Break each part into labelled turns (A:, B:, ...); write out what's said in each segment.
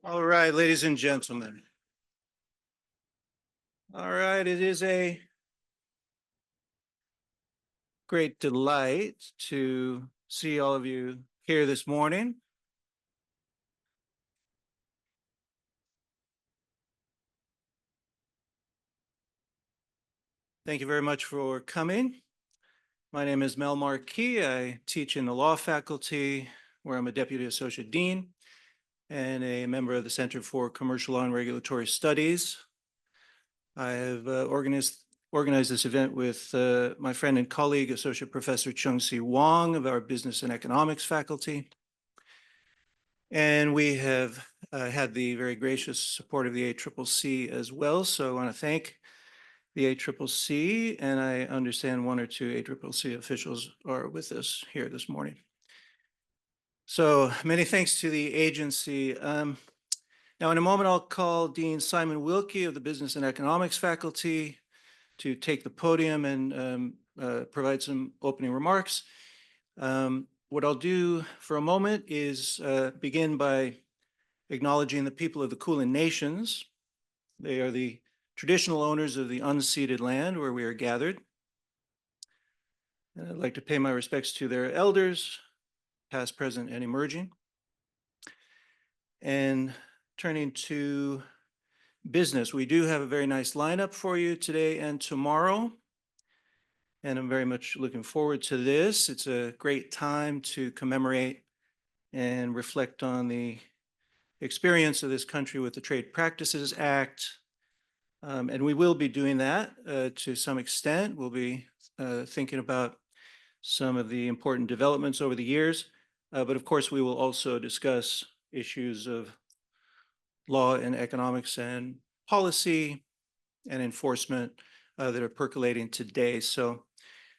A: All right, ladies and gentlemen. All right, it is a great delight to see all of you here this morning. Thank you very much for coming. My name is Mel Marquis. I teach in the law faculty where I'm a deputy associate dean and a member of the Center for Commercial Law and Regulatory Studies. I have organized this event with my friend and colleague, Associate Professor Chung-Si Wong of our Business and Economics faculty. And we have had the very gracious support of the ACCC as well. So I want to thank the ACCC, and I understand one or two ACCC officials are with us here this morning. So many thanks to the agency. Now, in a moment, I'll call Dean Simon Wilkie of the Business and Economics faculty to take the podium and provide some opening remarks. What I'll do for a moment is begin by acknowledging the people of the Kulin Nations. They are the traditional owners of the unceded land where we are gathered. And I'd like to pay my respects to their elders, past, present, and emerging. And turning to business, we do have a very nice lineup for you today and tomorrow. And I'm very much looking forward to this. It's a great time to commemorate and reflect on the experience of this country with the Trade Practices Act. And we will be doing that to some extent. We'll be thinking about some of the important developments over the years. But of course, we will also discuss issues of law and economics and policy and enforcement that are percolating today. So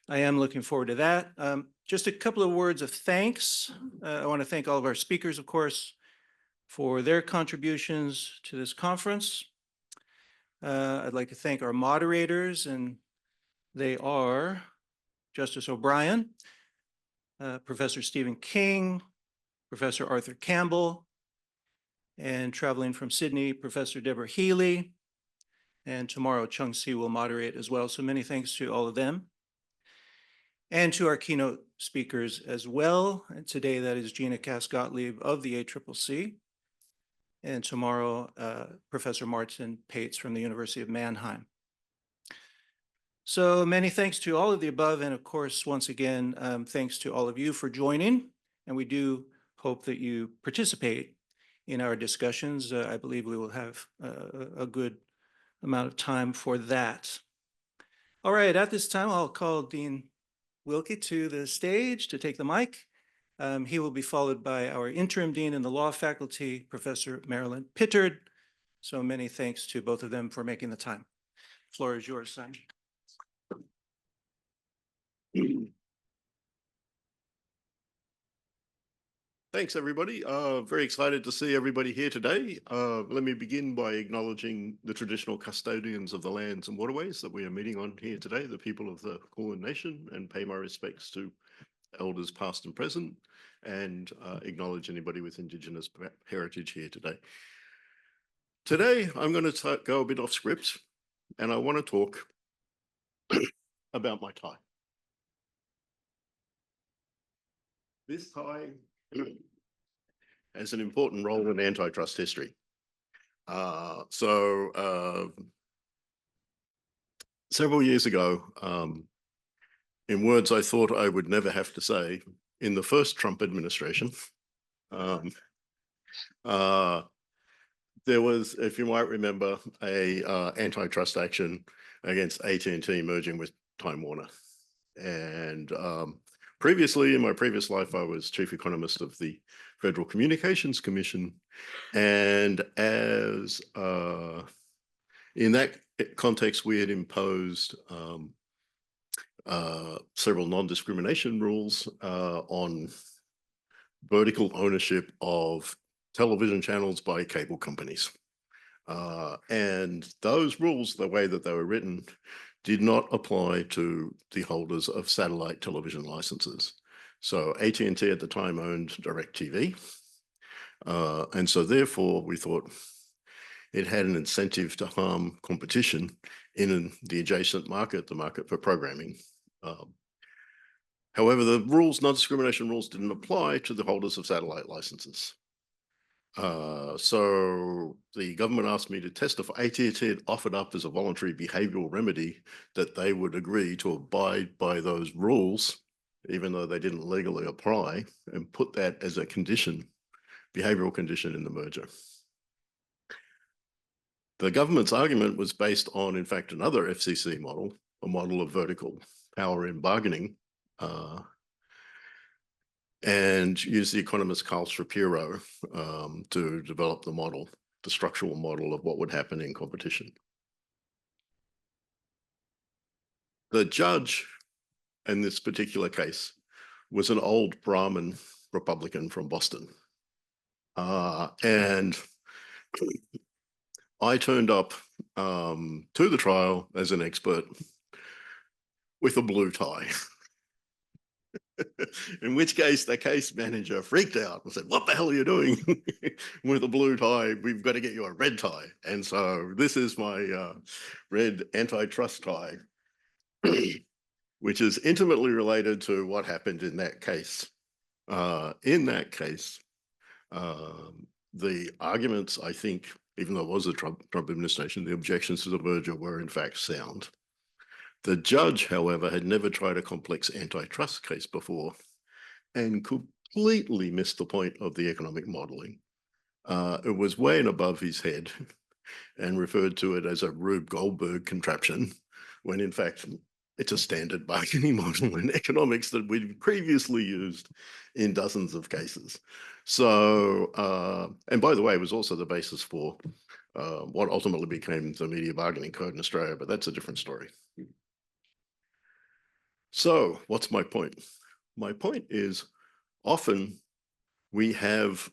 A: I am looking forward to that. Just a couple of words of thanks. I want to thank all of our speakers, of course, for their contributions to this conference. I'd like to thank our moderators, and they are Justice O'Brien, Professor Stephen King, Professor Arthur Campbell, and traveling from Sydney, Professor Deborah Healy, and tomorrow Chung-Si will moderate as well. So many thanks to all of them. And to our keynote speakers as well. And today that is Gina Cass-Gottlieb of the ACCC. And tomorrow, Professor Martin Pates from the University of Mannheim. So many thanks to all of the above. And of course, once again, thanks to all of you for joining. And we do hope that you participate in our discussions. I believe we will have a good amount of time for that. All right, at this time, I'll call Dean Wilkie to the stage to take the mic. He will be followed by our interim dean in the law faculty, Professor Marilyn Pittard. So many thanks to both of them for making the time. The floor is yours, Simon.
B: Thanks, everybody. Very excited to see everybody here today. Let me begin by acknowledging the traditional custodians of the lands and waterways that we are meeting on here today, the people of the Kulin Nation, and pay my respects to elders past and present, and acknowledge anybody with Indigenous heritage here today. Today, I'm going to go a bit off script, and I want to talk about my tie. This tie has an important role in antitrust history. Several years ago, in words I thought I would never have to say, in the first Trump administration, there was, if you might remember, a antitrust action against AT&T merging with Time Warner. And previously, in my previous life, I was chief economist of the Federal Communications Commission. And as in that context, we had imposed several non-discrimination rules on vertical ownership of television channels by cable companies. And those rules, the way that they were written, did not apply to the holders of satellite television licenses. So AT&T at the time owned DirecTV. And so therefore we thought it had an incentive to harm competition in the adjacent market, the market for programming. However, the rules, non-discrimination rules, didn't apply to the holders of satellite licenses. So the government asked me to testify. AT&T had offered up as a voluntary behavioural remedy that they would agree to abide by those rules, even though they didn't legally apply, and put that as a condition, behavioural condition in the merger. The government's argument was based on, in fact, another FCC model, a model of vertical power in bargaining, and used the economist Carl Shapiro to develop the model, the structural model of what would happen in competition. The judge in this particular case was an old Brahmin Republican from Boston. And I turned up to the trial as an expert with a blue tie. In which case the case manager freaked out and said, "What the hell are you doing with a blue tie? We've got to get you a red tie." And so this is my red antitrust tie, which is intimately related to what happened in that case. In that case, the arguments, I think, even though it was a Trump administration, the objections to the merger were in fact sound. The judge, however, had never tried a complex antitrust case before and completely missed the point of the economic modeling. It was way and above his head and referred to it as a Rube Goldberg contraption, when in fact it's a standard bargaining model in economics that we'd previously used in dozens of cases. So, and by the way, it was also the basis for what ultimately became the Media Bargaining Code in Australia, but that's a different story. So what's my point? My point is often we have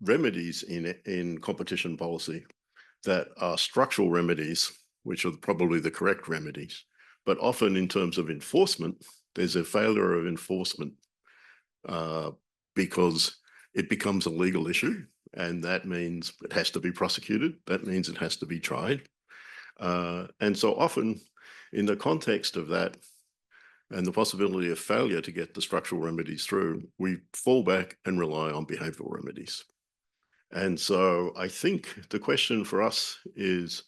B: remedies in competition policy that are structural remedies, which are probably the correct remedies, but often in terms of enforcement, there's a failure of enforcement because it becomes a legal issue, and that means it has to be prosecuted. That means it has to be tried. And so often in the context of that, and the possibility of failure to get the structural remedies through, we fall back and rely on behavioural remedies. And so I think the question for us is,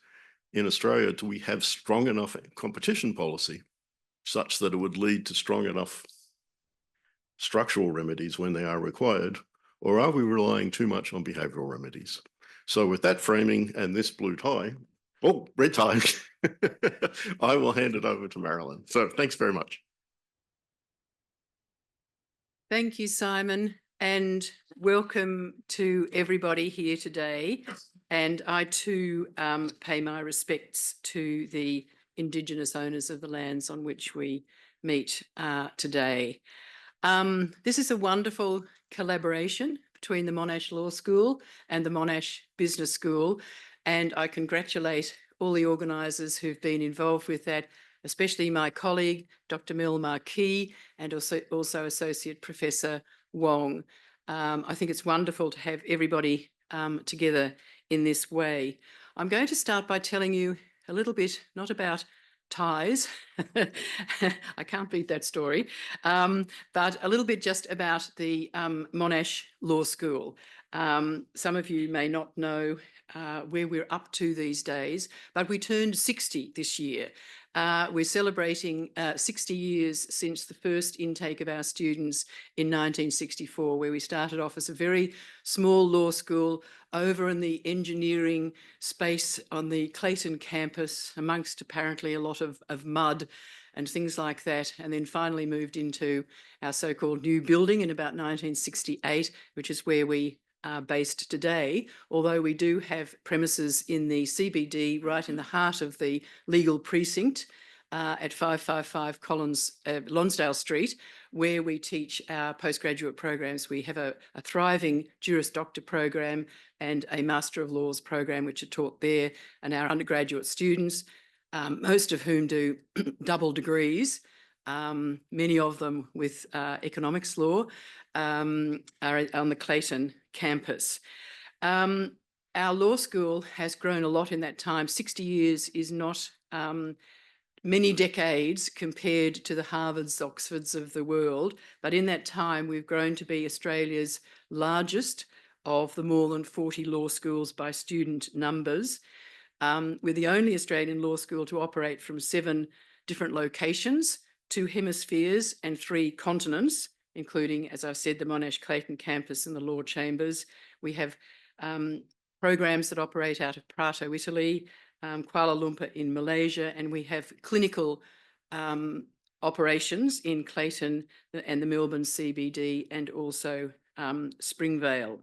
B: in Australia, do we have strong enough competition policy such that it would lead to strong enough structural remedies when they are required, or are we relying too much on behavioural remedies? So with that framing and this blue tie, oh, red tie, I will hand it over to Marilyn. So thanks very much.
C: Thank you, Simon, and welcome to everybody here today. And I too pay my respects to the Indigenous owners of the lands on which we meet today. This is a wonderful collaboration between the Monash Law School and the Monash Business School, and I congratulate all the organisers who've been involved with that, especially my colleague, Dr. Mel Marquis, and also Associate Professor Wong. I think it's wonderful to have everybody together in this way. I'm going to start by telling you a little bit, not about ties, I can't beat that story, but a little bit just about the Monash Law School. Some of you may not know where we're up to these days, but we turned 60 this year. We're celebrating 60 years since the first intake of our students in 1964, where we started off as a very small law school over in the engineering space on the Clayton campus, amongst apparently a lot of mud and things like that, and then finally moved into our so-called new building in about 1968, which is where we are based today, although we do have premises in the CBD, right in the heart of the legal precinct at 555 Lonsdale Street, where we teach our postgraduate programs. We have a thriving Juris Doctor program and a Master of Laws program, which are taught there, and our undergraduate students, most of whom do double degrees, many of them with economics law, are on the Clayton campus. Our law school has grown a lot in that time. 60 years is not many decades compared to the Harvards, Oxfords of the world, but in that time we've grown to be Australia's largest of the more than 40 law schools by student numbers. We're the only Australian law school to operate from 7 different locations, 2 hemispheres and 3 continents, including, as I've said, the Monash Clayton campus and the law chambers. We have programs that operate out of Prato, Italy, Kuala Lumpur in Malaysia, and we have clinical operations in Clayton and the Melbourne CBD and also Springvale.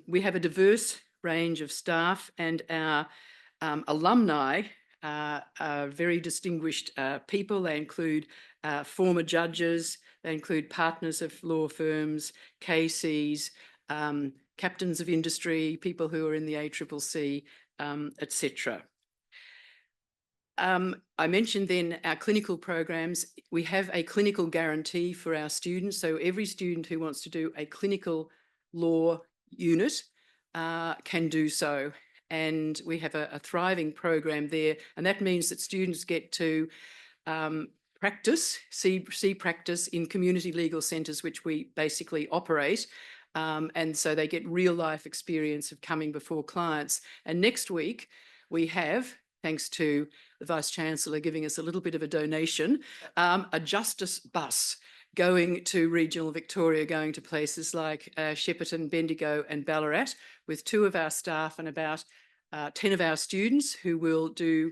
C: We have a diverse range of staff, and our alumni are very distinguished people. They include former judges, they include partners of law firms, KCs, captains of industry, people who are in the ACCC, etc. I mentioned then our clinical programs. We have a clinical guarantee for our students. So every student who wants to do a clinical law unit can do so. And we have a thriving program there. And that means that students get to practice, see practice in community legal centres, which we basically operate. And so they get real life experience of coming before clients. And next week we have, thanks to the Vice-Chancellor giving us a little bit of a donation, a justice bus going to regional Victoria, going to places like Shepparton, Bendigo and Ballarat, with 2 of our staff and about 10 of our students who will do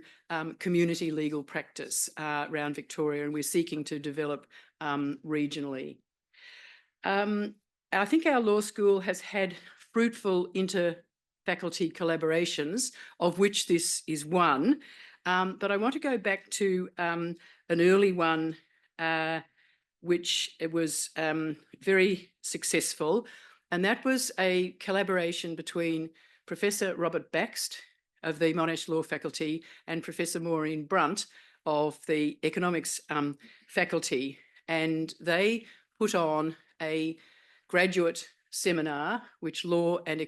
C: community legal practice around Victoria, and we're seeking to develop regionally. I think our law school has had fruitful inter-faculty collaborations, of which this is one. But I want to go back to an early one, which it was very successful. And that was a collaboration between Professor Robert Baxt of the Monash Law Faculty and Professor Maureen Brunt of the Economics Faculty. And they put on a graduate seminar, which law and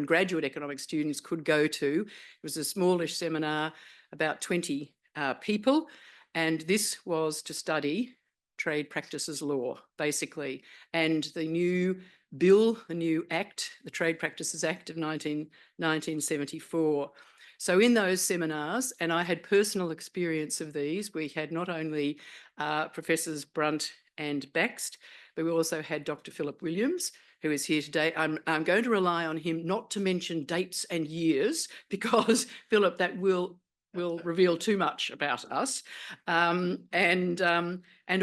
C: graduate economics students could go to. It was a smallish seminar, about 20 people, and this was to study trade practices law, basically, and the new bill, the new act, the Trade Practices Act of 1974. So in those seminars, and I had personal experience of these, we had not only Professors Brunt and Baxt, but we also had Dr. Philip Williams, who is here today. I'm going to rely on him not to mention dates and years, because Philip, that will reveal too much about us. And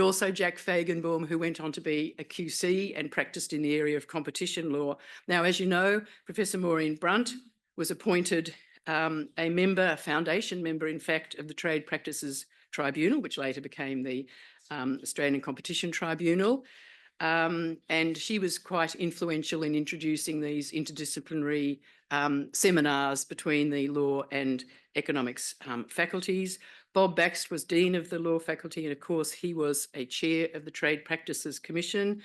C: also Jack Fagenbaum, who went on to be a QC and practiced in the area of competition law. Now, as you know, Professor Maureen Brunt was appointed a foundation member, in fact, of the Trade Practices Tribunal, which later became the Australian Competition Tribunal. And she was quite influential in introducing these interdisciplinary seminars between the law and economics faculties. Bob Baxt was Dean of the Law Faculty, and of course he was a chair of the Trade Practices Commission.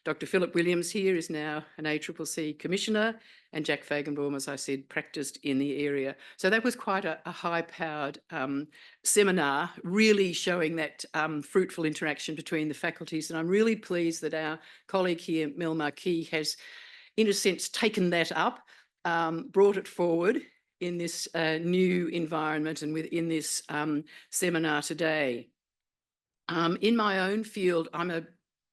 C: Dr. Philip Williams here is now an ACCC Commissioner, and Jack Fagenbaum, as I said, practiced in the area. So that was quite a high-powered seminar, really showing that fruitful interaction between the faculties. And I'm really pleased that our colleague here, Mel Marquis, has, in a sense, taken that up, brought it forward in this new environment and within this seminar today. In my own field,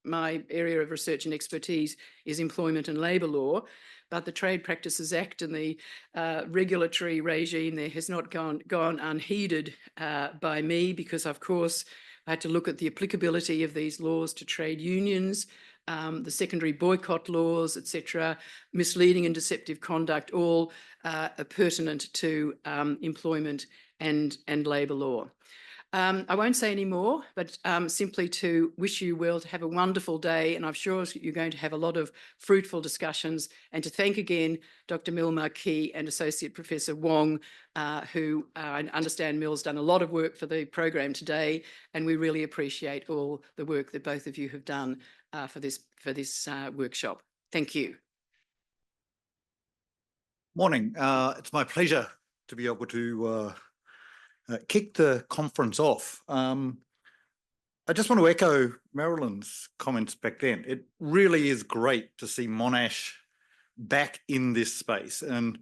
C: my area of research and expertise is employment and labour law, but the Trade Practices Act and the regulatory regime there has not gone unheeded by me, because, of course, I had to look at the applicability of these laws to trade unions, the secondary boycott laws, etc., misleading and deceptive conduct, all pertinent to employment and labour law. I won't say any more, but simply to wish you well, to have a wonderful day. And I'm sure you're going to have a lot of fruitful discussions, and to thank again Dr. Mil Marquis and Associate Professor Wong, who I understand Mil's done a lot of work for the program today. And we really appreciate all the work that both of you have done for this workshop. Thank you.
D: Morning. It's my pleasure to be able to kick the conference off. I just want to echo Marilyn's comments back then. It really is great to see Monash back in this space. And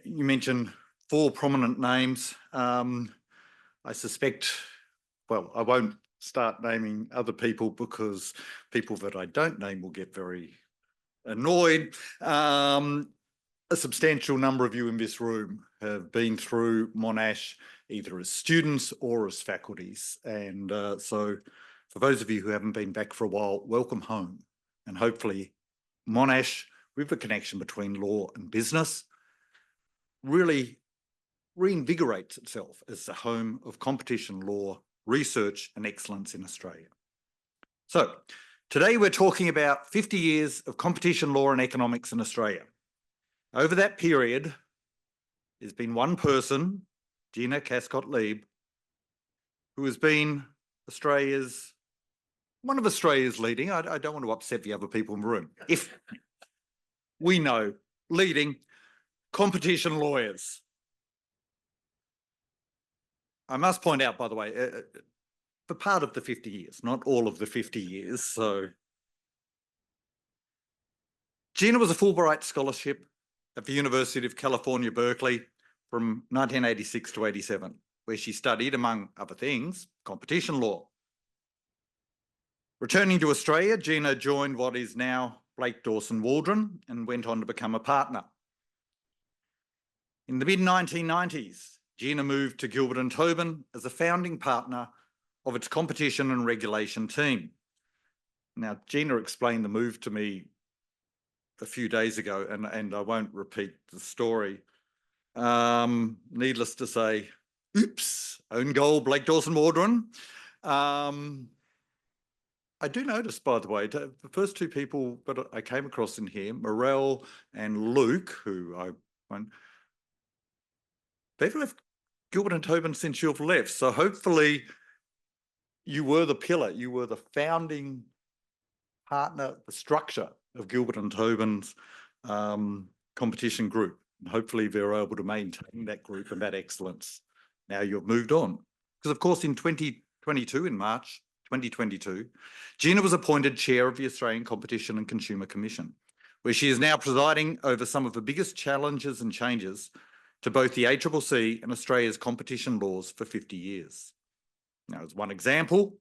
D: you mentioned 4 prominent names. I suspect, well, I won't start naming other people because people that I don't name will get very annoyed. A substantial number of you in this room have been through Monash either as students or as faculties. And so for those of you who haven't been back for a while, welcome home. And hopefully Monash, with the connection between law and business, really reinvigorates itself as the home of competition law, research and excellence in Australia. So today we're talking about 50 years of competition law and economics in Australia. Over that period, there's been one person, Gina Cascott-Lieb, who has been one of Australia's leading, I don't want to upset the other people in the room, if we know, leading competition lawyers. I must point out, by the way, for part of the 50 years, not all of the 50 years. So Gina was a Fulbright scholarship at the University of California, Berkeley from 1986 to 87, where she studied, among other things, competition law. Returning to Australia, Gina joined what is now Blake Dawson Waldron and went on to become a partner. In the mid-1990s, Gina moved to Gilbert and Tobin as a founding partner of its competition and regulation team. Now, Gina explained the move to me a few days ago, and I won't repeat the story. Needless to say, oops, own goal, Blake Dawson Waldron. I do notice, by the way, the first 2 people that I came across in here, Morel and Luke, they've left Gilbert and Tobin since you've left. So hopefully you were the pillar, you were the founding partner, the structure of Gilbert and Tobin's competition group. And hopefully they're able to maintain that group and that excellence. Now you've moved on. Because of course in 2022, in March 2022, Gina was appointed chair of the Australian Competition and Consumer Commission, where she is now presiding over some of the biggest challenges and changes to both the ACCC and Australia's competition laws for 50 years. Now, as one example,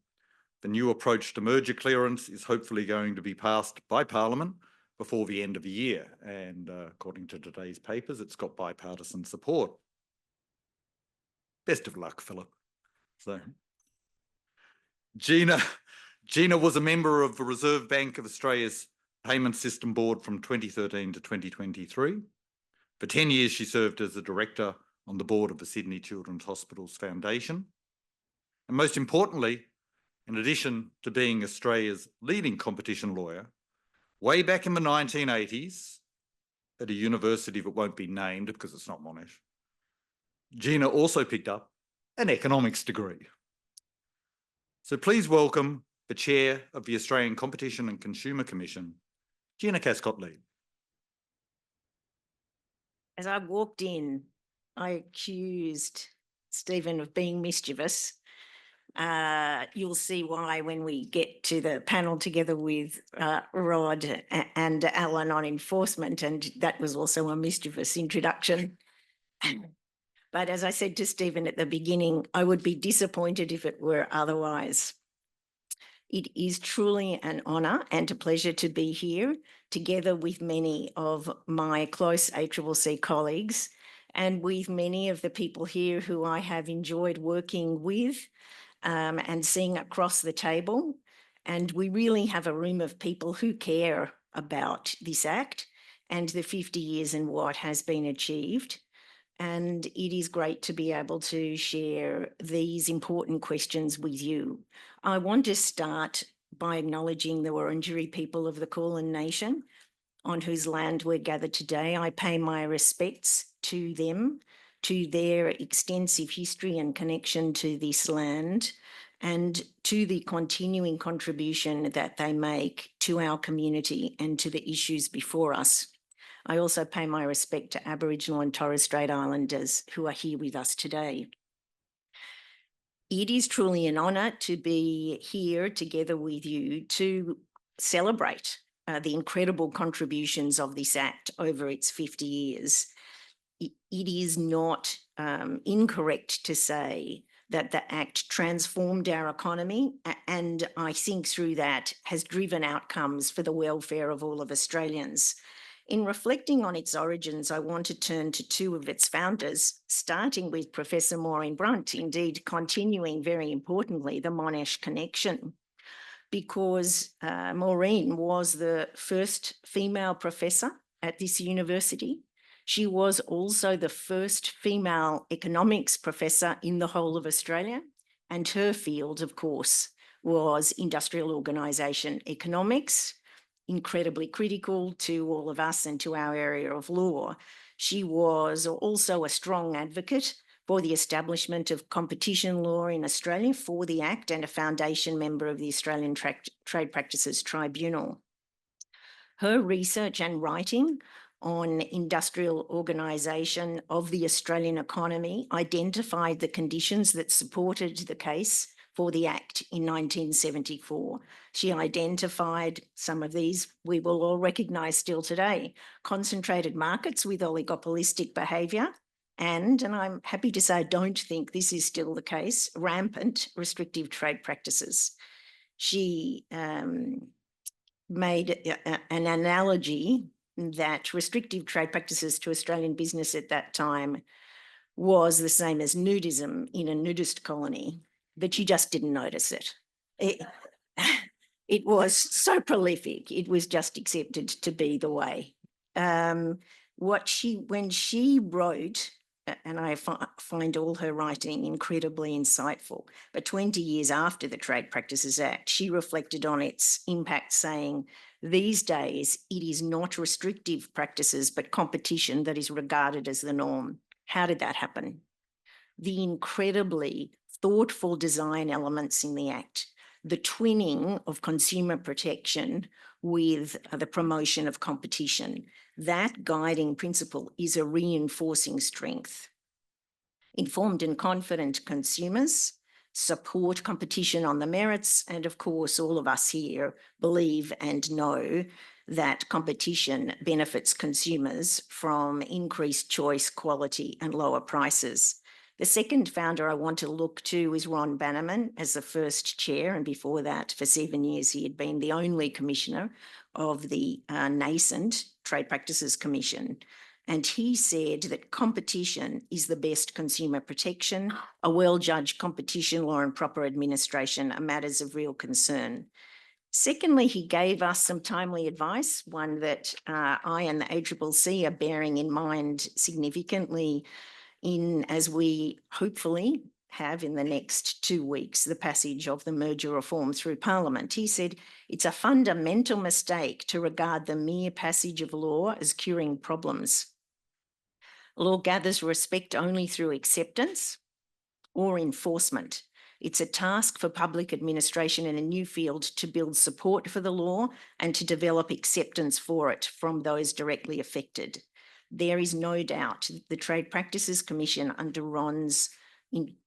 D: the new approach to merger clearance is hopefully going to be passed by Parliament before the end of the year. And according to today's papers, it's got bipartisan support. Best of luck, Philip. So, Gina was a member of the Reserve Bank of Australia's Payment System Board from 2013 to 2023. For 10 years, she served as a director on the board of the Sydney Children's Hospitals Foundation. And most importantly, in addition to being Australia's leading competition lawyer, way back in the 1980s, at a university that won't be named because it's not Monash, Gina also picked up an economics degree. So please welcome the chair of the Australian Competition and Consumer Commission, Gina Cascott-Lieb.
E: As I walked in, I accused Stephen of being mischievous. You'll see why when we get to the panel together with Rod and Alan on enforcement, and that was also a mischievous introduction. But as I said to Stephen at the beginning, I would be disappointed if it were otherwise. It is truly an honour and a pleasure to be here together with many of my close ACCC colleagues and with many of the people here who I have enjoyed working with and seeing across the table. And we really have a room of people who care about this Act and the 50 years and what has been achieved. and it is great to be able to share these important questions with you. I want to start by acknowledging the Wurundjeri people of the Kulin Nation, on whose land we're gathered today. I pay my respects to them, to their extensive history and connection to this land, and to the continuing contribution that they make to our community and to the issues before us. I also pay my respect to Aboriginal and Torres Strait Islanders who are here with us today. It is truly an honour to be here together with you to celebrate the incredible contributions of this Act over its 50 years. It is not incorrect to say that the Act transformed our economy, and I think through that has driven outcomes for the welfare of all of Australians. In reflecting on its origins, I want to turn to two of its founders, starting with Professor Maureen Brunt, indeed continuing very importantly the Monash connection, because Maureen was the first female professor at this university. She was also the first female economics professor in the whole of Australia, and her field, of course, was industrial organisation economics, incredibly critical to all of us and to our area of law. She was also a strong advocate for the establishment of competition law in Australia for the Act, and a foundation member of the Australian Trade Practices Tribunal. Her research and writing on industrial organisation of the Australian economy identified the conditions that supported the case for the Act in 1974. She identified some of these we will all recognise still today: concentrated markets with oligopolistic behaviour, and I'm happy to say I don't think this is still the case, rampant restrictive trade practices. She made an analogy that restrictive trade practices to Australian business at that time was the same as nudism in a nudist colony, but you just didn't notice it. It was so prolific, it was just accepted to be the way. When she wrote, and I find all her writing incredibly insightful, but 20 years after the Trade Practices Act, she reflected on its impact, saying, "These days, it is not restrictive practices, but competition that is regarded as the norm." How did that happen? The incredibly thoughtful design elements in the Act, the twinning of consumer protection with the promotion of competition, that guiding principle is a reinforcing strength. Informed and confident consumers support competition on the merits, and of course all of us here believe and know that competition benefits consumers from increased choice, quality and lower prices. The second founder I want to look to is Ron Bannerman as the first chair, and before that for 7 years he had been the only commissioner of the nascent Trade Practices Commission. And he said that competition is the best consumer protection, a well-judged competition law and proper administration are matters of real concern. Secondly, he gave us some timely advice, one that I and the ACCC are bearing in mind significantly as we hopefully have in the next 2 weeks the passage of the merger reform through Parliament. He said, "It's a fundamental mistake to regard the mere passage of law as curing problems. Law gathers respect only through acceptance or enforcement. It's a task for public administration in a new field to build support for the law and to develop acceptance for it from those directly affected." There is no doubt the Trade Practices Commission under Ron's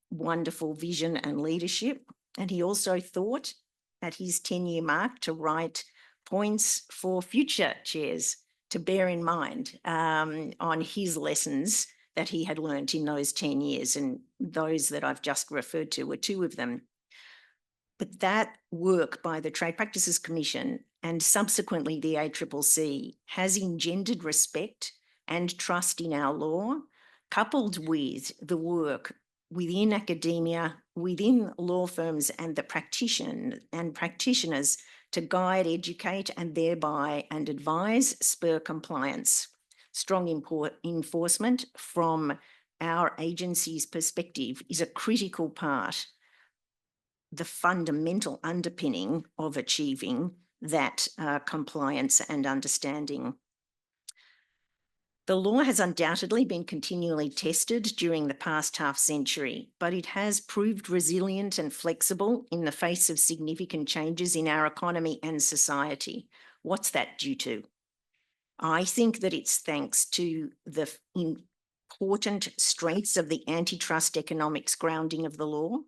E: wonderful vision and leadership, and he also thought at his 10-year mark to write points for future chairs to bear in mind on his lessons that he had learnt in those 10 years, and those that I've just referred to were two of them. But that work by the Trade Practices Commission and subsequently the ACCC has engendered respect and trust in our law, coupled with the work within academia, within law firms and the practitioners to guide, educate and thereby and advise, spur compliance, strong enforcement from our agency's perspective is a critical part, the fundamental underpinning of achieving that compliance and understanding. The law has undoubtedly been continually tested during the past half century, but it has proved resilient and flexible in the face of significant changes in our economy and society. What's that due to? I think that it's thanks to the important strengths of the antitrust economics grounding of the law,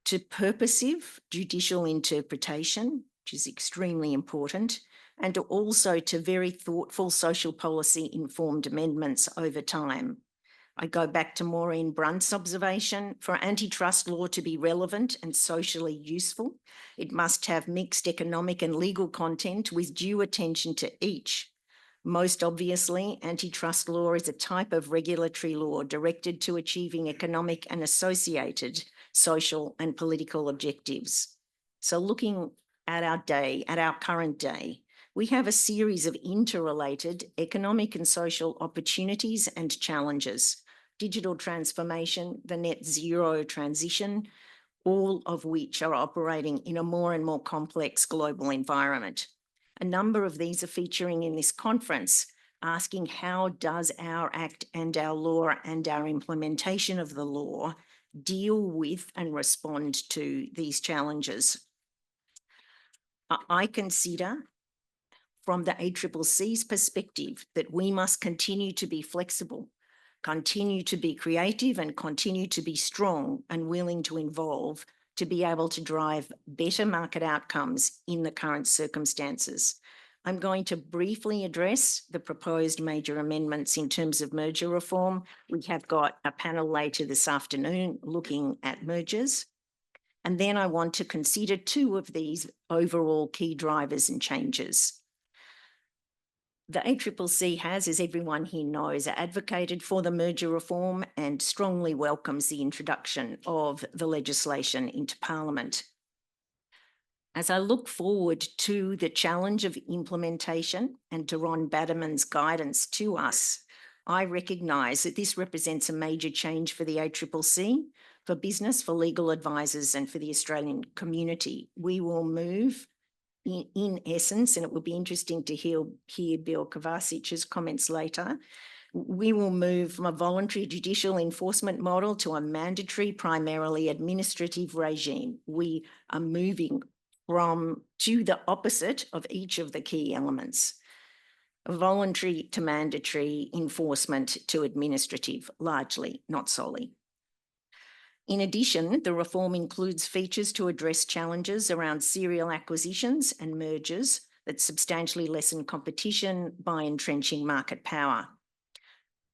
E: to purposive judicial interpretation, which is extremely important, and also to very thoughtful social policy informed amendments over time. I go back to Maureen Brunt's observation: for antitrust law to be relevant and socially useful, it must have mixed economic and legal content with due attention to each. Most obviously, antitrust law is a type of regulatory law directed to achieving economic and associated social and political objectives. So looking at our current day, we have a series of interrelated economic and social opportunities and challenges: digital transformation, the net zero transition, all of which are operating in a more and more complex global environment. A number of these are featuring in this conference, asking how does our Act and our law and our implementation of the law deal with and respond to these challenges. I consider, from the ACCC's perspective, that we must continue to be flexible, continue to be creative, and continue to be strong and willing to evolve to be able to drive better market outcomes in the current circumstances. I'm going to briefly address the proposed major amendments in terms of merger reform. We have got a panel later this afternoon looking at mergers. And then I want to consider two of these overall key drivers and changes. The ACCC has, as everyone here knows, advocated for the merger reform and strongly welcomes the introduction of the legislation into Parliament. As I look forward to the challenge of implementation and to Ron Batterman's guidance to us, I recognise that this represents a major change for the ACCC, for business, for legal advisors, and for the Australian community. We will move in essence, and it will be interesting to hear Bill Kovacic's comments later, we will move from a voluntary judicial enforcement model to a mandatory, primarily administrative regime. We are moving to the opposite of each of the key elements: voluntary to mandatory, enforcement to administrative, largely, not solely. In addition, the reform includes features to address challenges around serial acquisitions and mergers that substantially lessen competition by entrenching market power.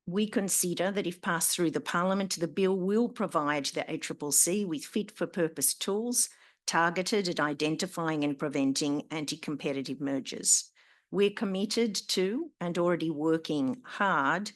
E: We consider that if passed through the Parliament, the bill will provide the ACCC with fit-for-purpose tools targeted at identifying and preventing anti-competitive mergers. We're committed to and already working hard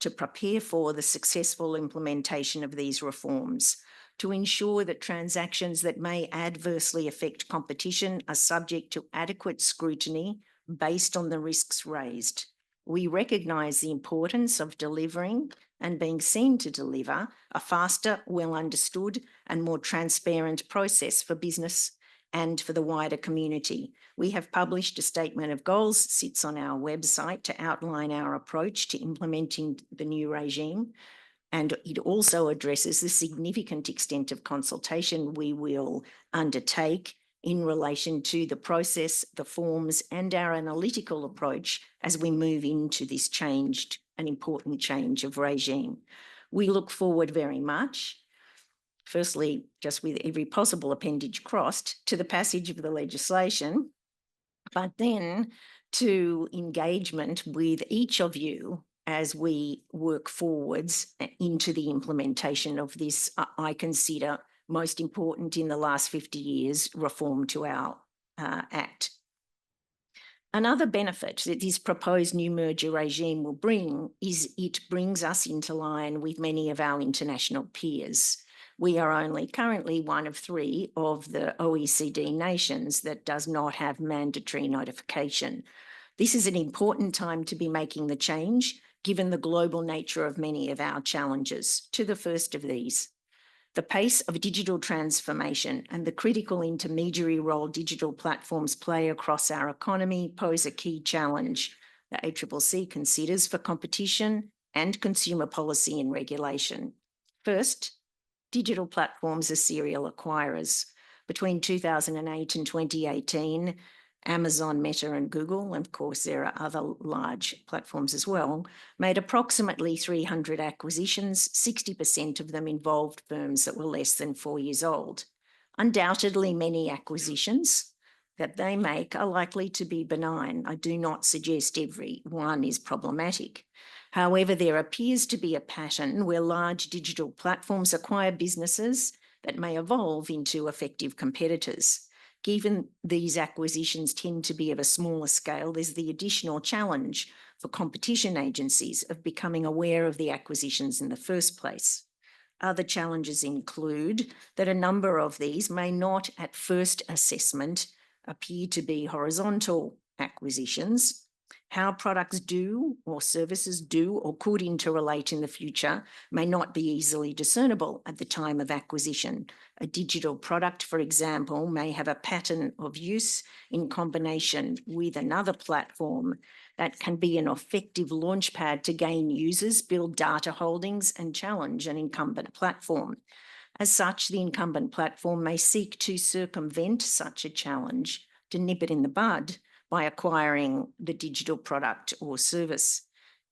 E: to prepare for the successful implementation of these reforms, to ensure that transactions that may adversely affect competition are subject to adequate scrutiny based on the risks raised. We recognise the importance of delivering and being seen to deliver a faster, well understood and more transparent process for business and for the wider community. We have published a statement of goals, sits on our website, to outline our approach to implementing the new regime. And it also addresses the significant extent of consultation we will undertake in relation to the process, the forms, and our analytical approach as we move into this changed and important change of regime. We look forward very much, firstly, just with every possible appendage crossed, to the passage of the legislation, but then to engagement with each of you as we work forwards into the implementation of this, I consider, most important in the last 50 years reform to our Act. Another benefit that this proposed new merger regime will bring is it brings us into line with many of our international peers. We are only currently one of 3 of the OECD nations that does not have mandatory notification. This is an important time to be making the change given the global nature of many of our challenges. To the first of these, the pace of digital transformation and the critical intermediary role digital platforms play across our economy pose a key challenge the ACCC considers for competition and consumer policy and regulation. First, digital platforms are serial acquirers. Between 2008 and 2018, Amazon, Meta and Google, and of course there are other large platforms as well, made approximately 300 acquisitions. 60% of them involved firms that were less than 4 years old. Undoubtedly, many acquisitions that they make are likely to be benign. I do not suggest every one is problematic. However, there appears to be a pattern where large digital platforms acquire businesses that may evolve into effective competitors. Given these acquisitions tend to be of a smaller scale, there's the additional challenge for competition agencies of becoming aware of the acquisitions in the first place. Other challenges include that a number of these may not at first assessment appear to be horizontal acquisitions. How products do or services do or could interrelate in the future may not be easily discernible at the time of acquisition. A digital product, for example, may have a pattern of use in combination with another platform that can be an effective launchpad to gain users, build data holdings, and challenge an incumbent platform. As such, the incumbent platform may seek to circumvent such a challenge, to nip it in the bud, by acquiring the digital product or service.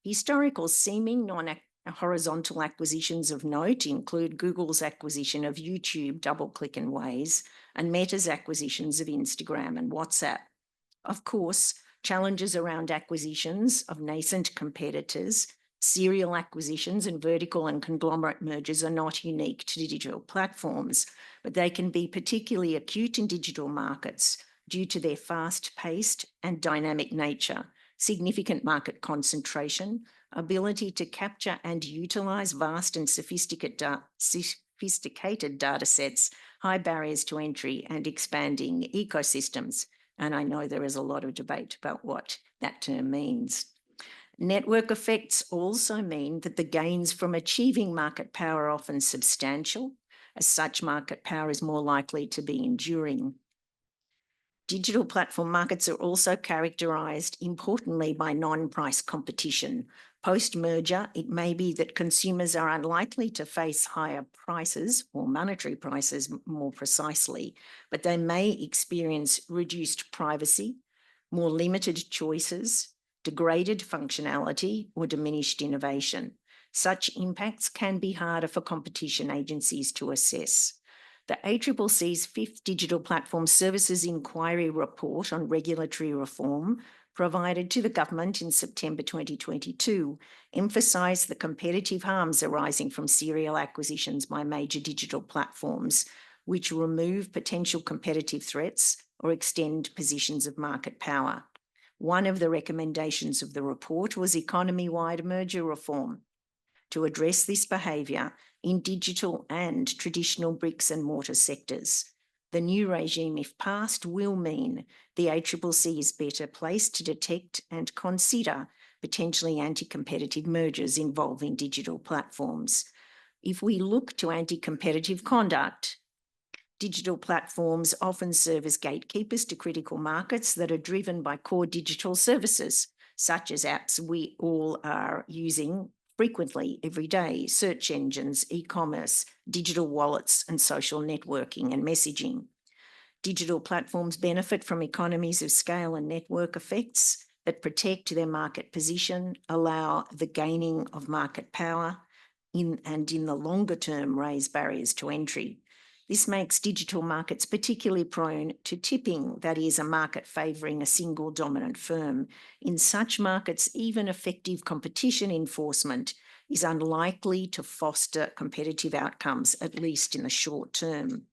E: Historical seeming non-horizontal acquisitions of note include Google's acquisition of YouTube, DoubleClick and Waze, and Meta's acquisitions of Instagram and WhatsApp. Of course, challenges around acquisitions of nascent competitors, serial acquisitions and vertical and conglomerate mergers are not unique to digital platforms, but they can be particularly acute in digital markets due to their fast-paced and dynamic nature, significant market concentration, ability to capture and utilise vast and sophisticated data sets, high barriers to entry and expanding ecosystems. And I know there is a lot of debate about what that term means. Network effects also mean that the gains from achieving market power are often substantial. As such, market power is more likely to be enduring. Digital platform markets are also characterised, importantly, by non-price competition. Post-merger, it may be that consumers are unlikely to face higher prices, or monetary prices more precisely, but they may experience reduced privacy, more limited choices, degraded functionality, or diminished innovation. Such impacts can be harder for competition agencies to assess. The ACCC's 5th Digital Platform Services Inquiry Report on Regulatory Reform, provided to the government in September 2022, emphasised the competitive harms arising from serial acquisitions by major digital platforms, which remove potential competitive threats or extend positions of market power. One of the recommendations of the report was economy-wide merger reform. To address this behaviour in digital and traditional bricks and mortar sectors. The new regime, if passed, will mean the ACCC is better placed to detect and consider potentially anti-competitive mergers involving digital platforms. If we look to anti-competitive conduct, digital platforms often serve as gatekeepers to critical markets that are driven by core digital services, such as apps we all are using frequently every day, search engines, e-commerce, digital wallets, and social networking and messaging. Digital platforms benefit from economies of scale and network effects that protect their market position, allow the gaining of market power, and in the longer term raise barriers to entry. This makes digital markets particularly prone to tipping, that is, a market favouring a single dominant firm. In such markets, even effective competition enforcement is unlikely to foster competitive outcomes, at least in the short term.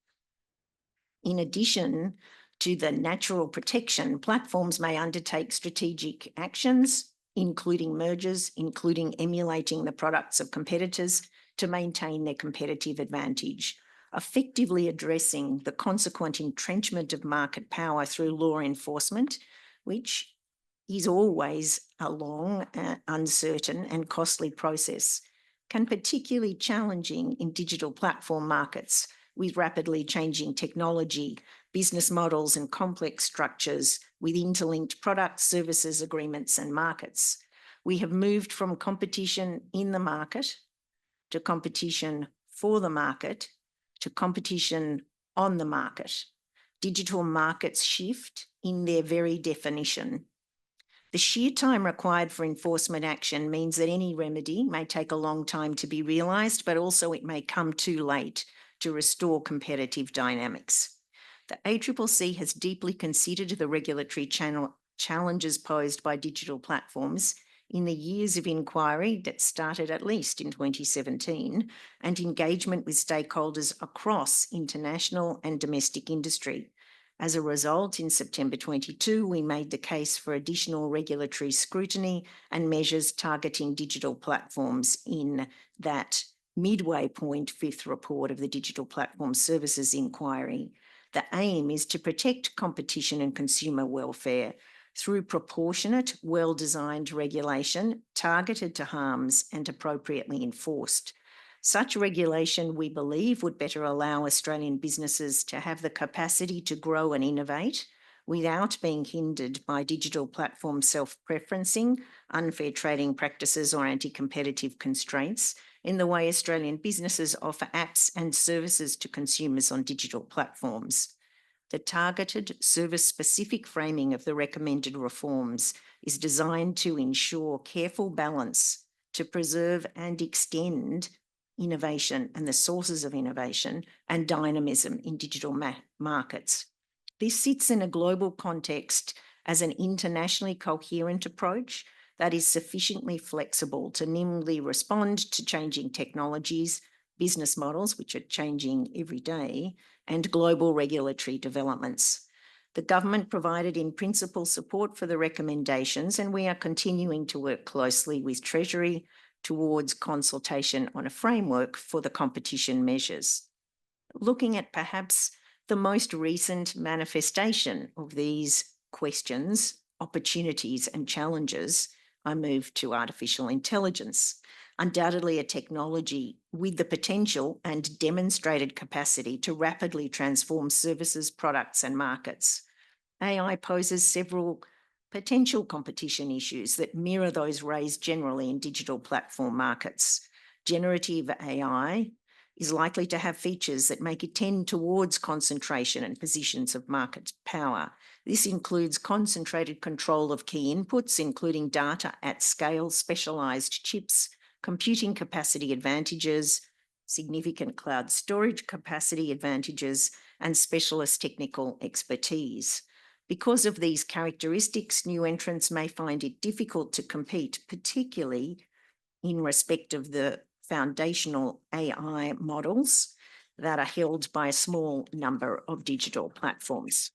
E: In addition to the natural protection, platforms may undertake strategic actions, including mergers, including emulating the products of competitors to maintain their competitive advantage. Effectively addressing the consequent entrenchment of market power through law enforcement, which is always a long, uncertain and costly process, can particularly challenging in digital platform markets with rapidly changing technology, business models and complex structures with interlinked products, services, agreements and markets. We have moved from competition in the market to competition for the market to competition on the market. Digital markets shift in their very definition. The sheer time required for enforcement action means that any remedy may take a long time to be realised, but also it may come too late to restore competitive dynamics. The ACCC has deeply considered the regulatory challenges posed by digital platforms in the years of inquiry that started at least in 2017 and engagement with stakeholders across international and domestic industry. As a result, in September 22, we made the case for additional regulatory scrutiny and measures targeting digital platforms in that midway point fifth report of the Digital Platform Services Inquiry. The aim is to protect competition and consumer welfare through proportionate, well-designed regulation targeted to harms and appropriately enforced. Such regulation, we believe, would better allow Australian businesses to have the capacity to grow and innovate without being hindered by digital platform self-preferencing, unfair trading practices or anti-competitive constraints in the way Australian businesses offer apps and services to consumers on digital platforms. The targeted service-specific framing of the recommended reforms is designed to ensure careful balance to preserve and extend innovation and the sources of innovation and dynamism in digital markets. This sits in a global context as an internationally coherent approach that is sufficiently flexible to nimbly respond to changing technologies, business models, which are changing every day, and global regulatory developments. The government provided in principle support for the recommendations, and we are continuing to work closely with Treasury towards consultation on a framework for the competition measures. Looking at perhaps the most recent manifestation of these questions, opportunities and challenges, I move to artificial intelligence. Undoubtedly a technology with the potential and demonstrated capacity to rapidly transform services, products and markets. AI poses several potential competition issues that mirror those raised generally in digital platform markets. Generative AI is likely to have features that make it tend towards concentration and positions of market power. This includes concentrated control of key inputs, including data at scale, specialised chips, computing capacity advantages, significant cloud storage capacity advantages, and specialist technical expertise. Because of these characteristics, new entrants may find it difficult to compete, particularly in respect of the foundational AI models that are held by a small number of digital platforms.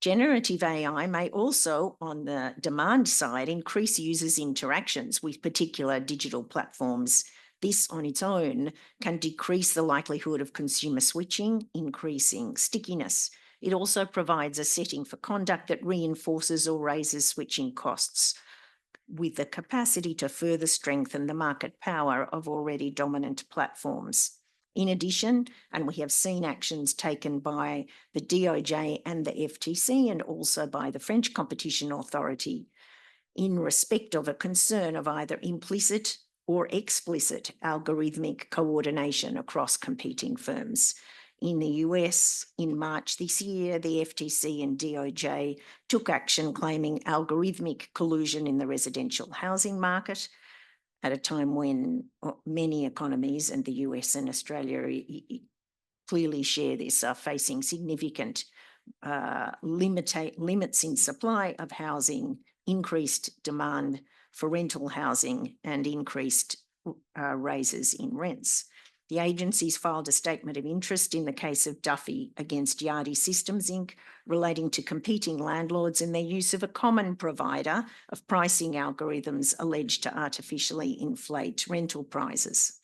E: Generative AI may also, on the demand side, increase users' interactions with particular digital platforms. This on its own can decrease the likelihood of consumer switching, increasing stickiness. It also provides a setting for conduct that reinforces or raises switching costs, with the capacity to further strengthen the market power of already dominant platforms. In addition, and we have seen actions taken by the DOJ and the FTC and also by the French Competition Authority in respect of a concern of either implicit or explicit algorithmic coordination across competing firms. In the US, in March this year, the FTC and DOJ took action claiming algorithmic collusion in the residential housing market at a time when many economies, and the US and Australia clearly share this, are facing significant limits in supply of housing, increased demand for rental housing, and increased raises in rents. The agencies filed a statement of interest in the case of Duffy against Yardi Systems Inc. relating to competing landlords and their use of a common provider of pricing algorithms alleged to artificially inflate rental prices.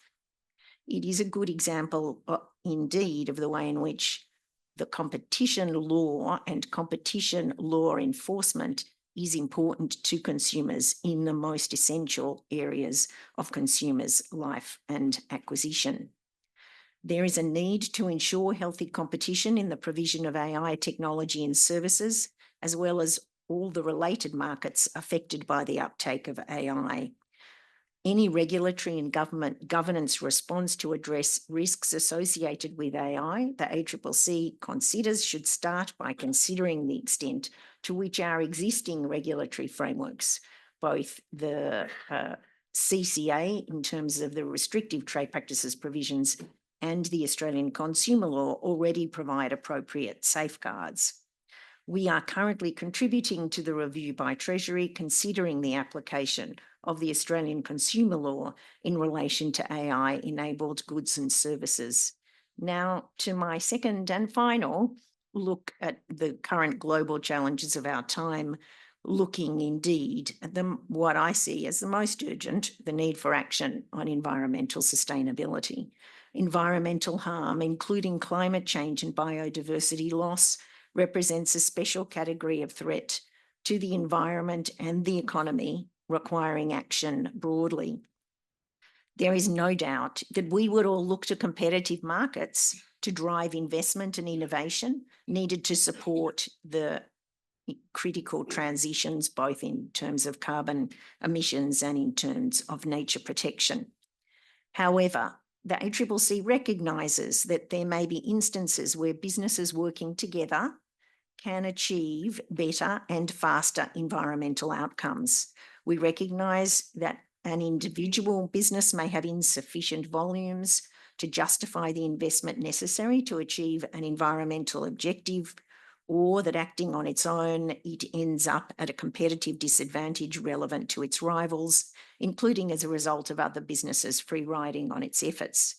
E: It is a good example indeed of the way in which the competition law and competition law enforcement is important to consumers in the most essential areas of consumers' life and acquisition. There is a need to ensure healthy competition in the provision of AI technology and services, as well as all the related markets affected by the uptake of AI. Any regulatory and government governance response to address risks associated with AI, the ACCC considers should start by considering the extent to which our existing regulatory frameworks, both the CCA in terms of the restrictive trade practices provisions and the Australian consumer law, already provide appropriate safeguards. We are currently contributing to the review by Treasury, considering the application of the Australian consumer law in relation to AI-enabled goods and services. Now, to my second and final look at the current global challenges of our time, looking indeed at what I see as the most urgent, the need for action on environmental sustainability. Environmental harm, including climate change and biodiversity loss, represents a special category of threat to the environment and the economy, requiring action broadly. There is no doubt that we would all look to competitive markets to drive investment and innovation needed to support the critical transitions, both in terms of carbon emissions and in terms of nature protection. However, the ACCC recognises that there may be instances where businesses working together can achieve better and faster environmental outcomes. We recognise that an individual business may have insufficient volumes to justify the investment necessary to achieve an environmental objective, or that acting on its own, it ends up at a competitive disadvantage relevant to its rivals, including as a result of other businesses free riding on its efforts.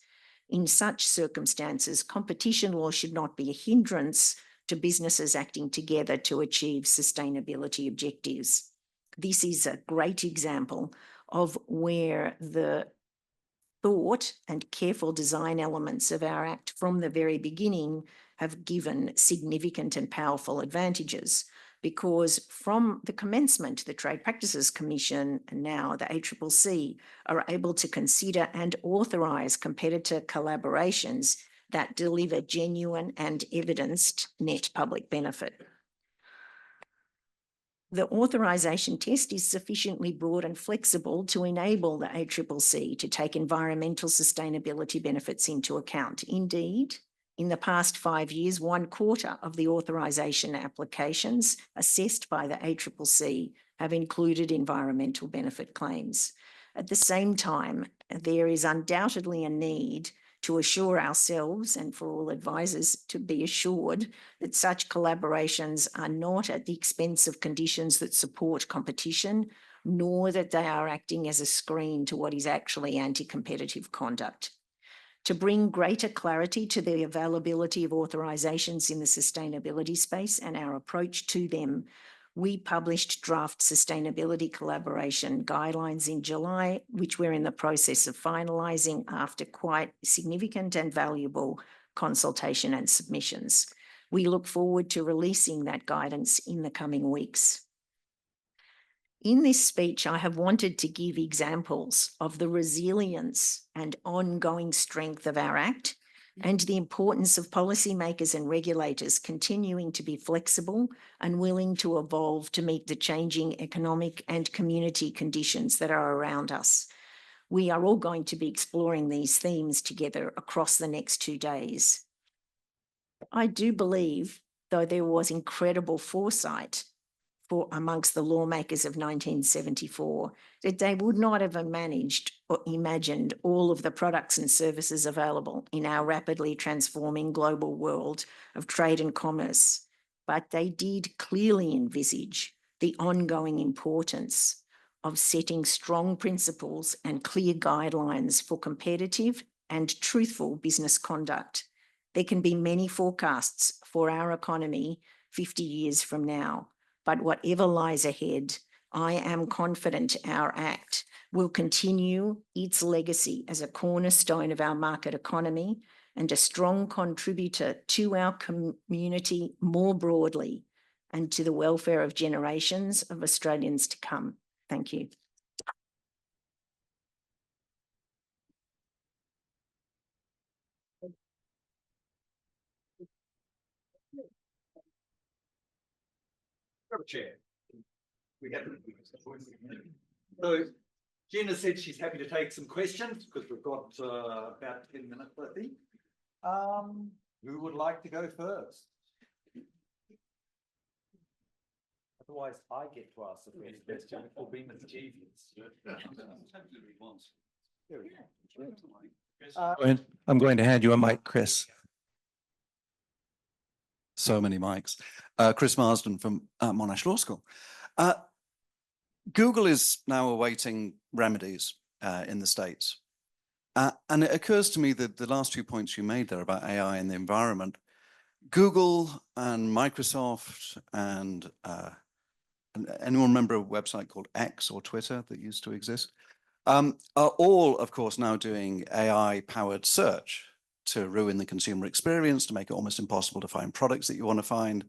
E: In such circumstances, competition law should not be a hindrance to businesses acting together to achieve sustainability objectives. This is a great example of where the thought and careful design elements of our Act from the very beginning have given significant and powerful advantages, because from the commencement, the Trade Practices Commission and now the ACCC are able to consider and authorise competitor collaborations that deliver genuine and evidenced net public benefit. The authorisation test is sufficiently broad and flexible to enable the ACCC to take environmental sustainability benefits into account. Indeed, in the past 5 years, 1/4 of the authorisation applications assessed by the ACCC have included environmental benefit claims. At the same time, there is undoubtedly a need to assure ourselves, and for all advisors to be assured, that such collaborations are not at the expense of conditions that support competition, nor that they are acting as a screen to what is actually anti-competitive conduct. To bring greater clarity to the availability of authorisations in the sustainability space and our approach to them, we published draft sustainability collaboration guidelines in July, which we're in the process of finalising after quite significant and valuable consultation and submissions. We look forward to releasing that guidance in the coming weeks. In this speech, I have wanted to give examples of the resilience and ongoing strength of our Act and the importance of policymakers and regulators continuing to be flexible and willing to evolve to meet the changing economic and community conditions that are around us. We are all going to be exploring these themes together across the next 2 days. I do believe, though there was incredible foresight amongst the lawmakers of 1974, that they would not have managed or imagined all of the products and services available in our rapidly transforming global world of trade and commerce. But they did clearly envisage the ongoing importance of setting strong principles and clear guidelines for competitive and truthful business conduct. There can be many forecasts for our economy 50 years from now, but whatever lies ahead, I am confident our Act will continue its legacy as a cornerstone of our market economy and a strong contributor to our community more broadly, and to the welfare of generations of Australians to come. Thank you.
D: Chair. So Gina said she's happy to take some questions because we've got about 10 minutes, I think. Who would like to go first? Otherwise, I get to ask the first question. It will be mischievous.
F: I'm going to hand you a mic, Chris. So many mics. Chris Marsden from Monash Law School. Google is now awaiting remedies in the States. And it occurs to me that the last 2 points you made there about AI and the environment, Google and Microsoft and anyone remember a website called X or Twitter that used to exist? Are all, of course, now doing AI-powered search to ruin the consumer experience, to make it almost impossible to find products that you want to find,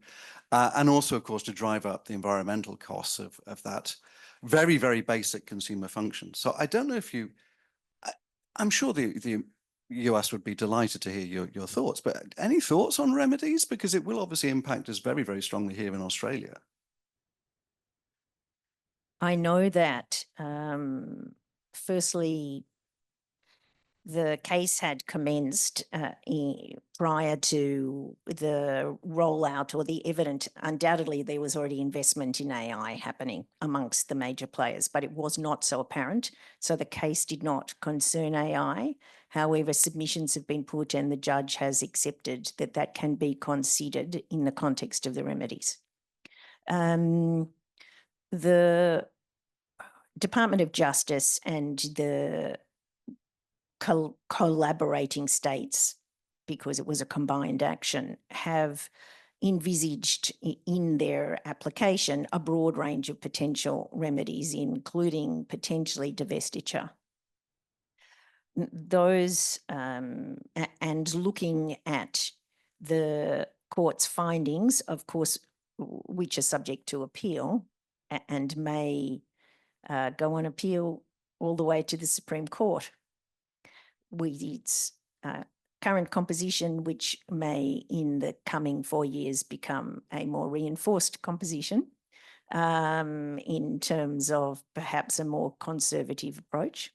F: and also, of course, to drive up the environmental costs of that very, very basic consumer function. So I don't know if you, I'm sure the US would be delighted to hear your thoughts, but any thoughts on remedies? Because it will obviously impact us very, very strongly here in Australia.
E: I know that, firstly, the case had commenced prior to the rollout or the evident, undoubtedly there was already investment in AI happening amongst the major players, but it was not so apparent. So the case did not concern AI. However, submissions have been put and the judge has accepted that that can be considered in the context of the remedies. The Department of Justice and the collaborating states, because it was a combined action, have envisaged in their application a broad range of potential remedies, including potentially divestiture. Those, and looking at the court's findings, of course, which are subject to appeal and may go on appeal all the way to the Supreme Court with its current composition, which may in the coming 4 years become a more reinforced composition in terms of perhaps a more conservative approach.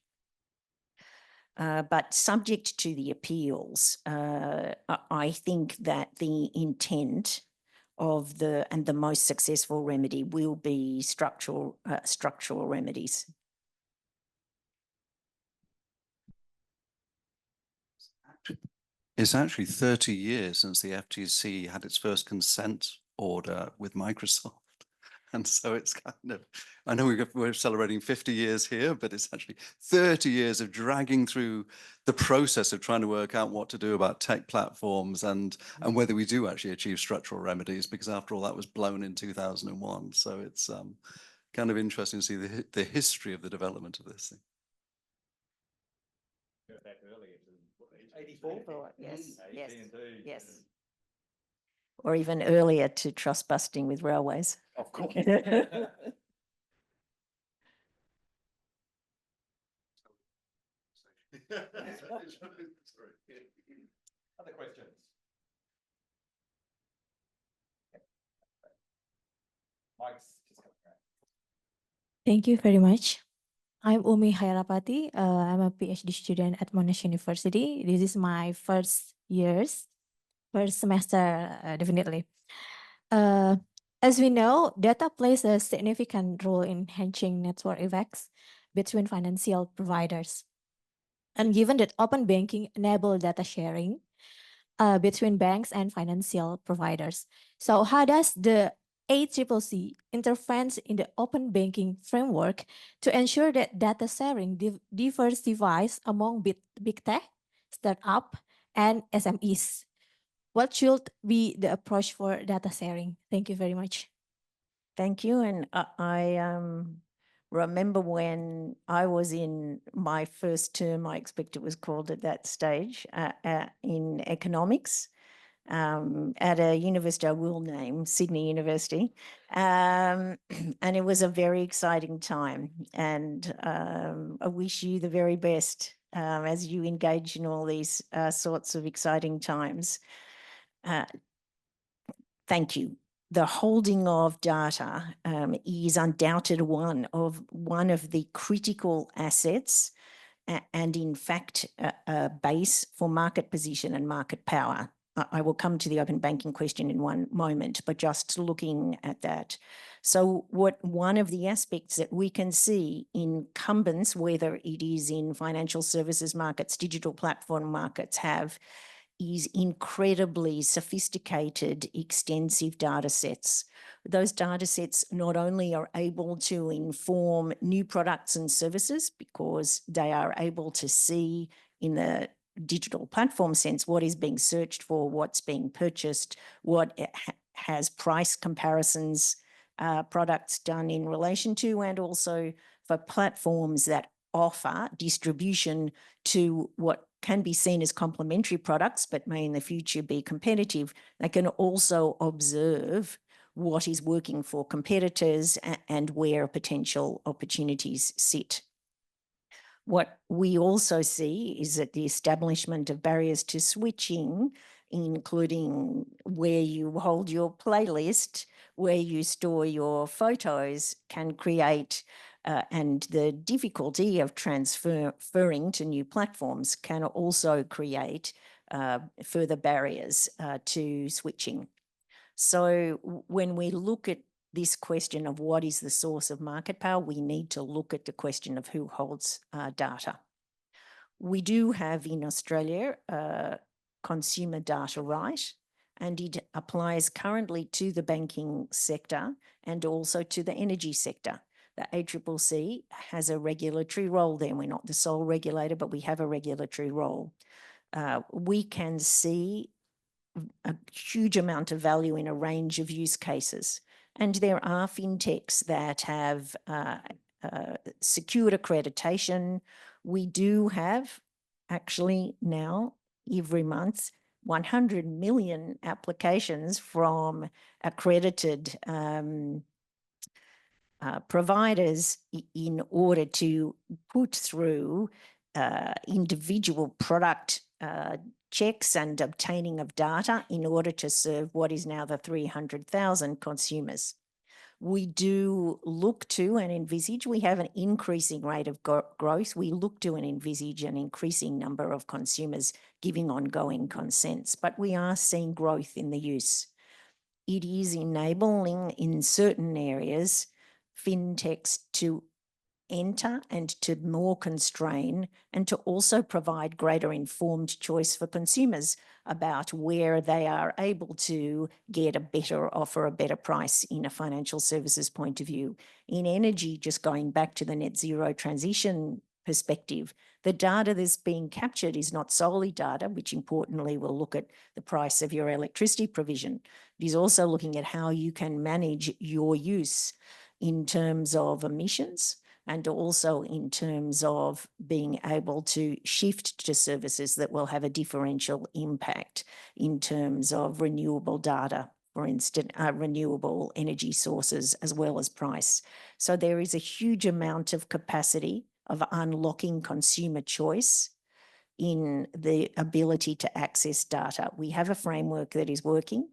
E: But subject to the appeals, I think that the intent of the most successful remedy will be structural remedies.
F: It's actually 30 years since the FTC had its first consent order with Microsoft. And so it's kind of, I know we're celebrating 50 years here, but it's actually 30 years of dragging through the process of trying to work out what to do about tech platforms and whether we do actually achieve structural remedies, because after all, that was blown in 2001. So it's kind of interesting to see the history of the development of this thing.
D: Back earlier to
E: 84? Yes, yes, yes. Or even earlier to trust busting with railways.
D: Of course.
E: Other
D: questions? Mike's just coming around.
G: Thank you very much. I'm Umi Hairapati. I'm a PhD student at Monash University. This is my first semester, definitely. As we know, data plays a significant role in enhancing network effects between financial providers. And given that open banking enables data sharing between banks and financial providers. So how does the ACCC intervenes in the open banking framework to ensure that data sharing diversifies among big tech, startup, and SMEs? What should be the approach for data sharing? Thank you very much.
E: Thank you. And I remember when I was in my first term, I expect it was called at that stage, in economics, at a university I will name, Sydney University. And it was a very exciting time. And I wish you the very best as you engage in all these sorts of exciting times. Thank you. The holding of data is undoubted one of the critical assets and in fact a base for market position and market power. I will come to the open banking question in one moment, but just looking at that. So one of the aspects that we can see incumbents, whether it is in financial services markets, digital platform markets, have is incredibly sophisticated, extensive data sets. Those data sets not only are able to inform new products and services because they are able to see in the digital platform sense what is being searched for, what's being purchased, what has price comparisons, products done in relation to, and also for platforms that offer distribution to what can be seen as complementary products, but may in the future be competitive. They can also observe what is working for competitors and where potential opportunities sit. What we also see is that the establishment of barriers to switching, including where you hold your playlist, where you store your photos, can create and the difficulty of transferring to new platforms can also create further barriers to switching. So when we look at this question of what is the source of market power, we need to look at the question of who holds data. We do have in Australia a consumer data right, and it applies currently to the banking sector and also to the energy sector. The ACCC has a regulatory role there. We're not the sole regulator, but we have a regulatory role. We can see a huge amount of value in a range of use cases. And there are fintechs that have secured accreditation. We do have actually now every month 100 million applications from accredited providers in order to put through individual product checks and obtaining of data in order to serve what is now the 300,000 consumers. We do look to and envisage, we have an increasing rate of growth. We look to and envisage an increasing number of consumers giving ongoing consents, but we are seeing growth in the use. It is enabling in certain areas fintechs to enter and to more constrain and to also provide greater informed choice for consumers about where they are able to get a better offer, a better price in a financial services point of view. In energy, just going back to the net zero transition perspective, the data that's being captured is not solely data, which importantly will look at the price of your electricity provision. It is also looking at how you can manage your use in terms of emissions and also in terms of being able to shift to services that will have a differential impact in terms of renewable data, for instance, renewable energy sources as well as price. So there is a huge amount of capacity of unlocking consumer choice in the ability to access data. We have a framework that is working.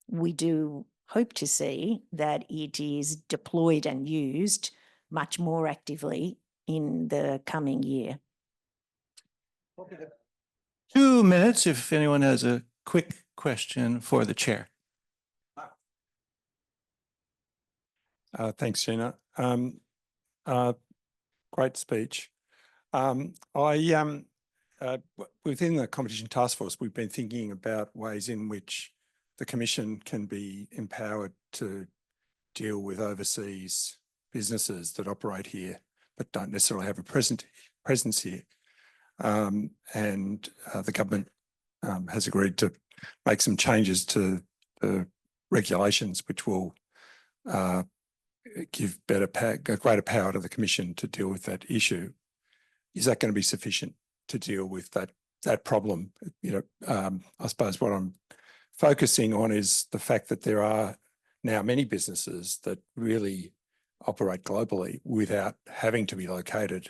E: We do hope to see that it is deployed and used much more actively in the coming year.
A: 2 minutes if anyone has a quick question for the chair.
H: Thanks, Gina. Great speech. Within the Competition Task Force, we've been thinking about ways in which the Commission can be empowered to deal with overseas businesses that operate here but don't necessarily have a presence here. The government has agreed to make some changes to the regulations which will give greater power to the Commission to deal with that issue. Is that going to be sufficient to deal with that problem? You know, I suppose what I'm focusing on is the fact that there are now many businesses that really operate globally without having to be located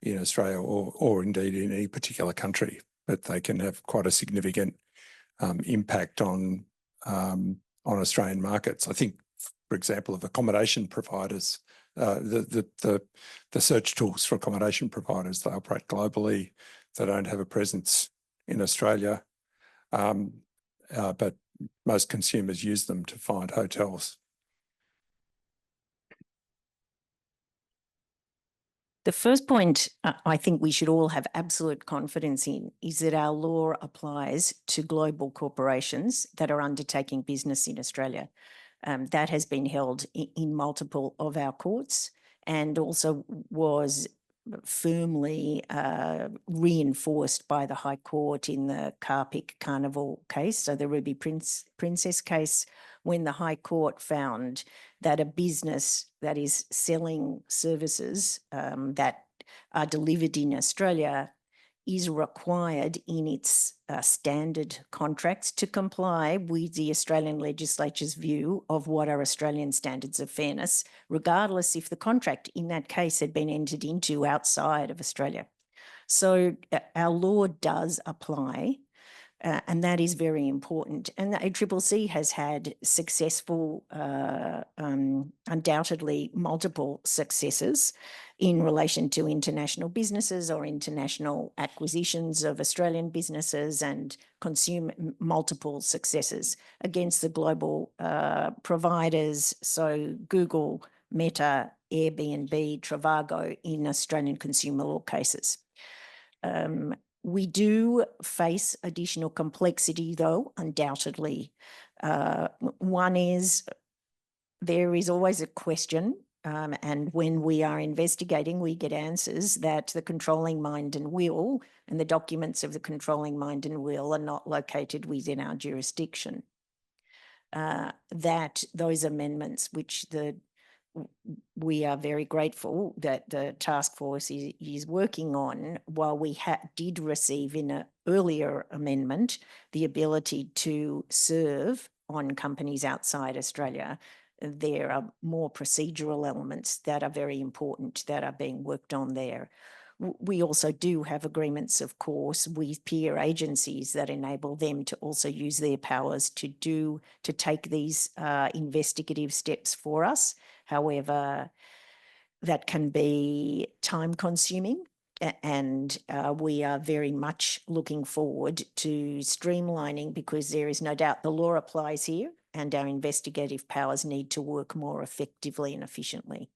H: in Australia or indeed in any particular country, but they can have quite a significant impact on Australian markets. I think, for example, of accommodation providers, the search tools for accommodation providers, they operate globally. They don't have a presence in Australia, but most consumers use them to find hotels.
E: The first point I think we should all have absolute confidence in is that our law applies to global corporations that are undertaking business in Australia. That has been held in multiple of our courts and also was firmly reinforced by the High Court in the Carpick Carnival case, so the Ruby Princess case, when the High Court found that a business that is selling services that are delivered in Australia is required in its standard contracts to comply with the Australian legislature's view of what are Australian standards of fairness, regardless if the contract in that case had been entered into outside of Australia. So our law does apply, and that is very important. And the ACCC has had successful, undoubtedly multiple successes in relation to international businesses or international acquisitions of Australian businesses, and consumer multiple successes against the global providers. So Google, Meta, Airbnb, Trivago in Australian consumer law cases. We do face additional complexity, though, undoubtedly. One is there is always a question, and when we are investigating, we get answers that the controlling mind and will and the documents of the controlling mind and will are not located within our jurisdiction. That those amendments, which we are very grateful that the task force is working on, while we did receive in an earlier amendment the ability to serve on companies outside Australia, there are more procedural elements that are very important that are being worked on there. We also do have agreements, of course, with peer agencies that enable them to also use their powers to take these investigative steps for us. However, that can be time consuming, and we are very much looking forward to streamlining, because there is no doubt the law applies here and our investigative powers need to work more effectively and efficiently.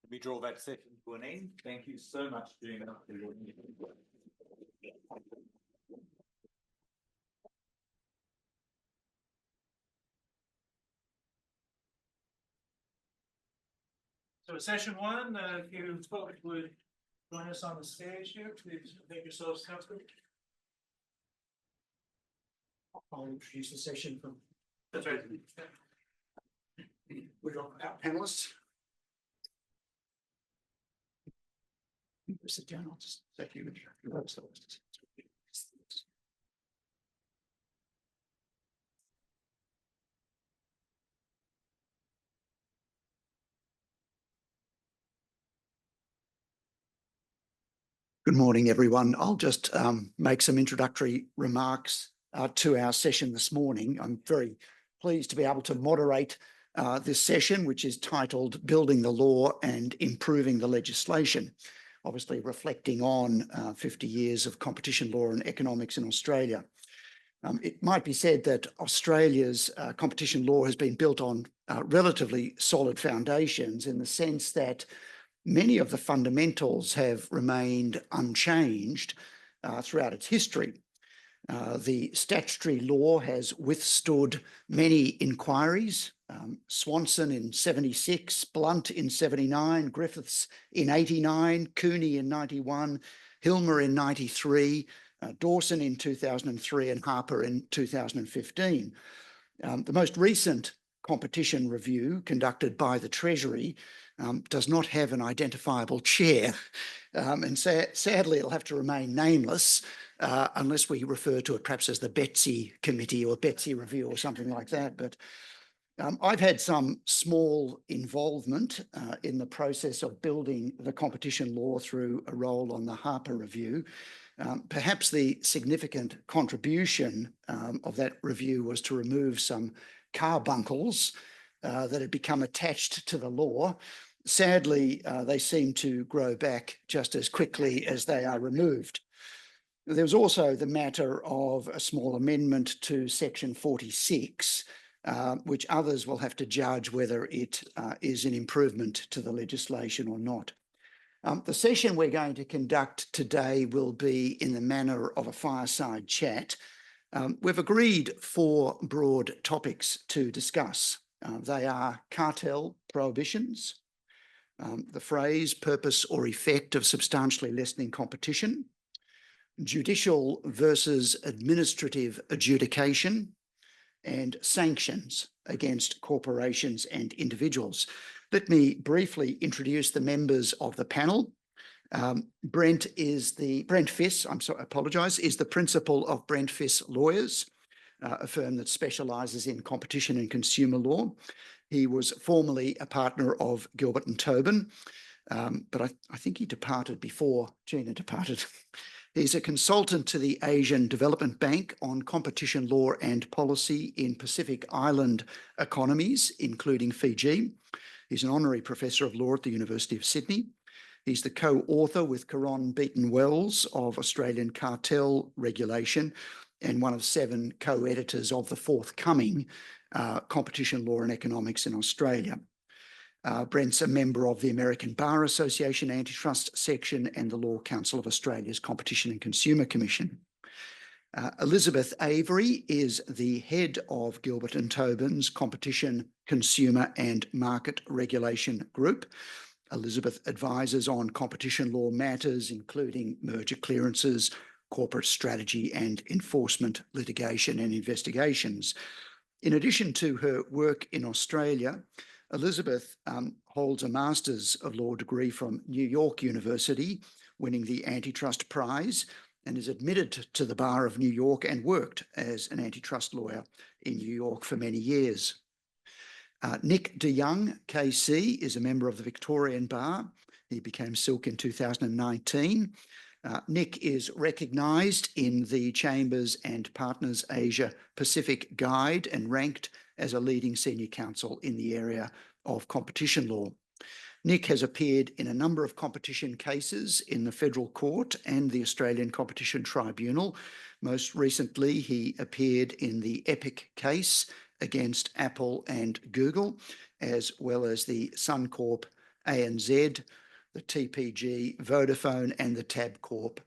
D: We draw that session to an end. Thank you so much for doing that.
A: So session one, if you folks would join us on the stage here, please make yourselves comfortable. I'll introduce the session from. That's right. We're on our panelists. Sit down, I'll just set you. Good morning, everyone. I'll just make some introductory remarks to our session this morning. I'm very pleased to be able to moderate this session, which is titled Building the Law and Improving the Legislation, obviously reflecting on 50 years of competition law and economics in Australia. It might be said that Australia's competition law has been built on relatively solid foundations, in the sense that many of the fundamentals have remained unchanged throughout its history. The statutory law has withstood many inquiries. Swanson in 76, Blunt in 79, Griffiths in 89, Cooney in 91, Hilmer in 93, Dawson in 2003, and Harper in 2015. The most recent
I: competition review conducted by the Treasury does not have an identifiable chair. And sadly, it'll have to remain nameless unless we refer to it perhaps as the Betsy Committee or Betsy Review or something like that. But I've had some small involvement in the process of building the competition law through a role on the Harper Review. Perhaps the significant contribution of that review was to remove some carbuncles that had become attached to the law. Sadly, they seem to grow back just as quickly as they are removed. There was also the matter of a small amendment to Section 46, which others will have to judge whether it is an improvement to the legislation or not. The session we're going to conduct today will be in the manner of a fireside chat. We've agreed 4 broad topics to discuss. They are cartel prohibitions, the phrase purpose or effect of substantially lessening competition, judicial versus administrative adjudication, and sanctions against corporations and individuals. Let me briefly introduce the members of the panel. Brent Fiss, is the principal of Brent Fiss Lawyers, a firm that specialises in competition and consumer law. He was formerly a partner of Gilbert and Tobin, but I think he departed before Gina departed. He's a consultant to the Asian Development Bank on competition law and policy in Pacific Island economies, including Fiji. He's an honorary professor of law at the University of Sydney. He's the co-author with Caron Beaton Wells of Australian Cartel Regulation and one of 7 co-editors of the forthcoming Competition Law and Economics in Australia. Brent's a member of the American Bar Association Antitrust Section and the Law Council of Australia's Competition and Consumer Commission. Elizabeth Avery is the head of Gilbert and Tobin's Competition, Consumer and Market Regulation Group. Elizabeth advises on competition law matters, including merger clearances, corporate strategy and enforcement litigation and investigations. In addition to her work in Australia, Elizabeth holds a Master's of Law degree from New York University, winning the Antitrust Prize, and is admitted to the Bar of New York and worked as an antitrust lawyer in New York for many years. Nick de Young, KC, is a member of the Victorian Bar. He became Silk in 2019. Nick is recognised in the Chambers and Partners Asia Pacific Guide and ranked as a leading senior counsel in the area of competition law. Nick has appeared in a number of competition cases in the Federal Court and the Australian Competition Tribunal. Most recently, he appeared in the Epic case against Apple and Google, as well as the Suncorp ANZ, the TPG Vodafone and the Tabcorp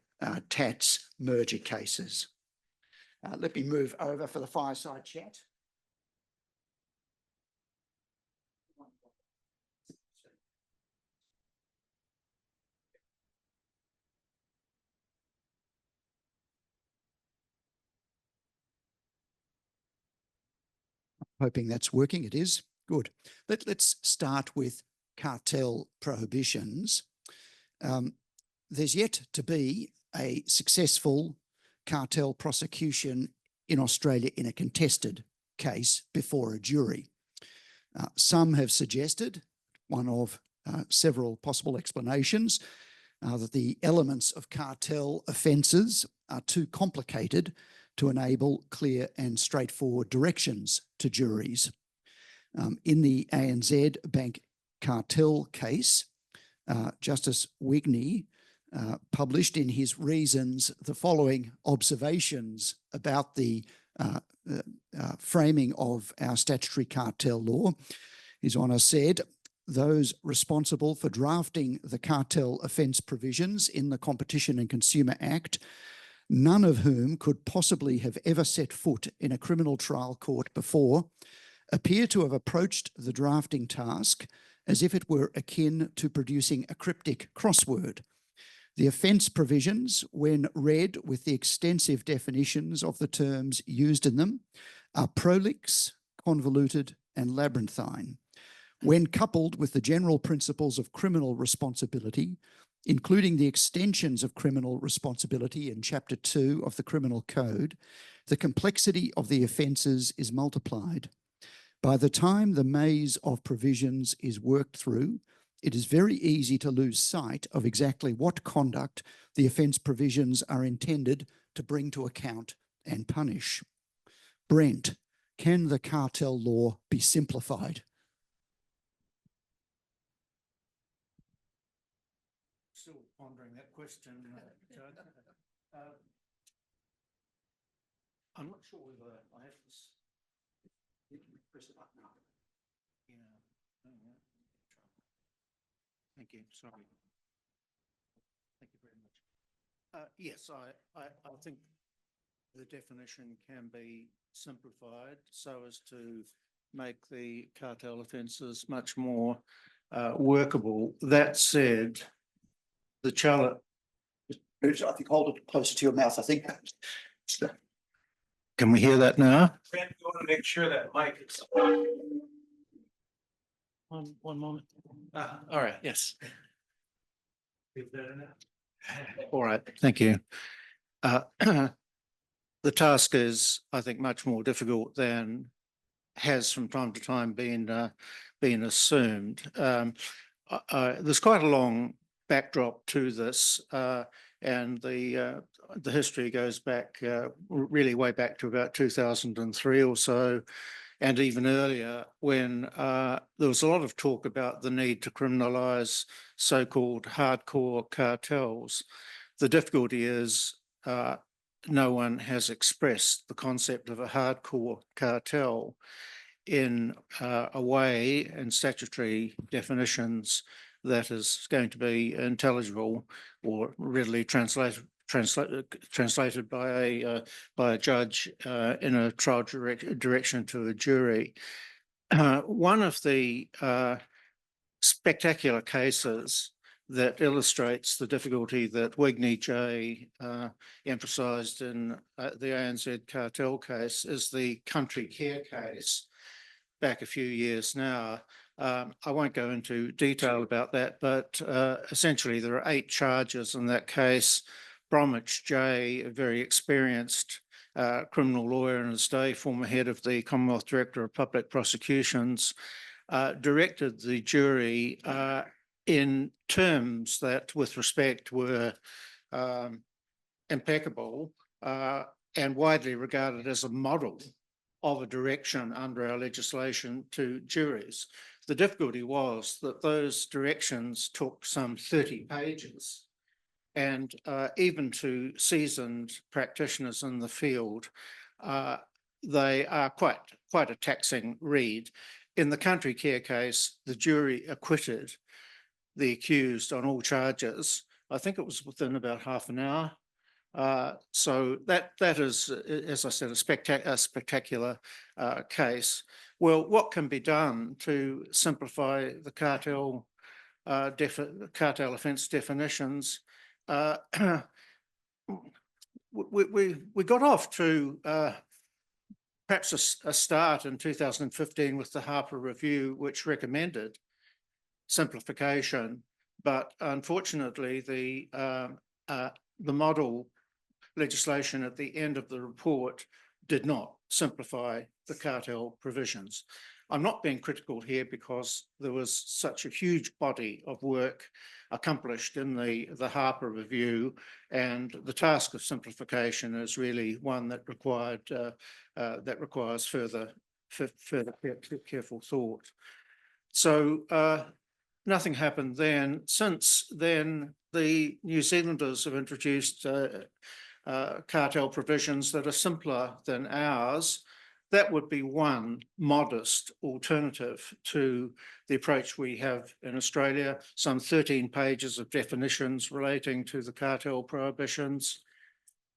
I: TATS merger cases. Let me move over for the fireside chat. Hoping that's working. It is. Good. Let's start with cartel prohibitions. There's yet to be a successful cartel prosecution in Australia in a contested case before a jury. Some have suggested, one of several possible explanations, that the elements of cartel offences are too complicated to enable clear and straightforward directions to juries. In the ANZ Bank cartel case, Justice Wigney published in his reasons the following observations about the framing of our statutory cartel law. His Honour said, those responsible for drafting the cartel offence provisions in the Competition and Consumer Act, none of whom could possibly have ever set foot in a criminal trial court before, appear to have approached the drafting task as if it were akin to producing a cryptic crossword. The offence provisions, when read with the extensive definitions of the terms used in them, are prolix, convoluted and labyrinthine. When coupled with the general principles of criminal responsibility, including the extensions of criminal responsibility in Chapter 2 of the Criminal Code, the complexity of the offences is multiplied. By the time the maze of provisions is worked through, it is very easy to lose sight of exactly what conduct the offence provisions are intended to bring to account and punish. Brent, can the cartel law be simplified?
A: Still pondering that question. I'm not sure whether I have this. Press it up now. Yeah. Thank you. Sorry. Thank you very much. Yes, I think the definition can be simplified so as to make the cartel offences much more workable. That said, the challenge.
I: I think hold it closer to your mouth, I think.
A: Can we hear that now? You want to make sure that mic is. One moment. All right, yes. All right, thank you. The task is, I think, much more difficult than has from time to time been assumed. There's quite a long backdrop to this, and the history goes back really way back to about 2003 or so, and even earlier, when there was a lot of talk about the need to criminalise so-called hardcore cartels. The difficulty is no one has expressed the concept of a hardcore cartel in a way and statutory definitions that is going to be intelligible or readily translated by a judge in a trial direction to a jury. One of the spectacular cases that illustrates the difficulty that Wigney J emphasised in the ANZ cartel case is the Country Care case back a few years now. I won't go into detail about that, but essentially there are 8 charges in that case. Bromwich J, a very experienced criminal lawyer in his day, former head of the Commonwealth Director of Public Prosecutions, directed the jury in terms that, with respect, were impeccable and widely regarded as a model of a direction under our legislation to juries. The difficulty was that those directions took some 30 pages, and even to seasoned practitioners in the field, they are quite a taxing read. In the Country Care case, the jury acquitted the accused on all charges. I think it was within about half an hour. So that is, as I said, a spectacular case. Well, what can be done to simplify the cartel offence definitions? We got off to perhaps a start in 2015 with the Harper Review, which recommended simplification, but unfortunately the model legislation at the end of the report did not simplify the cartel provisions. I'm not being critical here because there was such a huge body of work accomplished in the Harper Review, and the task of simplification is really one that requires further careful thought. So nothing happened then. Since then, the New Zealanders have introduced cartel provisions that are simpler than ours. That would be one modest alternative to the approach we have in Australia, some 13 pages of definitions relating to the cartel prohibitions.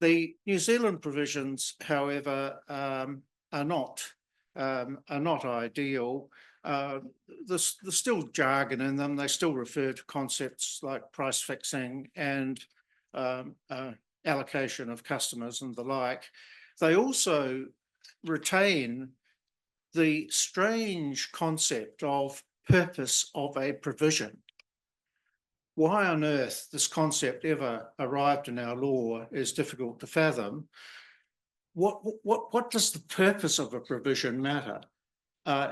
A: The New Zealand provisions, however, are not ideal. There's still jargon in them. They still refer to concepts like price fixing and allocation of customers and the like. They also retain the strange concept of purpose of a provision. Why on earth this concept ever arrived in our law is difficult to fathom. What does the purpose of a provision matter?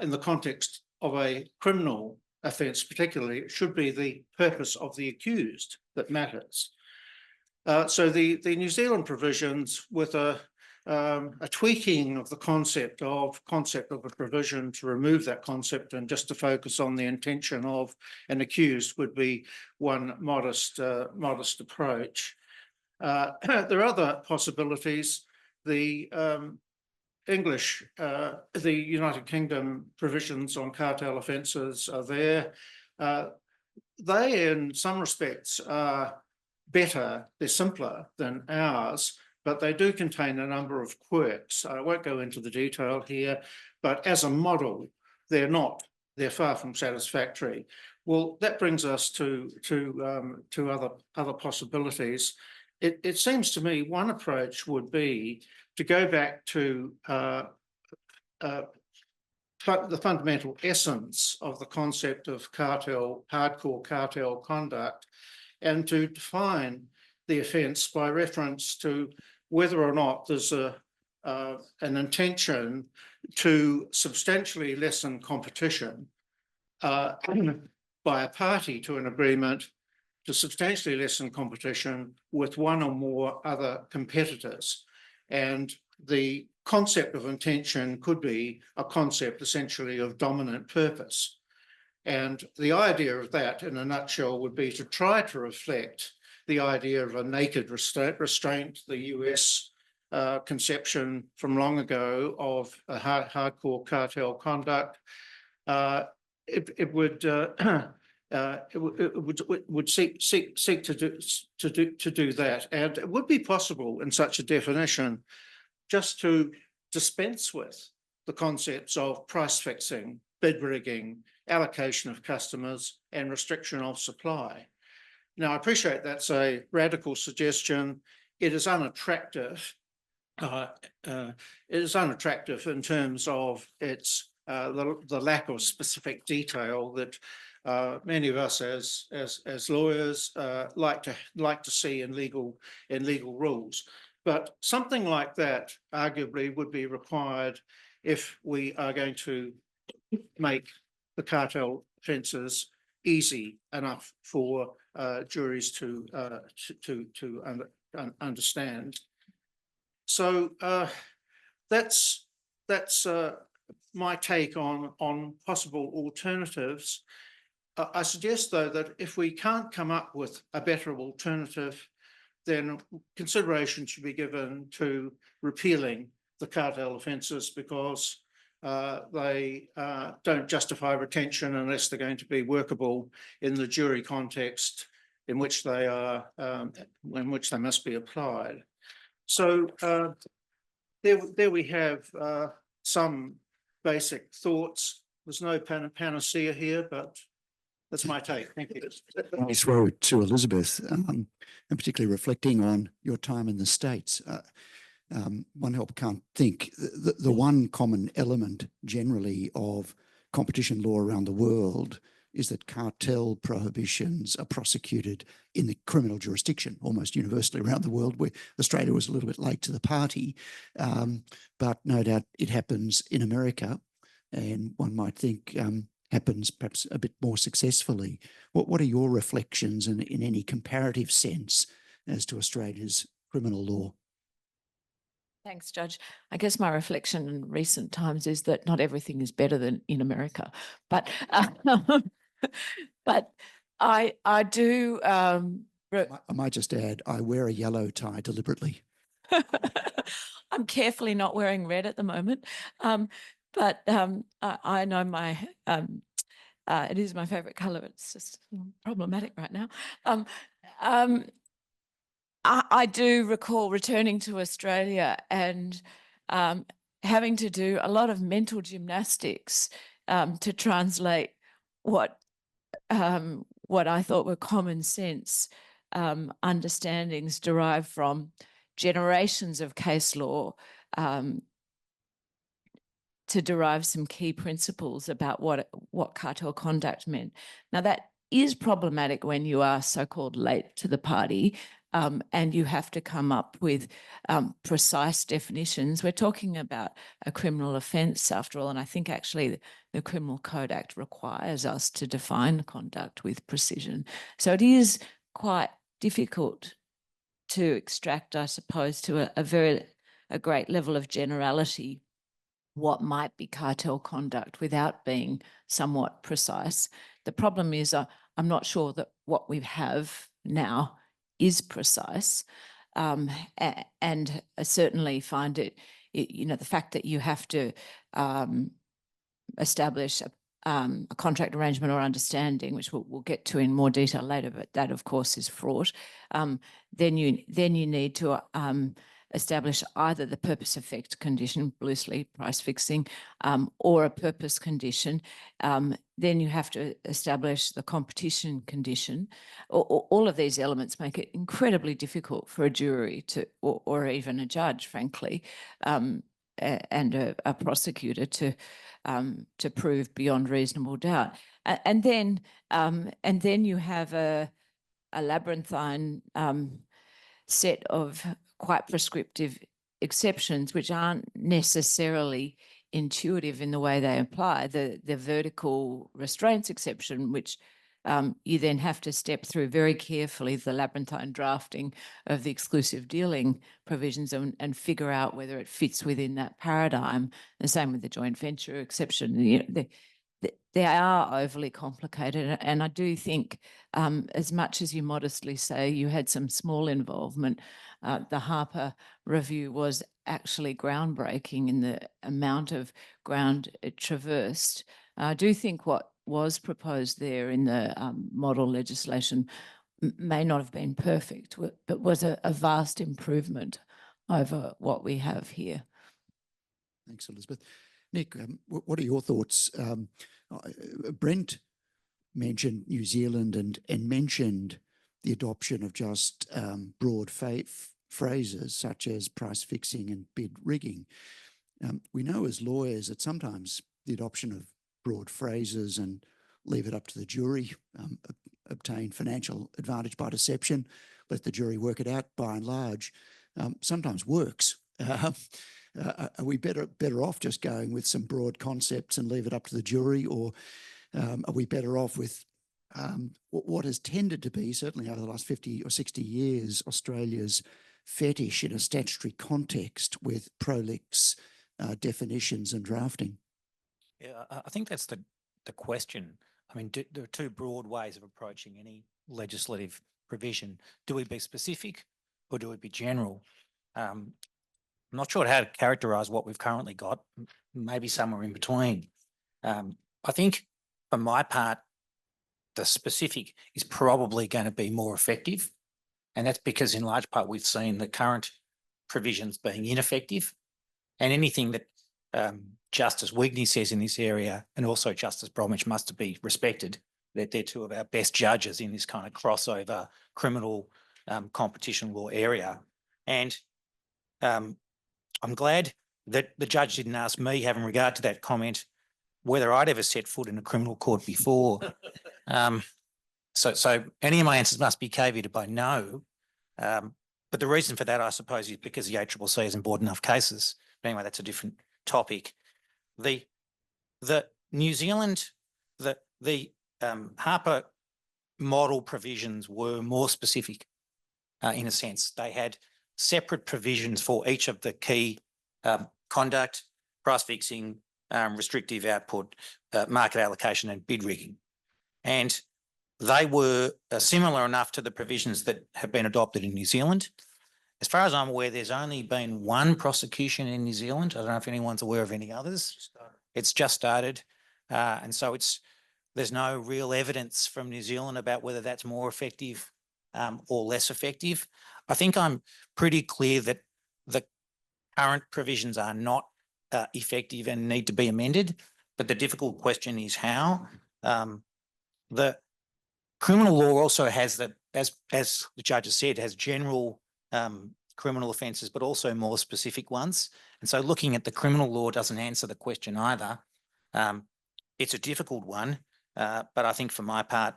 A: In the context of a criminal offence particularly, it should be the purpose of the accused that matters. So the New Zealand provisions, with a tweaking of the concept of a provision to remove that concept and just to focus on the intention of an accused, would be one modest approach. There are other possibilities. The English, the United Kingdom provisions on cartel offences are there. They, in some respects, are better, they're simpler than ours, but they do contain a number of quirks. I won't go into the detail here, but as a model, they're far from satisfactory. Well, that brings us to other possibilities. It seems to me one approach would be to go back to the fundamental essence of the concept of hardcore cartel conduct, and to define the offence by reference to whether or not there's an intention to substantially lessen competition by a party to an agreement to substantially lessen competition with one or more other competitors. And the concept of intention could be a concept essentially of dominant purpose. And the idea of that, in a nutshell, would be to try to reflect the idea of a naked restraint, the US conception from long ago of a hardcore cartel conduct. It would seek to do that, and it would be possible in such a definition just to dispense with the concepts of price fixing, bid rigging, allocation of customers, and restriction of supply. Now, I appreciate that's a radical suggestion. It is unattractive. It is unattractive in terms of its the lack of specific detail that many of us as lawyers like to see in legal rules. But something like that arguably would be required if we are going to make the cartel offences easy enough for juries to understand. So that's my take on possible alternatives. I suggest, though, that if we can't come up with a better alternative, then consideration should be given to repealing the cartel offences, because they don't justify retention unless they're going to be workable in the jury context in which they must be applied. So there we have some basic thoughts. There's no panacea here, but that's my take. Thank you.
I: Nice road to Elizabeth, and particularly reflecting on your time in the States. One can't think. The one common element generally of competition law around the world is that cartel prohibitions are prosecuted in the criminal jurisdiction almost universally around the world, where Australia was a little bit late to the party. But no doubt it happens in America, and one might think happens perhaps a bit more successfully. What are your reflections in any comparative sense as to Australia's criminal law?
J: Thanks, Judge. I guess my reflection in recent times is that not everything is better than in America, but but I do. I
I: might just add, I wear a yellow tie deliberately.
J: I'm carefully not wearing red at the moment, but I know my it is my favourite colour. It's just problematic right now. I do recall returning to Australia and having to do a lot of mental gymnastics to translate what I thought were common sense understandings derived from generations of case law to derive some key principles about what cartel conduct meant. Now, that is problematic when you are so-called late to the party, and you have to come up with precise definitions. We're talking about a criminal offence after all, and I think actually the Criminal Code Act requires us to define conduct with precision. So it is quite difficult to extract, I suppose, to a great level of generality what might be cartel conduct without being somewhat precise. The problem is I'm not sure that what we have now is precise, and I certainly find it, you know, the fact that you have to establish a contract arrangement or understanding, which we'll get to in more detail later, but that of course is fraught. Then you need to establish either the purpose effect condition, loosely price fixing, or a purpose condition. Then you have to establish the competition condition. All of these elements make it incredibly difficult for a jury to, or even a judge, frankly, and a prosecutor to prove beyond reasonable doubt. And then you have a labyrinthine set of quite prescriptive exceptions, which aren't necessarily intuitive in the way they apply. The vertical restraints exception, which you then have to step through very carefully the labyrinthine drafting of the exclusive dealing provisions and figure out whether it fits within that paradigm. The same with the joint venture exception. You know, they are overly complicated, and I do think, as much as you modestly say you had some small involvement, the Harper review was actually groundbreaking in the amount of ground it traversed. I do think what was proposed there in the model legislation may not have been perfect, but was a vast improvement over what we have here.
I: Thanks, Elizabeth. Nick, what are your thoughts? Brent mentioned New Zealand and mentioned the adoption of just broad phrases such as price fixing and bid rigging. We know as lawyers that sometimes the adoption of broad phrases and leave it up to the jury, obtain financial advantage by deception, let the jury work it out by and large, sometimes works. Are we better off just going with some broad concepts and leave it up to the jury, or are we better off with what has tended to be, certainly over the last 50 or 60 years, Australia's fetish in a statutory context with prolix definitions and drafting?
K: Yeah, I think that's the question. I mean, there are two broad ways of approaching any legislative provision. Do we be specific or do we be general? I'm not sure how to characterise what we've currently got, maybe somewhere in between. I think for my part, the specific is probably going to be more effective. And that's because in large part we've seen the current provisions being ineffective, and anything that Justice Wigney says in this area, and also Justice Bromwich, must be respected. They're two of our best judges in this kind of crossover criminal competition law area. And I'm glad that the judge didn't ask me, having regard to that comment, whether I'd ever set foot in a criminal court before. So any of my answers must be caveated by no. But the reason for that, I suppose, is because the ACCC hasn't brought enough cases. But anyway, that's a different topic. The New Zealand, the Harper model provisions were more specific in a sense. They had separate provisions for each of the key conduct, price fixing, restrictive output, market allocation and bid rigging. And they were similar enough to the provisions that have been adopted in New Zealand. As far as I'm aware, there's only been one prosecution in New Zealand. I don't know if anyone's aware of any others. It's just started. And so there's no real evidence from New Zealand about whether that's more effective or less effective. I think I'm pretty clear that the current provisions are not effective and need to be amended. But the difficult question is how. The criminal law also has that, as the judge has said, has general criminal offences, but also more specific ones. And so looking at the criminal law doesn't answer the question either. It's a difficult one, but I think for my part,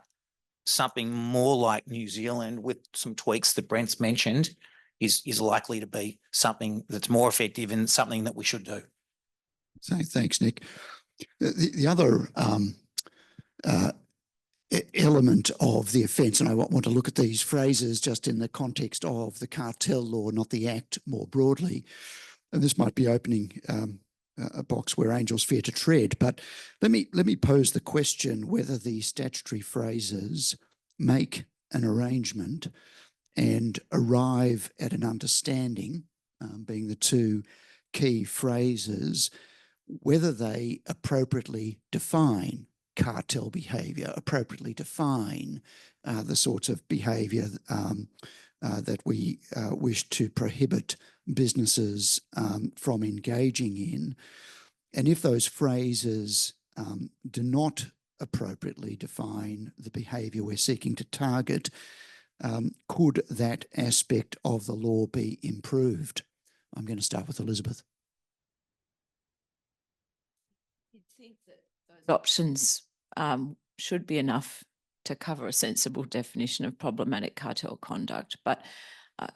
K: something more like New Zealand with some tweaks that Brent's mentioned is likely to be something that's more effective and something that we should do.
I: So thanks, Nick. The other element of the offence, and I want to look at these phrases just in the context of the cartel law, not the Act more broadly. And this might be opening a box where angels fear to tread, but let me pose the question whether the statutory phrases make an arrangement and arrive at an understanding, being the two key phrases, whether they appropriately define cartel behaviour, appropriately define the sorts of behaviour that we wish to prohibit businesses from engaging in. And if those phrases do not appropriately define the behaviour we're seeking to target, could that aspect of the law be improved? I'm going to start with Elizabeth.
J: You'd think that those options should be enough to cover a sensible definition of problematic cartel conduct, but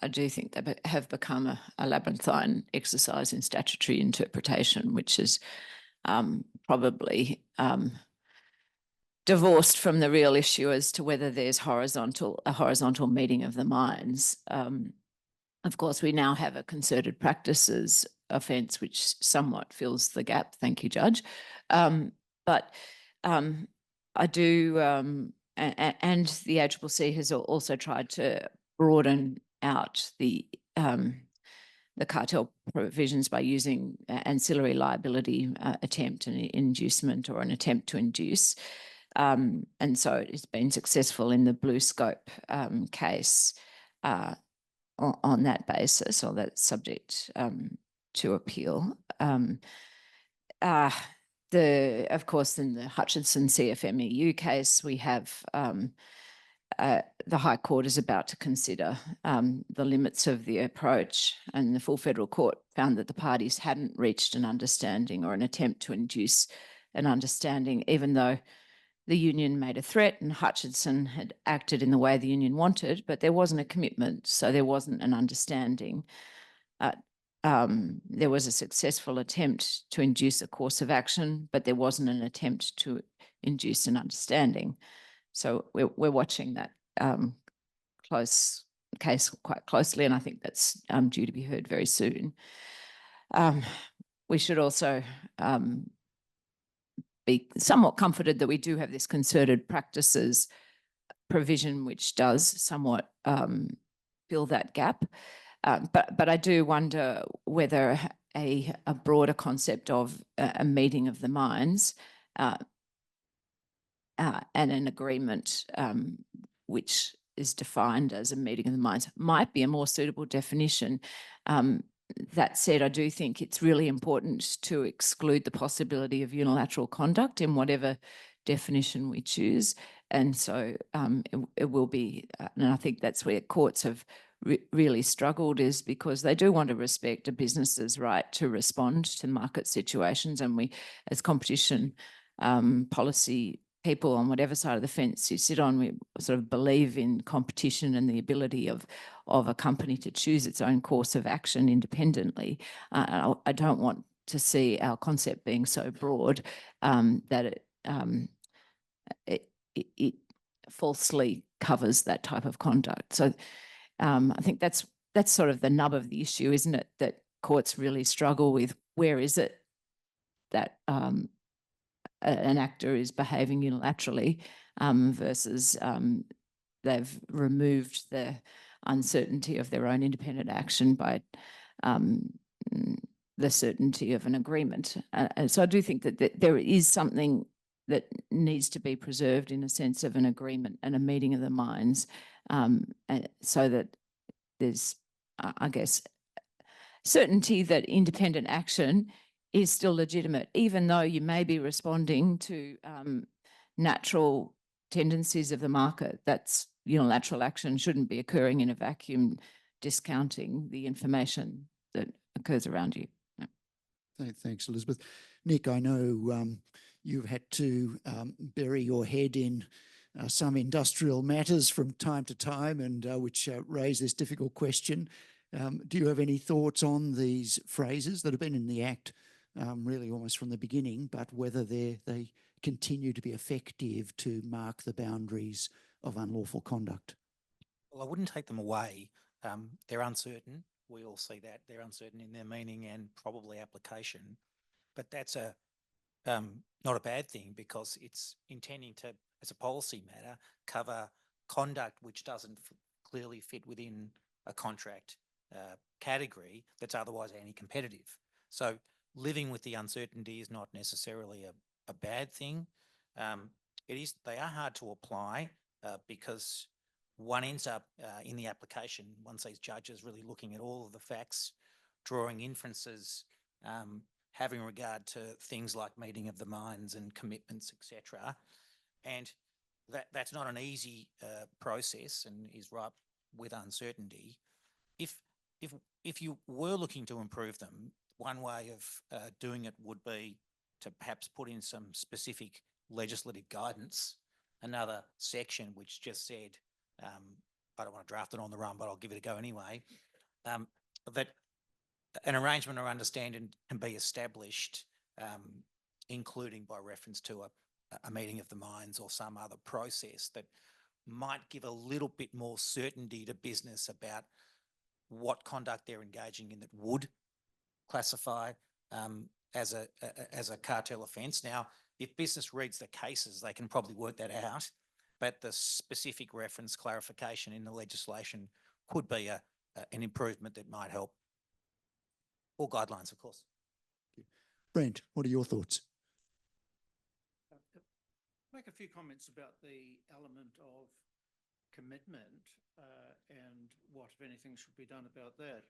J: I do think they have become a labyrinthine exercise in statutory interpretation, which is probably divorced from the real issue as to whether there's a horizontal meeting of the minds. Of course, we now have a concerted practices offence, which somewhat fills the gap. Thank you, Judge. But I do, and the ACCC has also tried to broaden out the cartel provisions by using ancillary liability attempt and inducement or an attempt to induce. And so it's been successful in the Blue Scope case on that basis, or that's subject to appeal. Of course, in the Hutchinson CFMEU case, we have the High Court is about to consider the limits of the approach, and the full federal court found that the parties hadn't reached an understanding or an attempt to induce an understanding, even though the union made a threat and Hutchinson had acted in the way the union wanted, but there wasn't a commitment, so there wasn't an understanding. There was a successful attempt to induce a course of action, but there wasn't an attempt to induce an understanding. So we're watching that case quite closely, and I think that's due to be heard very soon. We should also be somewhat comforted that we do have this concerted practices provision, which does somewhat fill that gap. But I do wonder whether a broader concept of a meeting of the minds and an agreement which is defined as a meeting of the minds might be a more suitable definition. That said, I do think it's really important to exclude the possibility of unilateral conduct in whatever definition we choose. And so it will be, and I think that's where courts have really struggled, is because they do want to respect a business's right to respond to market situations. And we, as competition policy people on whatever side of the fence you sit on, we sort of believe in competition and the ability of a company to choose its own course of action independently. I don't want to see our concept being so broad that it falsely covers that type of conduct. So I think that's sort of the nub of the issue, isn't it? That courts really struggle with where is it that an actor is behaving unilaterally versus they've removed the uncertainty of their own independent action by the certainty of an agreement. And so I do think that there is something that needs to be preserved in a sense of an agreement and a meeting of the minds, so that there's, I guess, certainty that independent action is still legitimate, even though you may be responding to natural tendencies of the market. That's unilateral action shouldn't be occurring in a vacuum discounting the information that occurs around you. Yeah.
I: Thanks, Elizabeth. Nick, I know you've had to bury your head in some industrial matters from time to time, and which raise this difficult question. Do you have any thoughts on these phrases that have been in the Act really almost from the beginning, but whether they continue to be effective to mark the boundaries of unlawful conduct?
K: Well, I wouldn't take them away. They're uncertain. We all see that. They're uncertain in their meaning and probably application. But that's not a bad thing, because it's intending to, as a policy matter, cover conduct which doesn't clearly fit within a contract category that's otherwise anti-competitive. So living with the uncertainty is not necessarily a bad thing. They are hard to apply because one ends up in the application, one sees judges really looking at all of the facts, drawing inferences, having regard to things like meeting of the minds and commitments, etc. And that's not an easy process and is ripe with uncertainty. If you were looking to improve them, one way of doing it would be to perhaps put in some specific legislative guidance, another section which just said, I don't want to draft it on the run, but I'll give it a go anyway, that an arrangement or understanding can be established, including by reference to a meeting of the minds or some other process that might give a little bit more certainty to business about what conduct they're engaging in that would classify as a cartel offence. Now, if business reads the cases, they can probably work that out, but the specific reference clarification in the legislation could be an improvement that might help. Or guidelines, of course.
I: Brent, what are your thoughts?
A: Make a few comments about the element of commitment and what, if anything, should be done about that.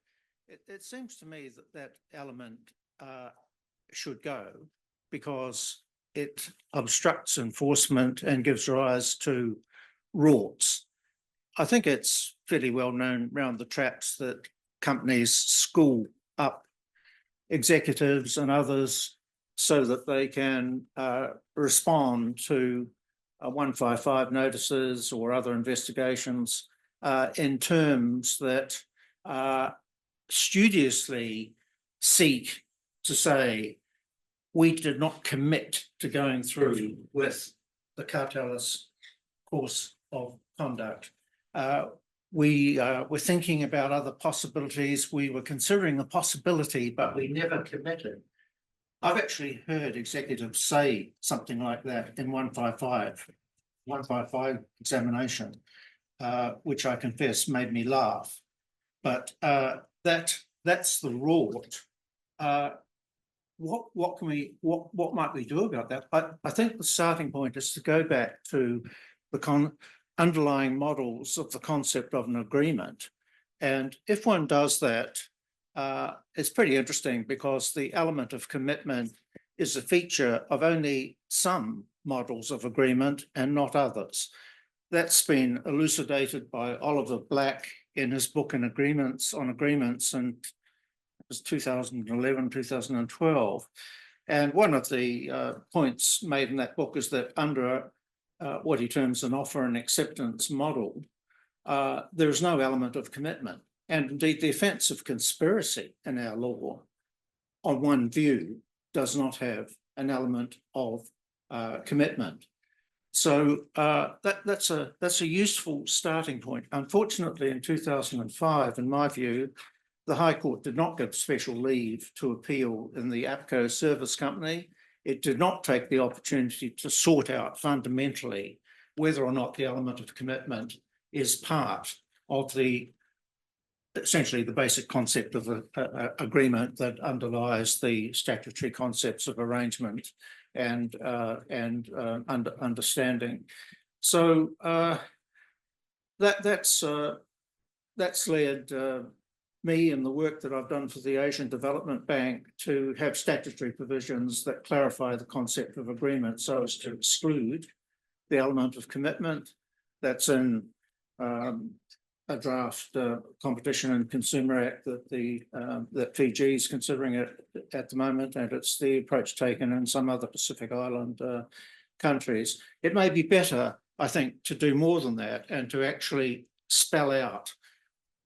A: It seems to me that that element should go, because it obstructs enforcement and gives rise to rorts. I think it's fairly well known around the traps that companies school up executives and others so that they can respond to 155 notices or other investigations in terms that studiously seek to say, we did not commit to going through with the cartelist course of conduct. We were thinking about other possibilities. We were considering the possibility, but we never committed. I've actually heard executives say something like that in 155 examination, which I confess made me laugh. But that's the rort. What might we do about that? I think the starting point is to go back to the underlying models of the concept of an agreement. And if one does that, it's pretty interesting, because the element of commitment is a feature of only some models of agreement and not others. That's been elucidated by Oliver Black in his book on agreements, and it was 2011, 2012. And one of the points made in that book is that under what he terms an offer and acceptance model, there is no element of commitment. And indeed, the offence of conspiracy in our law, on one view, does not have an element of commitment. So that's a useful starting point. Unfortunately, in 2005, in my view, the High Court did not give special leave to appeal in the APCO service company. It did not take the opportunity to sort out fundamentally whether or not the element of commitment is part of essentially the basic concept of an agreement that underlies the statutory concepts of arrangement and understanding. So that's led me and the work that I've done for the Asian Development Bank to have statutory provisions that clarify the concept of agreement so as to exclude the element of commitment. That's in a draft Competition and Consumer Act that Fiji is considering it at the moment, and it's the approach taken in some other Pacific Island countries. It may be better, I think, to do more than that and to actually spell out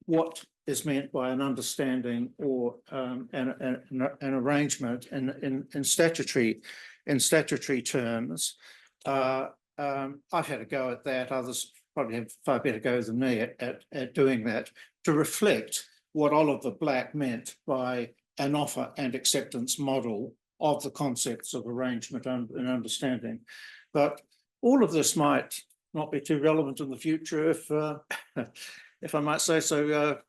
A: what is meant by an understanding or an arrangement in statutory terms. I've had a go at that. Others probably have far better go than me at doing that, to reflect what Oliver Black meant by an offer and acceptance model of the concepts of arrangement and understanding. But all of this might not be too relevant in the future if I might say so.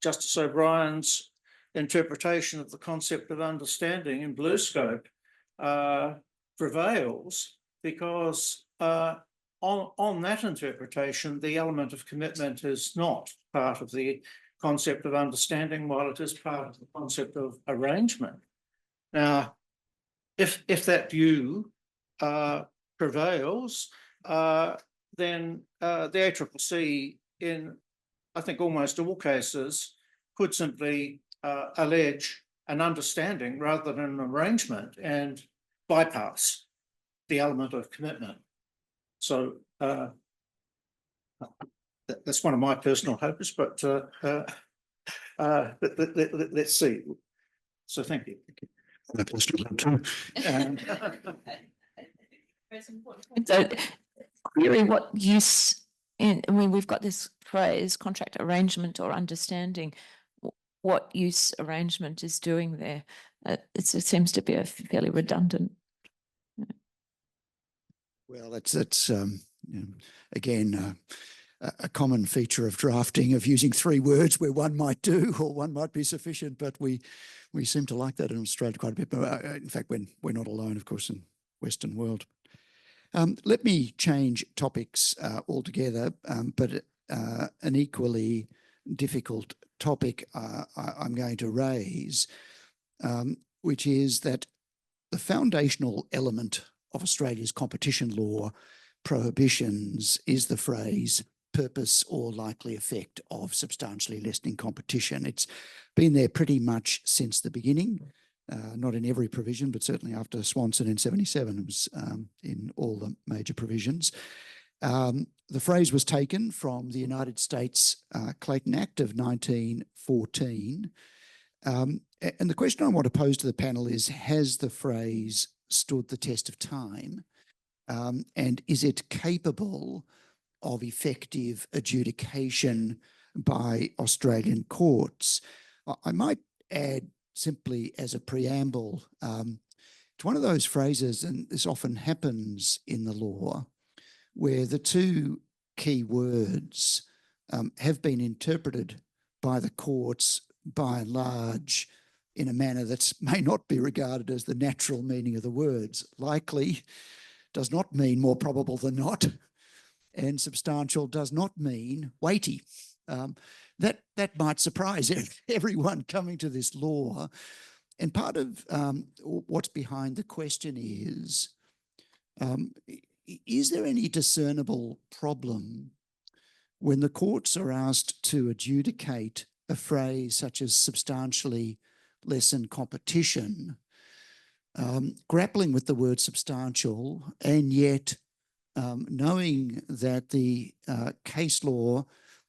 A: Justice O'Brien's interpretation of the concept of understanding in BlueScope prevails, because on that interpretation, the element of commitment is not part of the concept of understanding, while it is part of the concept of arrangement. Now, if that view prevails, then the ACCC, in I think almost all cases, could simply allege an understanding rather than an arrangement and bypass the element of commitment. So that's one of my personal hopes, but let's see. So thank you.
I: My personal hope too.
J: So, really, what use in? I mean, we've got this phrase, contract arrangement or understanding. What use arrangement is doing there? It seems to be a fairly redundant.
I: Well, that's again a common feature of drafting, of using three words where one might do or one might be sufficient, but we seem to like that in Australia quite a bit. But in fact, we're not alone, of course, in Western world. Let me change topics altogether, but an equally difficult topic I'm going to raise, which is that the foundational element of Australia's competition law prohibitions is the phrase purpose or likely effect of substantially lessening competition. It's been there pretty much since the beginning, not in every provision, but certainly after Swanson in 77, it was in all the major provisions. The phrase was taken from the United States Clayton Act of 1914. And the question I want to pose to the panel is, has the phrase stood the test of time? And is it capable of effective adjudication by Australian courts? I might add simply as a preamble, it's one of those phrases, and this often happens in the law, where the two key words have been interpreted by the courts by and large in a manner that may not be regarded as the natural meaning of the words. Likely does not mean more probable than not, and substantial does not mean weighty. That might surprise everyone coming to this law. And part of what's behind the question is there any discernible problem when the courts are asked to adjudicate a phrase such as substantially lessen competition, grappling with the word substantial, and yet knowing that the case law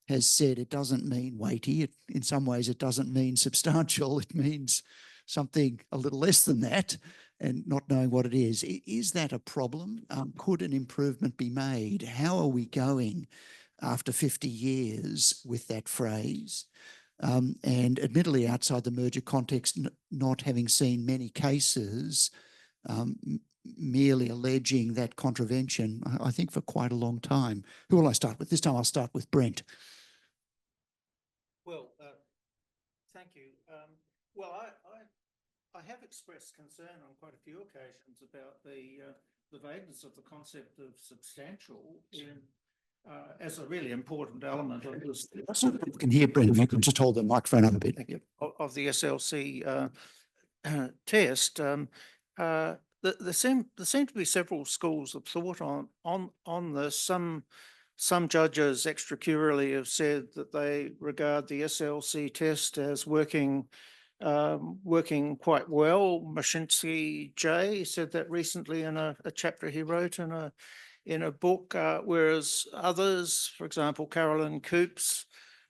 I: has said it doesn't mean weighty. In some ways, it doesn't mean substantial. It means something a little less than that, and not knowing what it is. Is that a problem? Could an improvement be made? How are we going after 50 years with that phrase? And admittedly, outside the merger context, not having seen many cases, merely alleging that contravention, I think, for quite a long time. Who will I start with? This time I'll start with Brent.
A: Well, thank you. Well, I have expressed concern on quite a few occasions about the vagueness of the concept of substantial in as a really important element of this.
I: People can hear Brent. If you can just hold the microphone up a bit.
A: Of the SLC test. There seem to be several schools of thought on this. Some some judges extracurrially have said that they regard the SLC test as working quite well. Mashinsky J said that recently in a chapter he wrote in a book, whereas others, for example, Carolyn Coops,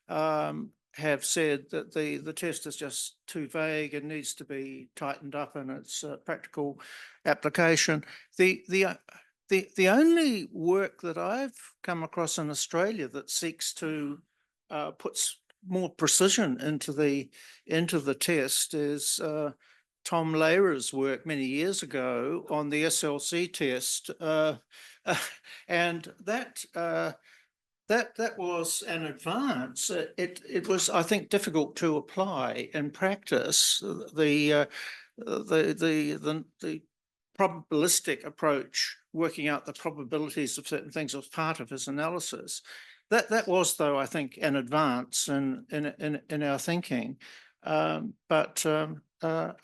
A: have said that the test is just too vague and needs to be tightened up in its practical application. The only work that I've come across in Australia that seeks to puts more precision into the test is Tom Lehrer's work many years ago on the SLC test, and that was an advance. It was, I think, difficult to apply in practice. The probabilistic approach, working out the probabilities of certain things, was part of his analysis. That was, though, I think, an advance in our thinking. But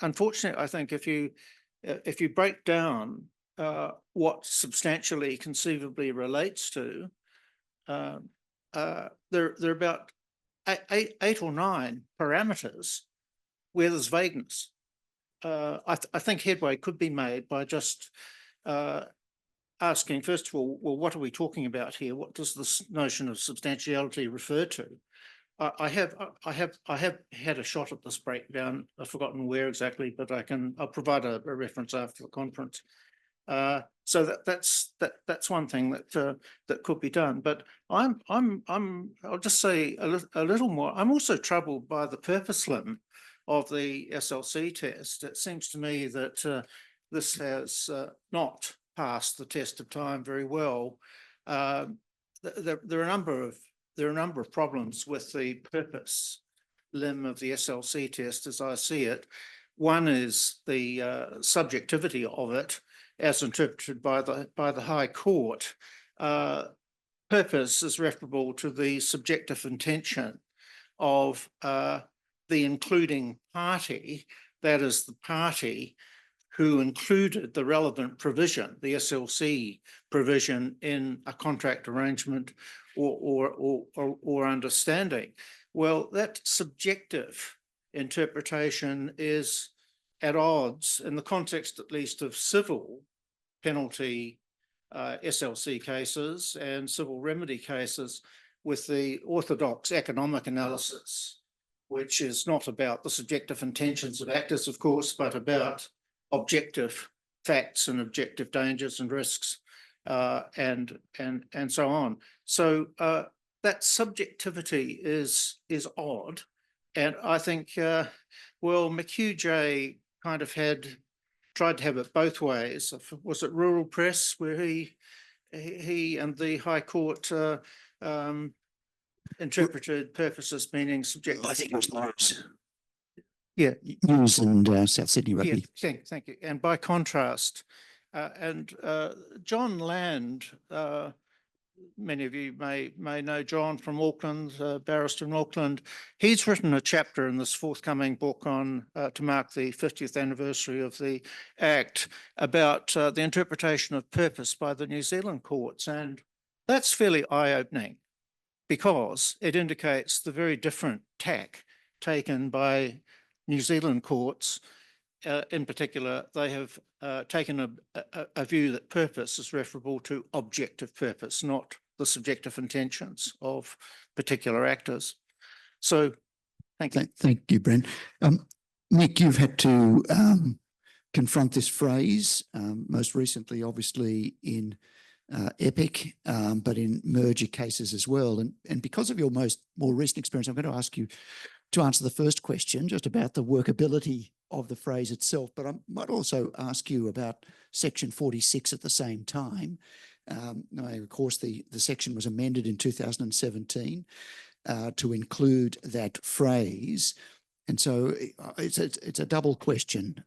A: unfortunately, I think if you break down what substantially conceivably relates to, there are about eight or nine parameters where there's vagueness. I think headway could be made by just asking, first of all, well, what are we talking about here? What does this notion of substantiality refer to? I have had a shot at this breakdown. I've forgotten where exactly, but I'll provide a reference after the conference. So that's one thing that could be done. But I'll just say a little more. I'm also troubled by the purpose limb of the SLC test. It seems to me that this has not passed the test of time very well. There are a number of problems with the purpose limb of the SLC test, as I see it. One is the subjectivity of it, as interpreted by the High Court. Purpose is referable to the subjective intention of the including party, that is the party who included the relevant provision, the SLC provision, in a contract arrangement or understanding. Well, that subjective interpretation is at odds, in the context at least of civil penalty SLC cases and civil remedy cases, with the orthodox economic analysis, which is not about the subjective intentions of actors, of course, but about objective facts and objective dangers and risks, and so on. So that subjectivity is odd, and I think well, McHugh kind of tried to have it both ways. Was it Rural Press where he and the High Court interpreted purposes meaning subjective?
I: I think it was Lawrence.
A: Yeah.
I: News and South Sydney Rugby.
A: Yeah, thank you. And by contrast, John Land, many of you may know John from Auckland, barrister in Auckland. He's written a chapter in this forthcoming book on to mark the 50th anniversary of the Act about the interpretation of purpose by the New Zealand courts, and that's fairly eye-opening because it indicates the very different tack taken by New Zealand courts. In particular, they have taken a view that purpose is referable to objective purpose, not the subjective intentions of particular actors. So, thank you.
I: Thank you, Bren. Nick, you've had to confront this phrase, most recently, obviously, in Epic, but in merger cases as well. And because of your more recent experience, I'm going to ask you to answer the first question just about the workability of the phrase itself, but I might also ask you about Section 46 at the same time. Of course, the section was amended in 2017 to include that phrase. And so it's a double question.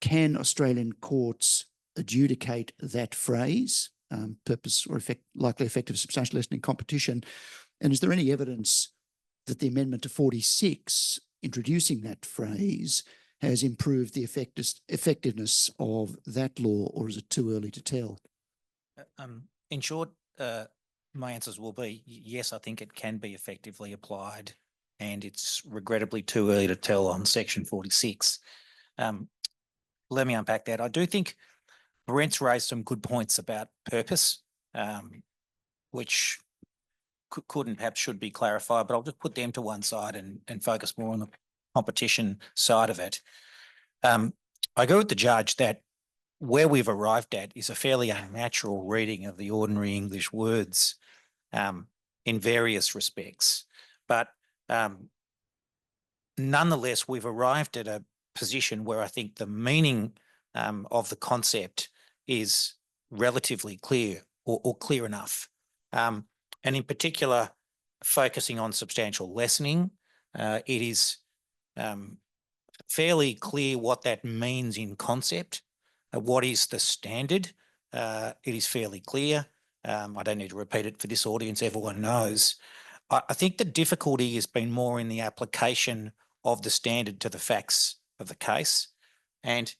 I: Can Australian courts adjudicate that phrase, purpose or likely effect of substantial lessening competition? And is there any evidence that the amendment to 46, introducing that phrase, has improved the effectiveness of that law, or is it too early to tell?
K: In short, my answers will be, yes, I think it can be effectively applied, and it's regrettably too early to tell on Section 46. Let me unpack that. I do think Brent's raised some good points about purpose, which could and perhaps should be clarified, but I'll just put them to one side and focus more on the competition side of it. I agree with the judge that where we've arrived at is a fairly unnatural reading of the ordinary English words in various respects. But nonetheless, we've arrived at a position where I think the meaning of the concept is relatively clear or clear enough. And in particular, focusing on substantial lessening, it is fairly clear what that means in concept. What is the standard? It is fairly clear. I don't need to repeat it for this audience, everyone knows. I think the difficulty has been more in the application of the standard to the facts of the case. And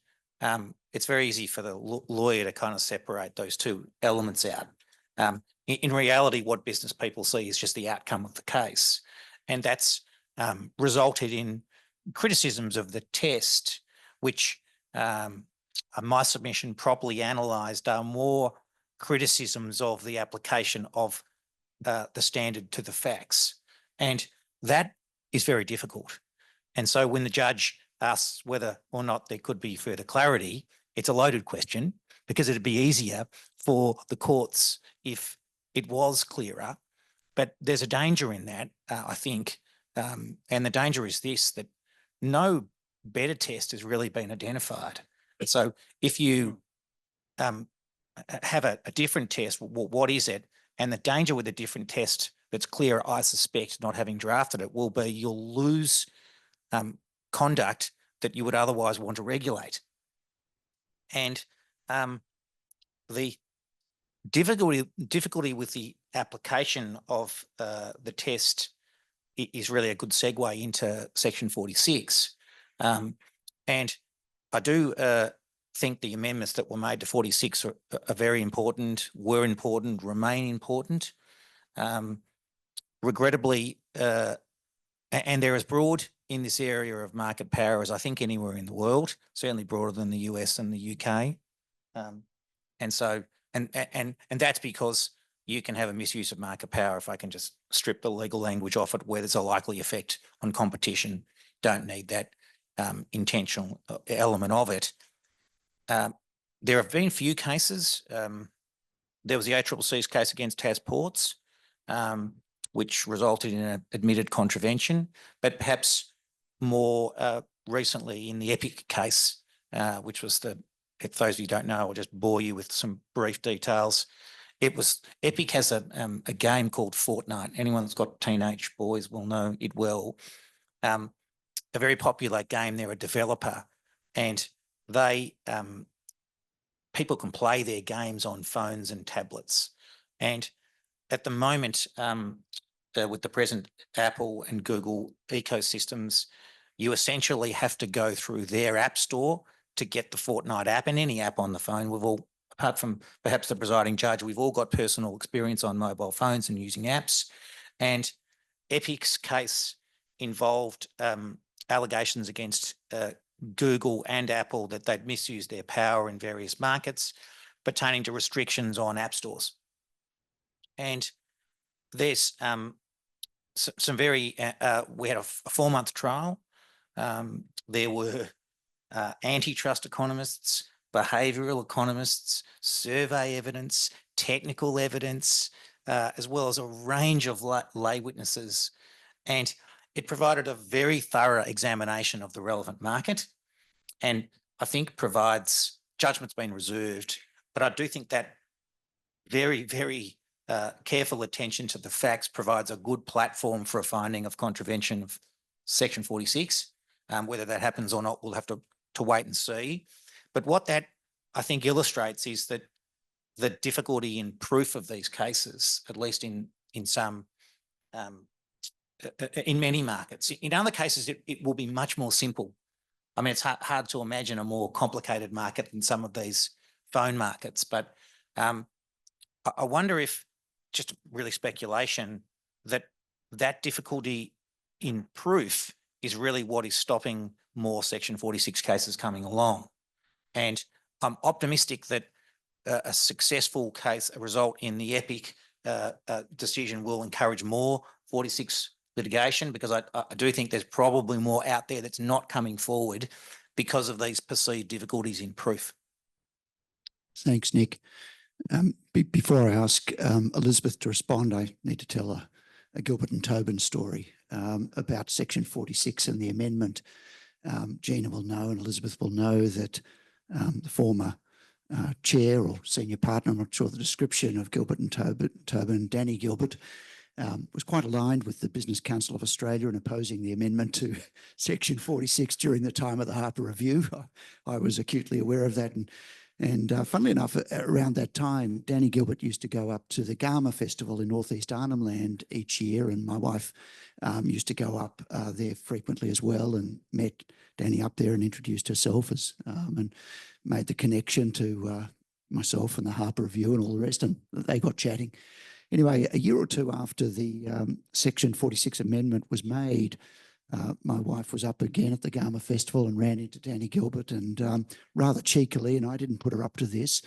K: it's very easy for the lawyer to kind of separate those two elements out. In reality, what business people see is just the outcome of the case. And that's resulted in criticisms of the test, which my submission properly analysed are more criticisms of the application of the standard to the facts. And that is very difficult. And so when the judge asks whether or not there could be further clarity, it's a loaded question, because it'd be easier for the courts if it was clearer. But there's a danger in that, I think. And the danger is this, that no better test has really been identified. So if you have a different test, what is it? And the danger with a different test that's clear, I suspect, not having drafted it, will be you'll lose conduct that you would otherwise want to regulate. And the difficulty with the application of the test is really a good segue into Section 46. And I do think the amendments that were made to 46 are very important, were important, remain important. Regrettably, and they're as broad in this area of market power as I think anywhere in the world, certainly broader than the US and the UK. And so, and that's because you can have a misuse of market power if I can just strip the legal language off it where there's a likely effect on competition. Don't need that intentional element of it. There have been few cases. There was the ACCC's case against Tasports, which resulted in an admitted contravention, but perhaps more recently in the Epic case, which was if those of you don't know, I'll just bore you with some brief details. Epic has a game called Fortnite. Anyone that's got teenage boys will know it well. A very popular game. They're a developer, and they people can play their games on phones and tablets. And at the moment, with the present Apple and Google ecosystems, you essentially have to go through their app store to get the Fortnite app, and any app on the phone. We've all, apart from perhaps the presiding judge, we've all got personal experience on mobile phones and using apps. And Epic's case involved allegations against Google and Apple that they'd misused their power in various markets pertaining to restrictions on app stores. And there's some very, we had a 4-month trial. There were antitrust economists, behavioural economists, survey evidence, technical evidence, as well as a range of lay witnesses. And it provided a very thorough examination of the relevant market, and I think provides, judgment's been reserved, but I do think that very, very careful attention to the facts provides a good platform for a finding of contravention of Section 46. Whether that happens or not, we'll have to wait and see. But what that, I think, illustrates is that the difficulty in proof of these cases, at least in some, in many markets. In other cases, it will be much more simple. I mean, it's hard to imagine a more complicated market than some of these phone markets, but I wonder if just really speculation, that difficulty in proof is really what is stopping more Section 46 cases coming along. And I'm optimistic that a successful case, a result in the EPIC decision will encourage more 46 litigation, because I do think there's probably more out there that's not coming forward because of these perceived difficulties in proof.
I: Thanks, Nick. Before I ask Elizabeth to respond, I need to tell a Gilbert and Tobin story about Section 46 and the amendment. Gina will know and Elizabeth will know that the former chair or senior partner, I'm not sure the description of Gilbert and Tobin, Danny Gilbert, was quite aligned with the Business Council of Australia in opposing the amendment to Section 46 during the time of the Harper Review. I was acutely aware of that. And funnily enough, around that time, Danny Gilbert used to go up to the Garma Festival in Northeast Arnhem Land each year, and my wife used to go up there frequently as well, and met Danny up there and introduced herself as and made the connection to myself and the Harper Review and all the rest, and they got chatting. Anyway, a year or two after the Section 46 amendment was made, my wife was up again at the Garma Festival and ran into Danny Gilbert and rather cheekily, and I didn't put her up to this,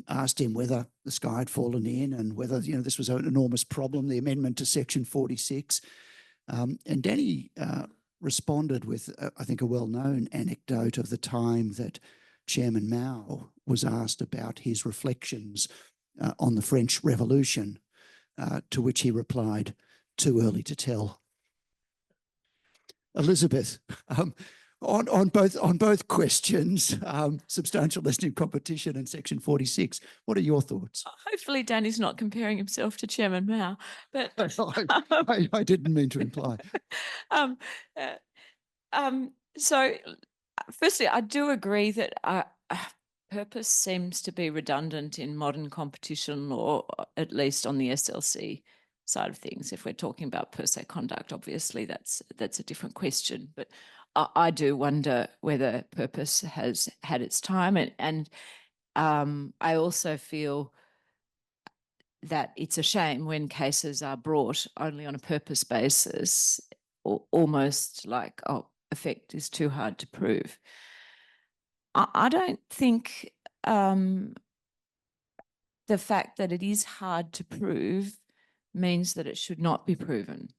I: asked him whether the sky had fallen in and whether, you know, this was an enormous problem, the amendment to Section 46. And Danny responded with, I think, a well-known anecdote of the time that Chairman Mao was asked about his reflections on the French Revolution, to which he replied, "Too early to tell." Elizabeth, on both questions, substantial lessening competition and Section 46, what are your thoughts?
J: Hopefully Danny's not comparing himself to Chairman Mao, but
I: I didn't mean to imply.
J: So firstly, I do agree that purpose seems to be redundant in modern competition law, at least on the SLC side of things. If we're talking about per se conduct, obviously that's a different question. But I do wonder whether purpose has had its time, and I also feel that it's a shame when cases are brought only on a purpose basis, or almost like, oh, effect is too hard to prove. I don't think the fact that it is hard to prove means that it should not be proven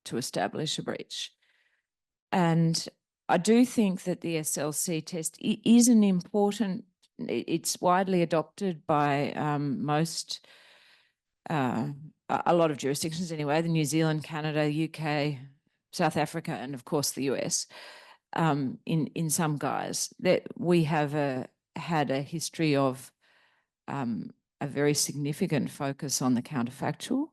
J: to establish a breach. And I do think that the SLC test is an important, it's widely adopted by a lot of jurisdictions anyway, the New Zealand, Canada, UK, South Africa, and of course the US, in some guise. That we have had a history of a very significant focus on the counterfactual.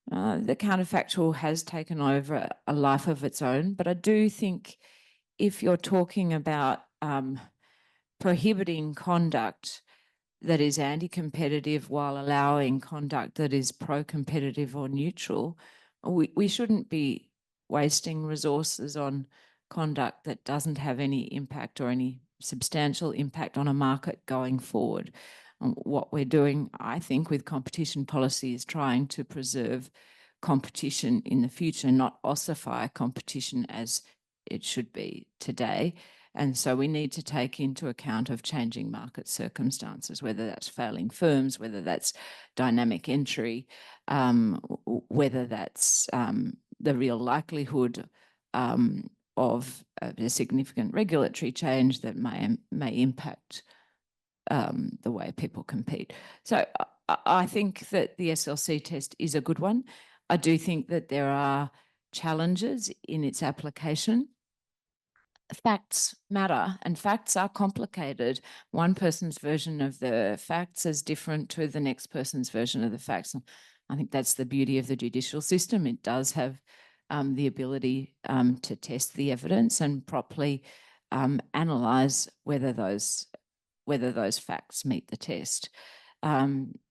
J: The counterfactual has taken over a life of its own, but I do think if you're talking about prohibiting conduct that is anti-competitive while allowing conduct that is pro-competitive or neutral, we shouldn't be wasting resources on conduct that doesn't have any impact or any substantial impact on a market going forward. What we're doing, I think, with competition policy is trying to preserve competition in the future, not ossify competition as it should be today. And so we need to take into account of changing market circumstances, whether that's failing firms, whether that's dynamic entry, whether that's the real likelihood of a significant regulatory change that may impact the way people compete. So I think that the SLC test is a good one. I do think that there are challenges in its application. Facts matter, and facts are complicated. One person's version of the facts is different to the next person's version of the facts. I think that's the beauty of the judicial system. It does have the ability to test the evidence and properly analyse whether those facts meet the test.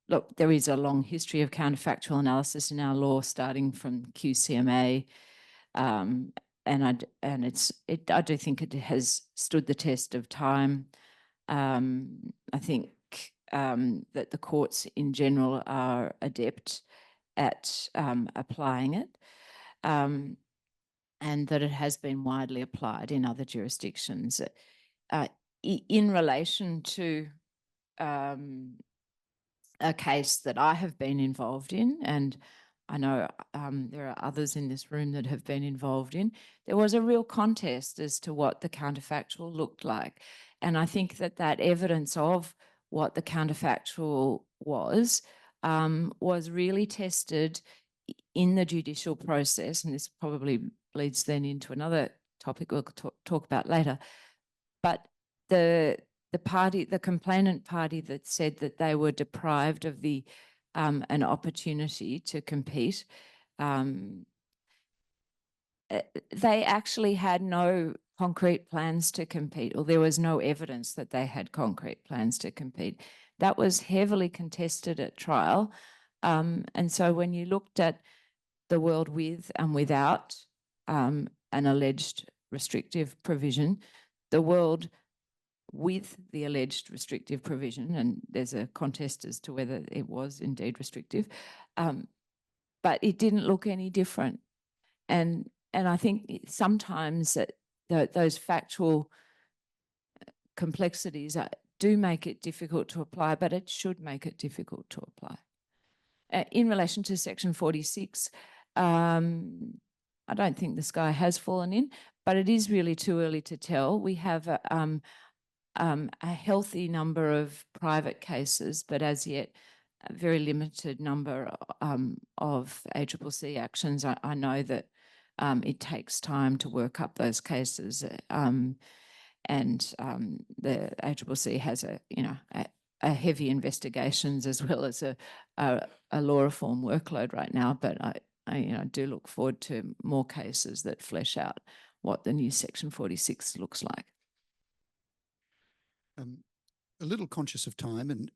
J: Look, there is a long history of counterfactual analysis in our law, starting from QCMA, and I do think it has stood the test of time. I think that the courts in general are adept at applying it, and that it has been widely applied in other jurisdictions. In relation to a case that I have been involved in, and I know there are others in this room that have been involved in, there was a real contest as to what the counterfactual looked like. And I think that that evidence of what the counterfactual was really tested in the judicial process. And this probably leads then into another topic we'll talk about later. But the complainant party that said that they were deprived of the an opportunity to compete, they actually had no concrete plans to compete, or there was no evidence that they had concrete plans to compete. That was heavily contested at trial. And so when you looked at the world with and without an alleged restrictive provision, the world with the alleged restrictive provision, and there's a contest as to whether it was indeed restrictive, but it didn't look any different. And I think sometimes those factual complexities do make it difficult to apply, but it should make it difficult to apply. In relation to Section 46, I don't think the sky has fallen in, but it is really too early to tell. We have a healthy number of private cases, but as yet a very limited number of ACCC actions. I know that it takes time to work up those cases, and the ACCC has a heavy investigations as well as a law reform workload right now. But I do look forward to more cases that flesh out what the new Section 46 looks like.
I: A little conscious of time, and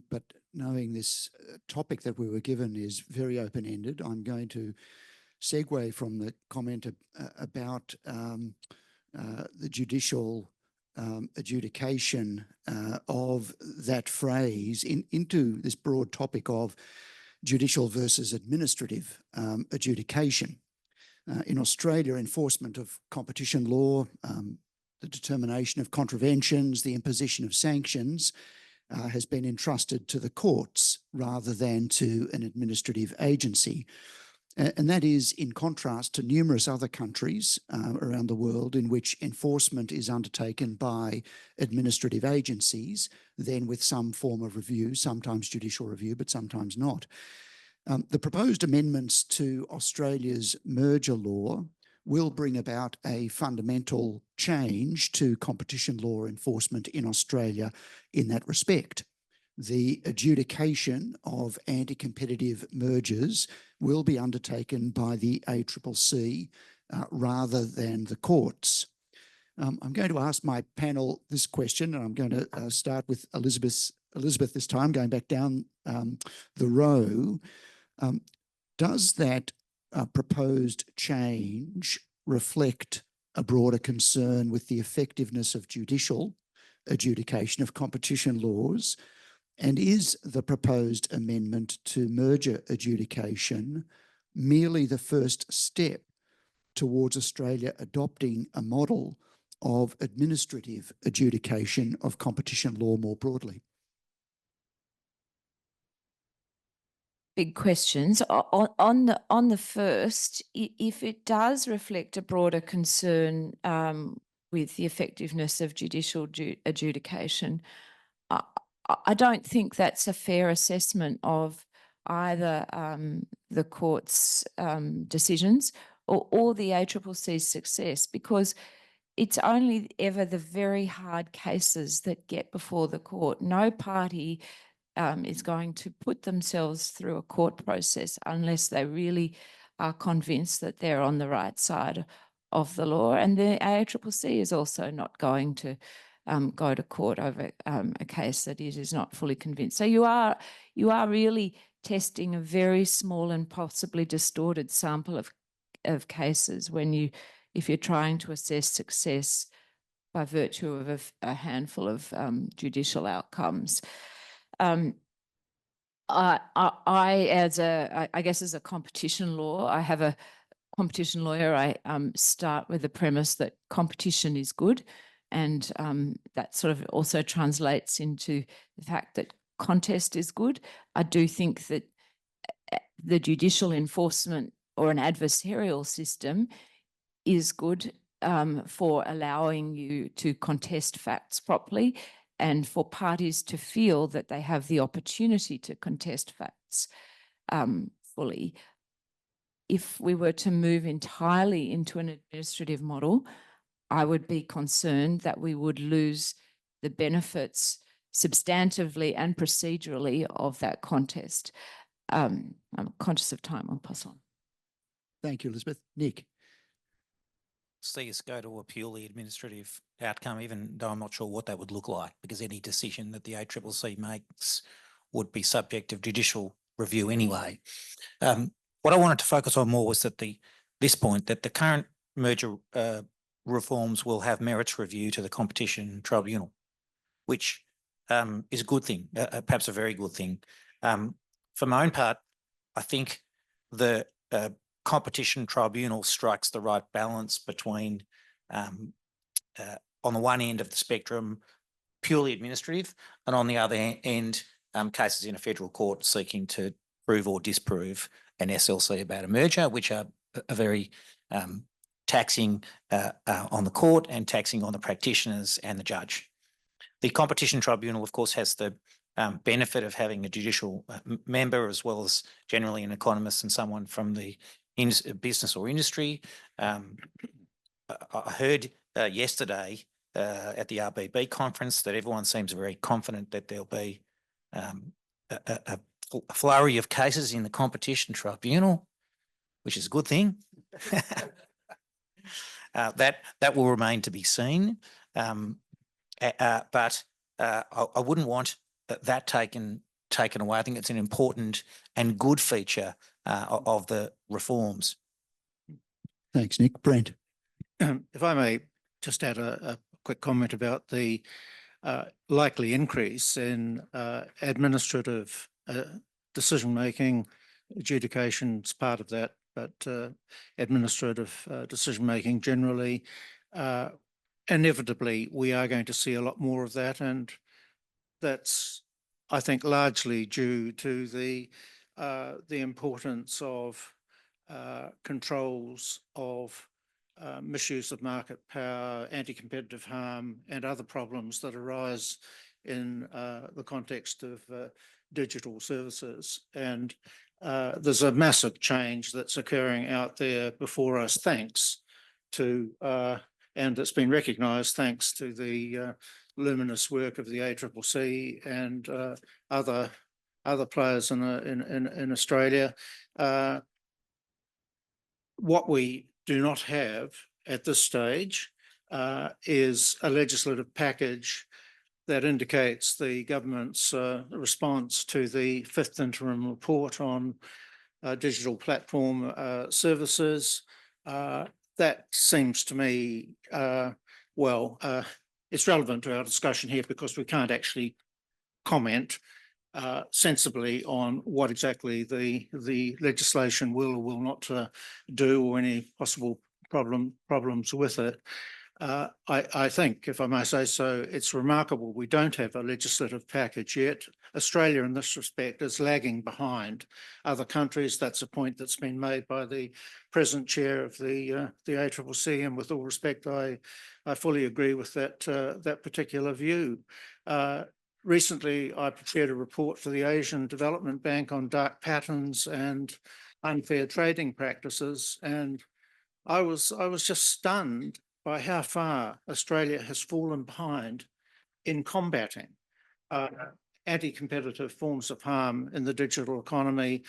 I: but knowing this topic that we were given is very open-ended, I'm going to segue from the comment about the judicial adjudication of that phrase into this broad topic of judicial versus administrative adjudication. In Australia, enforcement of competition law, the determination of contraventions, the imposition of sanctions has been entrusted to the courts rather than to an administrative agency. And that is in contrast to numerous other countries around the world in which enforcement is undertaken by administrative agencies, then with some form of review, sometimes judicial review, but sometimes not. The proposed amendments to Australia's merger law will bring about a fundamental change to competition law enforcement in Australia in that respect. The adjudication of anti-competitive mergers will be undertaken by the ACCC rather than the courts. I'm going to ask my panel this question, and I'm going to start with Elizabeth this time, going back down the row. Does that proposed change reflect a broader concern with the effectiveness of judicial adjudication of competition laws? And is the proposed amendment to merger adjudication merely the first step towards Australia adopting a model of administrative adjudication of competition law more broadly?
J: Big questions. On the first, if it does reflect a broader concern with the effectiveness of judicial adjudication, I don't think that's a fair assessment of either the court's decisions or the ACCC's success, because it's only ever the very hard cases that get before the court. No party is going to put themselves through a court process unless they really are convinced that they're on the right side of the law. And the ACCC is also not going to go to court over a case that it is not fully convinced. So you are really testing a very small and possibly distorted sample of cases if you're trying to assess success by virtue of a handful of judicial outcomes. I guess as a competition law, I have a competition lawyer. I start with the premise that competition is good, and that sort of also translates into the fact that contest is good. I do think that the judicial enforcement or an adversarial system is good for allowing you to contest facts properly and for parties to feel that they have the opportunity to contest facts fully. If we were to move entirely into an administrative model, I would be concerned that we would lose the benefits substantively and procedurally of that contest. I'm conscious of time. I'll pass on.
I: Thank you, Elizabeth. Nick.
K: See us go to a purely administrative outcome, even though I'm not sure what that would look like, because any decision that the ACCC makes would be subject of judicial review anyway. What I wanted to focus on more was that this point that the current merger reforms will have merits review to the Competition Tribunal, which is a good thing, perhaps a very good thing. For my own part, I think the Competition Tribunal strikes the right balance between, on the one end of the spectrum, purely administrative, and on the other end, cases in a federal court seeking to prove or disprove an SLC about a merger, which are very taxing on the court and taxing on the practitioners and the judge. The Competition Tribunal, of course, has the benefit of having a judicial member, as well as generally an economist and someone from the business or industry. I heard yesterday at the RBB conference that everyone seems very confident that there'll be a flurry of cases in the Competition Tribunal, which is a good thing. That will remain to be seen. But I wouldn't want that taken away. I think it's an important and good feature of the reforms.
I: Thanks, Nick. Brent.
A: If I may just add a quick comment about the likely increase in administrative decision-making. Adjudication is part of that, but administrative decision-making generally, inevitably, we are going to see a lot more of that, and that's, I think, largely due to the importance of controls of misuse of market power, anti-competitive harm, and other problems that arise in the context of digital services. And there's a massive change that's occurring out there before us, thanks to, and it's been recognised thanks to the luminous work of the ACCC and other players in Australia. What we do not have at this stage is a legislative package that indicates the government's response to the 5th interim report on digital platform services. That seems to me, it's relevant to our discussion here because we can't actually comment sensibly on what exactly the legislation will or will not do, or any possible problems with it. I think, if I may say so, it's remarkable we don't have a legislative package yet. Australia, in this respect, is lagging behind other countries. That's a point that's been made by the present chair of the ACCC, and with all respect, I fully agree with that particular view. Recently, I prepared a report for the Asian Development Bank on dark patterns and unfair trading practices, and I was just stunned by how far Australia has fallen behind in combating anti-competitive forms of harm in the digital economy,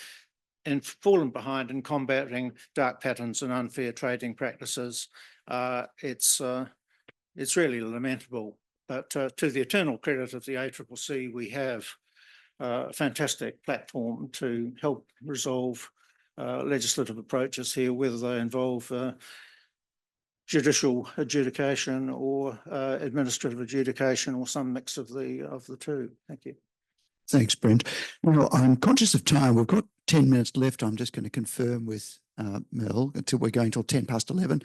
A: and fallen behind in combating dark patterns and unfair trading practices. It's really lamentable. But to the eternal credit of the ACCC, we have a fantastic platform to help resolve legislative approaches here, whether they involve judicial adjudication or administrative adjudication, or some mix of the two. Thank you.
I: Thanks, Brent. Now, I'm conscious of time. We've got 10 minutes left. I'm just going to confirm with Mel until we're going till 11:10.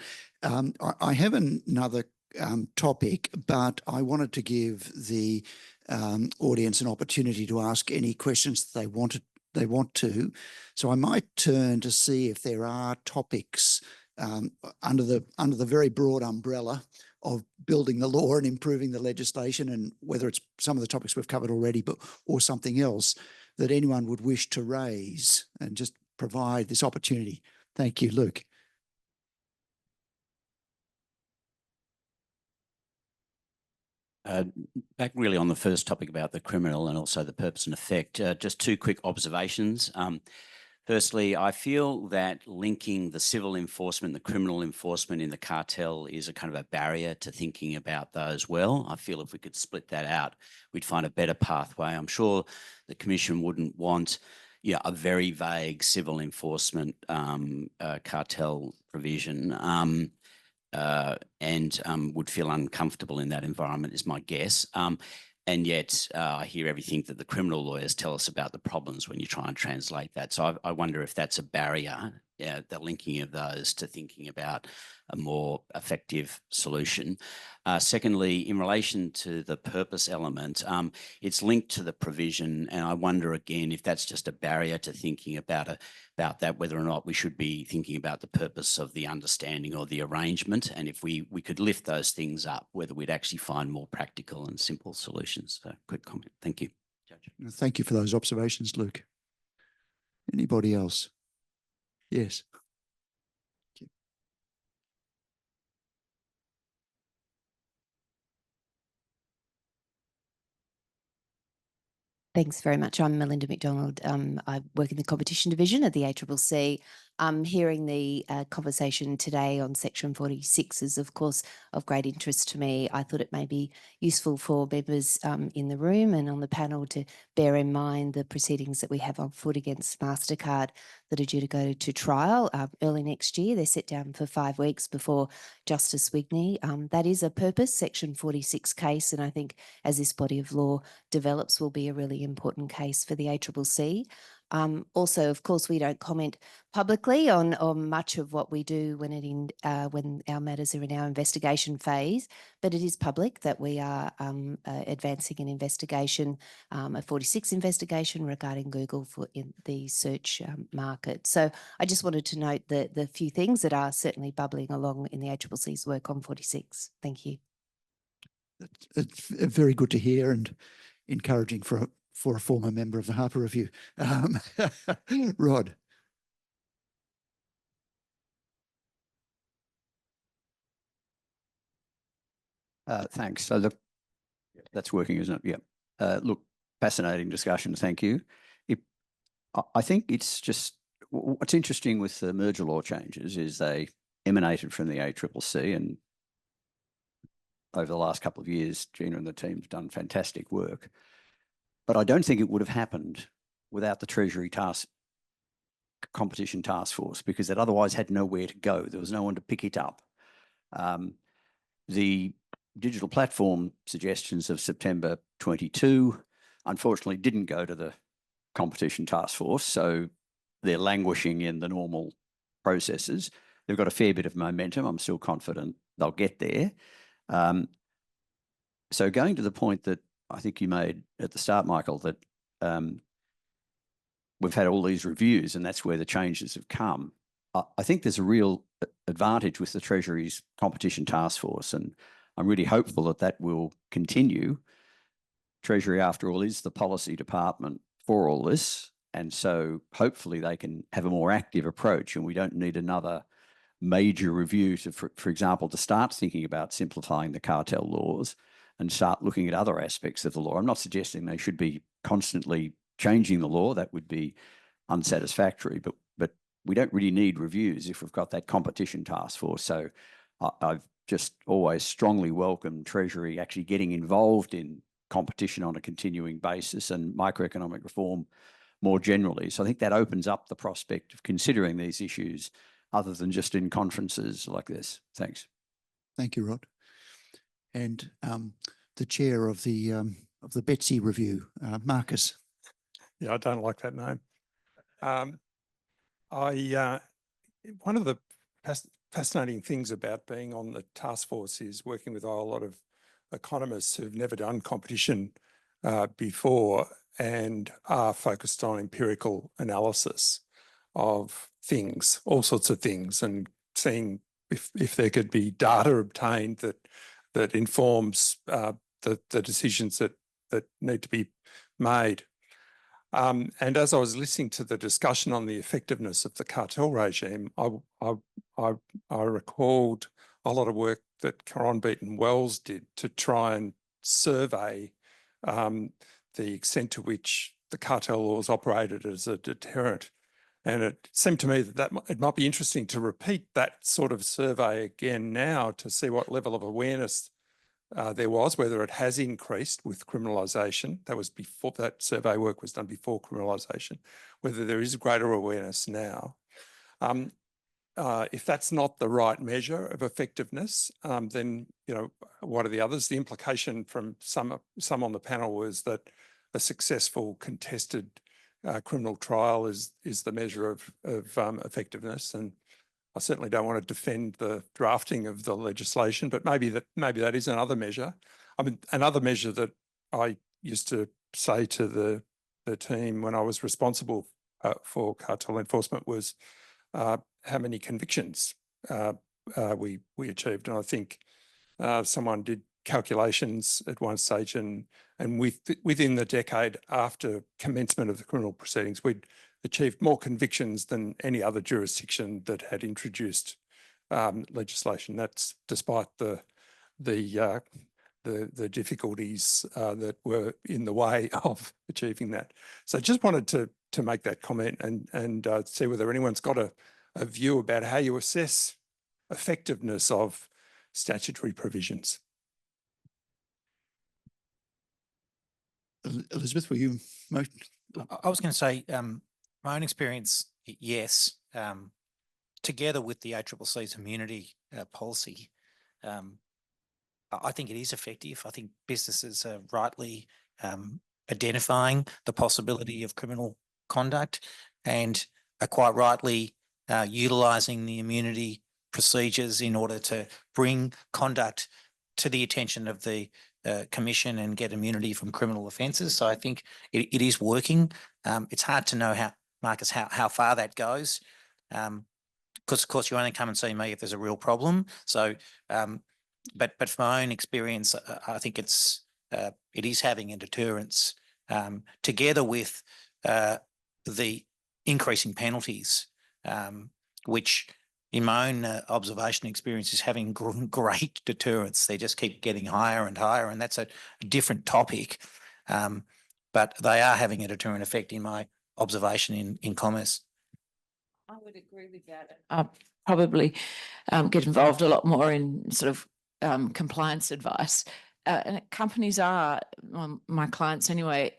I: I have another topic, but I wanted to give the audience an opportunity to ask any questions that they want to. So I might turn to see if there are topics under the very broad umbrella of building the law and improving the legislation, and whether it's some of the topics we've covered already, or something else that anyone would wish to raise, and just provide this opportunity. Thank you, Luke.
L: Back really on the first topic about the criminal and also the purpose and effect, just two quick observations. Firstly, I feel that linking the civil enforcement, the criminal enforcement in the cartel is a kind of a barrier to thinking about those well. I feel if we could split that out, we'd find a better pathway. I'm sure the Commission wouldn't want a very vague civil enforcement cartel provision and would feel uncomfortable in that environment, is my guess. And yet I hear everything that the criminal lawyers tell us about the problems when you try and translate that. So I wonder if that's a barrier, the linking of those to thinking about a more effective solution. Secondly, in relation to the purpose element, it's linked to the provision, and I wonder again if that's just a barrier to thinking about that, whether or not we should be thinking about the purpose of the understanding or the arrangement, and if we could lift those things up, whether we'd actually find more practical and simple solutions. So, quick comment. Thank you, Judge.
I: Thank you for those observations, Luke. Anybody else? Yes.
M: Thanks very much. I'm Melinda McDonald. I work in the competition division at the ACCC. Hearing the conversation today on Section 46 is, of course, of great interest to me. I thought it may be useful for members in the room and on the panel to bear in mind the proceedings that we have on foot against MasterCard that are due to go to trial early next year. They're set down for 5 weeks before Justice Wigney. That is a purpose Section 46 case, and I think as this body of law develops will be a really important case for the ACCC. Also, of course, we don't comment publicly on much of what we do when our matters are in our investigation phase, but it is public that we are advancing an investigation, a 46 investigation regarding Google in the search market. So I just wanted to note the few things that are certainly bubbling along in the ACCC's work on 46. Thank you.
I: It's very good to hear and encouraging for a former member of the Harper Review. Rod.
N: Thanks. So look, that's working, isn't it? Yeah. Look, fascinating discussion. Thank you. I think it's just, what's interesting with the merger law changes is they emanated from the ACCC, and over the last couple of years, Gina and the team's done fantastic work. But I don't think it would have happened without the Treasury Competition Task Force, because it otherwise had nowhere to go. There was no one to pick it up. The digital platform suggestions of September 22, unfortunately, didn't go to the Competition Task Force, so they're languishing in the normal processes. They've got a fair bit of momentum. I'm still confident they'll get there. So going to the point that I think you made at the start, Michael, that we've had all these reviews and that's where the changes have come. I think there's a real advantage with the Treasury's Competition Task Force, and I'm really hopeful that that will continue. Treasury, after all, is the policy department for all this, and so hopefully they can have a more active approach, and we don't need another major review to, for example, to start thinking about simplifying the cartel laws and start looking at other aspects of the law. I'm not suggesting they should be constantly changing the law. That would be unsatisfactory, but we don't really need reviews if we've got that Competition Task Force. So I've just always strongly welcomed Treasury actually getting involved in competition on a continuing basis and microeconomic reform more generally. So I think that opens up the prospect of considering these issues other than just in conferences like this. Thanks.
I: Thank you, Rod. And the chair of the Betsy review, Marcus.
H: Yeah, I don't like that name. One of the fascinating things about being on the task force is working with a whole lot of economists who've never done competition before and are focused on empirical analysis of things, all sorts of things, and seeing if there could be data obtained that informs the decisions that need to be made. And as I was listening to the discussion on the effectiveness of the cartel regime, I recalled a lot of work that Caron Beaton Wells did to try and survey the extent to which the cartel laws operated as a deterrent. And it seemed to me that it might be interesting to repeat that sort of survey again now to see what level of awareness there was, whether it has increased with criminalisation. That was before, that survey work was done before criminalisation, whether there is greater awareness now. If that's not the right measure of effectiveness, then, you know, what are the others? The implication from some on the panel was that a successful contested criminal trial is the measure of effectiveness. And I certainly don't want to defend the drafting of the legislation, but maybe that is another measure. I mean, another measure that I used to say to the team when I was responsible for cartel enforcement was how many convictions we achieved. And I think someone did calculations at one stage, and within the decade after commencement of the criminal proceedings, we'd achieved more convictions than any other jurisdiction that had introduced legislation. That's despite the difficulties that were in the way of achieving that. So just wanted to make that comment and see whether anyone's got a view about how you assess effectiveness of statutory provisions.
I: Elizabeth, were you?
K: I was going to say, my own experience, yes, together with the ACCC's immunity policy, I think it is effective. I think businesses are rightly identifying the possibility of criminal conduct and are quite rightly utilising the immunity procedures in order to bring conduct to the attention of the Commission and get immunity from criminal offences. So I think it is working. It's hard to know Marcus, how far that goes, because of course you only come and see me if there's a real problem. So, but from my own experience, I think it is having a deterrence, together with the increasing penalties, which in my own observation experience is having great deterrence. They just keep getting higher and higher, and that's a different topic. But they are having a deterrent effect in my observation in commerce.
J: I would agree with that. I probably get involved a lot more in sort of compliance advice. And companies are, my clients anyway,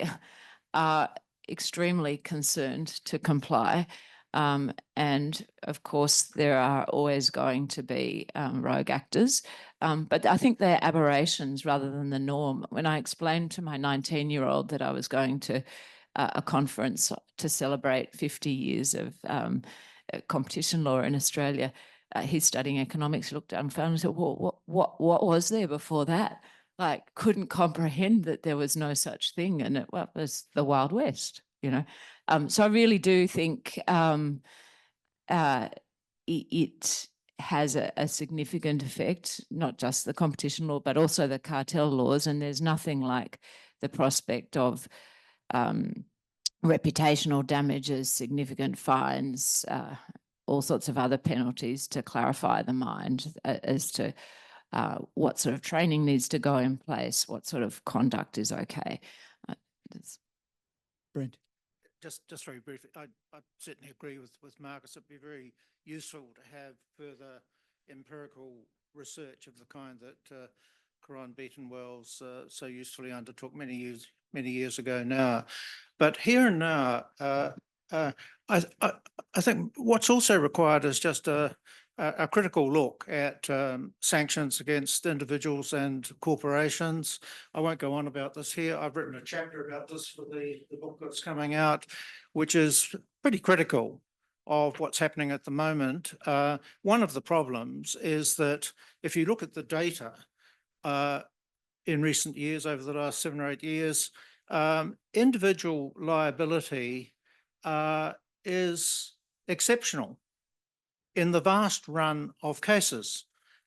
J: are extremely concerned to comply. And of course, there are always going to be rogue actors, but I think they're aberrations rather than the norm. When I explained to my 19-year-old that I was going to a conference to celebrate 50 years of competition law in Australia, he's studying economics, he looked at and found and said, well, what was there before that? Like, couldn't comprehend that there was no such thing, and it was the Wild West, you know. So I really do think it has a significant effect, not just the competition law, but also the cartel laws. And there's nothing like the prospect of reputational damages, significant fines, all sorts of other penalties to clarify the mind as to what sort of training needs to go in place, what sort of conduct is okay.
I: Brent.
A: Just very briefly, I certainly agree with Marcus. It'd be very useful to have further empirical research of the kind that Caron Beaton Wells so usefully undertook many years ago now. But here and now, I think what's also required is just a a critical look at sanctions against individuals and corporations. I won't go on about this here. I've written a chapter about this for the book that's coming out, which is pretty critical of what's happening at the moment. One of the problems is that if you look at the data in recent years, over the last 7 or 8 years, individual liability is exceptional in the vast run of cases.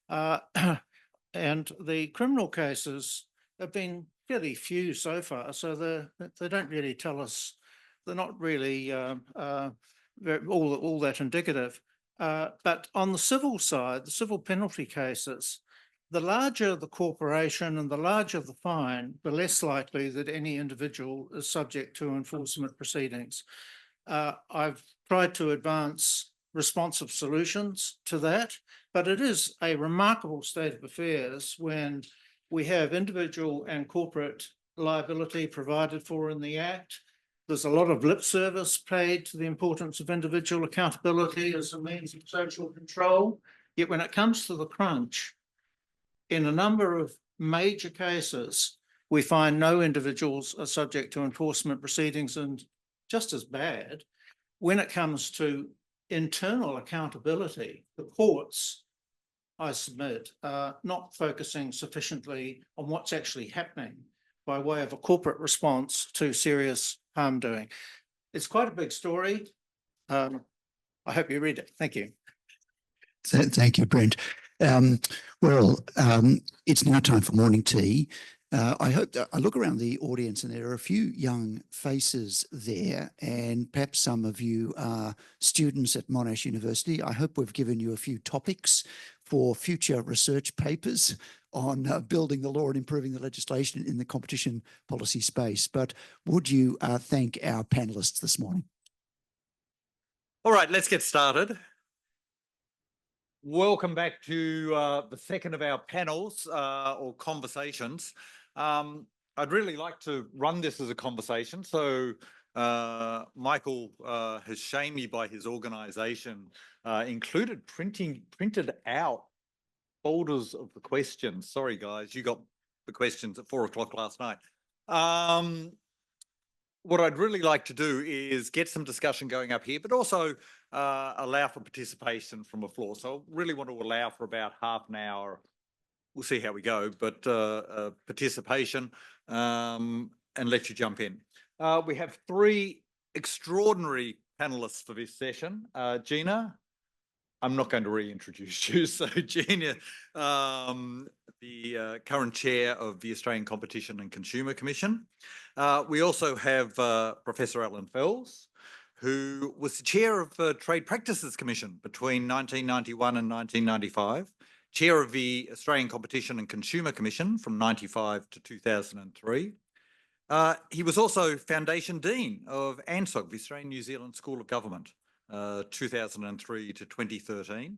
A: And the criminal cases have been fairly few so far, so they don't really tell us, they're not really all that indicative. But on the civil side, the civil penalty cases, the larger the corporation and the larger the fine, the less likely that any individual is subject to enforcement proceedings. I've tried to advance responsive solutions to that, but it is a remarkable state of affairs when we have individual and corporate liability provided for in the Act. There's a lot of lip service paid to the importance of individual accountability as a means of social control. Yet when it comes to the crunch, in a number of major cases, we find no individuals are subject to enforcement proceedings, and just as bad, when it comes to internal accountability, the courts, I submit, are not focusing sufficiently on what's actually happening by way of a corporate response to serious harm doing. It's quite a big story. I hope you read it. Thank you.
I: Thank you, Brent. It's now time for morning tea. I hope that I look around the audience and there are a few young faces there, and perhaps some of you are students at Monash University. I hope we've given you a few topics for future research papers on building the law and improving the legislation in the competition policy space. But would you thank our panellists this morning?
D: All right, let's get started. Welcome back to the second of our panels or conversations. I'd really like to run this as a conversation. So Michael has shamed me by his organisation, included printed out folders of the questions. Sorry, guys, you got the questions at 4 o'clock last night. What I'd really like to do is get some discussion going up here, but also allow for participation from the floor. So I really want to allow for about half an hour. We'll see how we go, but participation and let you jump in. We have 3 extraordinary panelists for this session. Gina, I'm not going to reintroduce you. So Gina, the current chair of the Australian Competition and Consumer Commission. We also have Professor Alan Fells, who was the chair of the Trade Practices Commission between 1991 and 1995, chair of the Australian Competition and Consumer Commission from 1995 to 2003. He was also Foundation Dean of ANZSOG, the Australian New Zealand School of Government, 2003 to 2013.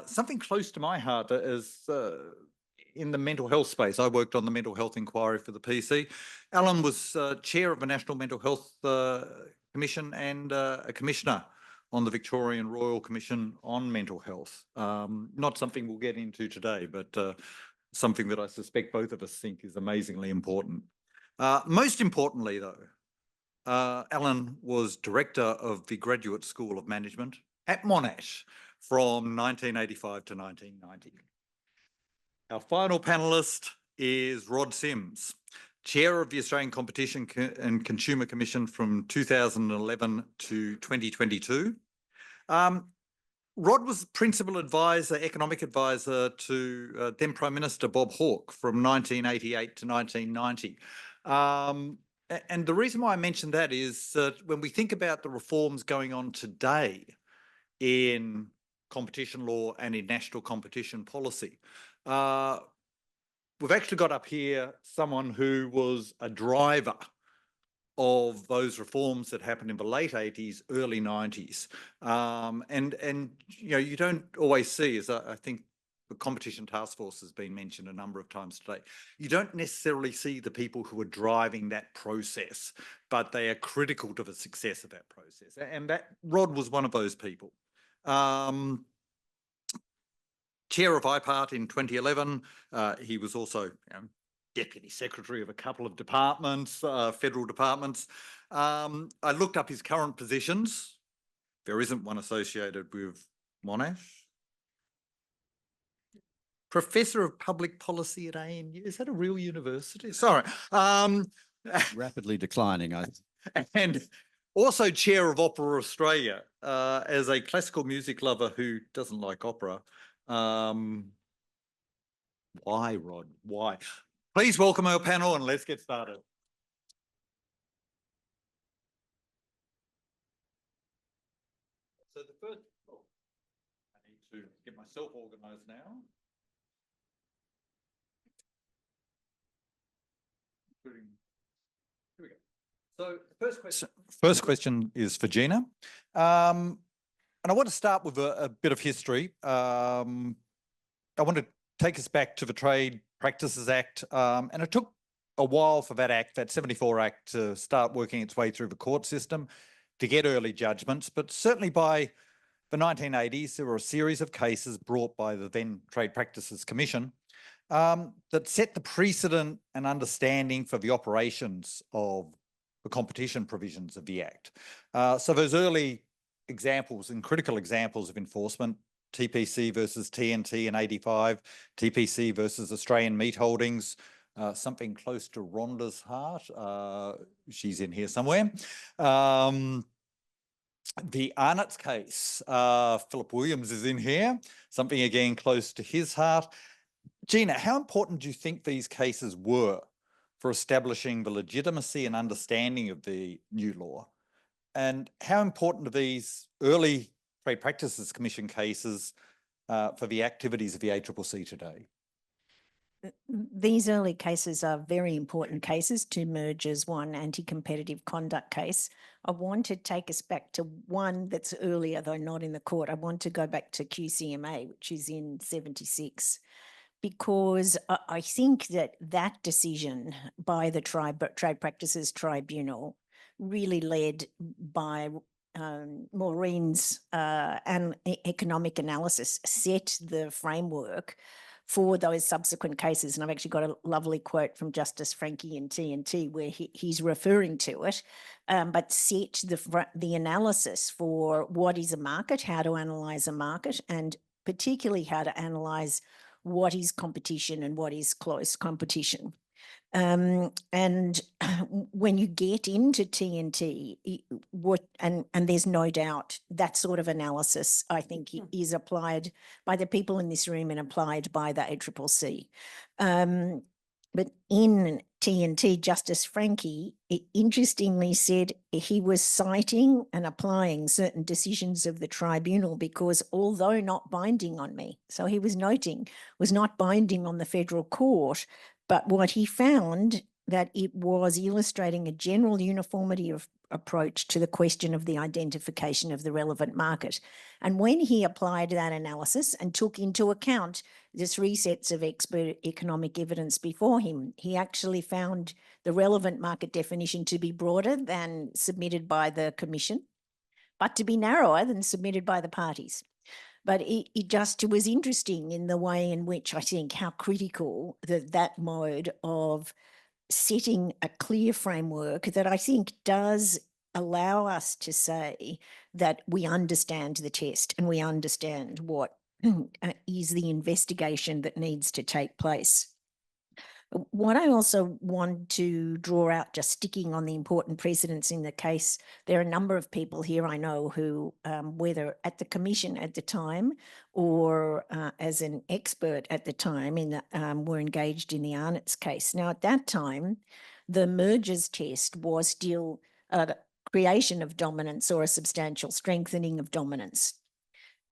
D: Something close to my heart is in the mental health space. I worked on the mental health inquiry for the PC. Alan was chair of the National Mental Health Commission and a commissioner on the Victorian Royal Commission on Mental Health. Not something we'll get into today, but something that I suspect both of us think is amazingly important. Most importantly, though, Alan was director of the Graduate School of Management at Monash from 1985 to 1990. Our final panellist is Rod Sims, chair of the Australian Competition and Consumer Commission from 2011 to 2022. Rod was principal advisor, economic advisor to then Prime Minister Bob Hawke from 1988 to 1990. And the reason why I mention that is that when we think about the reforms going on today in competition law and in national competition policy, we've actually got up here someone who was a driver of those reforms that happened in the late 80s, early 90s. And you know, you don't always see, as I think the Competition Task Force has been mentioned a number of times today, you don't necessarily see the people who are driving that process, but they are critical to the success of that process. And that Rod was one of those people. chair of IPART in 2011. He was also deputy secretary of a couple of departments, federal departments. I looked up his current positions. There isn't one associated with Monash. Professor of Public Policy at ANU. Is that a real university? Sorry.
N: Rapidly declining.
D: And also chair of Opera Australia, as a classical music lover who doesn't like opera. Why, Rod? Why? Please welcome our panel and let's get started. So the first, I need to get myself organised now. Here we go. So the first question is for Gina. And I want to start with a bit of history. I want to take us back to the Trade Practices Act. And it took a while for that Act, that 74 Act, to start working its way through the court system to get early judgments. But certainly by the 1980s, there were a series of cases brought by the then Trade Practices Commission that set the precedent and understanding for the operations of the competition provisions of the Act. So those early examples and critical examples of enforcement, TPC versus TNT in 85, TPC versus Australian Meat Holdings, something close to Rhonda's heart. She's in here somewhere. The Arnott's case, Philip Williams is in here, something again close to his heart. Gina, how important do you think these cases were for establishing the legitimacy and understanding of the new law? And how important are these early Trade Practices Commission cases for the activities of the ACCC today?
E: These early cases are very important cases to merge as one anti-competitive conduct case. I want to take us back to one that's earlier, though not in the court. I want to go back to QCMA, which is in 76, because I think that that decision by the Trade Practices Tribunal, really led by Maureen's economic analysis, set the framework for those subsequent cases. And I've actually got a lovely quote from Justice Frankie in TNT where he's referring to it, but set the analysis for what is a market, how to analyse a market, and particularly how to analyse what is competition and what is close competition. And when you get into TNT, and there's no doubt that sort of analysis, I think, is applied by the people in this room and applied by the ACCC. But in TNT, Justice Frankie interestingly said he was citing and applying certain decisions of the tribunal because, although not binding on me, so he was noting, was not binding on the federal court, but what he found that it was illustrating a general uniformity of approach to the question of the identification of the relevant market. And when he applied that analysis and took into account the 3 sets of expert economic evidence before him, he actually found the relevant market definition to be broader than submitted by the Commission, but to be narrower than submitted by the parties. But it just was interesting in the way in which I think how critical that mode of setting a clear framework that I think does allow us to say that we understand the test and we understand what is the investigation that needs to take place. What I also want to draw out, just sticking on the important precedents in the case, there are a number of people here I know who, whether at the Commission at the time or as an expert at the time, were engaged in the Arnott's case. Now, at that time, the mergers test was still creation of dominance or a substantial strengthening of dominance.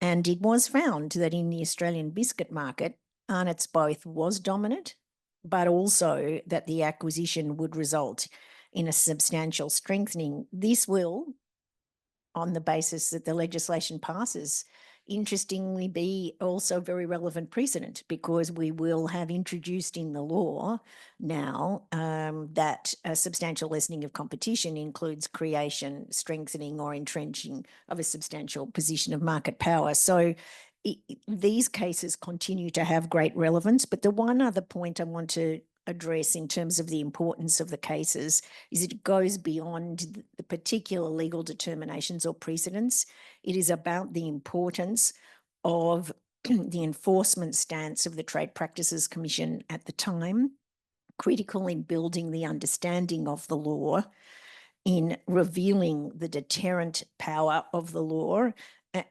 E: And it was found that in the Australian biscuit market, Arnott's both was dominant, but also that the acquisition would result in a substantial strengthening. This will, on the basis that the legislation passes, interestingly be also very relevant precedent, because we will have introduced in the law now that a substantial lessening of competition includes creation, strengthening or entrenching of a substantial position of market power. So these cases continue to have great relevance. But the one other point I want to address in terms of the importance of the cases is it goes beyond the particular legal determinations or precedents. It is about the importance of the enforcement stance of the Trade Practices Commission at the time, critical in building the understanding of the law, in revealing the deterrent power of the law,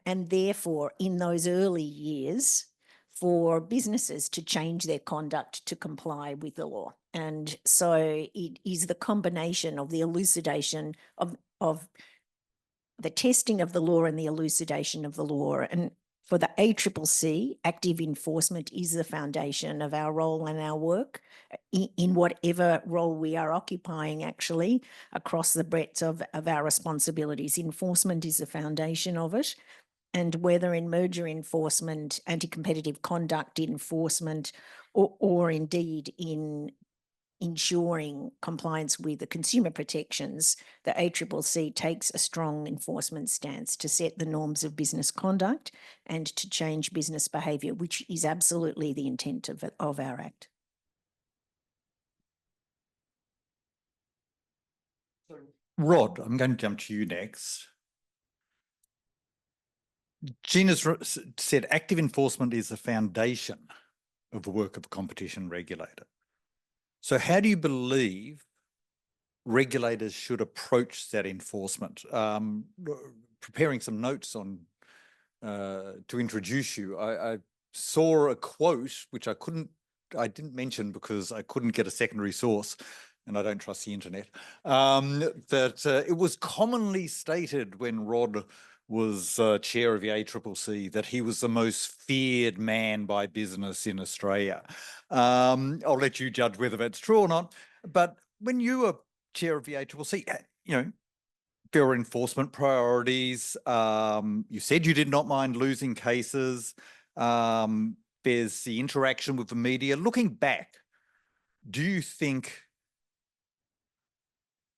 E: and therefore in those early years for businesses to change their conduct to comply with the law. And so it is the combination of the elucidation of the testing of the law and the elucidation of the law. And for the ACCC, active enforcement is the foundation of our role and our work in whatever role we are occupying, actually, across the breadth of our responsibilities. Enforcement is the foundation of it. And whether in merger enforcement, anti-competitive conduct enforcement, or indeed in ensuring compliance with the consumer protections, the ACCC takes a strong enforcement stance to set the norms of business conduct and to change business behaviour, which is absolutely the intent of our Act.
D: Rod, I'm going to jump to you next. Gina's said active enforcement is the foundation of the work of a competition regulator. So how do you believe regulators should approach that enforcement? Preparing some notes on to introduce you, I saw a quote which I didn't mention because I couldn't get a secondary source, and I don't trust the internet, that it was commonly stated when Rod was chair of the ACCC that he was the most feared man by business in Australia. I'll let you judge whether that's true or not. But when you were chair of the ACCC, you know, there were enforcement priorities. You said you did not mind losing cases. There's the interaction with the media. Looking back, do you think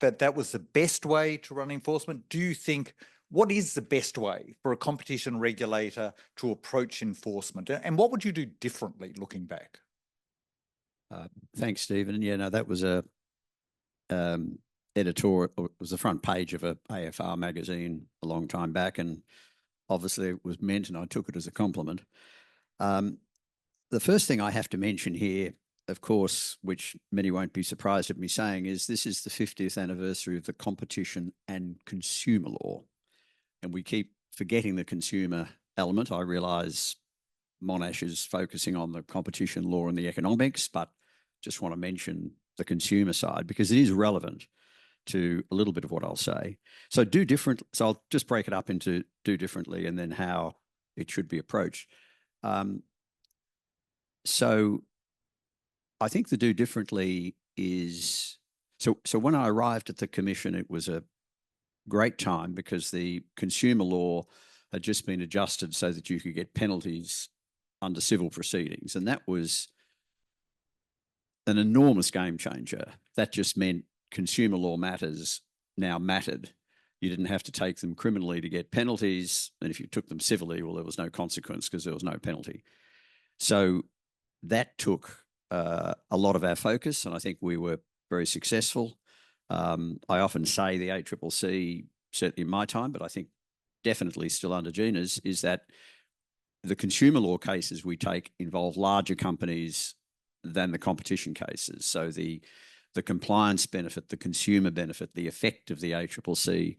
D: that that was the best way to run enforcement? Do you think, what is the best way for a competition regulator to approach enforcement? And what would you do differently looking back?
N: Thanks, Stephen. Yeah, no, that was a editorial, it was the front page of a AFR magazine a long time back, and obviously it was meant, and I took it as a compliment. The first thing I have to mention here, of course, which many won't be surprised at me saying, is this is the 50th anniversary of the Competition and Consumer Law. And we keep forgetting the consumer element. I realise Monash is focusing on the competition law and the economics, but just want to mention the consumer side because it is relevant to a little bit of what I'll say. So do different. So I'll just break it up into do differently and then how it should be approached. So I think the do differently is, so when I arrived at the Commission, it was a great time because the consumer law had just been adjusted so that you could get penalties under civil proceedings. And that was an enormous game changer. That just meant consumer law matters now mattered. You didn't have to take them criminally to get penalties. And if you took them civilly, well, there was no consequence because there was no penalty. So that took a lot of our focus, and I think we were very successful. I often say the ACCC, certainly in my time, but I think definitely still under Gina's, is that the consumer law cases we take involve larger companies than the competition cases. So the compliance benefit, the consumer benefit, the effect of the ACCC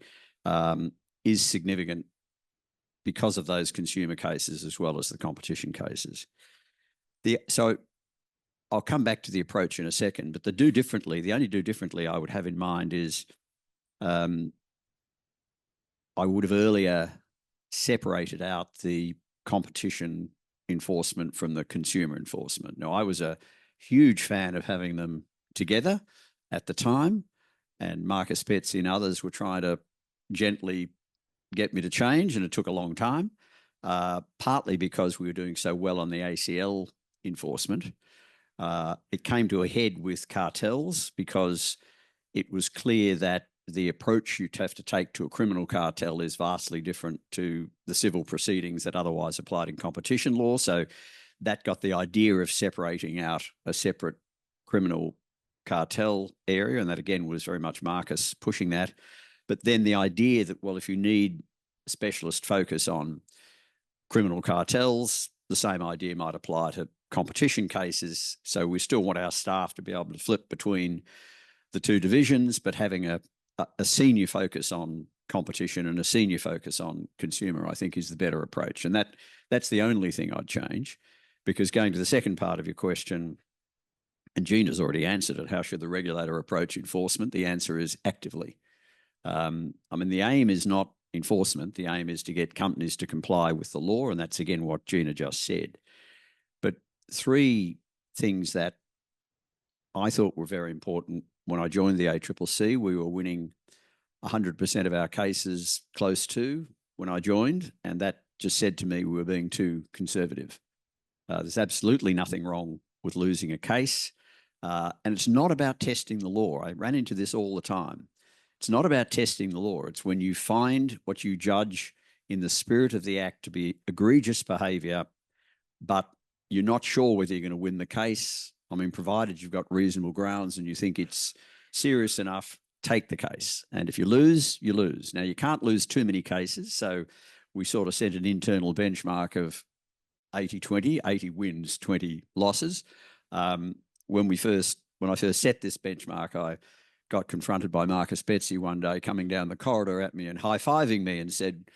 N: is significant because of those consumer cases as well as the competition cases. So I'll come back to the approach in a second, but the do differently, the only do differently I would have in mind is I would have earlier separated out the competition enforcement from the consumer enforcement. Now, I was a huge fan of having them together at the time, and Marcus Betts and others were trying to gently get me to change, and it took a long time, partly because we were doing so well on the ACL enforcement. It came to a head with cartels because it was clear that the approach you'd have to take to a criminal cartel is vastly different to the civil proceedings that otherwise applied in competition law. So that got the idea of separating out a separate criminal cartel area. And that again was very much Marcus pushing that. But then the idea that, well, if you need specialist focus on criminal cartels, the same idea might apply to competition cases. So we still want our staff to be able to flip between the two divisions, but having a senior focus on competition and a senior focus on consumer, I think, is the better approach. And that's the only thing I'd change, because going to the second part of your question, and Gina's already answered it, how should the regulator approach enforcement? The answer is actively. I mean, the aim is not enforcement. The aim is to get companies to comply with the law. And that's, again, what Gina just said. But three things that I thought were very important when I joined the ACCC, we were winning 100% of our cases close to when I joined. And that just said to me we were being too conservative. There's absolutely nothing wrong with losing a case. And it's not about testing the law. I ran into this all the time. It's not about testing the law. It's when you find what you judge in the spirit of the act to be egregious behaviour, but you're not sure whether you're going to win the case. I mean, provided you've got reasonable grounds and you think it's serious enough, take the case. And if you lose, you lose. Now, you can't lose too many cases. So we sort of set an internal benchmark of 80-20, 80 wins, 20 losses. When I first set this benchmark, I got confronted by Marcus Betsy one day coming down the corridor at me and high-fiving me and said,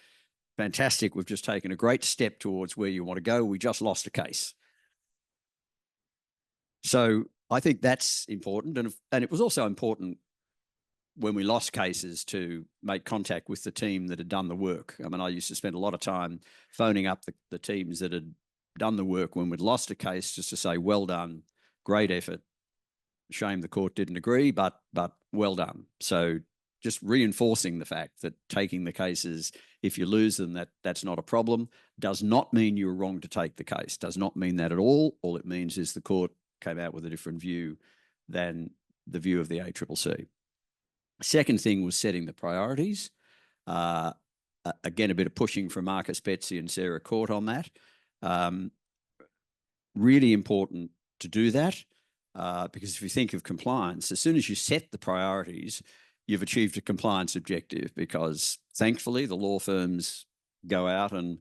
N: "Fantastic, we've just taken a great step towards where you want to go. We just lost a case." So I think that's important. And it was also important when we lost cases to make contact with the team that had done the work. I mean, I used to spend a lot of time phoning up the teams that had done the work when we'd lost a case, just to say, well done, great effort. Shame the court didn't agree, but well done. So just reinforcing the fact that taking the cases, if you lose them, that's not a problem, does not mean you were wrong to take the case, does not mean that at all. All it means is the court came out with a different view than the view of the ACCC. Second thing was setting the priorities. Again, a bit of pushing from Marcus Betsy and Sarah Court on that. Really important to do that. Because if you think of compliance, as soon as you set the priorities, you've achieved a compliance objective, because thankfully the law firms go out and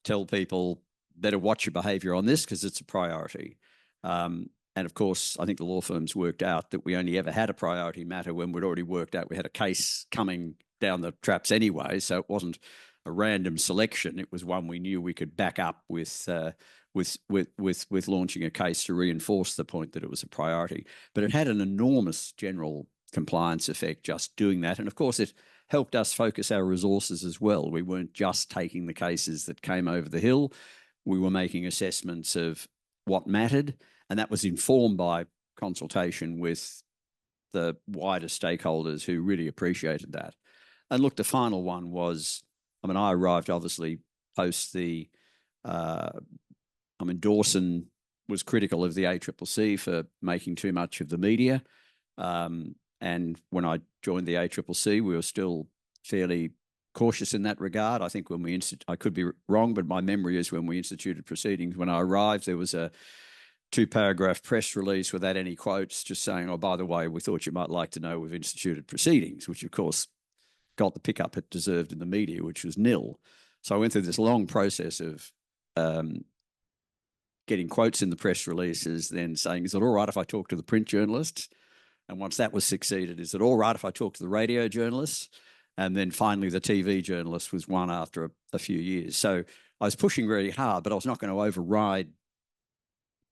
N: tell people better watch your behaviour on this because it's a priority. And of course, I think the law firms worked out that we only ever had a priority matter when we'd already worked out we had a case coming down the traps anyway. So it wasn't a random selection. It was one we knew we could back up with launching a case to reinforce the point that it was a priority. But it had an enormous general compliance effect just doing that. And of course, it helped us focus our resources as well. We weren't just taking the cases that came over the hill. We were making assessments of what mattered, and that was informed by consultation with the wider stakeholders who really appreciated that. And look, the final one was, I mean, I arrived obviously post the Dawson was critical of the ACCC for making too much of the media. And when I joined the ACCC, we were still fairly cautious in that regard. I think when I could be wrong, but my memory is when we instituted proceedings, when I arrived, there was a 2-paragraph press release without any quotes, just saying, "Oh, by the way, we thought you might like to know we've instituted proceedings," which of course got the pickup it deserved in the media, which was nil. So I went through this long process of getting quotes in the press releases, then saying, "Is it all right if I talk to the print journalists?" And once that was succeeded, "Is it all right if I talk to the radio journalists?" And then finally the TV journalist was one after a few years. So I was pushing really hard, but I was not going to override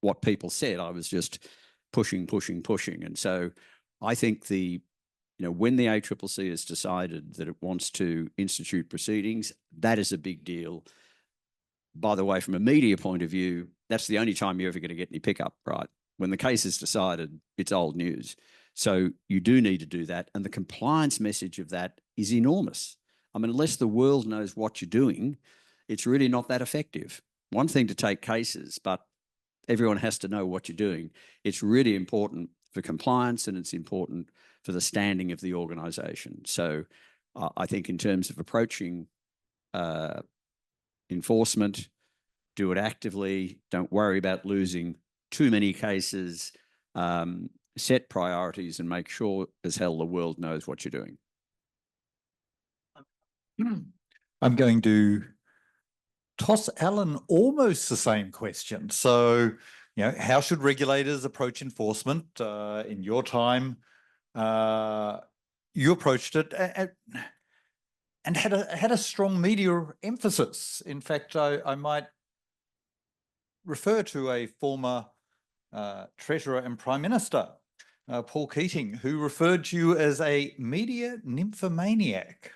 N: what people said. I was just pushing. And so I think when the ACCC has decided that it wants to institute proceedings, that is a big deal. By the way, from a media point of view, that's the only time you're ever going to get any pickup, right? When the case is decided, it's old news. So you do need to do that. And the compliance message of that is enormous. I mean, unless the world knows what you're doing, it's really not that effective. One thing to take cases, but everyone has to know what you're doing. It's really important for compliance, and it's important for the standing of the organisation. So I think in terms of approaching enforcement, do it actively, don't worry about losing too many cases, set priorities and make sure as hell the world knows what you're doing.
D: I'm going to toss Alan almost the same question. So, how should regulators approach enforcement? In your time, you approached it and had a strong media emphasis. In fact, I might refer to a former Treasurer and Prime Minister, Paul Keating, who referred to you as a media nymphomaniac.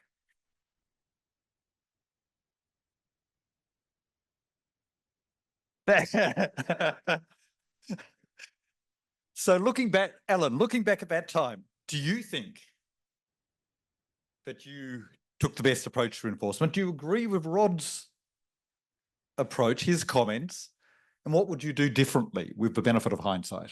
D: So looking back, Alan, looking back at that time, do you think that you took the best approach to enforcement? Do you agree with Rod's approach, his comments, and what would you do differently with the benefit of hindsight?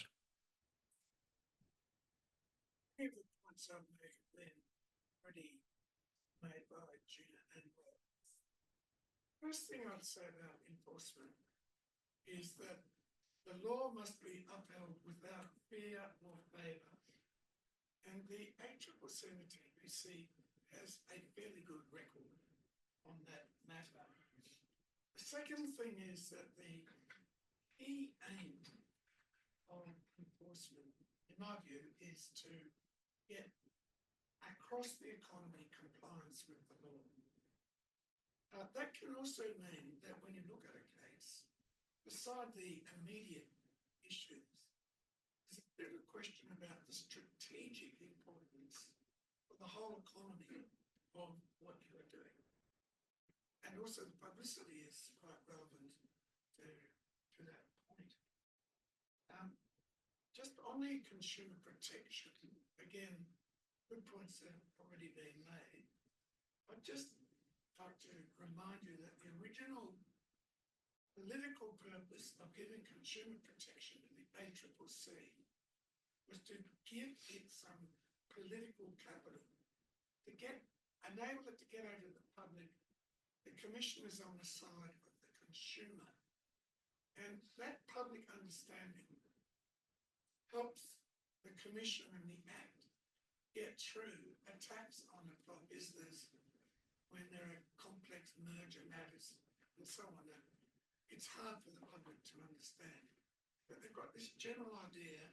O: First thing I'd say about enforcement is that the law must be upheld without fear or favour. And the ACCC and the TPC has a fairly good record on that matter. The second thing is that the key aim of enforcement, in my view, is to get across the economy compliance with the law. That can also mean that when you look at a case, beside the immediate issues, there's a bit of a question about the strategic importance of the whole economy of what you are doing. And also the publicity is quite relevant to that point. Just on the consumer protection, again, good points have already been made. I'd just like to remind you that the original political purpose of giving consumer protection to the ACCC was to give it some political capital, to enable it to get out of the public. The Commission is on the side of the consumer, and that public understanding helps the Commission and the Act get through attacks on a business when there are complex merger matters and so on. It's hard for the public to understand. But they've got this general idea,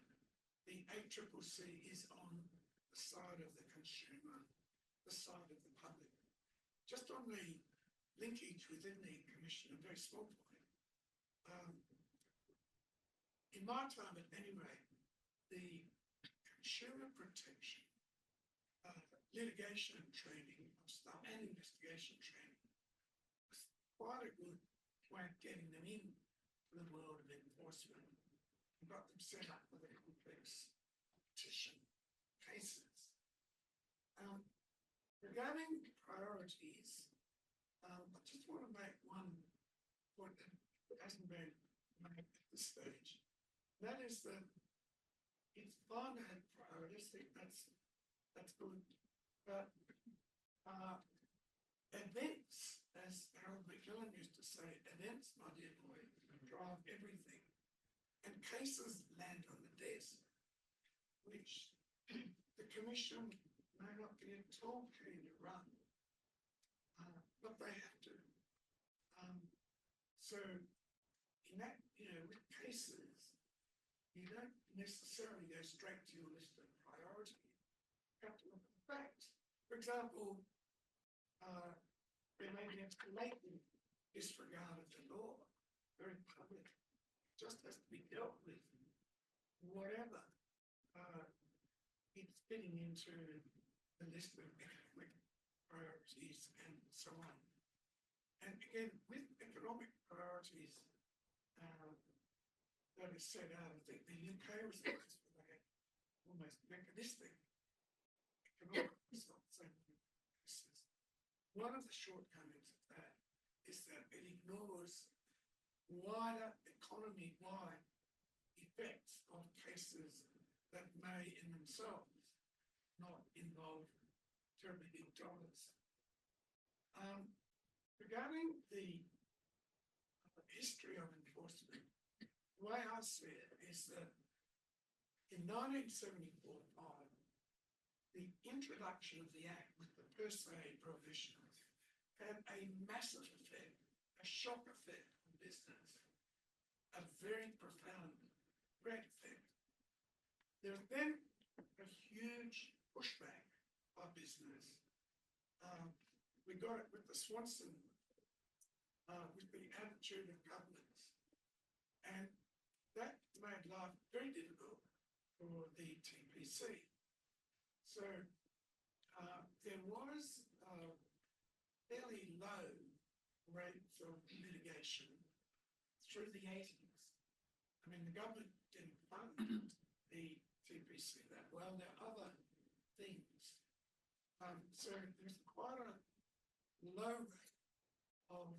O: the ACCC is on the side of the consumer, the side of the public. Just on the linkage within the Commission, a very small point. In my time at any rate, the consumer protection litigation training of staff and investigation training was quite a good way of getting them in to the world of enforcement and got them set up for the complex competition cases. Regarding priorities, I just want to make one point that hasn't been made at this stage. That is that it's fine to have priorities. That's good. But events, as Harold McMillan used to say, events, my dear boy, drive everything. And cases land on the desk, which the Commission may not be at all keen to run, but they have to. So in that, with cases, you don't necessarily go straight to your list of priorities. You have to look at the facts. For example, there may be a blatant disregard of the law, very public, just has to be dealt with. Whatever it's fitting into the list of economic priorities and so on. And again, with economic priorities that is set out, I think the UK results were almost mechanistic. Economic results. One of the shortcomings of that is that it ignores wider economy-wide effects of cases that may in themselves not involve terribly big dollars. Regarding the history of enforcement, the way I see it is that in 1974, the introduction of the Act with the per se provisions had a massive effect, a shock effect on business, a very profound, great effect. There was then a huge pushback by business. We got it with the Swanson, with the attitude of governments. And that made life very difficult for the TPC. So there was fairly low rates of litigation through the 80s. I mean, the government didn't fund the TPC that well. There are other things. So there's quite a low rate of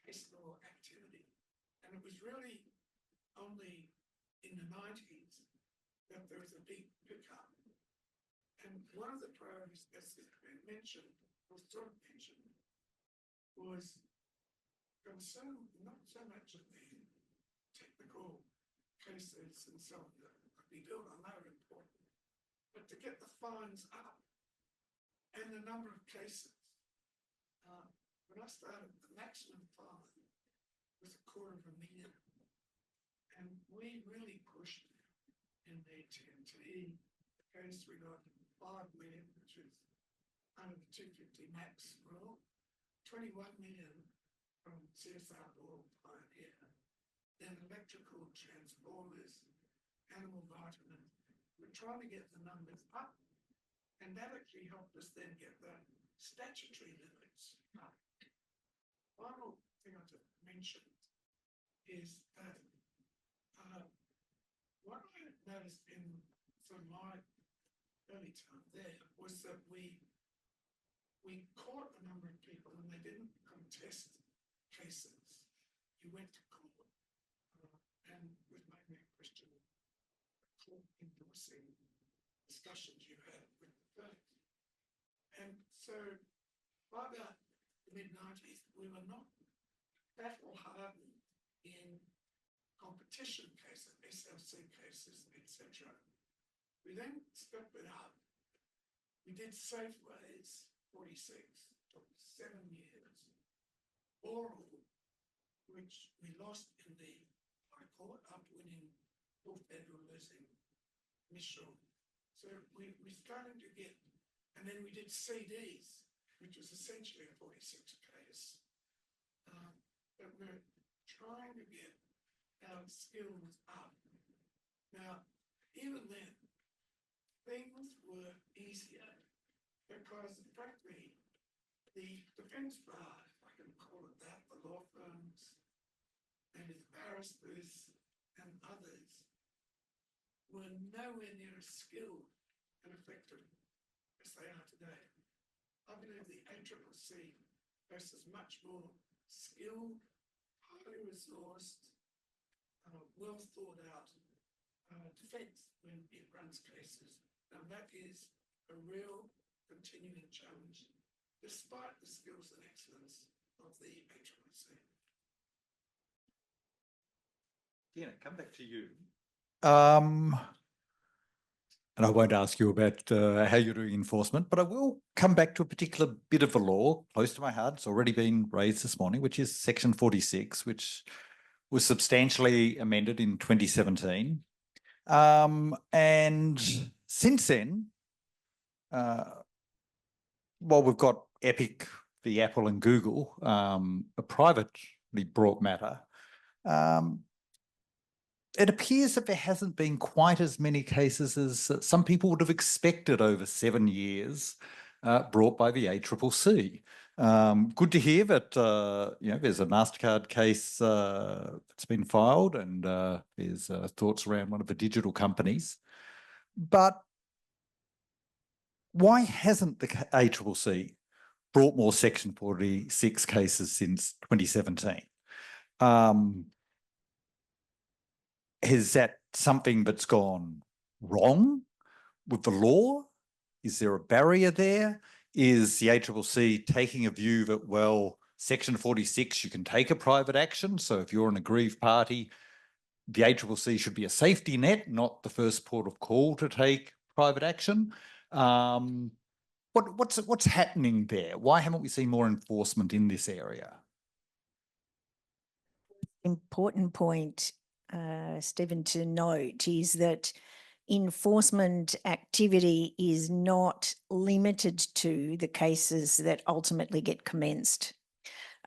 O: case law activity. And it was really only in the 90s that there was a big pickup. And one of the priorities, as has been mentioned, or sort of mentioned, was concern not so much of the technical cases and so on that could be built on that are important, but to get the fines up and the number of cases. When I started, the maximum fine was $250,000. And we really pushed in the TNT case. We got 5 million, which is under the 250 max rule, 21 million from CSR Oil Pioneer, then electrical transformers, animal vitamins. We're trying to get the numbers up, and that actually helped us then get the statutory limits up. Final thing I just mentioned is that what I noticed in sort of my early time there was that we caught a number of people and they didn't contest cases. You went to court, and with my question, court endorsing discussions you had with the firm. And so by about the mid-90s, we were not battle hardened in competition cases, SLC cases, etc. We then stepped it up. We did Safeways 46, took 7 years. Oral, which we lost in the High Court, up winning full federal, losing Mitchell. So we started to get, and then we did CDs, which was essentially a 46 case. But we're trying to get our skills up. Now, even then, things were easier because, frankly, the defence bar, if I can call it that, the law firms, maybe the barristers and others, were nowhere near as skilled and effective as they are today. I believe the ACCC faces much more skilled, highly resourced, well thought out defence when it runs cases. Now that is a real continuing challenge, despite the skills and excellence of the ACCC.
D: Dina, come back to you. And I won't ask you about how you're doing enforcement, but I will come back to a particular bit of the law close to my heart. It's already been raised this morning, which is Section 46, which was substantially amended in 2017. And since then, while we've got Epic, the Apple and Google, a privately brought matter, it appears that there hasn't been quite as many cases as some people would have expected over 7 years brought by the ACCC. Good to hear that there's a MasterCard case that's been filed, and there's thoughts around one of the digital companies. But why hasn't the ACCC brought more Section 46 cases since 2017? Is that something that's gone wrong? with the law? Is there a barrier there? Is the ACCC taking a view that, well, Section 46, you can take a private action. So if you're an aggrieved party, the ACCC should be a safety net, not the first port of call to take private action. What's happening there? Why haven't we seen more enforcement in this area?
E: Important point, Stephen, to note is that enforcement activity is not limited to the cases that ultimately get commenced.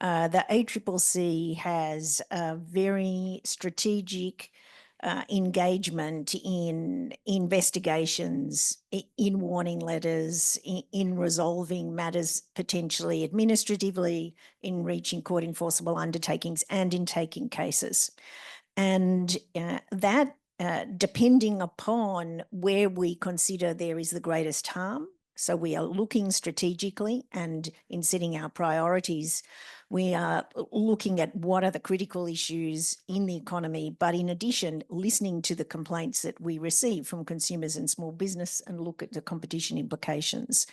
E: The ACCC has a very strategic engagement in investigations, in warning letters, in resolving matters potentially administratively, in reaching court enforceable undertakings, and in taking cases. And that, depending upon where we consider there is the greatest harm, so we are looking strategically, and in setting our priorities, we are looking at what are the critical issues in the economy, but in addition, listening to the complaints that we receive from consumers and small business and look at the competition implications.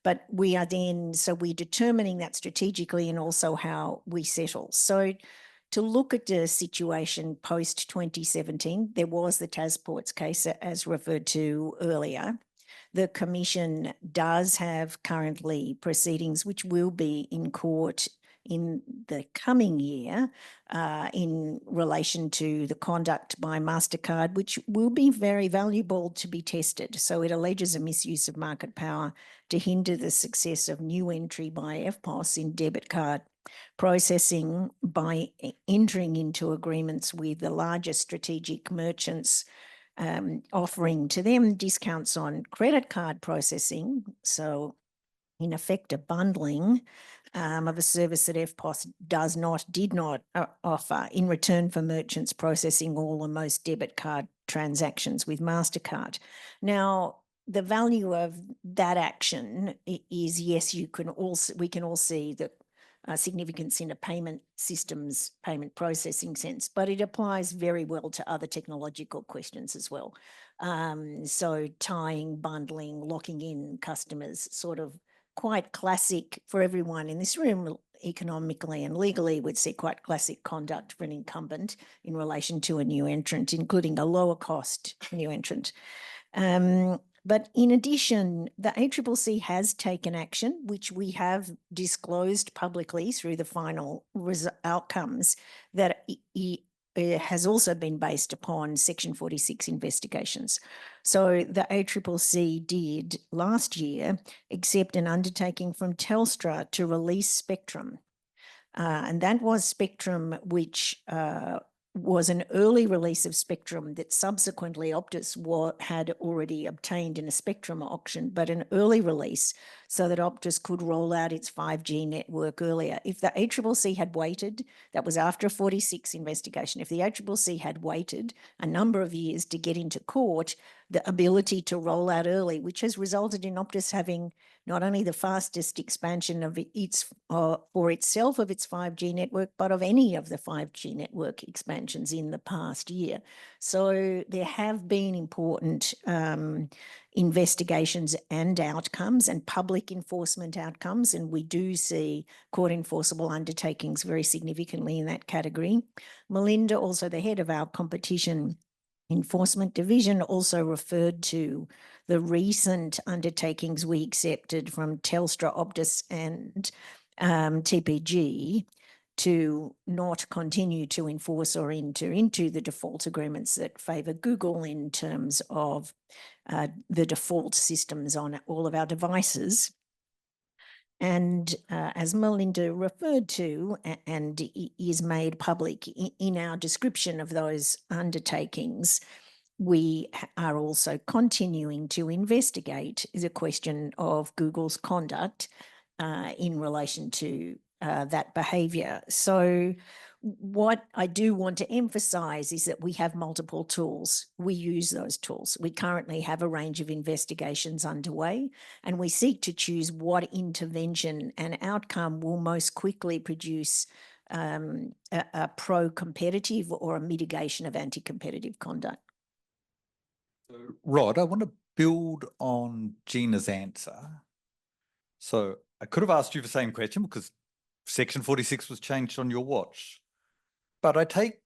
E: But we are then, so we're determining that strategically and also how we settle. So to look at the situation post 2017, there was the Tasports case as referred to earlier. The Commission does have currently proceedings which will be in court in the coming year in relation to the conduct by MasterCard, which will be very valuable to be tested. So it alleges a misuse of market power to hinder the success of new entry by EFTPOS in debit card processing by entering into agreements with the largest strategic merchants, offering to them discounts on credit card processing. So in effect, a bundling of a service that EFTPOS did not offer in return for merchants processing all or most debit card transactions with MasterCard. Now, the value of that action is, yes, we can all see that significance in a payment systems, payment processing sense, but it applies very well to other technological questions as well. So tying, bundling, locking in customers, sort of quite classic for everyone in this room, economically and legally, would see quite classic conduct for an incumbent in relation to a new entrant, including a lower cost new entrant. But in addition, the ACCC has taken action, which we have disclosed publicly through the final outcomes, that it has also been based upon Section 46 investigations. So the ACCC did last year accept an undertaking from Telstra to release spectrum. And that was spectrum which was an early release of spectrum that subsequently Optus had already obtained in a spectrum auction, but an early release so that Optus could roll out its 5G network earlier. If the ACCC had waited, that was after a 46 investigation, if the ACCC had waited a number of years to get into court, the ability to roll out early, which has resulted in Optus having not only the fastest expansion of its for itself of its 5G network, but of any of the 5G network expansions in the past year. So there have been important investigations and outcomes and public enforcement outcomes, and we do see court enforceable undertakings very significantly in that category. Melinda, also the head of our competition enforcement division, also referred to the recent undertakings we accepted from Telstra, Optus and TPG to not continue to enforce or enter into the default agreements that favour Google in terms of the default systems on all of our devices. And as Melinda referred to, and is made public in our description of those undertakings, we are also continuing to investigate the question of Google's conduct in relation to that behaviour. So what I do want to emphasise is that we have multiple tools. We use those tools. We currently have a range of investigations underway, and we seek to choose what intervention and outcome will most quickly produce a pro-competitive or a mitigation of anti-competitive conduct.
D: Rod, I want to build on Gina's answer. So I could have asked you the same question because Section 46 was changed on your watch. But I take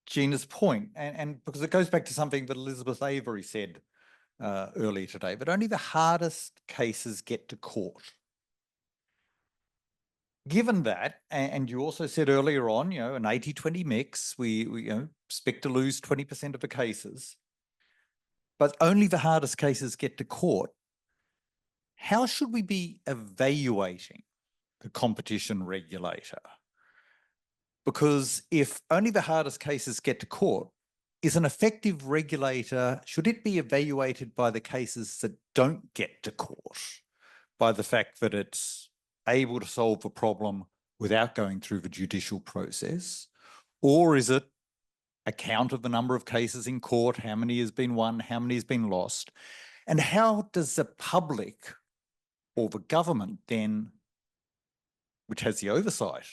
D: Gina's point, and because it goes back to something that Elizabeth Avery said earlier today, but only the hardest cases get to court. Given that, and you also said earlier on, an 80-20 mix, we expect to lose 20% of the cases, but only the hardest cases get to court. How should we be evaluating a competition regulator? Because if only the hardest cases get to court, is an effective regulator, should it be evaluated by the cases that don't get to court, by the fact that it's able to solve the problem without going through the judicial process? Or is it a count of the number of cases in court, how many has been won, how many has been lost? And how does the public or the government then, which has the oversight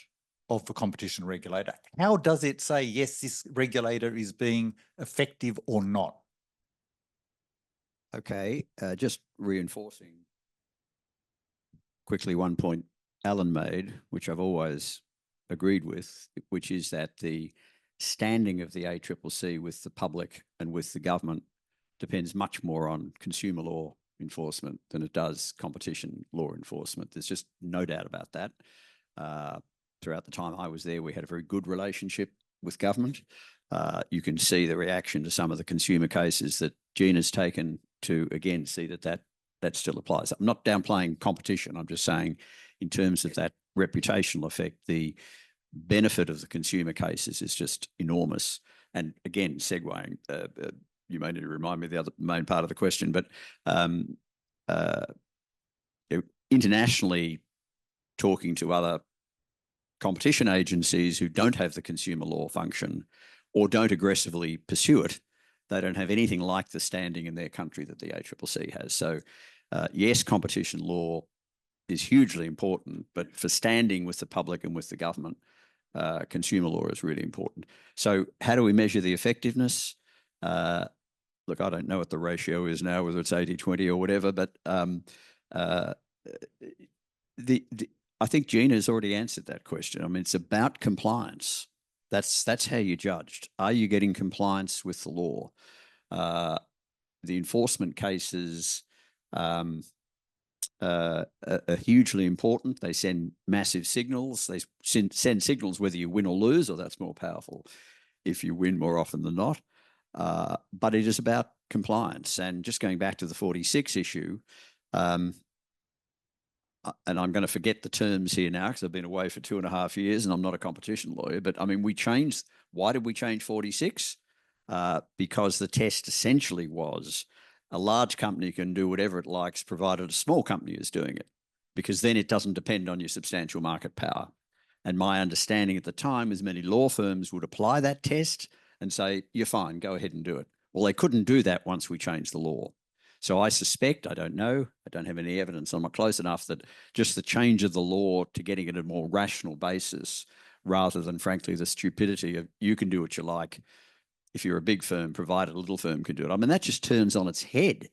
D: of the competition regulator, how does it say, yes, this regulator is being effective or not?
N: Okay, just reinforcing quickly one point Alan made, which I've always agreed with, which is that the standing of the ACCC with the public and with the government depends much more on consumer law enforcement than it does competition law enforcement. There's just no doubt about that. Throughout the time I was there, we had a very good relationship with government. You can see the reaction to some of the consumer cases that Gina's taken to, again, see that still applies. I'm not downplaying competition. I'm just saying in terms of that reputational effect, the benefit of the consumer cases is just enormous. And again, segueing, you may need to remind me of the other main part of the question, but internationally, talking to other competition agencies who don't have the consumer law function or don't aggressively pursue it, they don't have anything like the standing in their country that the ACCC has. So yes, competition law is hugely important, but for standing with the public and with the government, consumer law is really important. So how do we measure the effectiveness? Look, I don't know what the ratio is now, whether it's 80-20 or whatever, but I think Gina's already answered that question. I mean, it's about compliance. That's how you're judged. Are you getting compliance with the law? The enforcement cases are hugely important. They send massive signals. They send signals whether you win or lose, or that's more powerful if you win more often than not. But it is about compliance. And just going back to the 46 issue, and I'm going to forget the terms here now because I've been away for 2.5 years and I'm not a competition lawyer, but I mean, why did we change 46? Because the test essentially was a large company can do whatever it likes provided a small company is doing it, because then it doesn't depend on your substantial market power. And my understanding at the time is many law firms would apply that test and say, you're fine, go ahead and do it. Well, they couldn't do that once we changed the law. So I suspect, I don't know, I don't have any evidence, I'm not close enough, that just the change of the law to getting it at a more rational basis, rather than, frankly, the stupidity of you can do what you like if you're a big firm, provided a little firm can do it. I mean, that just turns on its head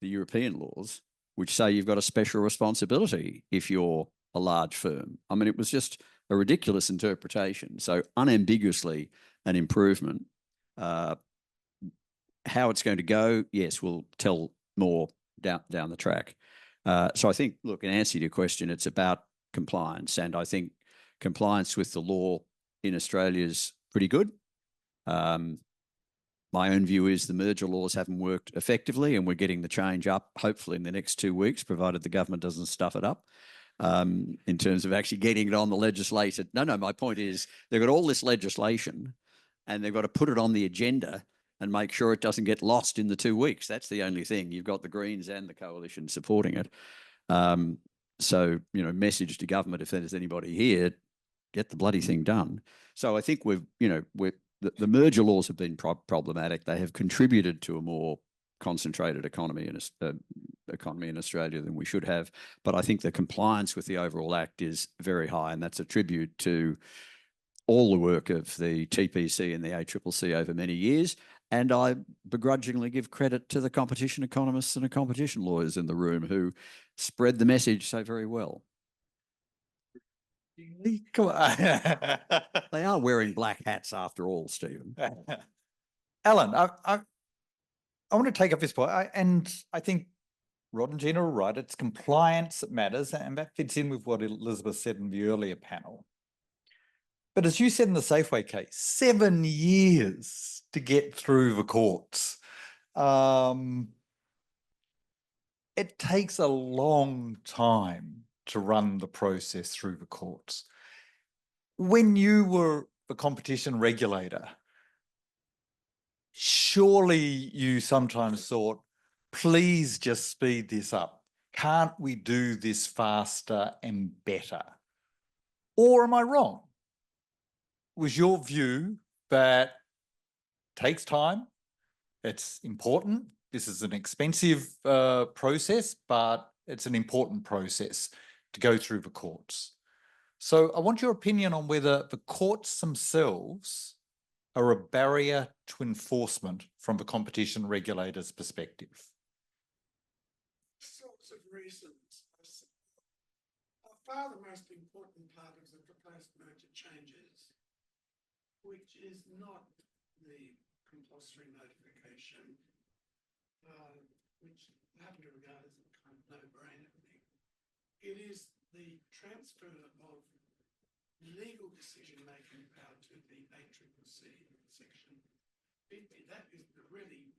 N: the European laws, which say you've got a special responsibility if you're a large firm. I mean, it was just a ridiculous interpretation. So unambiguously an improvement. How it's going to go, yes, we'll tell more down the track. So I think, look, in answer to your question, it's about compliance. And I think compliance with the law in Australia is pretty good. My own view is the merger laws haven't worked effectively, and we're getting the change up, hopefully in the next 2 weeks, provided the government doesn't stuff it up in terms of actually getting it on the legislated. No, my point is they've got all this legislation and they've got to put it on the agenda and make sure it doesn't get lost in the 2 weeks. That's the only thing. You've got the Greens and the Coalition supporting it. So, message to government, if there's anybody here, get the bloody thing done. So I think the merger laws have been problematic. They have contributed to a more concentrated economy in Australia than we should have. But I think the compliance with the overall act is very high, and that's a tribute to all the work of the TPC and the ACCC over many years. And I begrudgingly give credit to the competition economists and the competition lawyers in the room who spread the message so very well.
D: Come on.
N: They are wearing black hats after all, Stephen.
D: Alan, I want to take up this point, and I think Rod and Gina are right. It's compliance that matters, and that fits in with what Elizabeth said in the earlier panel. But as you said in the Safeway case, 7 years to get through the courts. It takes a long time to run the process through the courts. When you were the competition regulator, surely you sometimes thought, please just speed this up. Can't we do this faster and better? Or am I wrong? Was your view that it takes time, it's important, this is an expensive process, but it's an important process to go through the courts? So I want your opinion on whether the courts themselves are a barrier to enforcement from the competition regulator's perspective.
O: Sorts of reasons. By far the most important part of the proposed merger changes, which is not the compulsory notification, which I happen to regard as a kind of no-brainer thing. It is the transfer of legal decision-making power to the ACCC section 50. That is the really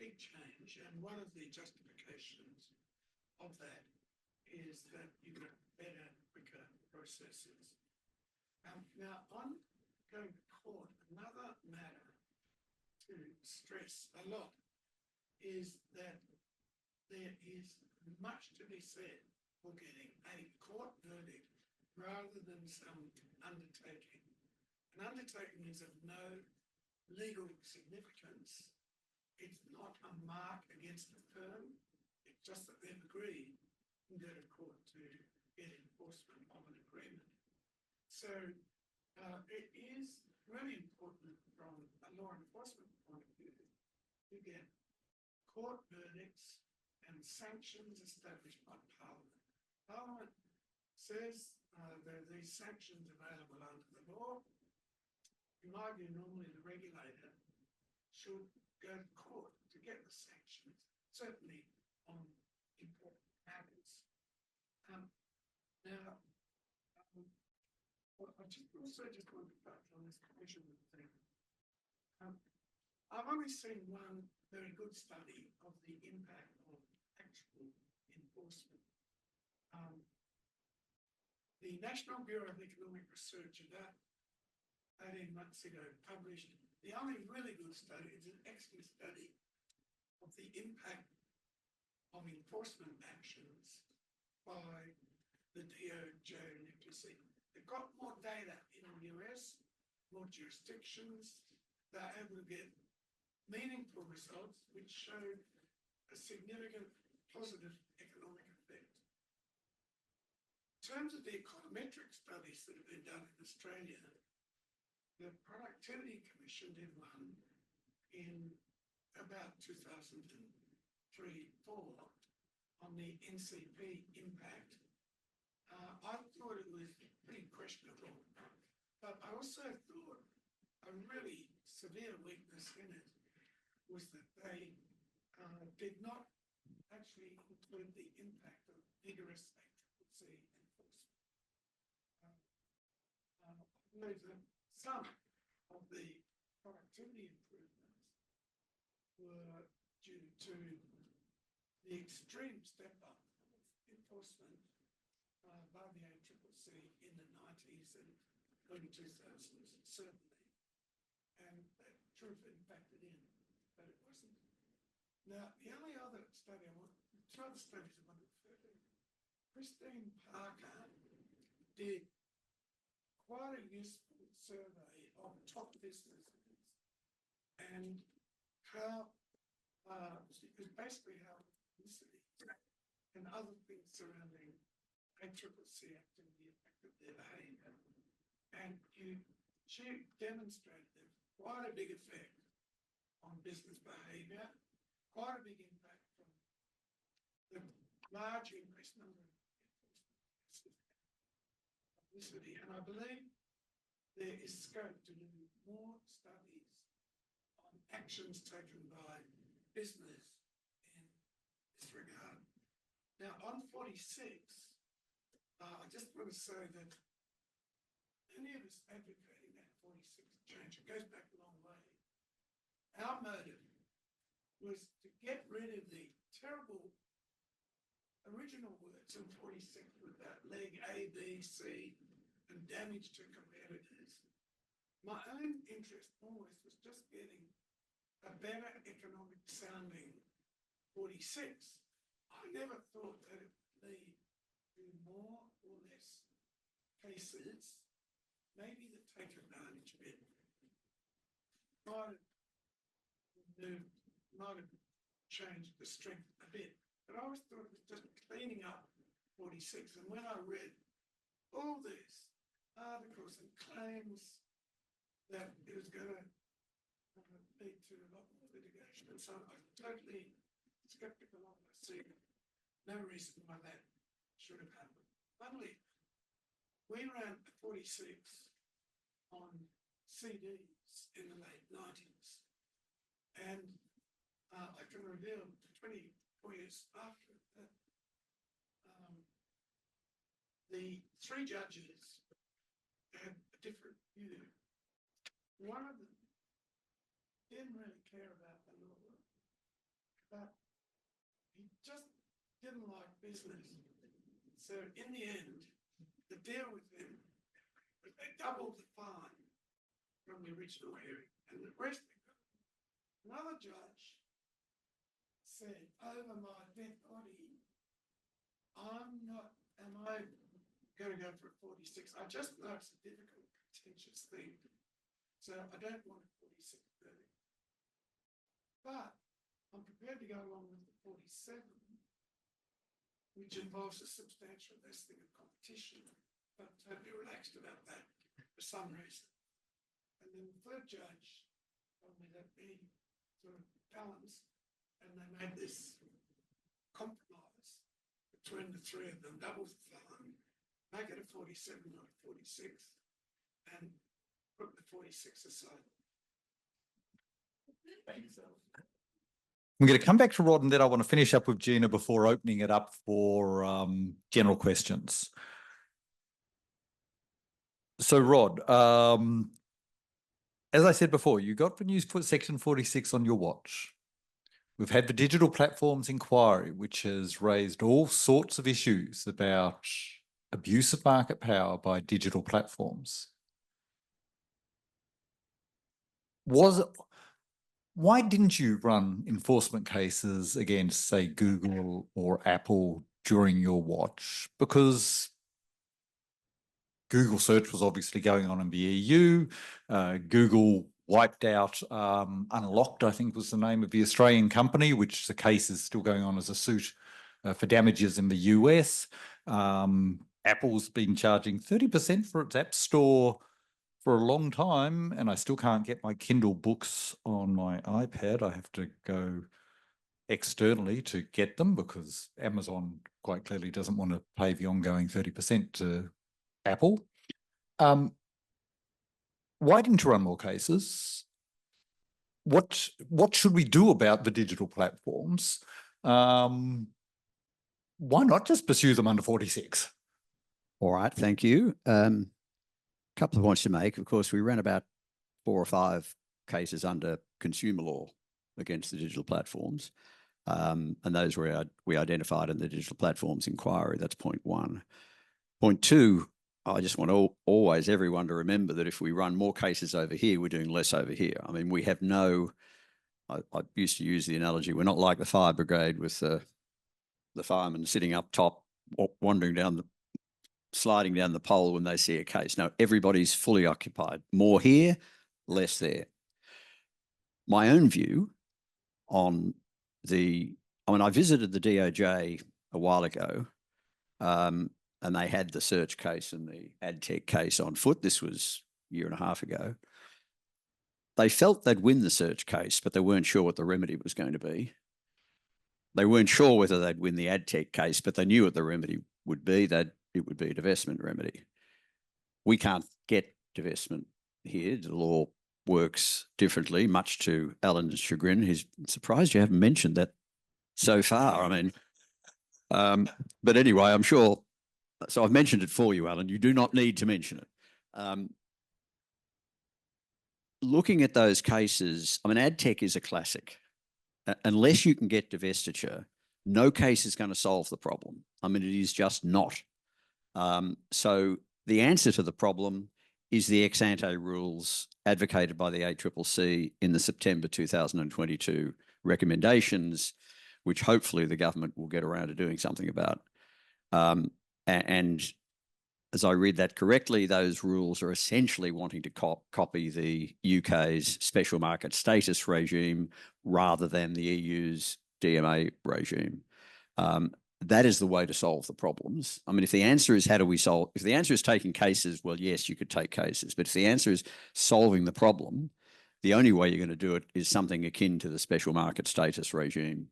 O: big change, and one of the justifications of that is that you get better, quicker processes. Now, on going to court, another matter to stress a lot is that there is much to be said for getting a court verdict rather than some undertaking. An undertaking is of no legal significance. It's not a mark against the firm. It's just that they've agreed and go to court to get enforcement of an agreement. So it is really important from a law enforcement point of view to get court verdicts and sanctions established by Parliament. Parliament says there are these sanctions available under the law. In my view, normally the regulator should go to court to get the sanctions, certainly on important matters. Now, I also just want to touch on this commission thing. I've only seen one very good study of the impact of actual enforcement. The National Bureau of Economic Research about 18 months ago published the only really good study. It's an excellent study of the impact of enforcement actions by the DOJ and FTC. They've got more data in the US, more jurisdictions. They're able to get meaningful results which show a significant positive economic effect. In terms of the econometric studies that have been done in Australia, the Productivity Commission did one in about 2003-04 on the NCP impact. I thought it was pretty questionable, but I also thought a really severe weakness in it was that they did not actually include the impact of vigorous ACCC enforcement. I believe that some of the productivity improvements were due to the extreme step up of enforcement by the ACCC in the 90s and early 2000s, certainly. And that should have been factored in, but it wasn't. Now, the only other study two other studies I want to refer to. Christine Parker did quite a useful survey of top businesses and how it was basically how publicity and other things surrounding ACCC activity affected their behaviour. And she demonstrated there's quite a big effect on business behaviour, quite a big impact from the large increased number of publicity. And I believe there is scope to do more studies on actions taken by business in this regard. Now, on 46, I just want to say that any of us advocating that 46 change, it goes back a long way. Our motive was to get rid of the terrible original words in 46 with that leg A, B, C, and damage to competitors. My own interest always was just getting a better economic sounding 46. I never thought that it would lead to more or less cases, maybe the take advantage bit might have changed the strength a bit. But I always thought it was just cleaning up 46. And when I read all these articles and claims that it was going to lead to a lot more litigation, and so I'm totally sceptical of it. I see no reason why that should have happened. Finally, we ran 46 on CDs in the late 90s. And I can reveal 24 years after that, the three judges had a different view. One of them didn't really care about the law, but he just didn't like business. So in the end, the deal with him was they doubled the fine from the original hearing, and the rest they got. Another judge said, over my dead body, am I going to go for a 46? I just know it's a difficult, contentious thing. So I don't want a 46 verdict. But I'm prepared to go along with the 47, which involves a substantial lessening of competition. But I'm totally relaxed about that for some reason. And then the third judge told me that we sort of balanced, and they made this compromise between the three of them, double the fine, make it a 47, not a 46, and put the 46 aside.
D: I'm going to come back to Rod, and then I want to finish up with Gina before opening it up for general questions. So, Rod, as I said before, you got the news put section 46 on your watch. We've had the digital platforms inquiry, which has raised all sorts of issues about abuse of market power by digital platforms. Why didn't you run enforcement cases against, say, Google or Apple during your watch? Because Google search was obviously going on in the EU. Google wiped out, Unlocked, I think was the name of the Australian company, which the case is still going on as a suit for damages in the US. Apple's been charging 30% for its app store for a long time, and I still can't get my Kindle books on my iPad. I have to go externally to get them because Amazon quite clearly doesn't want to pay the ongoing 30% to Apple. Why didn't you run more cases? What should we do about the digital platforms? Why not just pursue them under 46?
N: All right, thank you. Couple of points to make. Of course, we ran about 4 or 5 cases under consumer law against the digital platforms. And those we identified in the digital platforms inquiry. That's point 1. Point 2, I just want always everyone to remember that if we run more cases over here, we're doing less over here. I mean, we have no, I used to use the analogy, we're not like the fire brigade with the firemen sitting up top, sliding down the pole when they see a case. No, everybody's fully occupied. More here, less there. My own view on I visited the DOJ a while ago, and they had the search case and the ad tech case on foot. This was year and a half ago. They felt they'd win the search case, but they weren't sure what the remedy was going to be. They weren't sure whether they'd win the ad tech case, but they knew what the remedy would be, that it would be a divestment remedy. We can't get divestment here. The law works differently, much to Alan's chagrin. He's surprised you haven't mentioned that so far. I mean, but anyway, I'm sure. So I've mentioned it for you, Alan. You do not need to mention it. Looking at those cases, I mean, ad tech is a classic. Unless you can get divestiture, no case is going to solve the problem. I mean, it is just not. So the answer to the problem is the ex-ante rules advocated by the ACCC in the September 2022 recommendations, which hopefully the government will get around to doing something about. And as I read that correctly, those rules are essentially wanting to copy the UK's special market status regime rather than the EU's DMA regime. That is the way to solve the problems. I mean, if the answer is how do we solve, if the answer is taking cases, well, yes, you could take cases. But if the answer is solving the problem, the only way you're going to do it is something akin to the special market status regime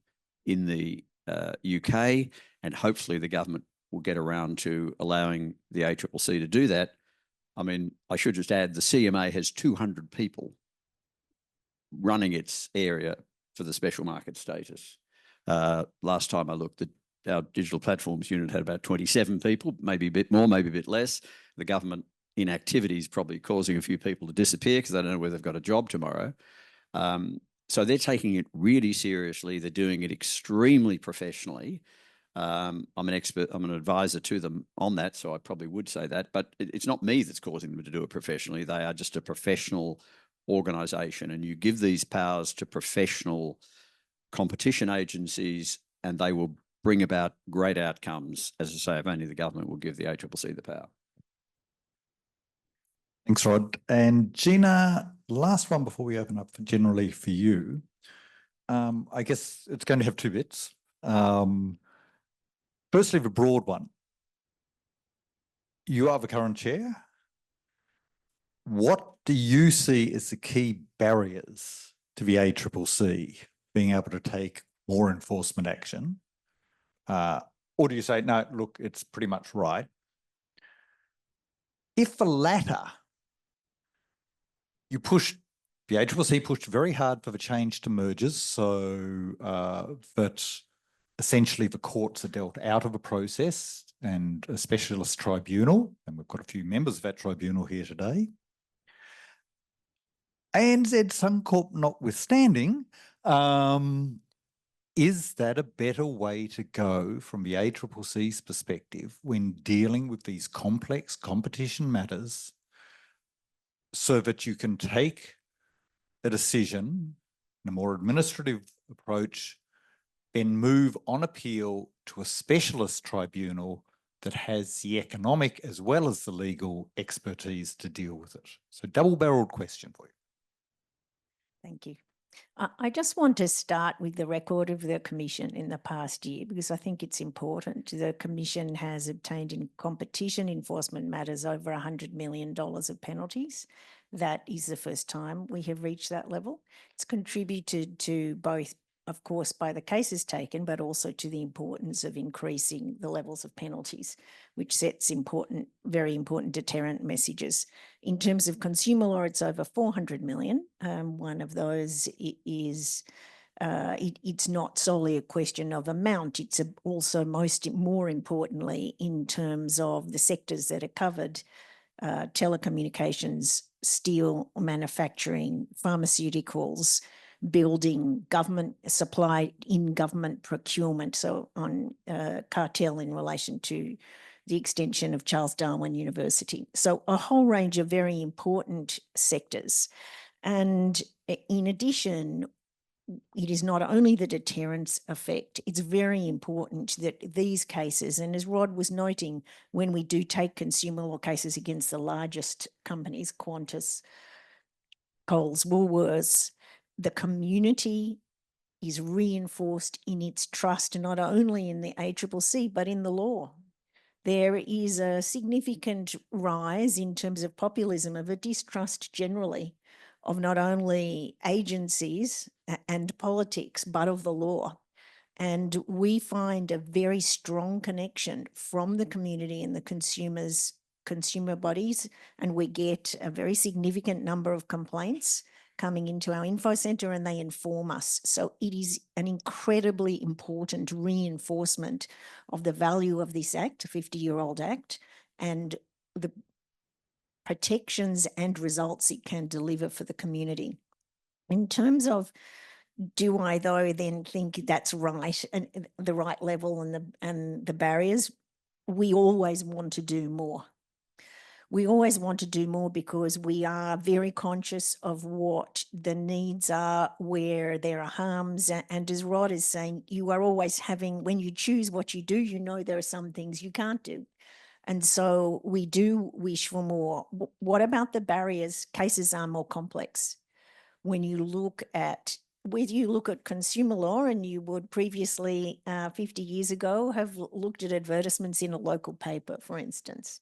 N: in the UK. And hopefully the government will get around to allowing the ACCC to do that. I mean, I should just add the CMA has 200 people running its area for the special market status. Last time I looked, our digital platforms unit had about 27 people, maybe a bit more, maybe a bit less. The government inactivity is probably causing a few people to disappear because they don't know whether they've got a job tomorrow. So they're taking it really seriously. They're doing it extremely professionally. I'm an expert, I'm an advisor to them on that, so I probably would say that, but it's not me that's causing them to do it professionally. They are just a professional organisation, and you give these powers to professional competition agencies and they will bring about great outcomes. As I say, if only the government will give the ACCC the power.
D: Thanks, Rod. And Gina, last one before we open up generally for you. I guess it's going to have two bits. Firstly, the broad one. You are the current chair. What do you see as the key barriers to the ACCC being able to take more enforcement action? Or do you say, no, look, it's pretty much right? If the latter, the ACCC pushed very hard for the change to mergers so that essentially the courts are dealt out of a process and a specialist tribunal, and we've got a few members of that tribunal here today. ANZ Suncorp notwithstanding, is that a better way to go from the ACCC's perspective when dealing with these complex competition matters so that you can take a decision in a more administrative approach and move on appeal to a specialist tribunal that has the economic as well as the legal expertise to deal with it? So double-barreled question for you.
E: Thank you. I just want to start with the record of the Commission in the past year because I think it's important. The Commission has obtained in competition enforcement matters over $100 million of penalties. That is the first time we have reached that level. It's contributed to both, of course, by the cases taken, but also to the importance of increasing the levels of penalties, which sets very important deterrent messages. In terms of consumer law, it's over 400 million. One of those is, it's not solely a question of amount, it's also more importantly in terms of the sectors that are covered, telecommunications, steel, manufacturing, pharmaceuticals, building, government supply in government procurement, so on cartel in relation to the extension of Charles Darwin University. So a whole range of very important sectors. And in addition, it is not only the deterrence effect, it's very important that these cases, and as Rod was noting, when we do take consumer law cases against the largest companies, Qantas, Coles, Woolworths, the community is reinforced in its trust, not only in the ACCC, but in the law. there is a significant rise in terms of populism, of a distrust generally of not only agencies and politics, but of the law. And we find a very strong connection from the community and the consumer bodies, and we get a very significant number of complaints coming into our info centre, and they inform us. So it is an incredibly important reinforcement of the value of this act, a 50-year-old act, and the protections and results it can deliver for the community. In terms of, do I though then think that's right and the right level and the barriers? We always want to do more. We always want to do more because we are very conscious of what the needs are, where there are harms. And as Rod is saying, you are always having, when you choose what you do, you know there are some things you can't do. And so we do wish for more. What about the barriers? Cases are more complex. When you look at, whether you look at consumer law, and you would previously 50 years ago have looked at advertisements in a local paper, for instance.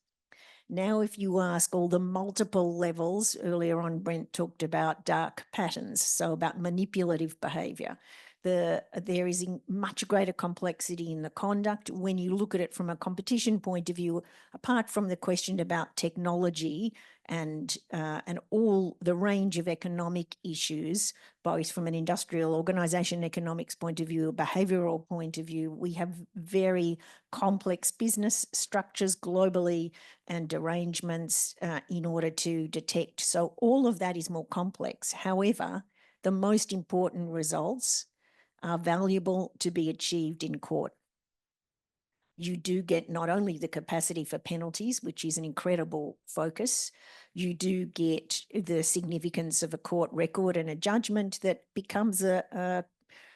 E: Now, if you ask all the multiple levels, earlier on Brent talked about dark patterns, so about manipulative behaviour. There is much greater complexity in the conduct. When you look at it from a competition point of view, apart from the question about technology and all the range of economic issues, both from an industrial organisation economics point of view, a behavioural point of view, we have very complex business structures globally and arrangements in order to detect. So all of that is more complex. However, the most important results are valuable to be achieved in court. You do get not only the capacity for penalties, which is an incredible focus, you do get the significance of a court record and a judgment that becomes a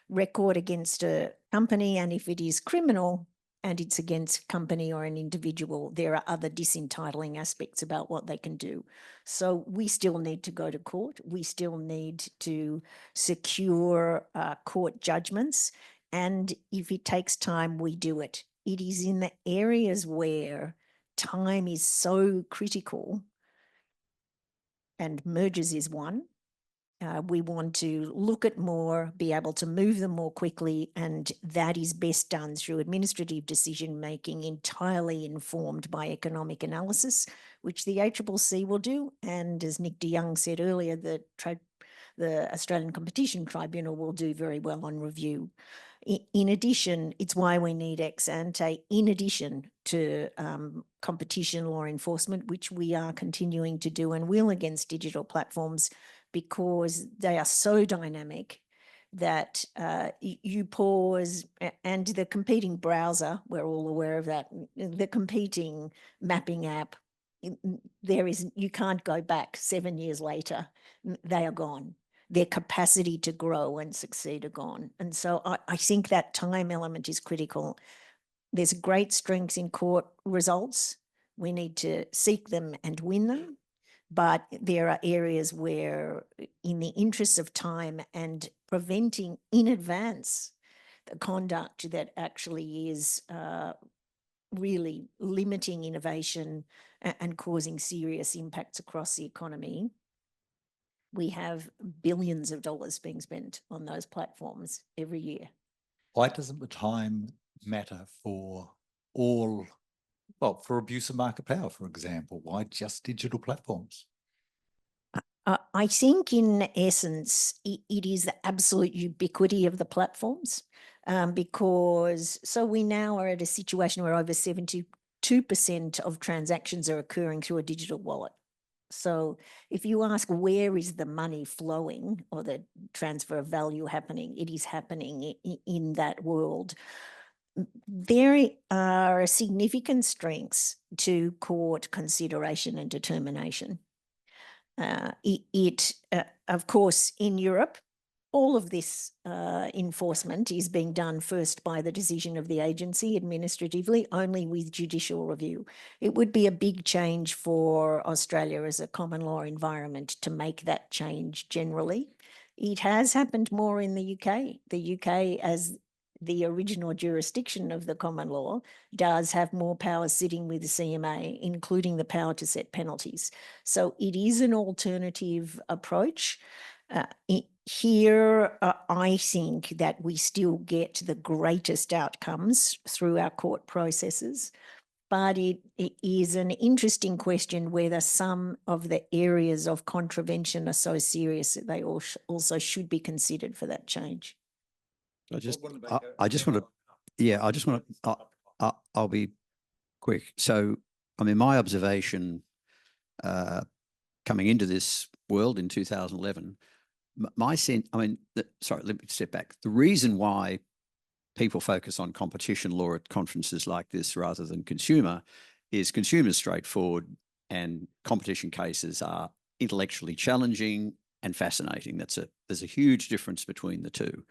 E: record against a company. And if it is criminal and it's against a company or an individual, there are other disentitling aspects about what they can do. So we still need to go to court. We still need to secure court judgments. And if it takes time, we do it. It is in the areas where time is so critical, and mergers is one. We want to look at more, be able to move them more quickly, and that is best done through administrative decision-making entirely informed by economic analysis, which the ACCC will do. And as Nick de Young said earlier, the Australian Competition Tribunal will do very well on review. In addition, it's why we need ex ante, in addition to competition law enforcement, which we are continuing to do and will against digital platforms, because they are so dynamic that you pause, and the competing browser, we're all aware of that, the competing mapping app, you can't go back 7 years later. They are gone. Their capacity to grow and succeed are gone. And so I think that time element is critical. There's great strengths in court results. We need to seek them and win them. But there are areas where, in the interests of time and preventing in advance the conduct that actually is really limiting innovation and causing serious impacts across the economy, we have billions of dollars being spent on those platforms every year.
D: Why doesn't the time matter for all, well, for abuse of market power, for example? Why just digital platforms?
E: I think in essence, it is the absolute ubiquity of the platforms, because so we now are at a situation where over 72% of transactions are occurring through a digital wallet. So if you ask where is the money flowing or the transfer of value happening, it is happening in that world. There are significant strengths to court consideration and determination. Of course, in Europe, all of this enforcement is being done first by the decision of the agency administratively, only with judicial review. It would be a big change for Australia as a common law environment to make that change generally. It has happened more in the UK. The UK, as the original jurisdiction of the common law does have more powers sitting with the CMA, including the power to set penalties. So it is an alternative approach. Here, I think that we still get the greatest outcomes through our court processes. But it is an interesting question whether some of the areas of contravention are so serious that they also should be considered for that change.
N: I just want to, I'll be quick. So, I mean, my observation coming into this world in 2011, my sense, I mean, sorry, let me step back. The reason why people focus on competition law at conferences like this rather than consumer is consumer's straightforward and competition cases are intellectually challenging and fascinating. There's a huge difference between the two.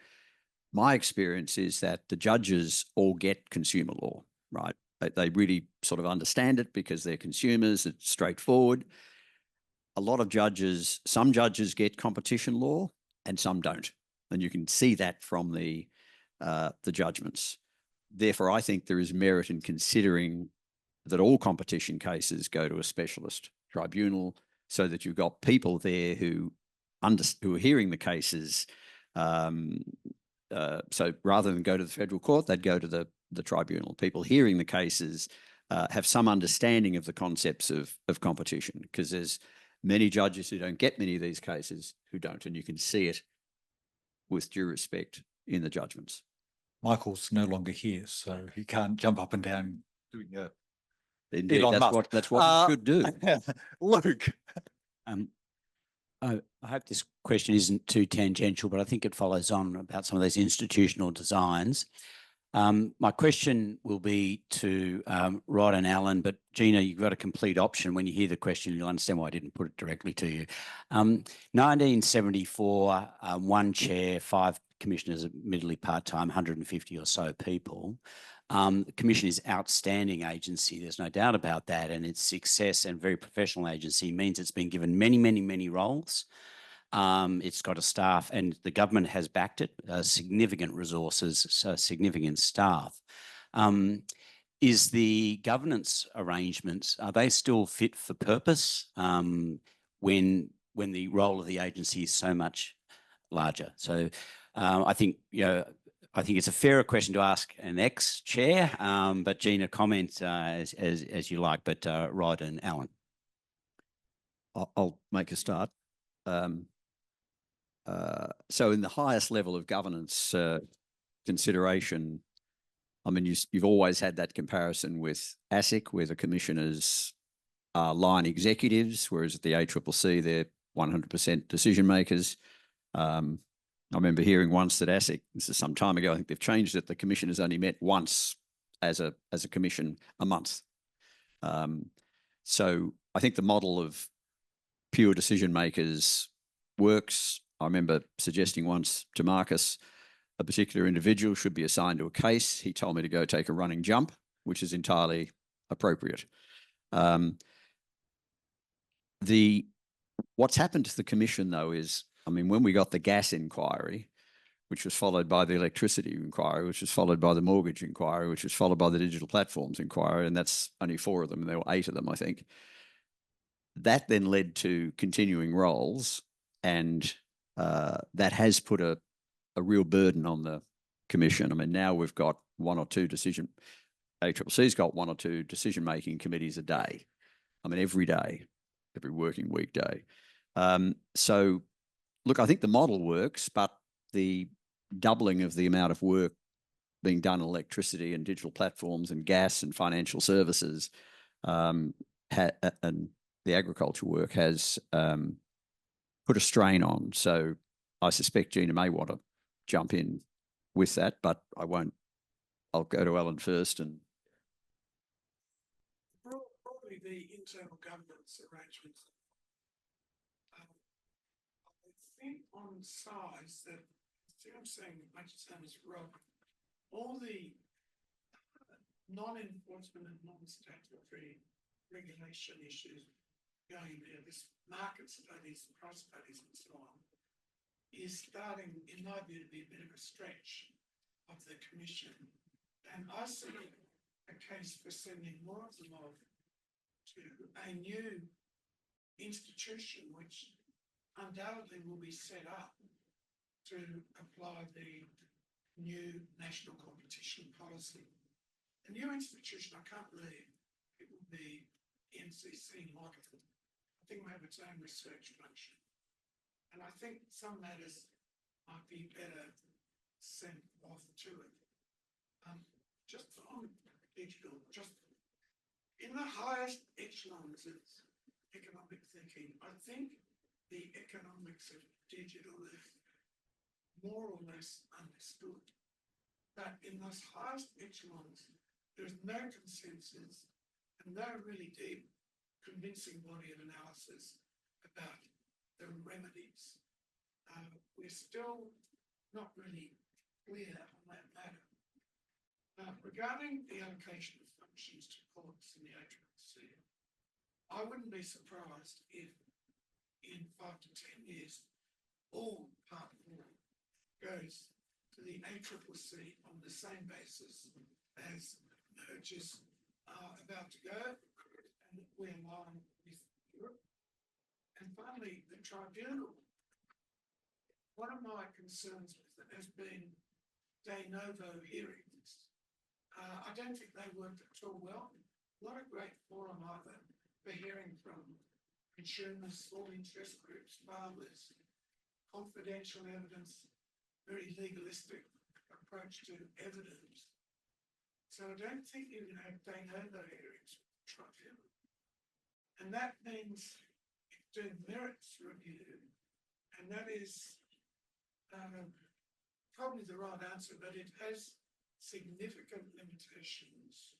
N: My experience is that the judges all get consumer law, right? They really sort of understand it because they're consumers, it's straightforward. A lot of judges, some judges get competition law and some don't. And you can see that from the judgments. Therefore, I think there is merit in considering that all competition cases go to a specialist tribunal so that you've got people there who are hearing the cases. So rather than go to the federal court, they'd go to the tribunal. People hearing the cases have some understanding of the concepts of competition, because there's many judges who don't get many of these cases who don't, and you can see it with due respect in the judgments.
D: Michael's no longer here, so he can't jump up and down doing a
N: Indeed,
D: Elon Musk.
N: that's what you should do.
D: Luke.
L: I hope this question isn't too tangential, but I think it follows on about some of those institutional designs. My question will be to Rod and Alan, but Gina, you've got a complete option. When you hear the question, you'll understand why I didn't put it directly to you. 1974, one chair, 5 commissioners, admittedly part-time, 150 or so people. The Commission is outstanding agency, there's no doubt about that, and its success and very professional agency means it's been given many, many, many roles. It's got a staff, and the government has backed it, significant resources, significant staff. Is the governance arrangements, are they still fit for purpose when the role of the agency is so much larger? So I think, I think it's a fairer question to ask an ex-chair, but Gina, comment as you like, but Rod and Alan.
N: I'll make a start. So in the highest level of governance consideration, I mean, you've always had that comparison with ASIC, where the commissioners are line executives, whereas at the ACCC, they're 100% decision makers. I remember hearing once that ASIC, this is some time ago, I think they've changed it, the commissioners only met once as a commission a month. So I think the model of pure decision makers works. I remember suggesting once to Marcus, a particular individual should be assigned to a case. He told me to go take a running jump, which is entirely appropriate. What's happened to the Commission, though, is, I mean, when we got the gas inquiry, which was followed by the electricity inquiry, which was followed by the mortgage inquiry, which was followed by the digital platforms inquiry, and that's only 4 of them, and there were 8 of them, I think. That then led to continuing roles, and that has put a real burden on the Commission. I mean, now we've got 1 or 2 ACCC's got 1 or 2 decision-making committees a day. I mean, every day, every working weekday. So, look, I think the model works, but the doubling of the amount of work being done in electricity and digital platforms and gas and financial services and the agriculture work has put a strain on. So I suspect Gina may want to jump in with that, but I won't. I'll go to Alan first. And
O: probably the internal governance arrangements. I think on size that I'm saying much the same as Rob, all the non-enforcement and non-statutory regulation issues going there, this market studies, price studies and so on, is starting, in my view, to be a bit of a stretch. of the commission. And I see a case for sending more of them off to a new institution, which undoubtedly will be set up to apply the new national competition policy. A new institution, I can't believe it will be NCC model. I think we'll have its own research function. And I think some matters might be better sent off to it. Just on digital, just in the highest echelons of economic thinking, I think the economics of digital is more or less understood. But in those highest echelons, there's no consensus and no really deep, convincing body of analysis about the remedies. We're still not really clear on that matter. Regarding the allocation of functions to courts in the ACCC, I wouldn't be surprised if in 5 to 10 years, all Part 4 goes to the ACCC on the same basis as mergers are about to go, and we're in line with Europe. And finally, the tribunal. One of my concerns with it has been de novo hearings. I don't think they worked at all well. Not a great forum either for hearing from consumers, small interest groups, farmers, confidential evidence, very legalistic approach to evidence. So I don't think you can have de novo hearings with the tribunal. And that means doing merits review, and that is probably the right answer, but it has significant limitations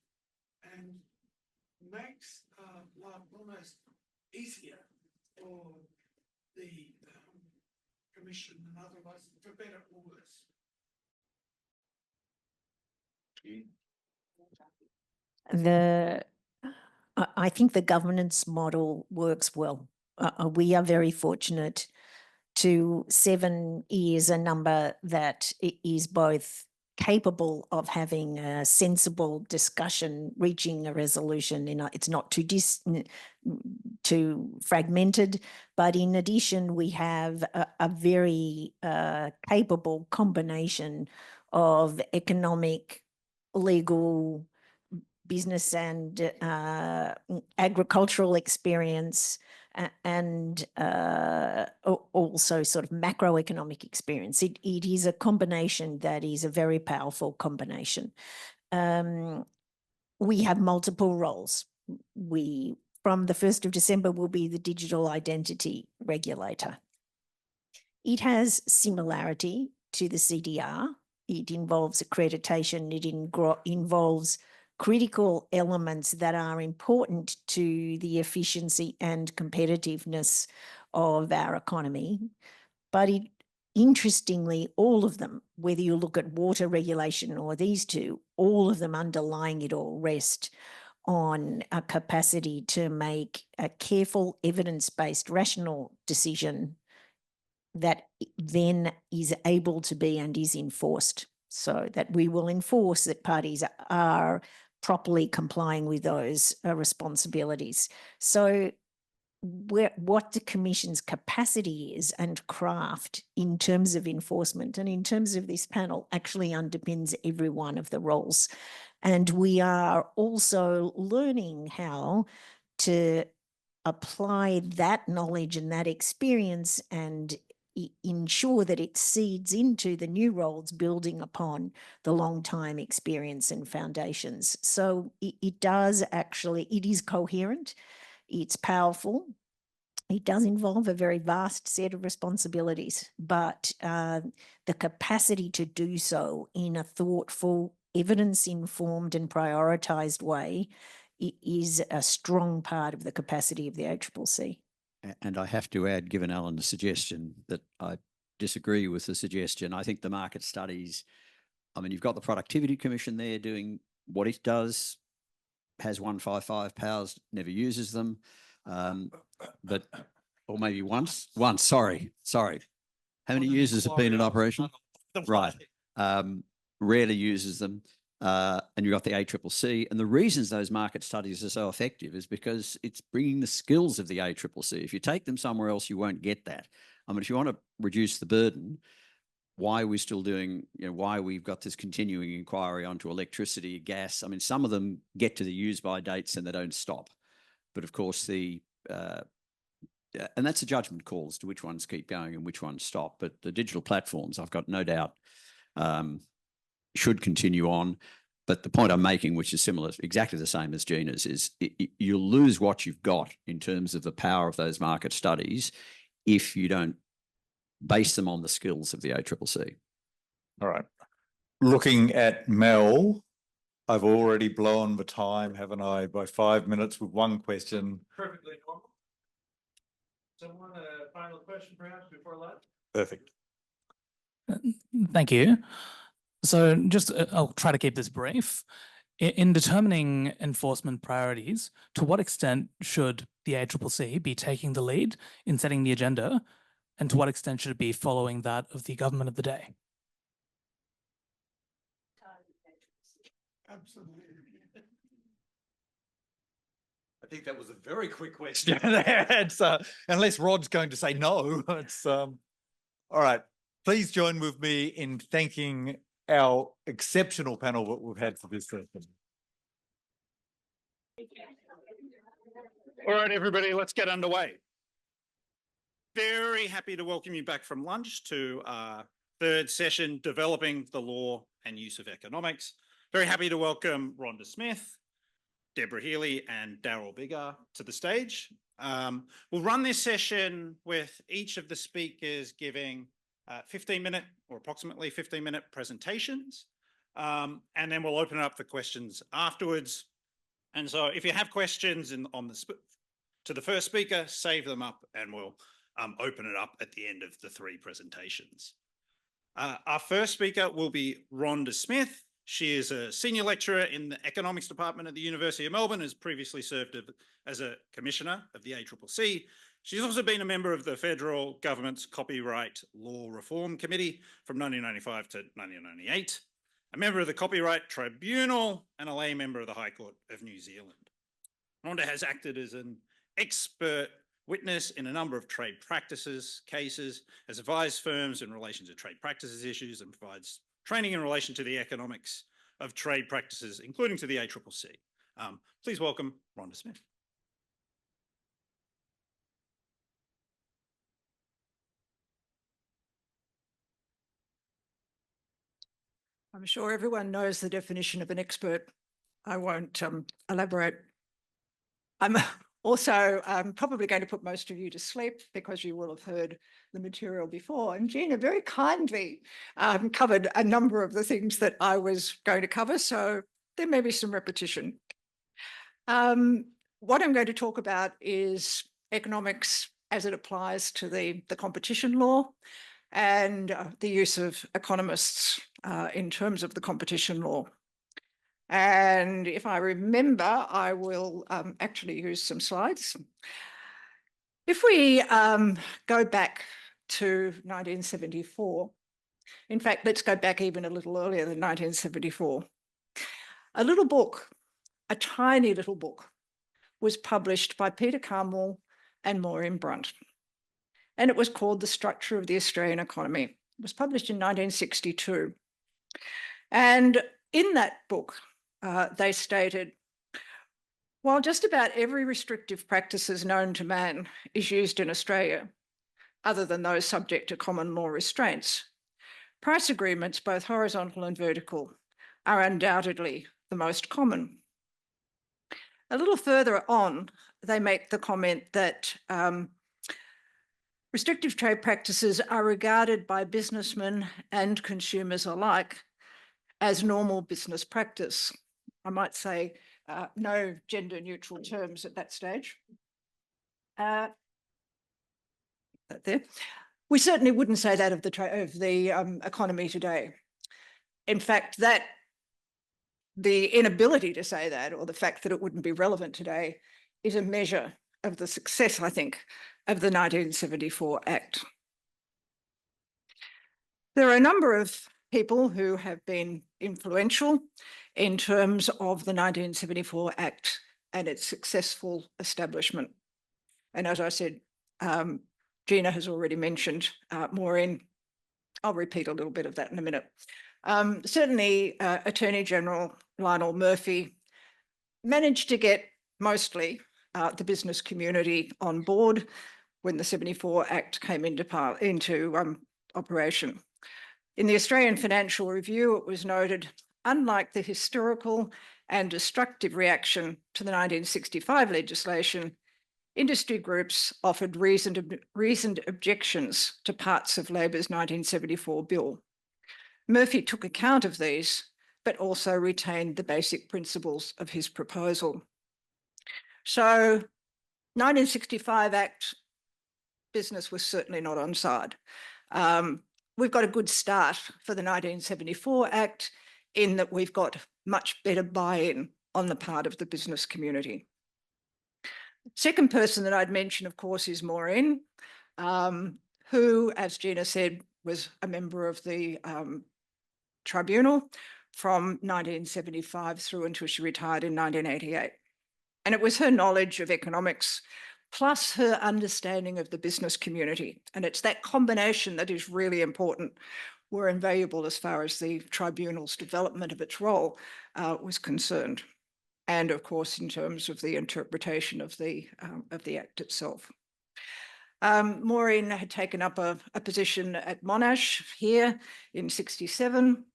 O: and makes life almost easier for the commission than otherwise, for better or worse.
E: I think the governance model works well. We are very fortunate to 7 years a number that is both capable of having a sensible discussion, reaching a resolution. It's not too fragmented, but in addition, we have a very capable combination of economic, legal, business and agricultural experience, and also sort of macroeconomic experience. It is a combination that is a very powerful combination. We have multiple roles. We, from the 1st of December, will be the digital identity regulator. It has similarity to the CDR. It involves accreditation. It involves critical elements that are important to the efficiency and competitiveness of our economy. But interestingly, all of them, whether you look at water regulation or these two, all of them underlying it all rest on a capacity to make a careful, evidence-based, rational decision that then is able to be and is enforced, so that we will enforce that parties are properly complying with those responsibilities. So what the Commission's capacity is and craft in terms of enforcement and in terms of this panel actually underpins every one of the roles. And we are also learning how to apply that knowledge and that experience and ensure that it seeds into the new roles, building upon the long time experience and foundations. So it does actually, it is coherent, it's powerful, it does involve a very vast set of responsibilities, but the capacity to do so in a thoughtful, evidence-informed and prioritised way is a strong part of the capacity of the ACCC.
N: And I have to add, given Alan's suggestion, that I disagree with the suggestion. I think the market studies, I mean, you've got the Productivity Commission there doing what it does, has 155 powers, never uses them. But, or maybe once, sorry. How many users have been in operation? Right. rarely uses them. And you've got the ACCC. And the reasons those market studies are so effective is because it's bringing the skills of the ACCC. If you take them somewhere else, you won't get that. I mean, if you want to reduce the burden, why are we still doing, why we've got this continuing inquiry onto electricity, gas? I mean, some of them get to the use by dates and they don't stop. But of course, and that's a judgment call as to which ones keep going and which ones stop. But the digital platforms, I've got no doubt, should continue on. But the point I'm making, which is similar, exactly the same as Gina's, is you'll lose what you've got in terms of the power of those market studies if you don't base them on the skills of the ACCC.
D: All right. Looking at Mel, I've already blown the time, haven't I, by 5 minutes with one question.
A: Perfectly normal. Someone a final question perhaps before lunch?
D: Perfect.
P: Thank you. So just, I'll try to keep this brief. In determining enforcement priorities, to what extent should the ACCC be taking the lead in setting the agenda, and to what extent should it be following that of the government of the day?
O: Absolutely.
D: I think that was a very quick question. It's, unless Rod's going to say no. It's all right. Please join with me in thanking our exceptional panel that we've had for this session.
A: All right, everybody, let's get underway. Very happy to welcome you back from lunch to our third session, Developing the Law and Use of Economics. Very happy to welcome Rhonda Smith, Deborah Healy and Daryl Biggar to the stage. We'll run this session with each of the speakers giving 15-minute or approximately 15-minute presentations. And then we'll open it up for questions afterwards. And so if you have questions to the first speaker, save them up and we'll open it up at the end of the three presentations. Our first speaker will be Rhonda Smith. She is a senior lecturer in the economics department at the University of Melbourne, has previously served as a commissioner of the ACCC. She's also been a member of the federal government's Copyright Law Reform Committee from 1995 to 1998, a member of the Copyright Tribunal and a lay member of the High Court of New Zealand. Rhonda has acted as an expert witness in a number of trade practices cases, has advised firms in relation to trade practices issues and provides training in relation to the economics of trade practices, including to the ACCC. Please welcome Rhonda Smith.
Q: I'm sure everyone knows the definition of an expert. I won't elaborate. I'm also probably going to put most of you to sleep because you will have heard the material before. And Gina very kindly covered a number of the things that I was going to cover, so there may be some repetition. What I'm going to talk about is economics as it applies to the competition law and the use of economists in terms of the competition law. And if I remember, I will actually use some slides. If we go back to 1974, in fact, let's go back even a little earlier than 1974. A little book, a tiny little book, was published by Peter Carmel and Maureen Brunt. And it was called The Structure of the Australian Economy. It was published in 1962. And in that book, they stated, while just about every restrictive practices known to man is used in Australia, other than those subject to common law restraints, price agreements, both horizontal and vertical, are undoubtedly the most common. A little further on, they make the comment that restrictive trade practices are regarded by businessmen and consumers alike as normal business practice. I might say no gender neutral terms at that stage. There. We certainly wouldn't say that of the economy today. In fact, the inability to say that, or the fact that it wouldn't be relevant today, is a measure of the success, I think, of the 1974 Act. There are a number of people who have been influential in terms of the 1974 Act and its successful establishment. And as I said, Gina has already mentioned Maureen. I'll repeat a little bit of that in a minute. Certainly, Attorney General Lionel Murphy managed to get mostly the business community on board when the 74 Act came into operation. In the Australian Financial Review, it was noted, unlike the historical and destructive reaction to the 1965 legislation, industry groups offered reasoned objections to parts of Labor's 1974 bill. Murphy took account of these, but also retained the basic principles of his proposal. So 1965 Act business was certainly not on side. We've got a good start for the 1974 Act in that we've got much better buy-in on the part of the business community. Second person that I'd mention, of course, is Maureen, who, as Gina said, was a member of the tribunal from 1975 through until she retired in 1988. And it was her knowledge of economics plus her understanding of the business community. And it's that combination that is really important, were invaluable as far as the tribunal's development of its role was concerned. And of course, in terms of the interpretation of the Act itself. Maureen had taken up a position at Monash here in '67.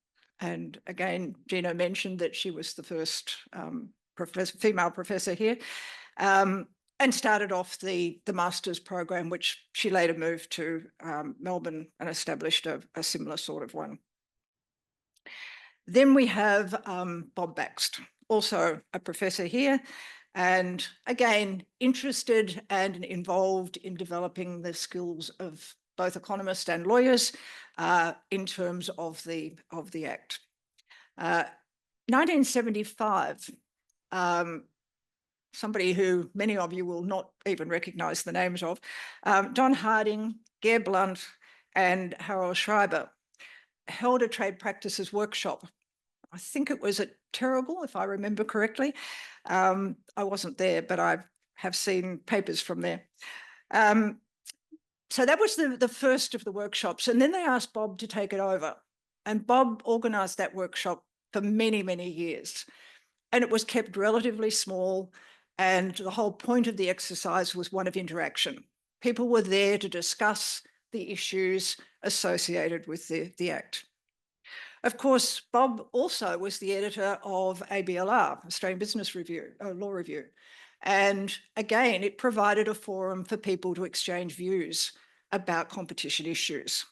Q: And again, Gina mentioned that she was the first female professor here. And started off the master's program, which she later moved to Melbourne and established a similar sort of one. Then we have Bob Baxt, also a professor here, and again, interested and involved in developing the skills of both economists and lawyers in terms of the Act. 1975, somebody who many of you will not even recognise the names of, Don Harding, Gare Blunt and Harold Schreiber held a trade practices workshop. I think it was at Terrible, if I remember correctly. I wasn't there, but I have seen papers from there. So that was the first of the workshops. And then they asked Bob to take it over. And Bob organised that workshop for many, many years. And it was kept relatively small. And the whole point of the exercise was one of interaction. People were there to discuss the issues associated with the Act. Of course, Bob also was the editor of ABLR, Australian Business Law Review. And again, it provided a forum for people to exchange views about competition issues.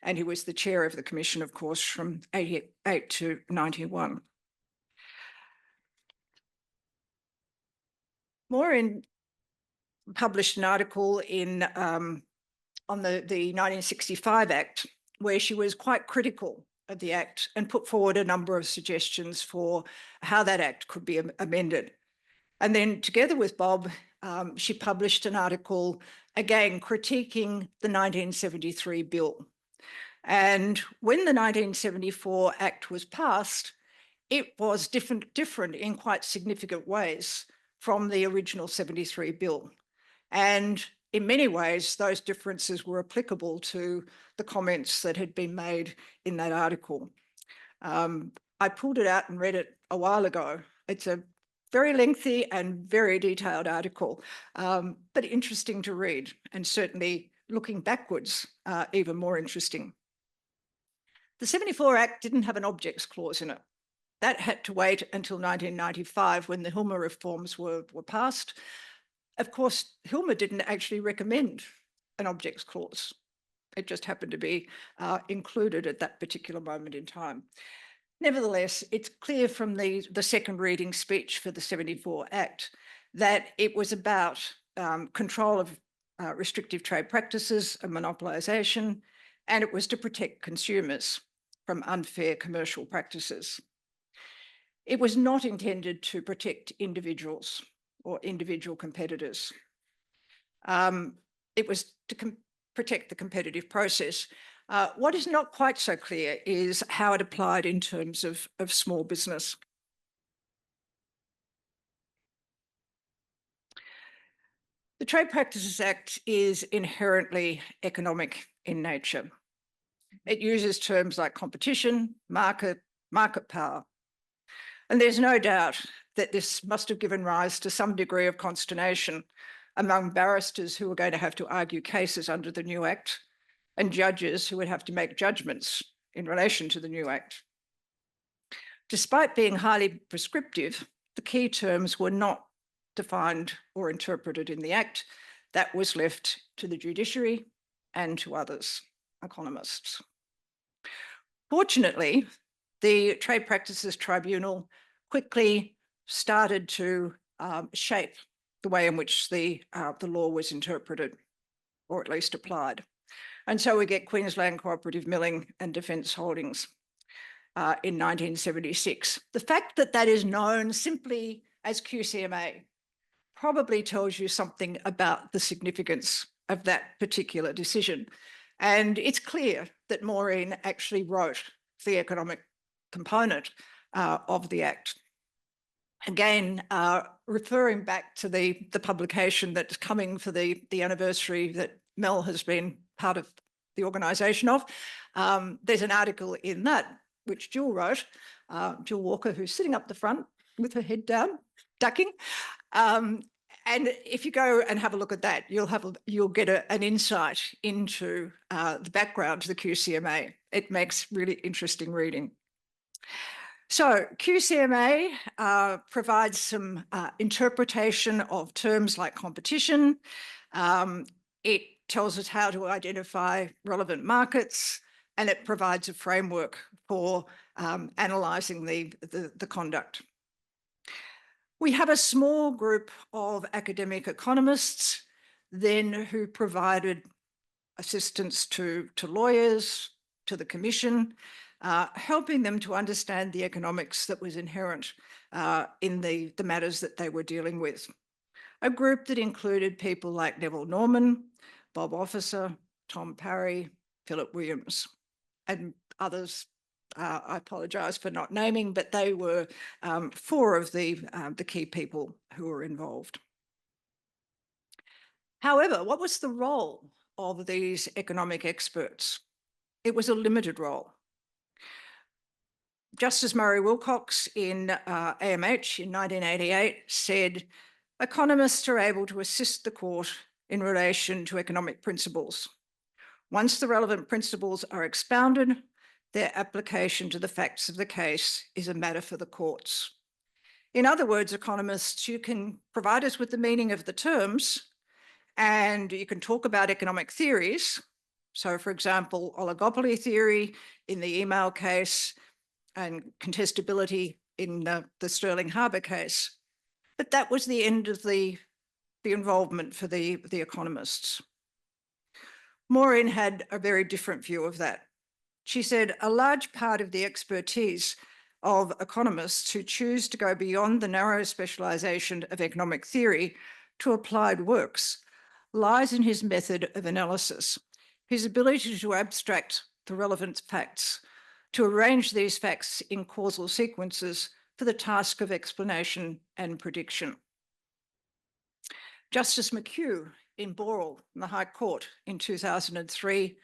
Q: And he was the chair of the commission, of course, from 88 to 91. Maureen published an article on the 1965 Act, where she was quite critical of the Act and put forward a number of suggestions for how that Act could be amended. And then together with Bob, she published an article, again, critiquing the 1973 bill. And when the 1974 Act was passed, it was different in quite significant ways from the original 73 bill. And in many ways, those differences were applicable to the comments that had been made in that article. I pulled it out and read it a while ago. It's a very lengthy and very detailed article, but interesting to read, and certainly looking backwards, even more interesting. The 74 Act didn't have an objects clause in it. That had to wait until 1995 when the Hilmer reforms were passed. Of course, Hilmer didn't actually recommend an objects clause. It just happened to be included at that particular moment in time. Nevertheless, it's clear from the second reading speech for the 74 Act that it was about control of restrictive trade practices and monopolisation, and it was to protect consumers from unfair commercial practices. It was not intended to protect individuals or individual competitors. It was to protect the competitive process. What is not quite so clear is how it applied in terms of small business. The Trade Practices Act is inherently economic in nature. It uses terms like competition, market power. And there's no doubt that this must have given rise to some degree of consternation among barristers who were going to have to argue cases under the new Act and judges who would have to make judgments in relation to the new Act. Despite being highly prescriptive, the key terms were not defined or interpreted in the Act. That was left to the judiciary and to others, economists. Fortunately, the Trade Practices Tribunal quickly started to shape the way in which the law was interpreted, or at least applied. And so we get Queensland Cooperative Milling and Defence Holdings in 1976. The fact that that is known simply as QCMA probably tells you something about the significance of that particular decision. And it's clear that Maureen actually wrote the economic component of the Act. Again, referring back to the publication that's coming for the anniversary that Mel has been part of the organisation of, there's an article in that which Jill wrote, Jill Walker, who's sitting up the front with her head down, ducking. And if you go and have a look at that, you'll get an insight into the background to the QCMA. It makes really interesting reading. So QCMA provides some interpretation of terms like competition. It tells us how to identify relevant markets, and it provides a framework for analysing the conduct. We have a small group of academic economists then who provided assistance to lawyers, to the Commission, helping them to understand the economics that was inherent in the matters that they were dealing with. A group that included people like Neville Norman, Bob Officer, Tom Parry, Philip Williams, and others I apologise for not naming, but they were four of the key people who were involved. However, what was the role of these economic experts? It was a limited role. Justice Murray Wilcox in AMH in 1988 said, economists are able to assist the court in relation to economic principles. Once the relevant principles are expounded, their application to the facts of the case is a matter for the courts. In other words, economists, you can provide us with the meaning of the terms and you can talk about economic theories. So for example, oligopoly theory in the email case and contestability in the Sterling Harbour case. But that was the end of the involvement for the economists. Maureen had a very different view of that. She said, a large part of the expertise of economists who choose to go beyond the narrow specialisation of economic theory to applied works lies in his method of analysis, his ability to abstract the relevant facts, to arrange these facts in causal sequences for the task of explanation and prediction. Justice McHugh in Boral in the High Court in 2003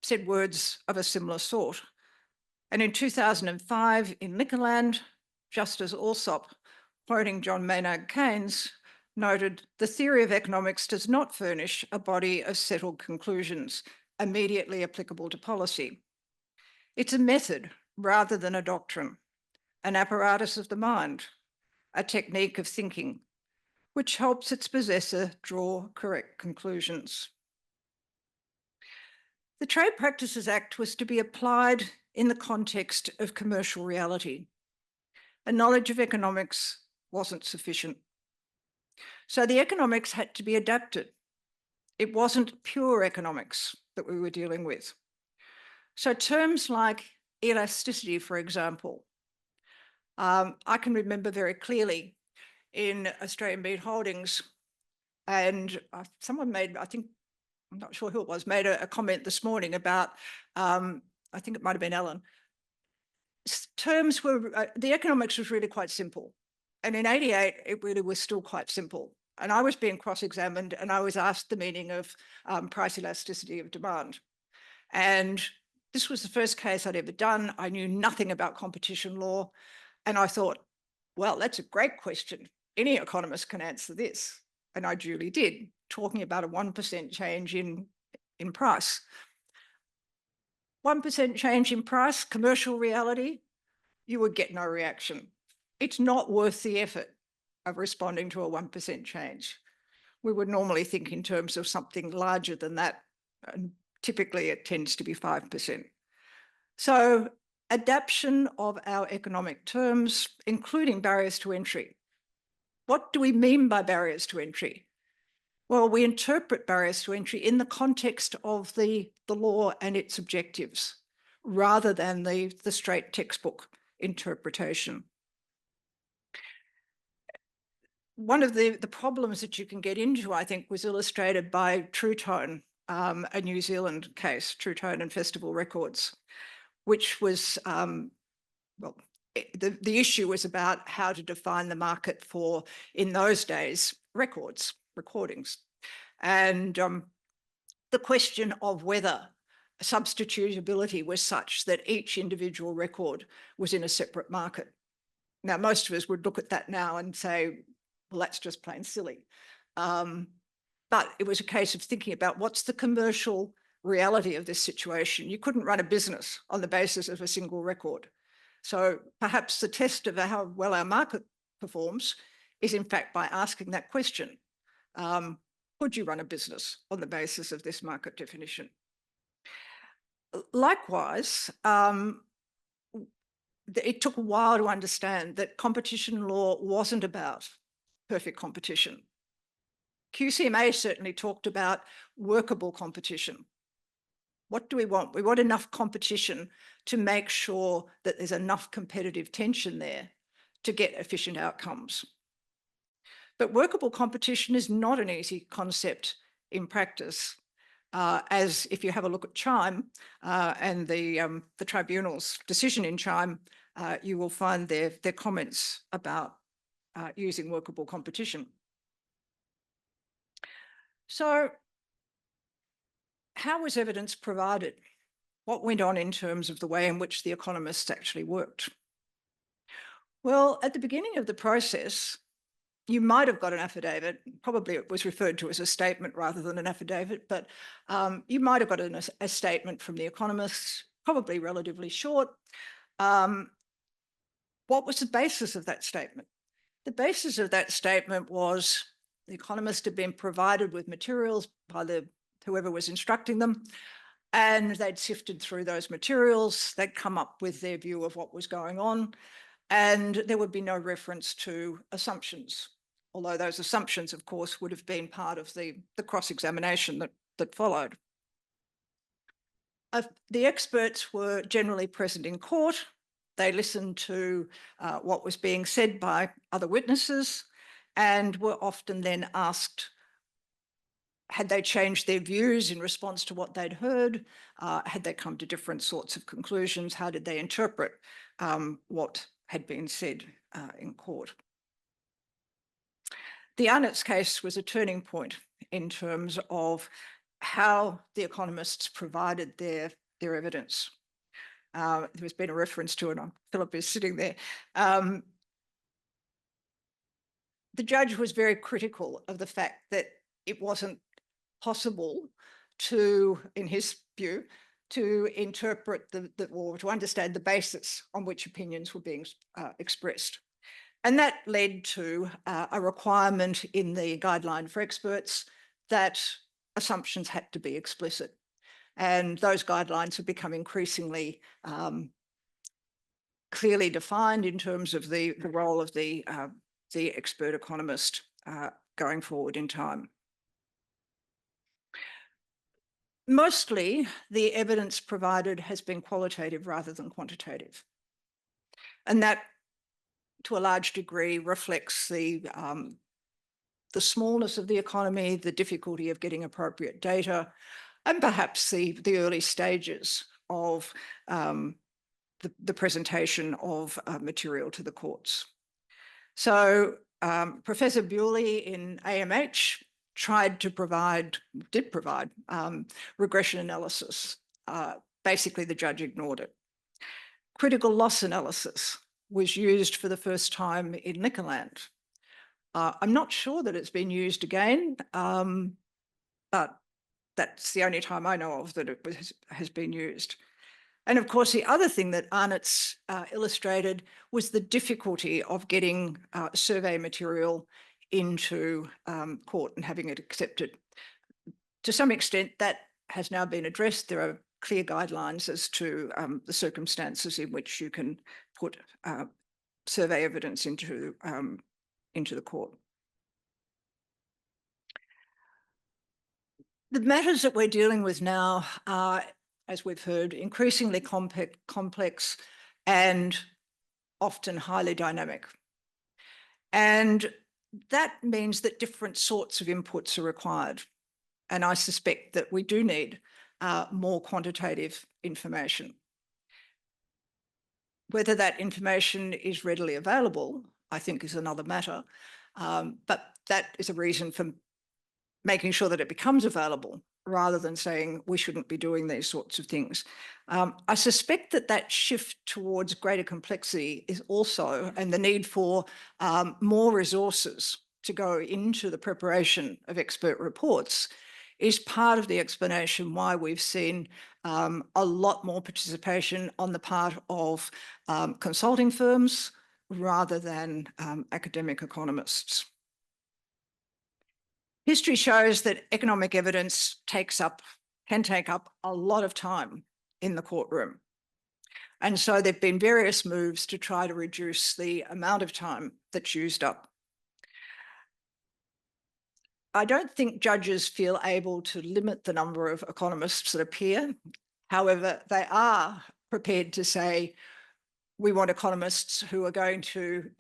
Q: said words of a similar sort. And in 2005 in Liquorland, Justice Alsop, quoting John Maynard Keynes, noted, the theory of economics does not furnish a body of settled conclusions immediately applicable to policy. It's a method rather than a doctrine, an apparatus of the mind, a technique of thinking, which helps its possessor draw correct conclusions. The Trade Practices Act was to be applied in the context of commercial reality. A knowledge of economics wasn't sufficient. So the economics had to be adapted. It wasn't pure economics that we were dealing with. So terms like elasticity, for example, I can remember very clearly in Australian Meat Holdings, and someone made, I think I'm not sure who it was, made a comment this morning about, I think it might have been Ellen. Terms were, the economics was really quite simple. And in 88, it really was still quite simple. And I was being cross-examined and I was asked the meaning of price elasticity of demand. And this was the first case I'd ever done. I knew nothing about competition law. And I thought, well, that's a great question. Any economist can answer this. And I duly did, talking about a 1% change in price. 1% change in price, commercial reality, you would get no reaction. It's not worth the effort of responding to a 1% change. We would normally think in terms of something larger than that, and typically it tends to be 5%. So adaptation of our economic terms, including barriers to entry. What do we mean by barriers to entry? Well, we interpret barriers to entry in the context of the law and its objectives, rather than the straight textbook interpretation. One of the problems that you can get into, I think, was illustrated by True Tone, a New Zealand case, True Tone and Festival Records, which was, well, the issue was about how to define the market for, in those days, recordings. And the question of whether substitutability was such that each individual record was in a separate market. Now, most of us would look at that now and say, well, that's just plain silly. But it was a case of thinking about what's the commercial reality of this situation. You couldn't run a business on the basis of a single record. So perhaps the test of how well our market performs is in fact by asking that question. Could you run a business on the basis of this market definition? Likewise, it took a while to understand that competition law wasn't about perfect competition. QCMA certainly talked about workable competition. What do we want? We want enough competition to make sure that there's enough competitive tension there to get efficient outcomes. But workable competition is not an easy concept in practice, as if you have a look at Chime and the tribunal's decision in Chime, you will find their comments about using workable competition. So how was evidence provided? What went on in terms of the way in which the economists actually worked? Well, at the beginning of the process, you might have got an affidavit, probably it was referred to as a statement rather than an affidavit, but you might have got a statement from the economists, probably relatively short. What was the basis of that statement? The basis of that statement was the economist had been provided with materials by whoever was instructing them, and they'd sifted through those materials, they'd come up with their view of what was going on, and there would be no reference to assumptions, although those assumptions, of course, would have been part of the cross-examination that followed. The experts were generally present in court. They listened to what was being said by other witnesses and were often then asked, had they changed their views in response to what they'd heard? Had they come to different sorts of conclusions? How did they interpret what had been said in court? The Arnott's case was a turning point in terms of how the economists provided their evidence. There's been a reference to it, Philip is sitting there. The judge was very critical of the fact that it wasn't possible to, in his view, to interpret or to understand the basis on which opinions were being expressed. And that led to a requirement in the guideline for experts that assumptions had to be explicit. And those guidelines have become increasingly clearly defined in terms of the role of the expert economist going forward in time. Mostly, the evidence provided has been qualitative rather than quantitative. And that, to a large degree, reflects the the smallness of the economy, the difficulty of getting appropriate data, and perhaps the early stages of the presentation of material to the courts. So Professor Bewley in AMH did provide regression analysis. Basically, the judge ignored it. Critical loss analysis was used for the first time in Liquorland. I'm not sure that it's been used again, but that's the only time I know of that it has been used. And of course, the other thing that Arnott's illustrated was the difficulty of getting survey material into court and having it accepted. To some extent, that has now been addressed. There are clear guidelines as to the circumstances in which you can put survey evidence into the court. The matters that we're dealing with now are, as we've heard, increasingly complex and often highly dynamic. And that means that different sorts of inputs are required. And I suspect that we do need more quantitative information. Whether that information is readily available, I think, is another matter. But that is a reason for making sure that it becomes available rather than saying we shouldn't be doing these sorts of things. I suspect that that shift towards greater complexity is also, and the need for more resources to go into the preparation of expert reports is part of the explanation why we've seen a lot more participation on the part of consulting firms rather than academic economists. History shows that economic evidence can take up a lot of time in the courtroom. And so there've been various moves to try to reduce the amount of time that's used up. I don't think judges feel able to limit the number of economists that appear. However, they are prepared to say, we want economists who are going to,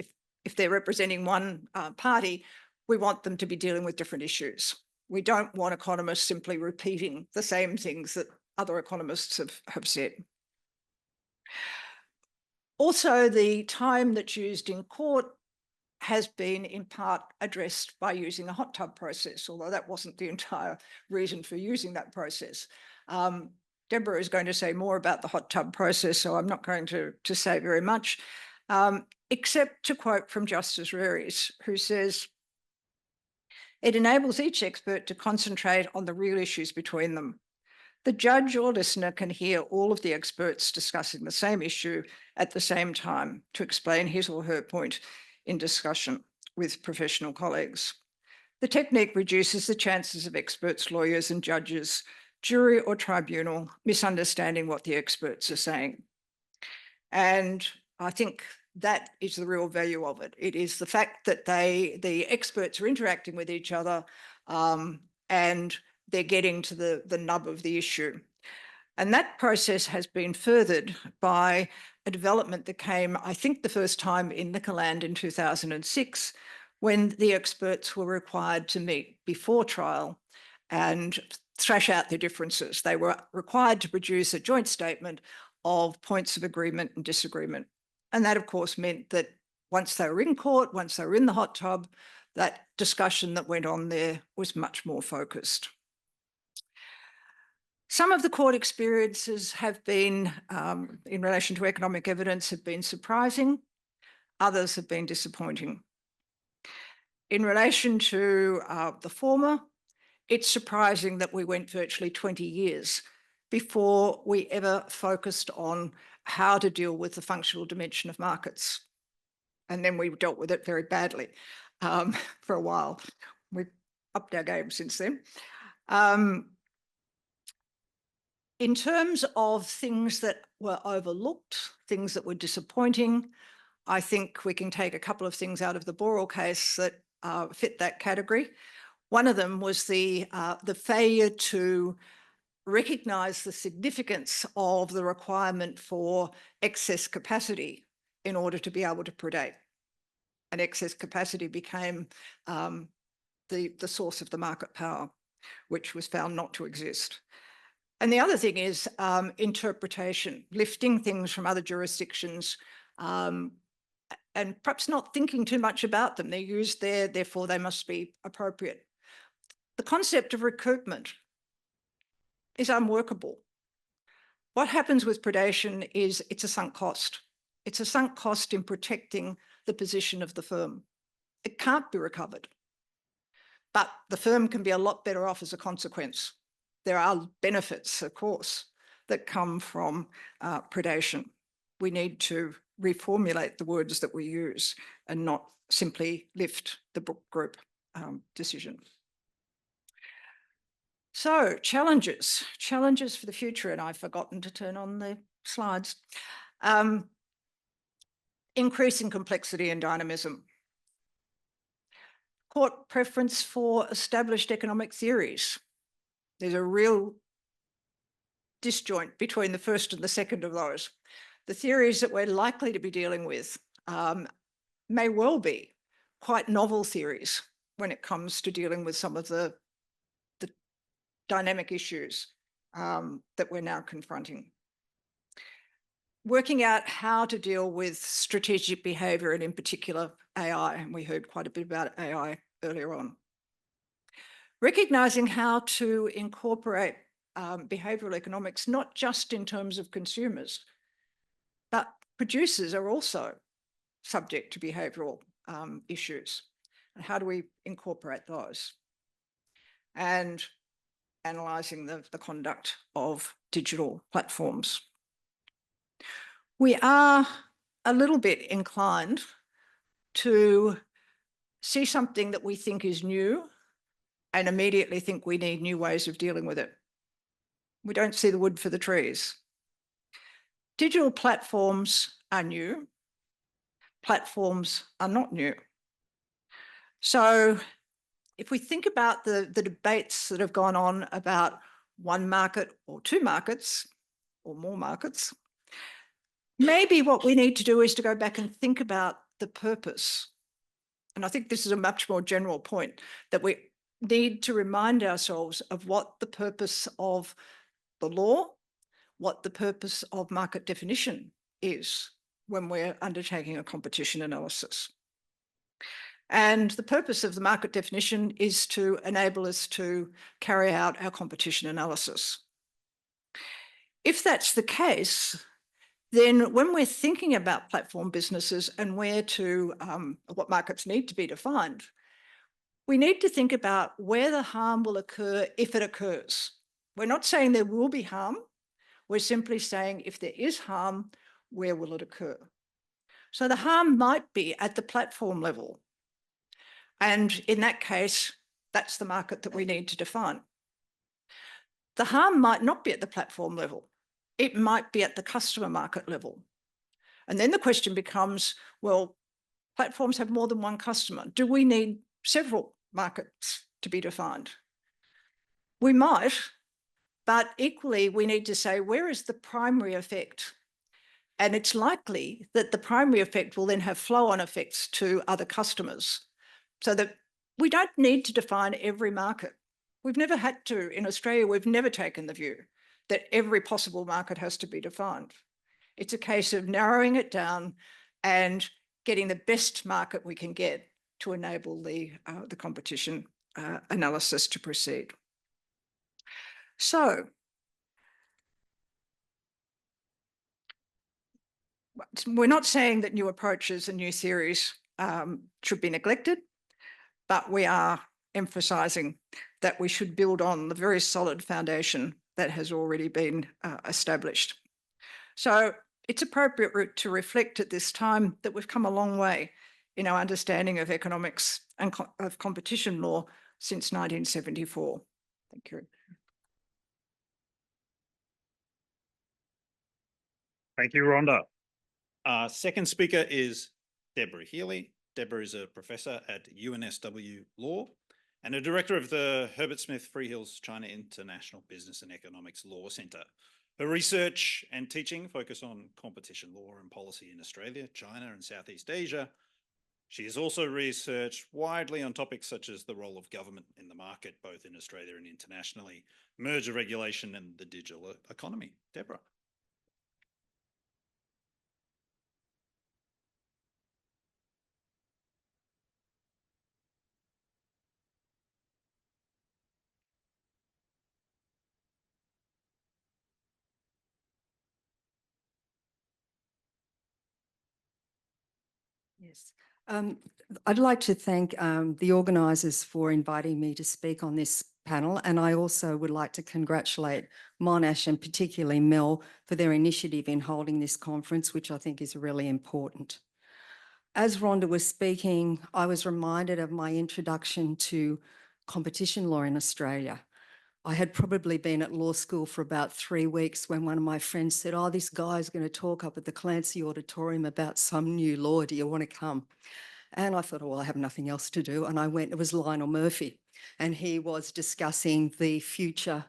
Q: if they're representing one party, we want them to be dealing with different issues. We don't want economists simply repeating the same things that other economists have said. Also, the time that's used in court has been in part addressed by using a hot tub process, although that wasn't the entire reason for using that process. Deborah is going to say more about the hot tub process, so I'm not going to say very much, except to quote from Justice Reries, who says, "It enables each expert to concentrate on the real issues between them. The judge or listener can hear all of the experts discussing the same issue at the same time to explain his or her point in discussion with professional colleagues. The technique reduces the chances of experts, lawyers and judges, jury or tribunal misunderstanding what the experts are saying." And I think that is the real value of it. It is the fact that the experts are interacting with each other and they're getting to the nub of the issue. And that process has been furthered by a development that came, I think, the first time in Liquorland in 2006, when the experts were required to meet before trial and thrash out their differences. They were required to produce a joint statement of points of agreement and disagreement. And that, of course, meant that once they were in court, once they were in the hot tub, that discussion that went on there was much more focused. Some of the court experiences have been, in relation to economic evidence, have been surprising. Others have been disappointing. In relation to the former, it's surprising that we went virtually 20 years before we ever focused on how to deal with the functional dimension of markets. And then we dealt with it very badly for a while. We've upped our game since then. In terms of things that were overlooked, things that were disappointing, I think we can take a couple of things out of the Boral case that fit that category. One of them was the failure to recognise the significance of the requirement for excess capacity in order to be able to predate. And excess capacity became the source of the market power, which was found not to exist. And the other thing is interpretation, lifting things from other jurisdictions and perhaps not thinking too much about them. They're used there, therefore they must be appropriate. The concept of recoupment is unworkable. What happens with predation is it's a sunk cost. It's a sunk cost in protecting the position of the firm. It can't be recovered, but the firm can be a lot better off as a consequence. There are benefits, of course, that come from predation. We need to reformulate the words that we use and not simply lift the book group decision. So challenges for the future, and I've forgotten to turn on the slides. Increasing complexity and dynamism. Court preference for established economic theories. There's a real disjoint between the first and the second of those. The theories that we're likely to be dealing with may well be quite novel theories when it comes to dealing with some of the dynamic issues that we're now confronting. Working out how to deal with strategic behaviour and in particular AI, and we heard quite a bit about AI earlier on. Recognising how to incorporate behavioural economics, not just in terms of consumers, but producers are also subject to behavioural issues. And how do we incorporate those? And analysing the conduct of digital platforms. We are a little bit inclined to see something that we think is new and immediately think we need new ways of dealing with it. We don't see the wood for the trees. Digital platforms are new. Platforms are not new. So if we think about the debates that have gone on about one market or two markets or more markets, maybe what we need to do is to go back and think about the purpose. And I think this is a much more general point, that we need to remind ourselves of what the purpose of the law, what the purpose of market definition is when we're undertaking a competition analysis. And the purpose of the market definition is to enable us to carry out our competition analysis. If that's the case, then when we're thinking about platform businesses and where to, what markets need to be defined, we need to think about where the harm will occur if it occurs. We're not saying there will be harm. We're simply saying if there is harm, where will it occur? So the harm might be at the platform level. And in that case, that's the market that we need to define. The harm might not be at the platform level. It might be at the customer market level. And then the question becomes, well, platforms have more than one customer. Do we need several markets to be defined? We might, but equally we need to say, where is the primary effect? And it's likely that the primary effect will then have flow-on effects to other customers, so that we don't need to define every market. We've never had to. In Australia, we've never taken the view that every possible market has to be defined. It's a case of narrowing it down and getting the best market we can get to enable the competition analysis to proceed. So, we're not saying that new approaches and new theories should be neglected, but we are emphasising that we should build on the very solid foundation that has already been established. So it's appropriate to reflect at this time that we've come a long way in our understanding of economics and of competition law since 1974. Thank you.
R: Thank you, Rhonda. Second speaker is Deborah Healy. Deborah is a professor at UNSW Law and a director of the Herbert Smith Freehills China International Business and Economics Law Centre. Her research and teaching focus on competition law and policy in Australia, China and Southeast Asia, She has also researched widely on topics such as the role of government in the market, both in Australia and internationally, merger regulation and the digital economy. Deborah.
S: Yes. I'd like to thank the organisers for inviting me to speak on this panel, and I also would like to congratulate Monash and particularly Mel for their initiative in holding this conference, which I think is really important. As Rhonda was speaking, I was reminded of my introduction to competition law in Australia. I had probably been at law school for about 3 weeks when one of my friends said, "Oh, this guy's going to talk up at the Clancy Auditorium about some new law. Do you want to come?" And I thought, oh, well, I have nothing else to do. And I went, it was Lionel Murphy, and he was discussing the future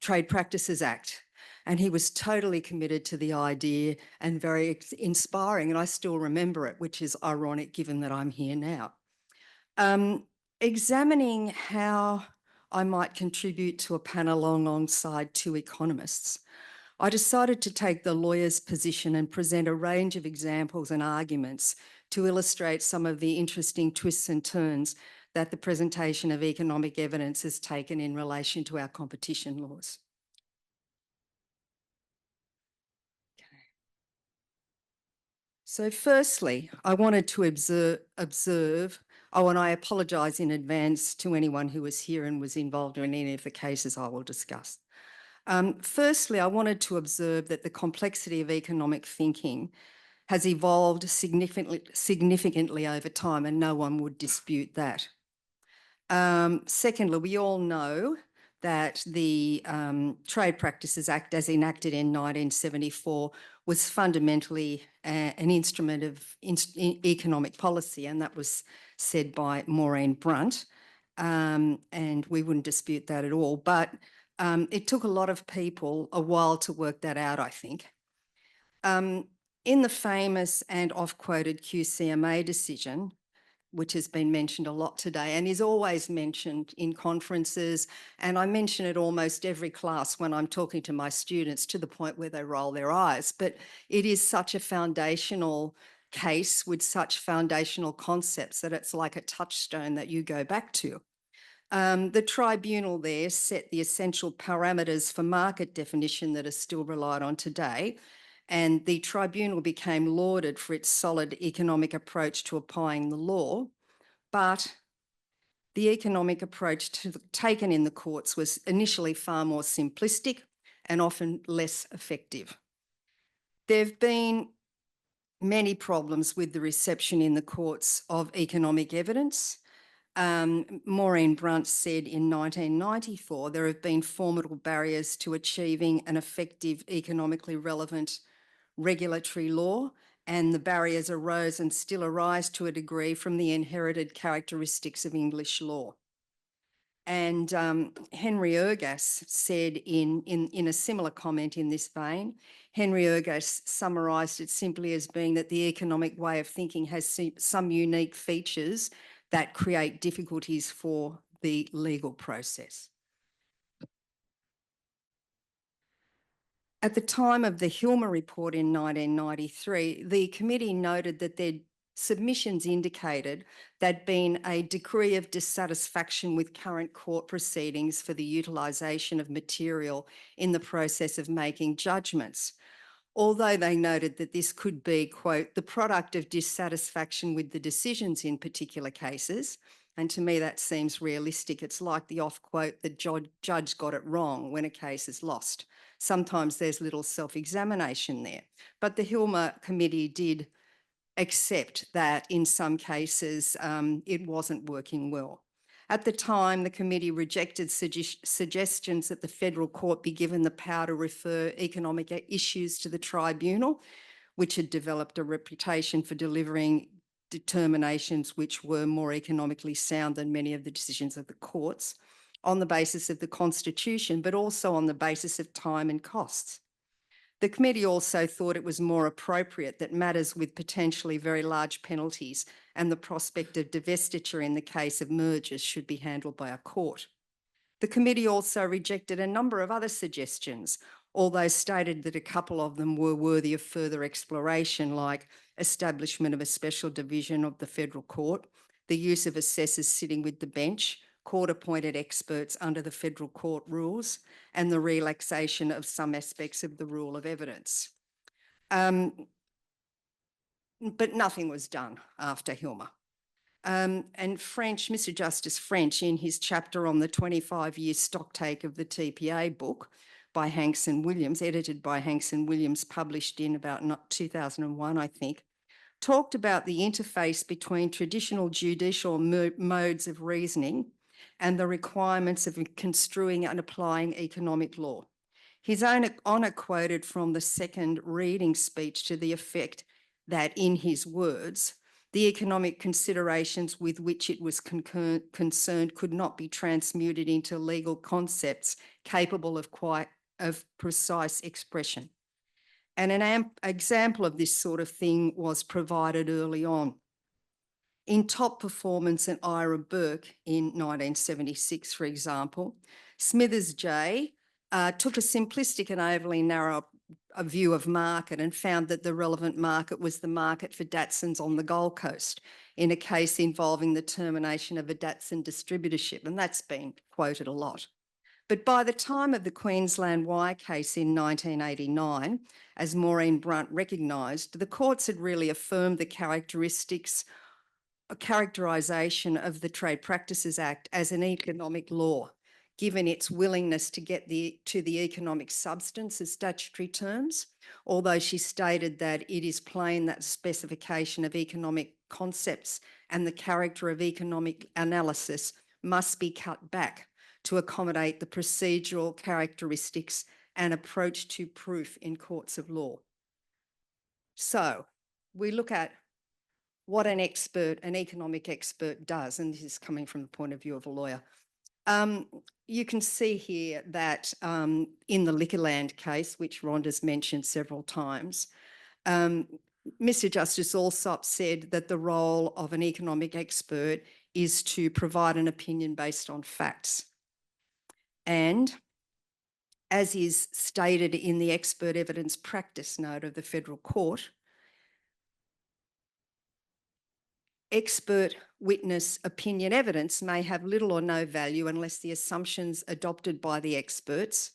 S: Trade Practices Act. And he was totally committed to the idea and very inspiring. And I still remember it, which is ironic given that I'm here now. Examining how I might contribute to a panel alongside 2 economists, I decided to take the lawyer's position and present a range of examples and arguments to illustrate some of the interesting twists and turns that the presentation of economic evidence has taken in relation to our competition laws. So firstly, I wanted to observe, and I apologise in advance to anyone who was here and was involved in any of the cases I will discuss. Firstly, I wanted to observe that the complexity of economic thinking has evolved significantly over time, and no one would dispute that. Secondly, we all know that the Trade Practices Act, as enacted in 1974, was fundamentally an instrument of economic policy, and that was said by Maureen Brunt, and we wouldn't dispute that at all. But it took a lot of people a while to work that out, I think. In the famous and oft-quoted QCMA decision, which has been mentioned a lot today and is always mentioned in conferences, and I mention it almost every class when I'm talking to my students to the point where they roll their eyes, but it is such a foundational case with such foundational concepts that it's like a touchstone that you go back to. The tribunal there set the essential parameters for market definition that are still relied on today, and the tribunal became lauded for its solid economic approach to applying the law, but the economic approach taken in the courts was initially far more simplistic and often less effective. There have been many problems with the reception in the courts of economic evidence. Maureen Brunt said in 1994, there have been formidable barriers to achieving an effective economically relevant regulatory law, and the barriers arose and still arise to a degree from the inherited characteristics of English law. And Henry Ergas said in a similar comment in this vein, Henry Ergas summarised it simply as being that the economic way of thinking has some unique features that create difficulties for the legal process. At the time of the Hilmer report in 1993, the committee noted that their submissions indicated there'd been a degree of dissatisfaction with current court proceedings for the utilisation of material in the process of making judgments, although they noted that this could be, quote, the product of dissatisfaction with the decisions in particular cases. And to me, that seems realistic. It's like the off quote, the judge got it wrong when a case is lost. Sometimes there's little self-examination there. But the Hilmer committee did accept that in some cases it wasn't working well. At the time, the committee rejected suggestions that the federal court be given the power to refer economic issues to the tribunal, which had developed a reputation for delivering determinations which were more economically sound than many of the decisions of the courts, on the basis of the Constitution, but also on the basis of time and costs. The committee also thought it was more appropriate that matters with potentially very large penalties and the prospect of divestiture in the case of mergers should be handled by a court. The committee also rejected a number of other suggestions, although stated that a couple of them were worthy of further exploration, like establishment of a special division of the federal court, the use of assessors sitting with the bench, court-appointed experts under the federal court rules, and the relaxation of some aspects of the rule of evidence. But nothing was done after Hilmer. And Mr. Justice French, in his chapter on the 25-year stocktake of the TPA book by Hanks and Williams, edited by Hanks and Williams, published in about 2001, I think, talked about the interface between traditional judicial modes of reasoning and the requirements of construing and applying economic law. His own honour quoted from the second reading speech to the effect that, in his words, the economic considerations with which it was concerned could not be transmuted into legal concepts capable of precise expression. And an example of this sort of thing was provided early on. In Top Performance and Ira Burke in 1976, for example, Smithers J. took a simplistic and overly narrow view of market and found that the relevant market was the market for Datsuns on the Gold Coast in a case involving the termination of a Datsun distributorship, and that's been quoted a lot. But by the time of the Queensland Wire case in 1989, as Maureen Brunt recognised, the courts had really affirmed the characterisation of the Trade Practices Act as an economic law, given its willingness to get to the economic substance of statutory terms, although she stated that it is plain that specification of economic concepts and the character of economic analysis must be cut back to accommodate the procedural characteristics and approach to proof in courts of law. So we look at what an economic expert does, and this is coming from the point of view of a lawyer. You can see here that in the Liquorland case, which Rhonda's mentioned several times, Mr. Justice Alsop said that the role of an economic expert is to provide an opinion based on facts. And as is stated in the expert evidence practice note of the Federal Court, expert witness opinion evidence may have little or no value unless the assumptions adopted by the experts,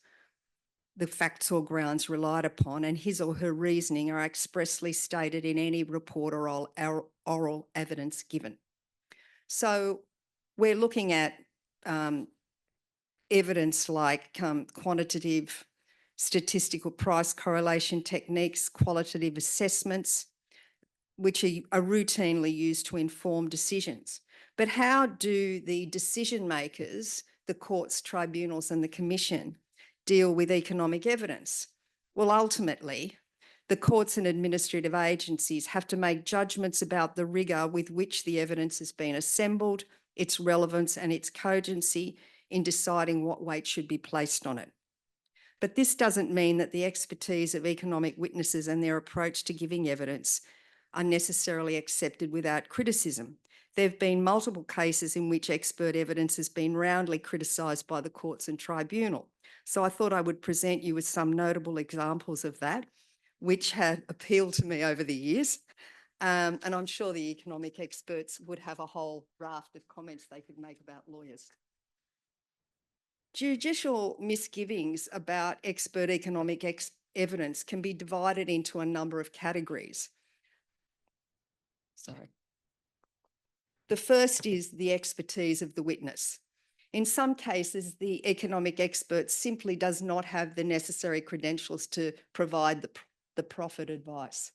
S: the facts or grounds relied upon, and his or her reasoning are expressly stated in any report or oral evidence given. So we're looking at evidence like quantitative statistical price correlation techniques, qualitative assessments, which are routinely used to inform decisions. But how do the decision makers, the courts, tribunals and the commission deal with economic evidence? Well, ultimately, the courts and administrative agencies have to make judgments about the rigour with which the evidence has been assembled, its relevance and its cogency in deciding what weight should be placed on it. But this doesn't mean that the expertise of economic witnesses and their approach to giving evidence are necessarily accepted without criticism. There have been multiple cases in which expert evidence has been roundly criticised by the courts and tribunal. So I thought I would present you with some notable examples of that, which had appealed to me over the years. And I'm sure the economic experts would have a whole raft of comments they could make about lawyers. Judicial misgivings about expert economic evidence can be divided into a number of categories. The first is the expertise of the witness. In some cases, the economic expert simply does not have the necessary credentials to provide the profit advice.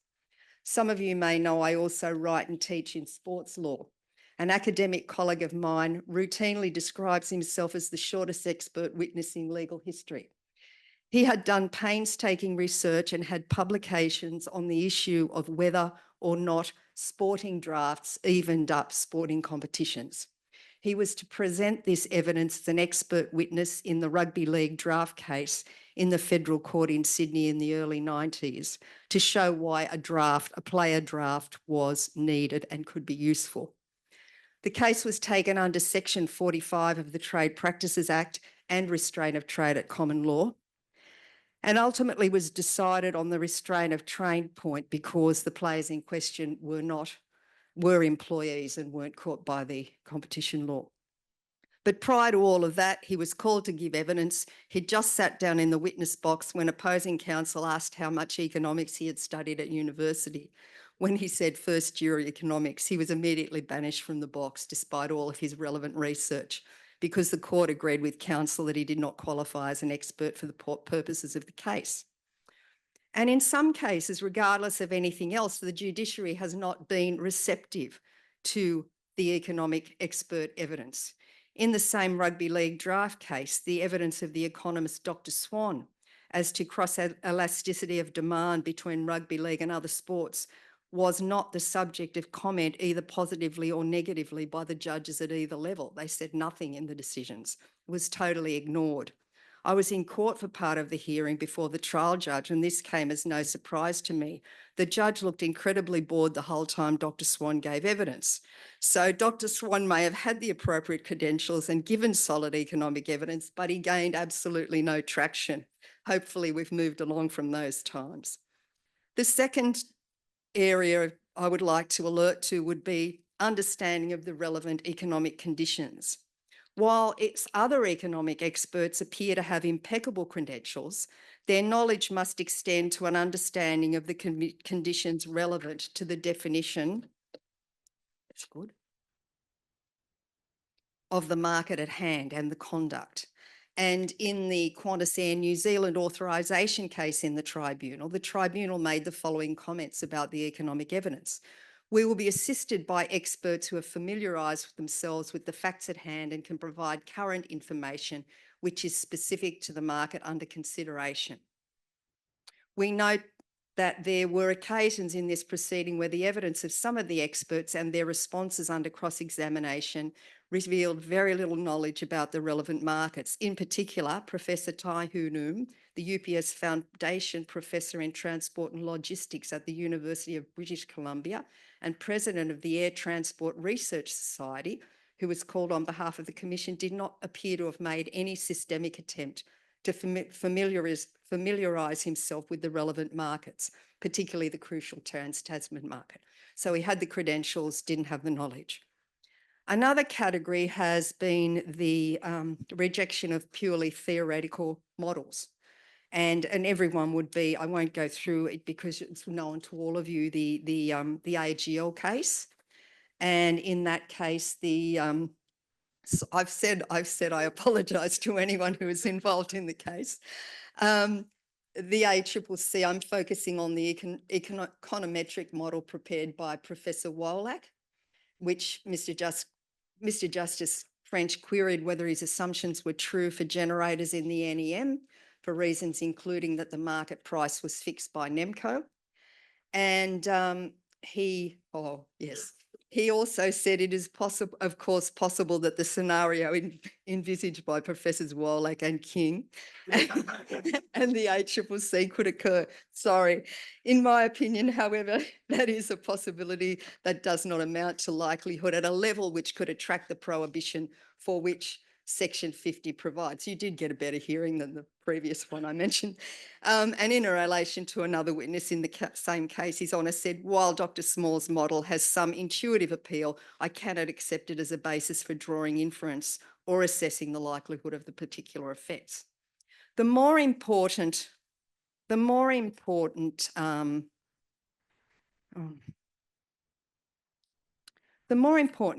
S: Some of you may know I also write and teach in sports law. An academic colleague of mine routinely describes himself as the shortest expert witness in legal history. He had done painstaking research and had publications on the issue of whether or not sporting drafts evened up sporting competitions. He was to present this evidence as an expert witness in the rugby league draft case in the federal court in Sydney in the early 90s to show why a player draft was needed and could be useful. The case was taken under Section 45 of the Trade Practices Act and restraint of trade at common law, and ultimately was decided on the restraint of trade point because the players in question were employees and weren't caught by the competition law. But prior to all of that, he was called to give evidence. He'd just sat down in the witness box when opposing counsel asked how much economics he had studied at university. When he said first year economics, he was immediately banished from the box despite all of his relevant research, because the court agreed with counsel that he did not qualify as an expert for the purposes of the case. And in some cases, regardless of anything else, the judiciary has not been receptive to the economic expert evidence. In the same rugby league draft case, the evidence of the economist Dr. Swan as to cross-elasticity of demand between rugby league and other sports was not the subject of comment either positively or negatively by the judges at either level. They said nothing in the decisions. It was totally ignored. I was in court for part of the hearing before the trial judge, and this came as no surprise to me. The judge looked incredibly bored the whole time Dr. Swan gave evidence. So Dr. Swan may have had the appropriate credentials and given solid economic evidence, but he gained absolutely no traction. Hopefully we've moved along from those times. The second area I would like to alert to would be understanding of the relevant economic conditions. While its other economic experts appear to have impeccable credentials, their knowledge must extend to an understanding of the conditions relevant to the definition of the market at hand and the conduct. And in the Qantas Air New Zealand authorisation case in the tribunal made the following comments about the economic evidence. We will be assisted by experts who have familiarised themselves with the facts at hand and can provide current information which is specific to the market under consideration. We note that there were occasions in this proceeding where the evidence of some of the experts and their responses under cross-examination revealed very little knowledge about the relevant markets. In particular, Professor Tai Hoonum, the UPS Foundation Professor in Transport and Logistics at the University of British Columbia and President of the Air Transport Research Society, who was called on behalf of the Commission, did not appear to have made any systemic attempt to familiarise himself with the relevant markets, particularly the crucial Trans-Tasman market. So he had the credentials, didn't have the knowledge. Another category has been the rejection of purely theoretical models. And everyone would be, I won't go through it because it's known to all of you, the AGL case. And in that case, I've said I apologise to anyone who is involved in the case. The ACCC, I'm focusing on the econometric model prepared by Professor Wolak, which Mr. Justice French queried whether his assumptions were true for generators in the NEM, for reasons including that the market price was fixed by NEMCO. And he also said it is possible, of course, possible that the scenario envisaged by Professors Wolak and King and the ACCC could occur. Sorry. In my opinion, however, that is a possibility that does not amount to likelihood at a level which could attract the prohibition for which Section 50 provides. You did get a better hearing than the previous one I mentioned. And in relation to another witness in the same case, His Honour said, while Dr. Small's model has some intuitive appeal, I cannot accept it as a basis for drawing inference or assessing the likelihood of the particular effects. The more important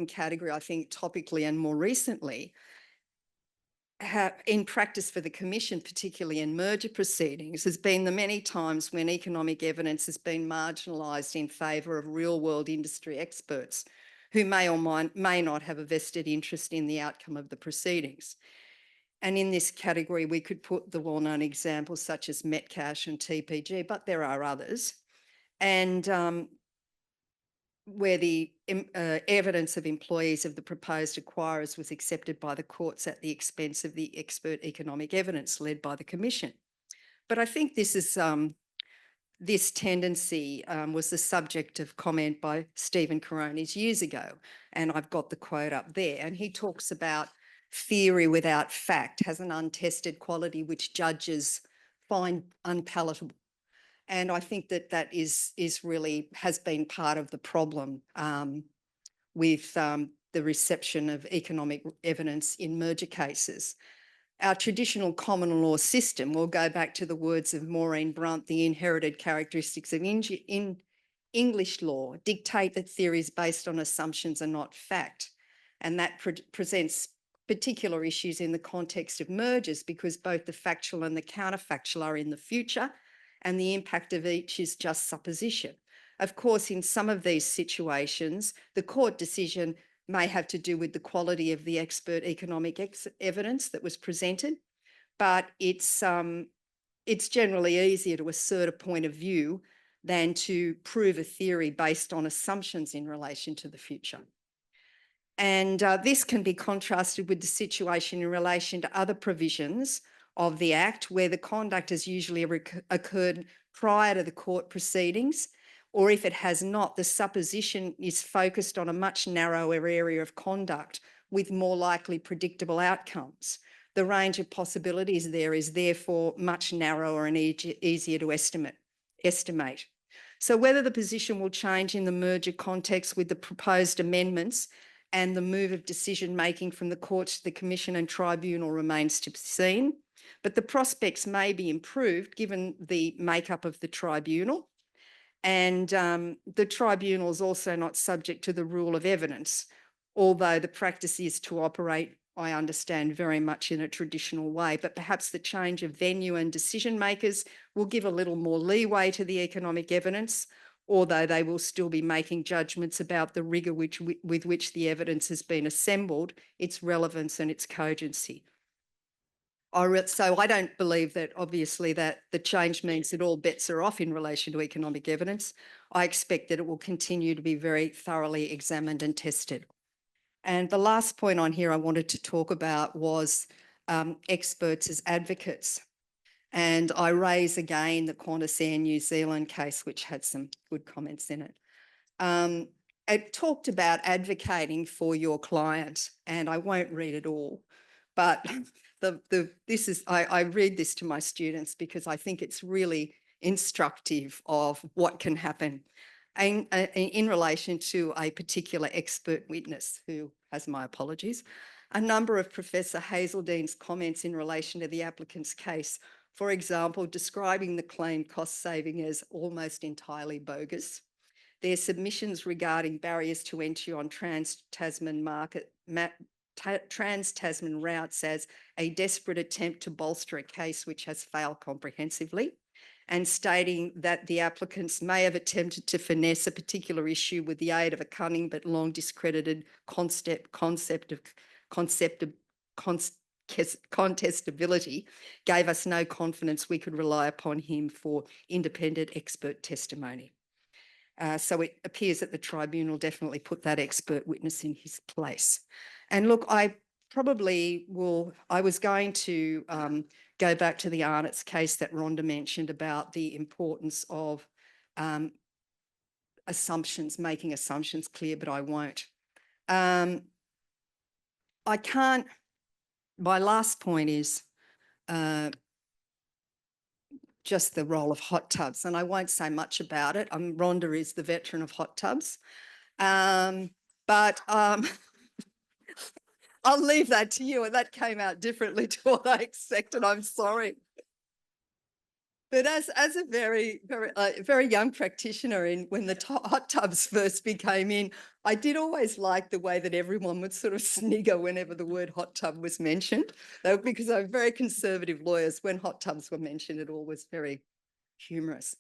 S: category, I think, topically and more recently, in practice for the Commission, particularly in merger proceedings, has been the many times when economic evidence has been marginalised in favour of real-world industry experts who may or may not have a vested interest in the outcome of the proceedings. And in this category, we could put the well-known examples such as Metcash and TPG, but there are others. And where the evidence of employees of the proposed acquirers was accepted by the courts at the expense of the expert economic evidence led by the Commission. But I think this is this tendency was the subject of comment by Stephen Coronis years ago, and I've got the quote up there. And he talks about theory without fact has an untested quality which judges find unpalatable. And I think that that is really has been part of the problem with the reception of economic evidence in merger cases. Our traditional common law system, will go back to the words of Maureen Brunt, the inherited characteristics of English law dictate that theories based on assumptions are not fact. And that presents particular issues in the context of mergers because both the factual and the counterfactual are in the future and the impact of each is just supposition. Of course, in some of these situations, the court decision may have to do with the quality of the expert economic evidence that was presented, but it's generally easier to assert a point of view than to prove a theory based on assumptions in relation to the future. And this can be contrasted with the situation in relation to other provisions of the Act where the conduct has usually occurred prior to the court proceedings, or if it has not, the supposition is focused on a much narrower area of conduct with more likely predictable outcomes. The range of possibilities there is therefore much narrower and easier to estimate. So whether the position will change in the merger context with the proposed amendments and the move of decision-making from the courts to the Commission and Tribunal remains to be seen, but the prospects may be improved given the makeup of the Tribunal. And the Tribunal is also not subject to the rule of evidence, although the practice is to operate, I understand, very much in a traditional way. But perhaps the change of venue and decision makers will give a little more leeway to the economic evidence, although they will still be making judgments about the rigour with which the evidence has been assembled, its relevance and its cogency. So I don't believe that obviously that the change means that all bets are off in relation to economic evidence. I expect that it will continue to be very thoroughly examined and tested. And the last point on here I wanted to talk about was experts as advocates. And I raise again the Qantas Air New Zealand case, which had some good comments in it. It talked about advocating for your client, and I won't read it all, but I read this to my students because I think it's really instructive of what can happen in relation to a particular expert witness who has my apologies. A number of Professor Hazeldene's comments in relation to the applicant's case, for example, describing the claimed cost saving as almost entirely bogus. Their submissions regarding barriers to entry on Trans-Tasman routes as a desperate attempt to bolster a case which has failed comprehensively, and stating that the applicants may have attempted to finesse a particular issue with the aid of a cunning but long discredited concept of contestability, gave us no confidence we could rely upon him for independent expert testimony. So it appears that the Tribunal definitely put that expert witness in his place. And look, I was going to go back to the Arnott's case that Rhonda mentioned about the importance of assumptions, making assumptions clear, but I won't. I can't, my last point is just the role of hot tubs, and I won't say much about it. Rhonda is the veteran of hot tubs, but I'll leave that to you, and that came out differently to what I expected. I'm sorry. But as a very young practitioner, when the hot tubs first became in, I did always like the way that everyone would sort of snigger whenever the word hot tub was mentioned, because I'm very conservative lawyers. When hot tubs were mentioned, it all was very humorous.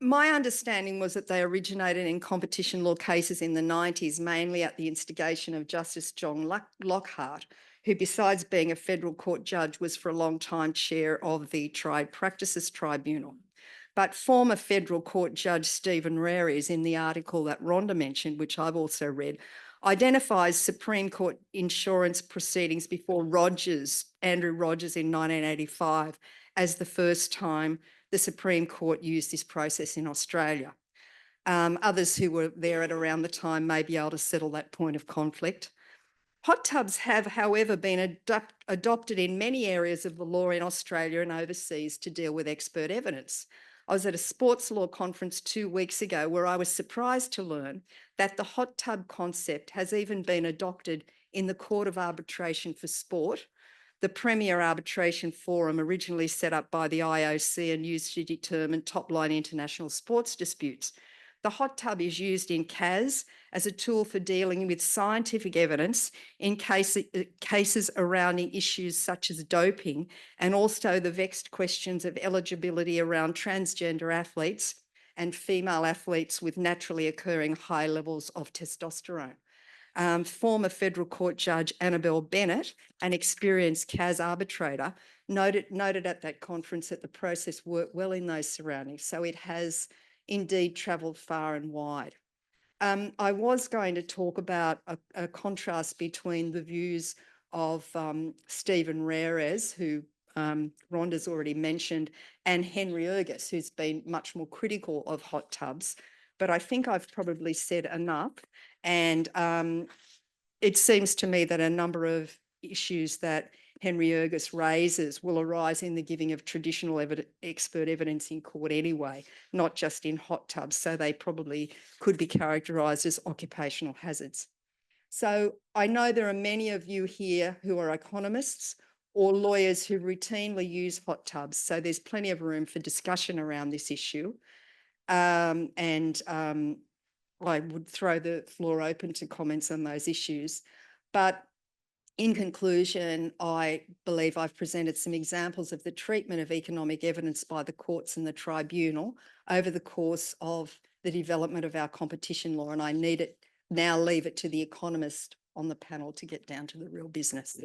S: My understanding was that they originated in competition law cases in the 90s, mainly at the instigation of Justice John Lockhart, who, besides being a federal court judge, was for a long time chair of the Tried Practices Tribunal. But former federal court judge Stephen Rares, in the article that Rhonda mentioned, which I've also read, identifies Supreme Court insurance proceedings before Andrew Rogers in 1985 as the first time the Supreme Court used this process in Australia. Others who were there at around the time may be able to settle that point of conflict. Hot tubs have, however, been adopted in many areas of the law in Australia and overseas to deal with expert evidence. I was at a sports law conference 2 weeks ago where I was surprised to learn that the hot tub concept has even been adopted in the Court of Arbitration for Sport, the premier arbitration forum originally set up by the IOC and used to determine top-line international sports disputes. The hot tub is used in CLARS as a tool for dealing with scientific evidence in cases surrounding issues such as doping, and also the vexed questions of eligibility around transgender athletes and female athletes with naturally occurring high levels of testosterone. Former federal court judge Annabelle Bennett, an experienced CAS arbitrator, noted at that conference that the process worked well in those surroundings. So it has indeed travelled far and wide. I was going to talk about a contrast between the views of Stephen Rares, who Rhonda's already mentioned, and Henry Ergus, who's been much more critical of hot tubs. But I think I've probably said enough. And it seems to me that a number of issues that Henry Ergus raises will arise in the giving of traditional expert evidence in court anyway, not just in hot tubs. So they probably could be characterised as occupational hazards. So I know there are many of you here who are economists or lawyers who routinely use hot tubs. So there's plenty of room for discussion around this issue. I would throw the floor open to comments on those issues. But in conclusion, I believe I've presented some examples of the treatment of economic evidence by the courts and the tribunal over the course of the development of our competition law, and I now leave it to the economist on the panel to get down to the real business.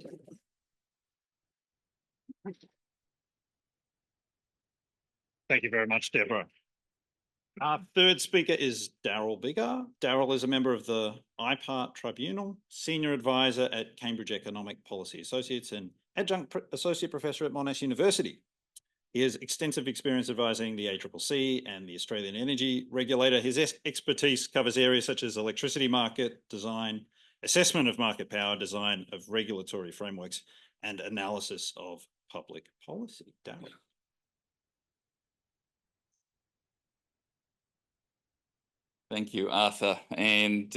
R: Thank you very much, Deborah. Our third speaker is Daryl Biggar. Daryl is a member of the IPART Tribunal, Senior Advisor at Cambridge Economic Policy Associates and Adjunct Associate Professor at Monash University. He has extensive experience advising the ACCC and the Australian Energy Regulator. His expertise covers areas such as electricity market design, assessment of market power, design of regulatory frameworks, and analysis of public policy. Daryl.
T: Thank you, Arthur. And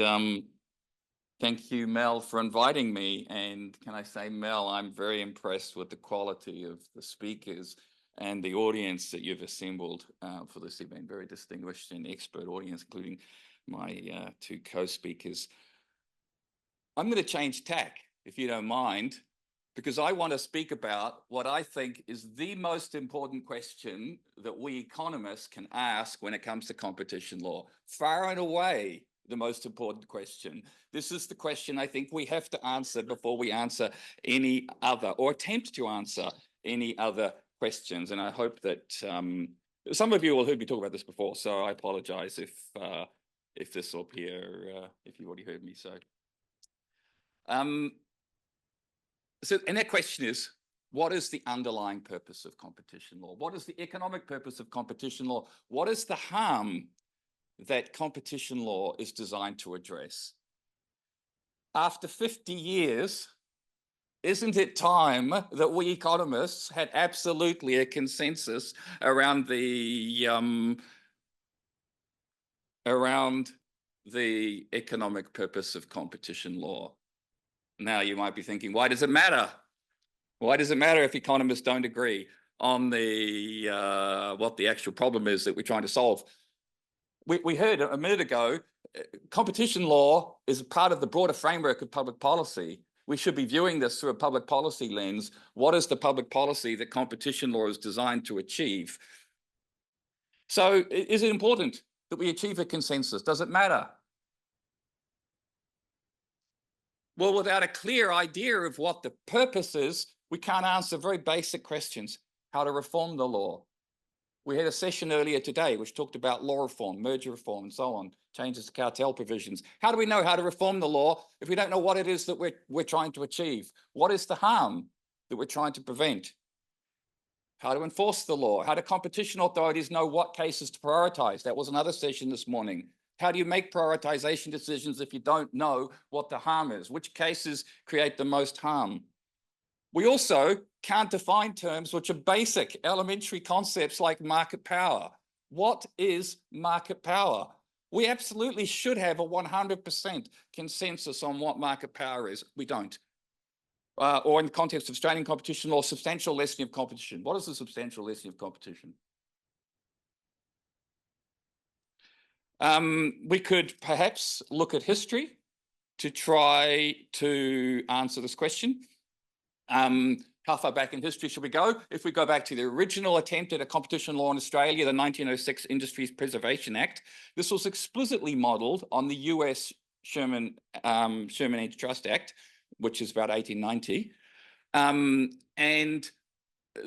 T: thank you, Mel, for inviting me. And can I say, Mel, I'm very impressed with the quality of the speakers and the audience that you've assembled for this event. Very distinguished and expert audience, including my two co-speakers. I'm going to change tack, if you don't mind, because I want to speak about what I think is the most important question that we economists can ask when it comes to competition law. Far and away, the most important question. This is the question I think we have to answer before we answer any other, or attempt to answer any other questions. And I hope that some of you will heard me talk about this before, so I apologize if this will appear, if you already heard me so. And that question is, what is the underlying purpose of competition law? What is the economic purpose of competition law? What is the harm that competition law is designed to address? After 50 years, isn't it time that we economists had absolutely a consensus around the economic purpose of competition law? Now you might be thinking, why does it matter? Why does it matter if economists don't agree on the what the actual problem is that we're trying to solve? We heard a minute ago, competition law is part of the broader framework of public policy. We should be viewing this through a public policy lens. What is the public policy that competition law is designed to achieve? So is it important that we achieve a consensus? Does it matter? Well, without a clear idea of what the purpose is, we can't answer very basic questions. How to reform the law? We had a session earlier today which talked about law reform, merger reform, and so on, changes to cartel provisions. How do we know how to reform the law if we don't know what it is that we're trying to achieve? What is the harm that we're trying to prevent? How to enforce the law? How do competition authorities know what cases to prioritize? That was another session this morning. How do you make prioritization decisions if you don't know what the harm is? Which cases create the most harm? We also can't define terms which are basic, elementary concepts like market power. What is market power? We absolutely should have a 100% consensus on what market power is. We don't. Or in the context of Australian competition law, substantial lessening of competition. What is the substantial lessening of competition? We could perhaps look at history to try to answer this question. How far back in history should we go? If we go back to the original attempt at a competition law in Australia, the 1906 Industries Preservation Act, this was explicitly modelled on the US Sherman Antitrust Act, which is about 1890. And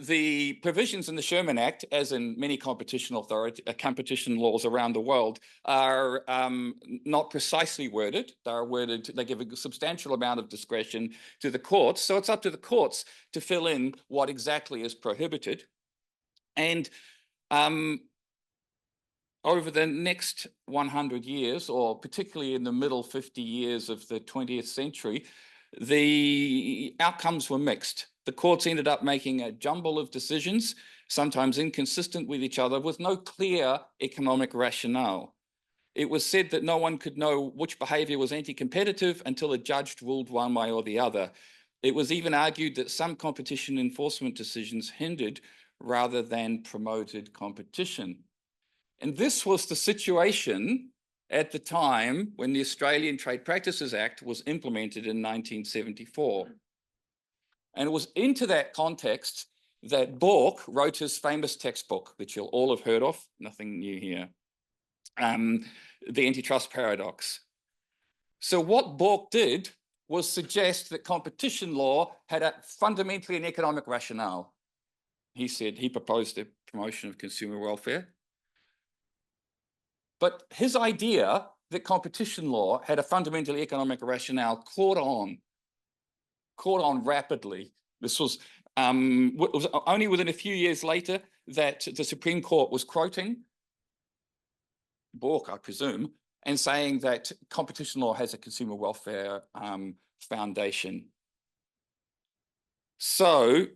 T: the provisions in the Sherman Act, as in many competition laws around the world, are not precisely worded. They give a substantial amount of discretion to the courts. So it's up to the courts to fill in what exactly is prohibited. And over the next 100 years, or particularly in the middle 50 years of the 20th century, the outcomes were mixed. The courts ended up making a jumble of decisions, sometimes inconsistent with each other, with no clear economic rationale. It was said that no one could know which behaviour was anti-competitive until a judge ruled one way or the other. It was even argued that some competition enforcement decisions hindered rather than promoted competition. And this was the situation at the time when the Australian Trade Practices Act was implemented in 1974. And it was into that context that Bork wrote his famous textbook, which you'll all have heard of, nothing new here, The Antitrust Paradox. So what Bork did was suggest that competition law had fundamentally an economic rationale. He said he proposed the promotion of consumer welfare. But his idea that competition law had a fundamental economic rationale caught on rapidly. This was only within a few years later that the Supreme Court was quoting Bork, I presume, and saying that competition law has a consumer welfare foundation. So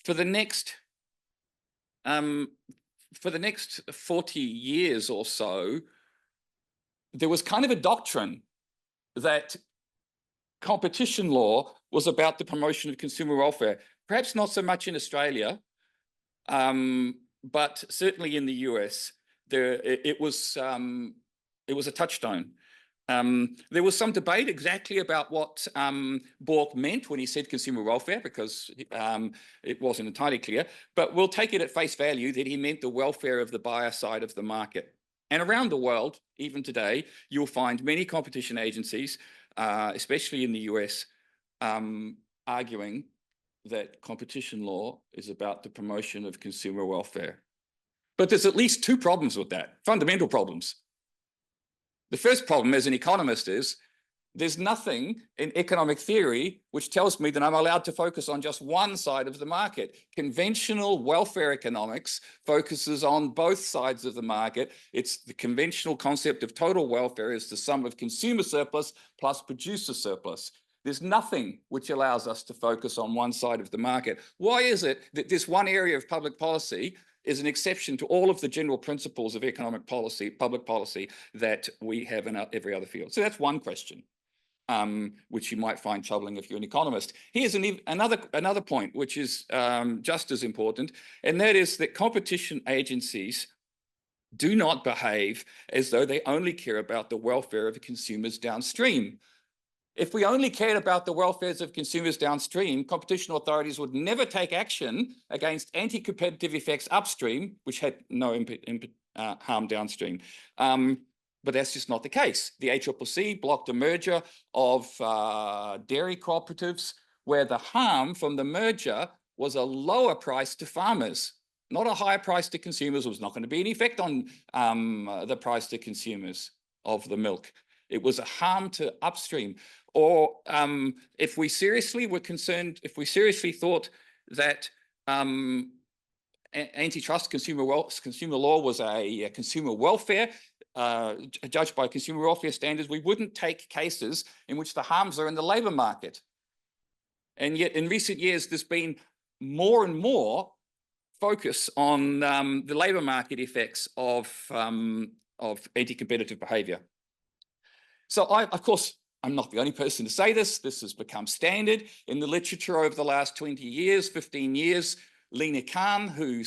T: for the next 40 years or so, there was kind of a doctrine that competition law was about the promotion of consumer welfare. Perhaps not so much in Australia, but certainly in the US, it was a touchstone. There was some debate exactly about what Bork meant when he said consumer welfare, because it wasn't entirely clear, but we'll take it at face value that he meant the welfare of the buyer side of the market. And around the world, even today, you'll find many competition agencies, especially in the US, arguing that competition law is about the promotion of consumer welfare. But there's at least two problems with that, fundamental problems. The first problem as an economist is there's nothing in economic theory which tells me that I'm allowed to focus on just one side of the market. Conventional welfare economics focuses on both sides of the market. It's the conventional concept of total welfare is the sum of consumer surplus plus producer surplus. There's nothing which allows us to focus on one side of the market. Why is it that this one area of public policy is an exception to all of the general principles of economic policy, public policy that we have in every other field? So that's one question, which you might find troubling if you're an economist. Here's another point, which is just as important, and that is that competition agencies do not behave as though they only care about the welfare of consumers downstream. If we only cared about the welfares of consumers downstream, competition authorities would never take action against anti-competitive effects upstream, which had no harm downstream. But that's just not the case. The ACCC blocked a merger of dairy cooperatives where the harm from the merger was a lower price to farmers, not a higher price to consumers. There was not going to be any effect on the price to consumers of the milk. It was a harm to upstream. Or if we seriously were concerned, if we seriously thought that antitrust consumer law was a consumer welfare, judged by consumer welfare standards, we wouldn't take cases in which the harms are in the labour market. And yet in recent years, there's been more and more focus on the labour market effects of anti-competitive behaviour. So of course, I'm not the only person to say this. This has become standard in the literature over the last 20 years, 15 years. Lena Khan, who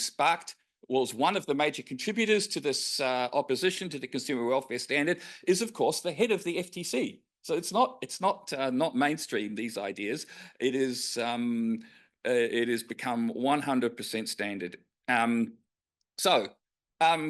T: was one of the major contributors to this opposition to the consumer welfare standard, is of course the head of the FTC. So it's not mainstream, these ideas. It has become 100% standard.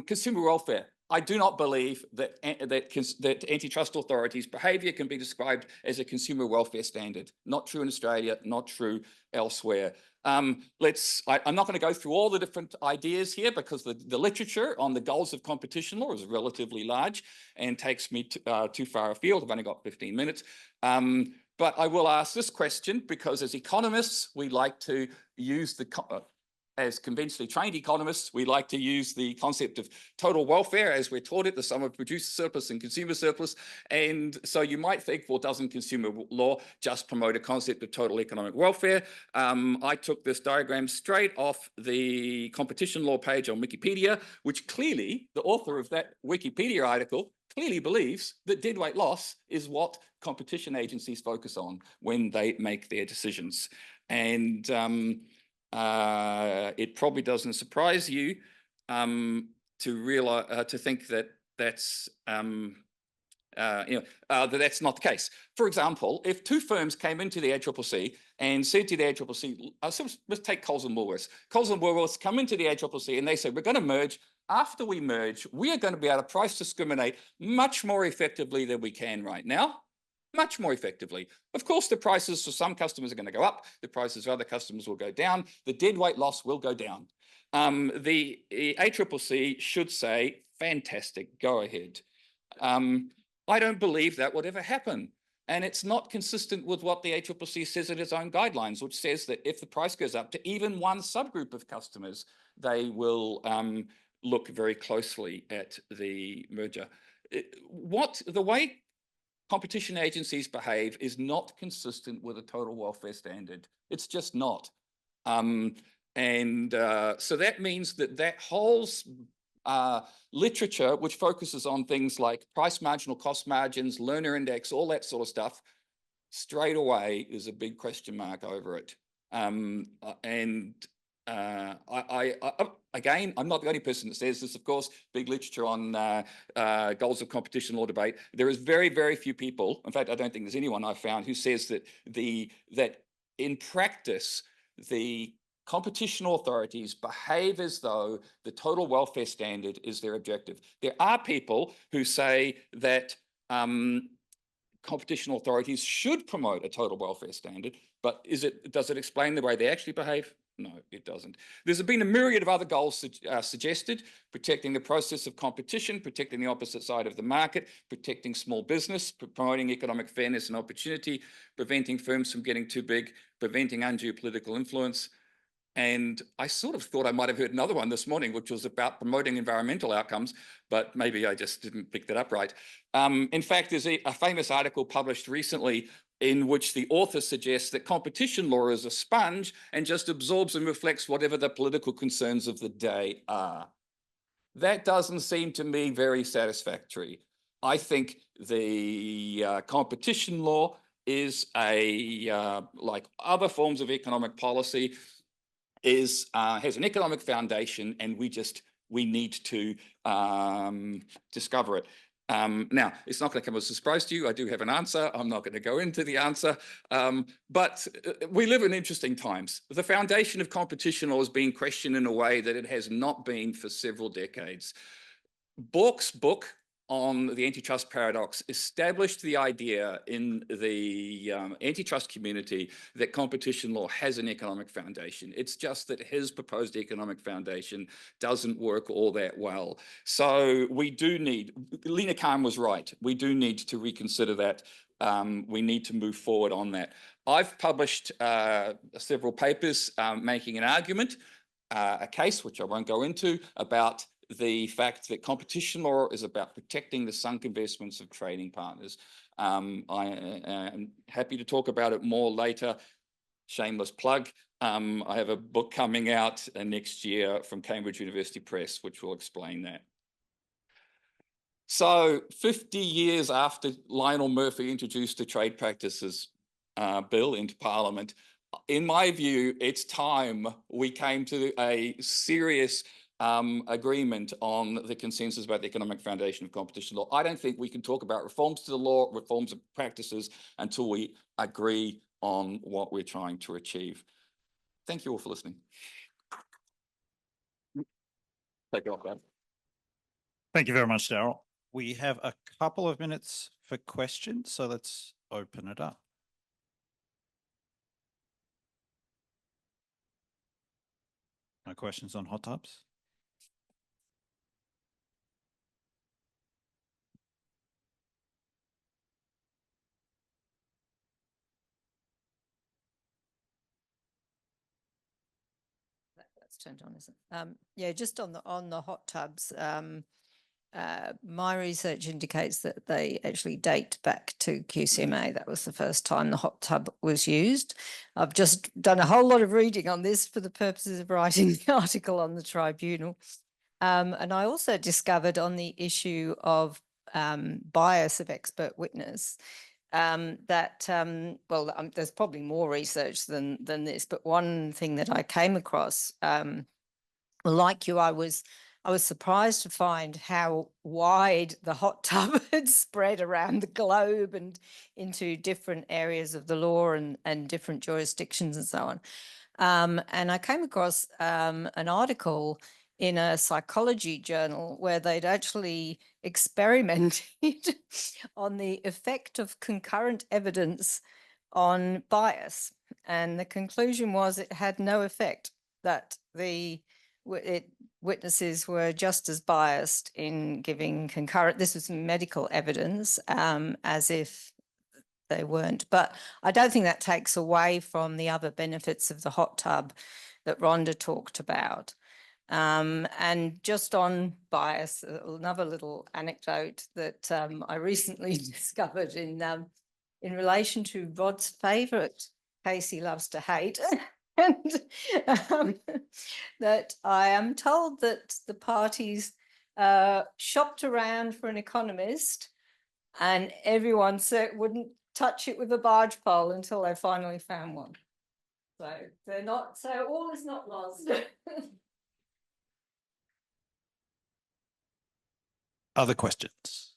T: Consumer welfare. I do not believe that antitrust authorities' behaviour can be described as a consumer welfare standard. Not true in Australia, not true elsewhere. I'm not going to go through all the different ideas here because the literature on the goals of competition law is relatively large and takes me too far afield. I've only got 15 minutes. But I will ask this question because as economists, we like to use as conventionally trained economists, we like to use the concept of total welfare as we're taught it, the sum of producer surplus and consumer surplus. And so you might think, well, doesn't consumer law just promote a concept of total economic welfare? I took this diagram straight off the competition law page on Wikipedia, which clearly the author of that Wikipedia article clearly believes that deadweight loss is what competition agencies focus on when they make their decisions. And it probably doesn't surprise you to think that that's that's not the case. For example, if two firms came into the ACCC and said to the ACCC, let's take Coles and Woolworths. Coles and Woolworths come into the ACCC and they say, we're going to merge. After we merge, we are going to be able to price discriminate much more effectively than we can right now. Much more effectively. Of course, the prices for some customers are going to go up. The prices for other customers will go down. The deadweight loss will go down. The ACCC should say, fantastic, go ahead. I don't believe that would ever happen. And it's not consistent with what the ACCC says in its own guidelines, which says that if the price goes up to even one subgroup of customers, they will look very closely at the merger. The way competition agencies behave is not consistent with a total welfare standard. It's just not. So that means that whole literature, which focuses on things like price marginal cost margins, learner index, all that sort of stuff, straight away is a big question mark over it. Again, I'm not the only person that says this, of course, big literature on goals of competition law debate. There is very, very few people, in fact, I don't think there's anyone I've found who says that in practice, the competition authorities behave as though the total welfare standard is their objective. There are people who say that competition authorities should promote a total welfare standard, but does it explain the way they actually behave? No, it doesn't. There's been a myriad of other goals suggested: protecting the process of competition, protecting the opposite side of the market, protecting small business, promoting economic fairness and opportunity, preventing firms from getting too big, preventing undue political influence. And I sort of thought I might have heard another one this morning, which was about promoting environmental outcomes, but maybe I just didn't pick that up right. In fact, there's a famous article published recently in which the author suggests that competition law is a sponge and just absorbs and reflects whatever the political concerns of the day are. That doesn't seem to me very satisfactory. I think the competition law is like other forms of economic policy, has an economic foundation, and we need to discover it. Now, it's not going to come as a surprise to you. I do have an answer. I'm not going to go into the answer. But we live in interesting times. The foundation of competition law is being questioned in a way that it has not been for several decades. Bork's book on the antitrust paradox established the idea in the antitrust community that competition law has an economic foundation. It's just that his proposed economic foundation doesn't work all that well. So we do need, Lena Khan was right, we do need to reconsider that. We need to move forward on that. I've published several papers making an argument, a case, which I won't go into, about the fact that competition law is about protecting the sunk investments of trading partners. I am happy to talk about it more later. Shameless plug. I have a book coming out next year from Cambridge University Press, which will explain that. So 50 years after Lionel Murphy introduced the Trade Practices Bill into Parliament, in my view, it's time we came to a serious agreement on the consensus about the economic foundation of competition law. I don't think we can talk about reforms to the law, reforms of practices, until we agree on what we're trying to achieve. Thank you all for listening. Take it off, Ben.
R: Thank you very much, Daryl. We have a couple of minutes for questions, so let's open it up. No questions on hot tubs?
U: That's turned on, isn't it? Yeah, just on the hot tubs, my research indicates that they actually date back to QCMA. That was the first time the hot tub was used. I've just done a whole lot of reading on this for the purposes of writing the article on the tribunal. And I also discovered on the issue of bias of expert witness that, there's probably more research than this, but one thing that I came across, like you, I was surprised to find how wide the hot tub had spread around the globe and into different areas of the law and different jurisdictions and so on. And I came across an article in a psychology journal where they'd actually experimented on the effect of concurrent evidence on bias. And the conclusion was it had no effect, that witnesses were just as biased in giving concurrent, this was medical evidence, as if they weren't. But I don't think that takes away from the other benefits of the hot tub that Rhonda talked about. And just on bias, another little anecdote that I recently discovered in relation to Rod's favourite case he loves to hate, and that I am told that the parties shopped around for an economist, and everyone said wouldn't touch it with a barge pole until they finally found one. So they're not. So all is not lost.
R: Other questions?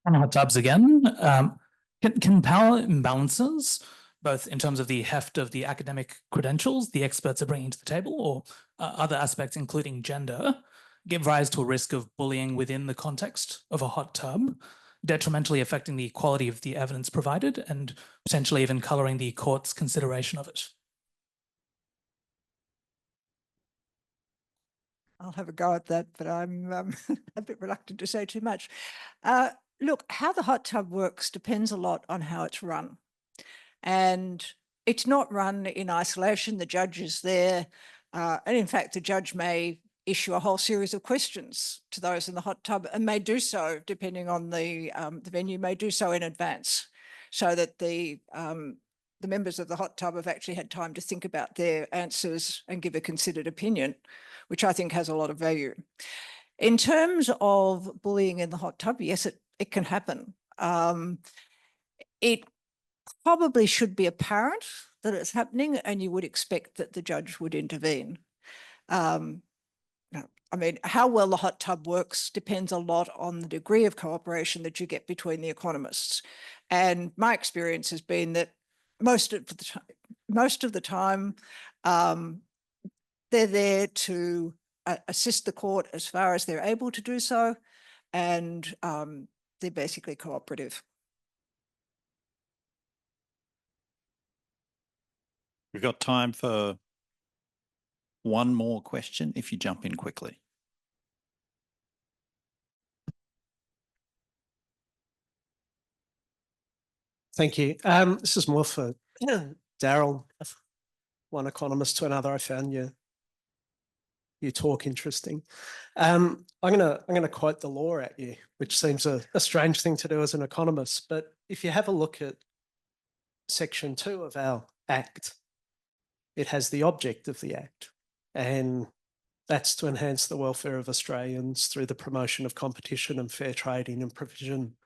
P: On hot tubs again, can power imbalances, both in terms of the heft of the academic credentials the experts are bringing to the table, or other aspects, including gender, give rise to a risk of bullying within the context of a hot tub, detrimentally affecting the quality of the evidence provided and potentially even colouring the court's consideration of it?
Q: I'll have a go at that, but I'm a bit reluctant to say too much. Look, how the hot tub works depends a lot on how it's run. And it's not run in isolation. The judge is there. And in fact, the judge may issue a whole series of questions to those in the hot tub, and may do so, depending on the venue, may do so in advance, so that the members of the hot tub have actually had time to think about their answers and give a considered opinion, which I think has a lot of value. In terms of bullying in the hot tub, yes, it can happen. It probably should be apparent that it's happening, and you would expect that the judge would intervene. I mean, how well the hot tub works depends a lot on the degree of cooperation that you get between the economists. And my experience has been that most of the time, they're there to assist the court as far as they're able to do so, and they're basically cooperative.
R: We've got time for one more question if you jump in quickly.
B: Thank you. This is more for Daryl, one economist to another. I found you talk interesting. I'm gonna quote the law at you, which seems a strange thing to do as an economist. But if you have a look at Section 2 of our Act, it has the object of the Act, and that's to enhance the welfare of Australians through the promotion of competition and fair trading and provision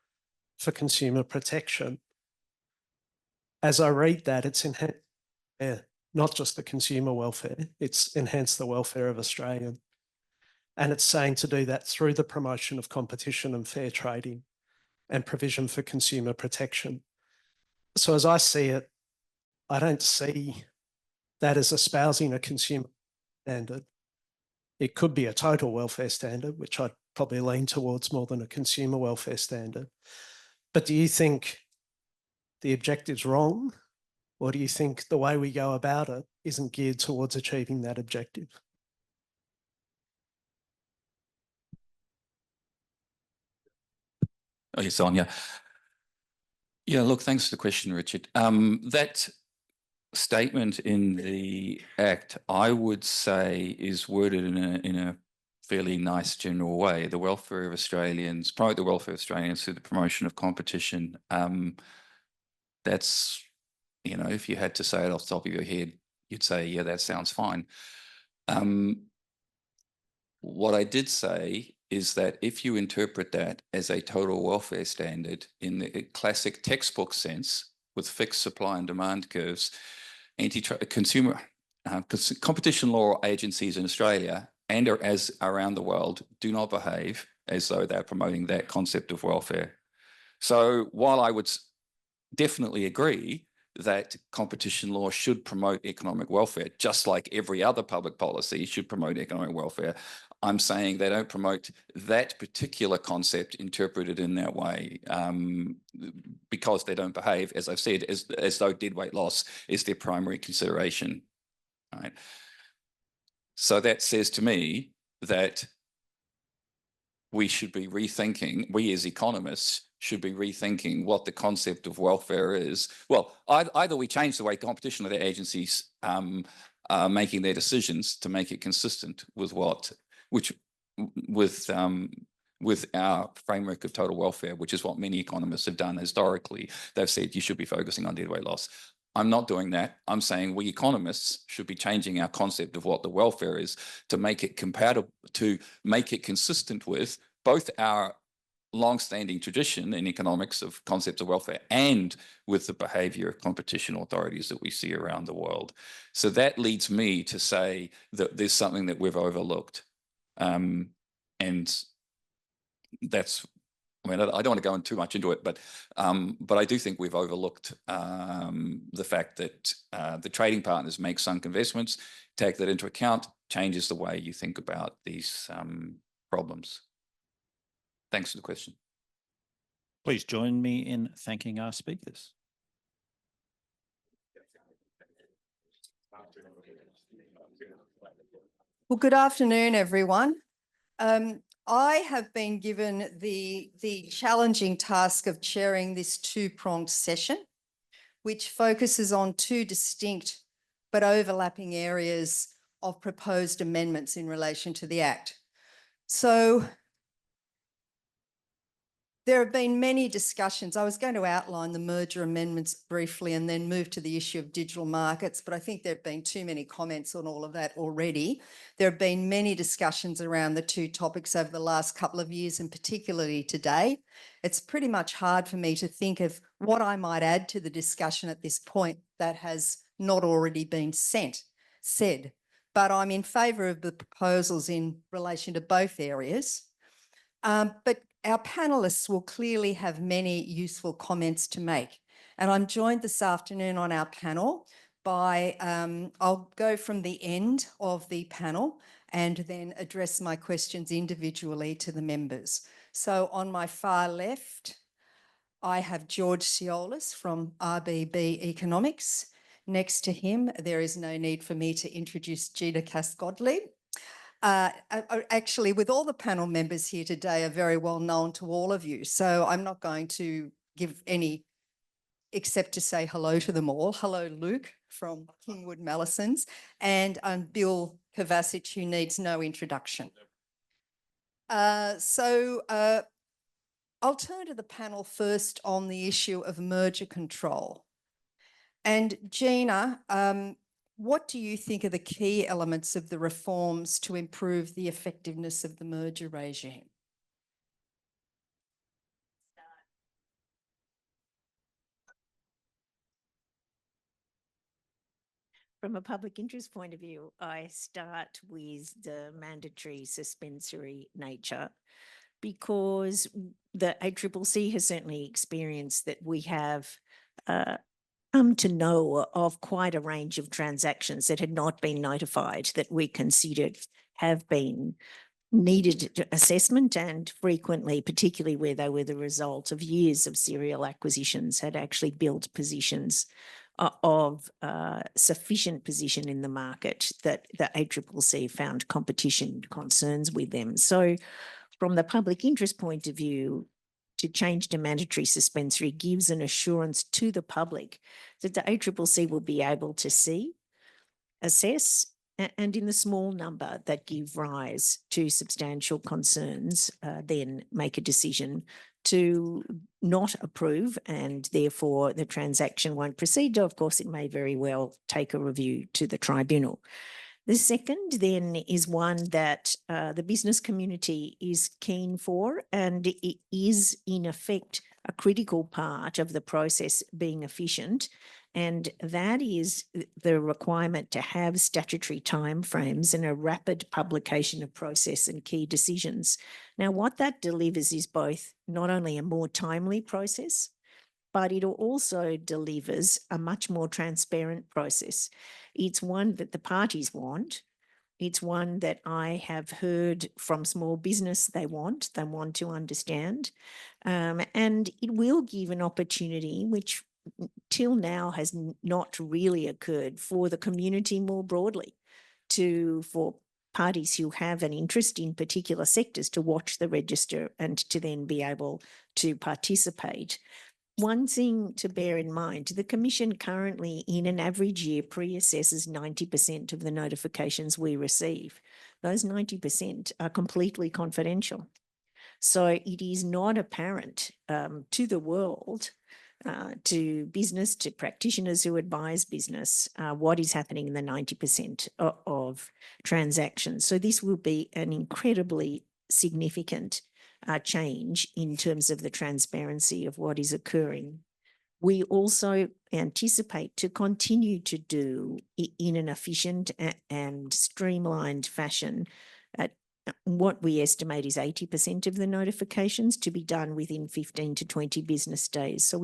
B: for consumer protection. As I read that, it's not just the consumer welfare, it's enhance the welfare of Australians. And it's saying to do that through the promotion of competition and fair trading and provision for consumer protection. So as I see it, I don't see that as espousing a consumer standard. It could be a total welfare standard, which I'd probably lean towards more than a consumer welfare standard. But do you think the objective's wrong? Or do you think the way we go about it isn't geared towards achieving that objective?
T: Oh, yes, on, yeah. Yeah, look, thanks for the question, Richard. That statement in the Act, I would say, is worded in a fairly nice general way. The welfare of Australians, promote the welfare of Australians through the promotion of competition. That's, you know, if you had to say it off the top of your head, you'd say, yeah, that sounds fine. What I did say is that if you interpret that as a total welfare standard in the classic textbook sense, with fixed supply and demand curves, competition law agencies in Australia and as around the world do not behave as though they're promoting that concept of welfare. So while I would definitely agree that competition law should promote economic welfare, just like every other public policy should promote economic welfare, I'm saying they don't promote that particular concept interpreted in that way because they don't behave, as I've said, as though dead weight loss is their primary consideration. Right? So that says to me that we should be rethinking, we as economists should be rethinking what the concept of welfare is. Well, either we change the way competition law agencies are making their decisions to make it consistent with with our framework of total welfare, which is what many economists have done historically. They've said you should be focusing on dead weight loss. I'm not doing that. I'm saying we economists should be changing our concept of what the welfare is to make it compatible, to make it consistent with both our long-standing tradition in economics of concepts of welfare and with the behavior of competition authorities that we see around the world. So that leads me to say that there's something that we've overlooked. And that's, I mean, I don't want to go in too much into it, but I do think we've overlooked the fact that the trading partners make sunk investments, take that into account, changes the way you think about these problems. Thanks for the question.
R: Please join me in thanking our speakers.
S: Well, good afternoon, everyone. I have been given the challenging task of chairing this two-pronged session, which focuses on two distinct but overlapping areas of proposed amendments in relation to the Act. So there have been many discussions. I was going to outline the merger amendments briefly and then move to the issue of digital markets, but I think there have been too many comments on all of that already. There have been many discussions around the two topics over the last couple of years, and particularly today. It's pretty much hard for me to think of what I might add to the discussion at this point that has not already been said. But I'm in favour of the proposals in relation to both areas. But our panellists will clearly have many useful comments to make. And I'm joined this afternoon on our panel by, I'll go from the end of the panel and then address my questions individually to the members. So on my far left, I have George Siolis from RBB Economics. Next to him, there is no need for me to introduce Gina Cass-Godley. Actually, with all the panel members here today are very well known to all of you. So I'm not going to give any except to say hello to them all. Hello, Luke from Kingwood Mallisons, and Bill Kovacic, who needs no introduction. I'll turn to the panel first on the issue of merger control. And Gina, what do you think are the key elements of the reforms to improve the effectiveness of the merger regime?
E: From a public interest point of view, I start with the mandatory suspensory nature, because the ACCC has certainly experienced that we have come to know of quite a range of transactions that had not been notified that we considered have been needed assessment, and frequently, particularly where they were the result of years of serial acquisitions, had actually built positions of sufficient position in the market that the ACCC found competition concerns with them. So from the public interest point of view, to change to mandatory suspensory gives an assurance to the public that the ACCC will be able to see, assess, and in the small number that give rise to substantial concerns, then make a decision to not approve, and therefore the transaction won't proceed. Of course, it may very well take a review to the tribunal. The second then is one that the business community is keen for, and it is in effect a critical part of the process being efficient, and that is the requirement to have statutory timeframes and a rapid publication of process and key decisions. Now, what that delivers is both not only a more timely process, but it also delivers a much more transparent process. It's one that the parties want. It's one that I have heard from small business they want to understand. And it will give an opportunity, which till now has not really occurred, for the community more broadly, for parties who have an interest in particular sectors to watch the register and to then be able to participate. One thing to bear in mind, the Commission currently in an average year pre-assesses 90% of the notifications we receive. Those 90% are completely confidential. So it is not apparent to the world, to business, to practitioners who advise business, what is happening in the 90% of transactions. So this will be an incredibly significant change in terms of the transparency of what is occurring. We also anticipate to continue to do in an efficient and streamlined fashion what we estimate is 80% of the notifications to be done within 15 to 20 business days. So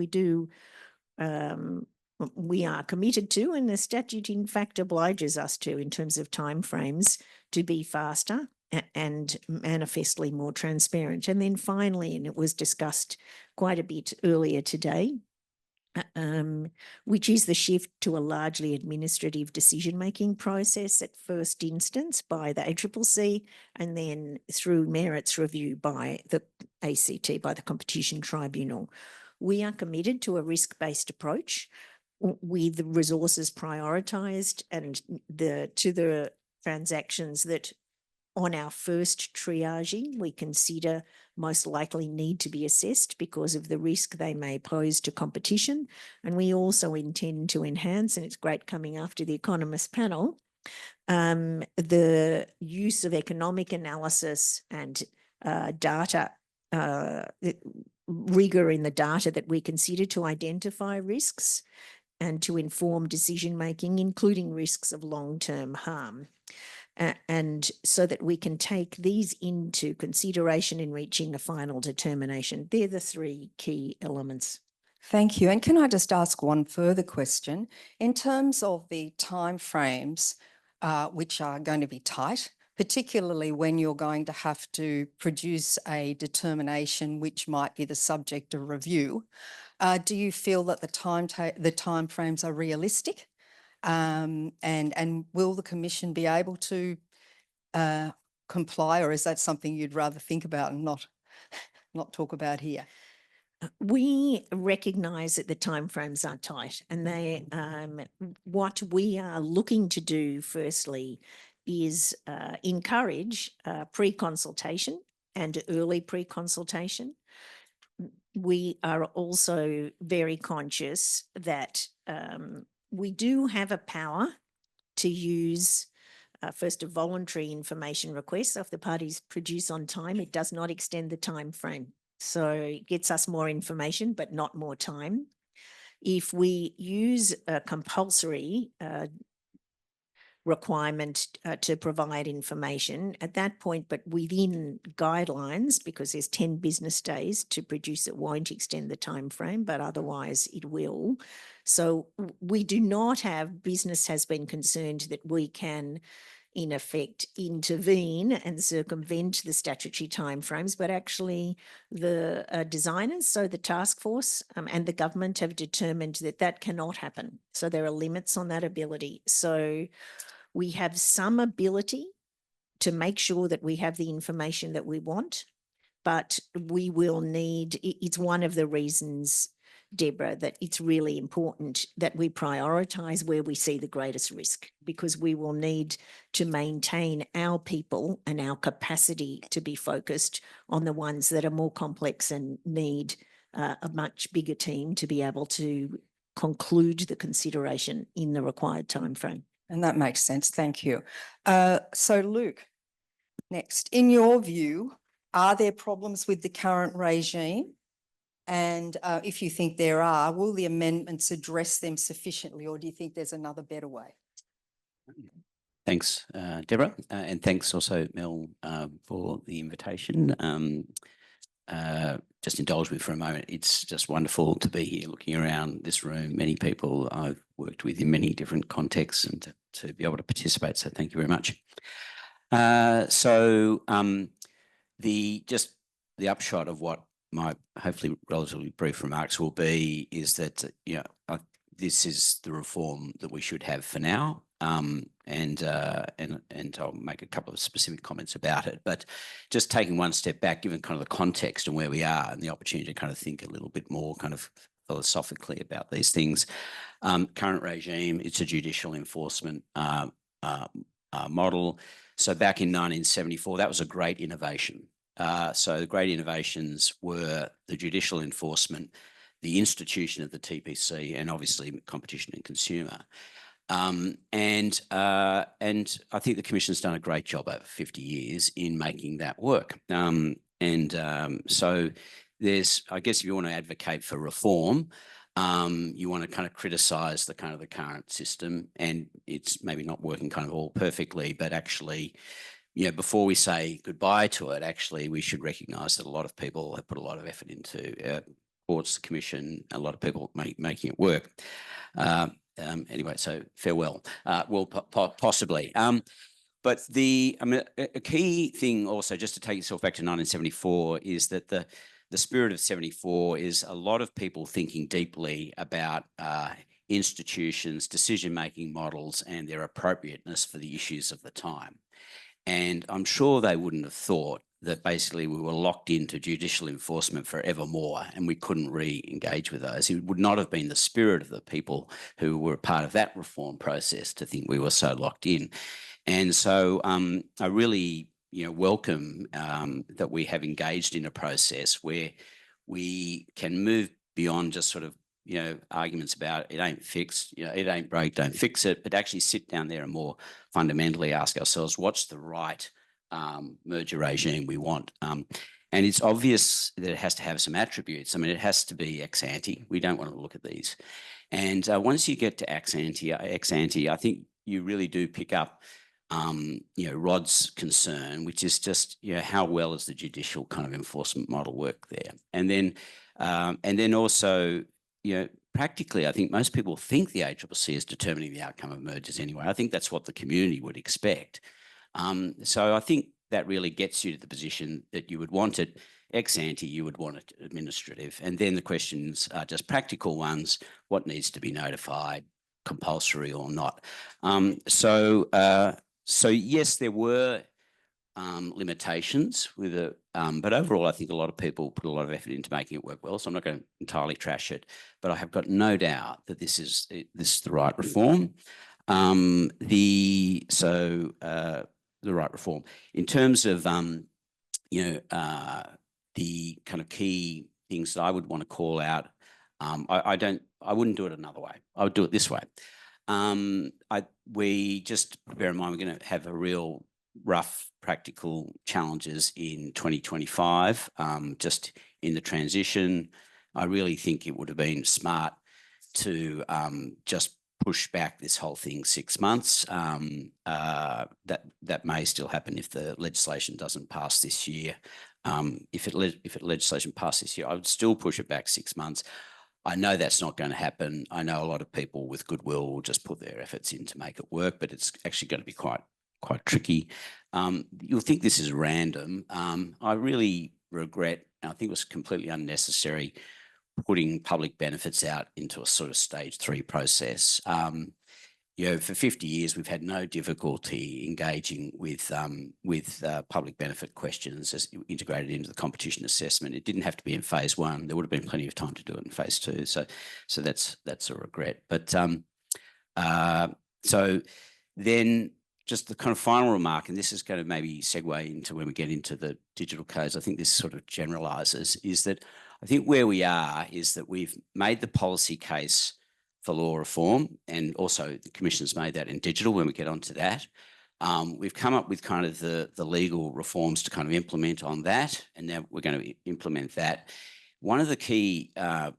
E: we are committed to, and the statute in fact obliges us to, in terms of timeframes, to be faster and manifestly more transparent. And then finally, and it was discussed quite a bit earlier today, which is the shift to a largely administrative decision-making process at first instance by the ACCC, and then through merits review by the ACT, by the Competition Tribunal. We are committed to a risk-based approach with resources prioritised and to the transactions that on our first triaging we consider most likely need to be assessed because of the risk they may pose to competition. And we also intend to enhance, and it's great coming after the economist panel, the use of economic analysis and data, rigour in the data that we consider to identify risks and to inform decision-making, including risks of long-term harm. and so that we can take these into consideration in reaching a final determination. They're the three key elements.
S: Thank you. And can I just ask one further question? In terms of the timeframes, which are going to be tight, particularly when you're going to have to produce a determination which might be the subject of review, do you feel that the timeframes are realistic? And will the Commission be able to comply, or is that something you'd rather think about and not talk about here?
E: We recognise that the timeframes are tight, and they what we are looking to do firstly is encourage pre-consultation and early pre-consultation. We are also very conscious that we do have a power to use first a voluntary information request. So if the parties produce on time, it does not extend the time frame. So it gets us more information, but not more time. If we use a compulsory requirement to provide information at that point, but within guidelines, because there's 10 business days to produce, it won't extend the time frame, but otherwise it will. So we do not have, business has been concerned that we can in effect intervene and circumvent the statutory timeframes, but actually the designers, so the task force and the government have determined that that cannot happen. So there are limits on that ability. So we have some ability to make sure that we have the information that we want, but we will need, it's one of the reasons, Deborah, that it's really important that we prioritise where we see the greatest risk, because we will need to maintain our people and our capacity to be focused on the ones that are more complex and need a much bigger team to be able to conclude the consideration in the required timeframe.
S: And that makes sense. Thank you. So Luke, next, in your view, are there problems with the current regime? And if you think there are, will the amendments address them sufficiently, or do you think there's another better way?
L: Thanks, Deborah, and thanks also, Mel, for the invitation. Just indulge me for a moment. It's just wonderful to be here looking around this room. Many people I've worked with in many different contexts, and to be able to participate. So thank you very much. The upshot of what my hopefully relatively brief remarks will be is that this is the reform that we should have for now, and I'll make a couple of specific comments about it. But just taking one step back, given kind of the context and where we are, and the opportunity to kind of think a little bit more kind of philosophically about these things. Current regime, it's a judicial enforcement model. So back in 1974, that was a great innovation. So the great innovations were the judicial enforcement, the institution of the TPC, and obviously competition and consumer. And I think the Commission's done a great job over 50 years in making that work. So there's, I guess, if you want to advocate for reform, you want to kind of criticise the current system, and it's maybe not working kind of all perfectly, but actually, before we say goodbye to it, actually, we should recognise that a lot of people have put a lot of effort into courts, the Commission, a lot of people making it work. Anyway, so farewell. Well, possibly. But a key thing also, just to take yourself back to 1974, is that the spirit of 74 is a lot of people thinking deeply about institutions, decision-making models, and their appropriateness for the issues of the time. And I'm sure they wouldn't have thought that basically we were locked into judicial enforcement forevermore and we couldn't re-engage with those. It would not have been the spirit of the people who were part of that reform process to think we were so locked in. And so I really welcome that we have engaged in a process where we can move beyond just sort of arguments about it ain't fixed, it ain't broke, don't fix it, but actually sit down there and more fundamentally ask ourselves, what's the right merger regime we want? And it's obvious that it has to have some attributes. I mean, it has to be ex ante. We don't want to look at these. And once you get to ex ante, I think you really do pick up Rod's concern, which is just, how well is the judicial kind of enforcement model work there? And then also, practically, I think most people think the ACCC is determining the outcome of mergers anyway. I think that's what the community would expect. So I think that really gets you to the position that you would want it ex ante, you would want it administrative. And then the questions are just practical ones. What needs to be notified, compulsory or not? So yes, there were limitations with it, but overall, I think a lot of people put a lot of effort into making it work well. So I'm not going to entirely trash it, but I have got no doubt that this is the right reform. The right reform in terms of the kind of key things that I would want to call out. I wouldn't do it another way. I would do it this way. We just bear in mind we're going to have a real rough practical challenges in 2025, just in the transition. I really think it would have been smart to just push back this whole thing 6 months. That may still happen if the legislation doesn't pass this year. If legislation passes this year, I would still push it back 6 months. I know that's not going to happen. I know a lot of people with goodwill will just put their efforts in to make it work, but it's actually going to be quite tricky. You'll think this is random. I really regret, and I think it was completely unnecessary, putting public benefits out into a sort of stage 3 process. For 50 years, we've had no difficulty engaging with public benefit questions as integrated into the competition assessment. It didn't have to be in phase 1. There would have been plenty of time to do it in phase 2. So that's a regret. But so then just the kind of final remark, and this is going to maybe segue into when we get into the digital codes, I think this sort of generalises, is that I think where we are is that we've made the policy case for law reform, and also the Commission's made that in digital when we get onto that. We've come up with kind of the legal reforms to kind of implement on that, and now we're going to implement that. One of the key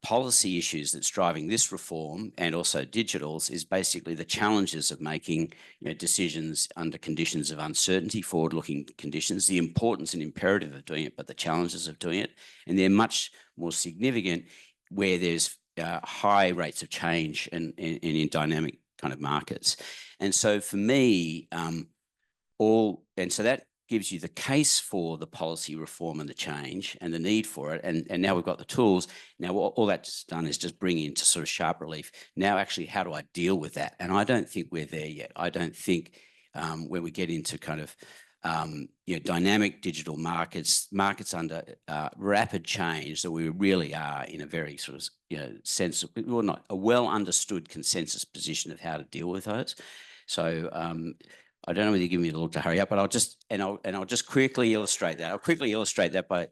L: policy issues that's driving this reform and also digitals is basically the challenges of making decisions under conditions of uncertainty, forward-looking conditions, the importance and imperative of doing it, but the challenges of doing it. And they're much more significant where there's high rates of change and in dynamic kind of markets. And so for me, so that gives you the case for the policy reform and the change and the need for it. And now we've got the tools. Now all that's done is just bring into sort of sharp relief. Now, actually, how do I deal with that? And I don't think we're there yet. I don't think when we get into kind of dynamic digital markets under rapid change, that we really are in a very sort of sense of, well, not a well understood consensus position of how to deal with those. So I don't know whether you give me a look to hurry up, but I'll just quickly illustrate that. I'll quickly illustrate that by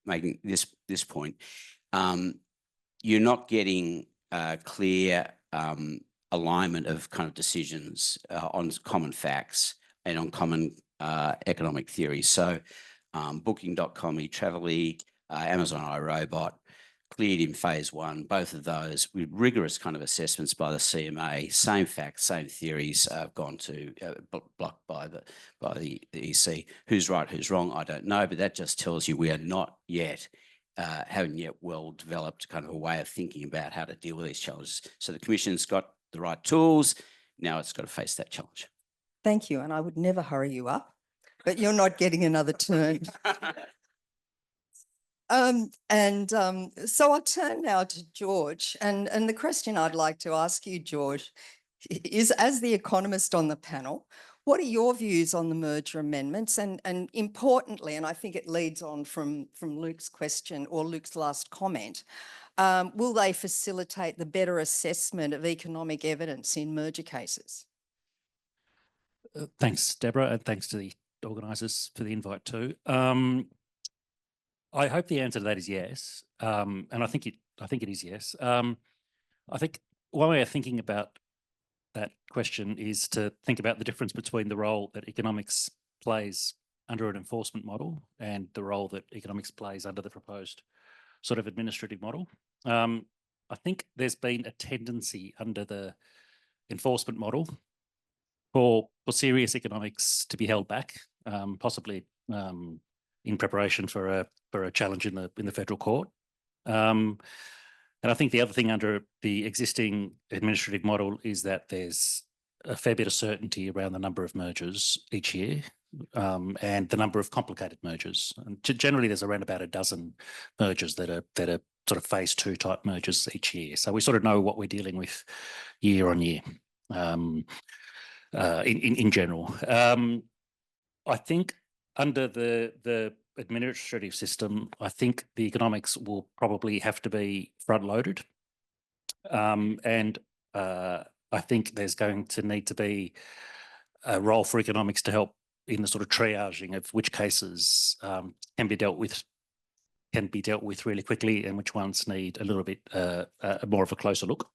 L: making this point. You're not getting clear alignment of kind of decisions on common facts and on common economic theories. So Booking.com, eTravelly, Amazon iRobot, cleared in phase 1, both of those with rigorous kind of assessments by the CMA, same facts, same theories, gone to blocked by the EC. Who's right, who's wrong, I don't know, but that just tells you we are not yet, haven't yet well developed kind of a way of thinking about how to deal with these challenges. So the Commission's got the right tools, now it's got to face that challenge.
S: Thank you, and I would never hurry you up, but you're not getting another turn. So I'll turn now to George, and the question I'd like to ask you, George, is as the economist on the panel, what are your views on the merger amendments? And importantly, and I think it leads on from Luke's question or Luke's last comment, will they facilitate the better assessment of economic evidence in merger cases?
C: Thanks, Deborah, and thanks to the organisers for the invite too. I hope the answer to that is yes, and I think it is yes. I think one way of thinking about that question is to think about the difference between the role that economics plays under an enforcement model and the role that economics plays under the proposed sort of administrative model. I think there's been a tendency under the enforcement model for serious economics to be held back, possibly in preparation for a challenge in the federal court. And I think the other thing under the existing administrative model is that there's a fair bit of certainty around the number of mergers each year, and the number of complicated mergers. And generally, there's around about a dozen mergers that are sort of phase 2 type mergers each year. So we sort of know what we're dealing with year on year in general. I think under the administrative system, I think the economics will probably have to be front loaded. And I think there's going to need to be a role for economics to help in the sort of triaging of which cases can be dealt with really quickly and which ones need a little bit more of a closer look.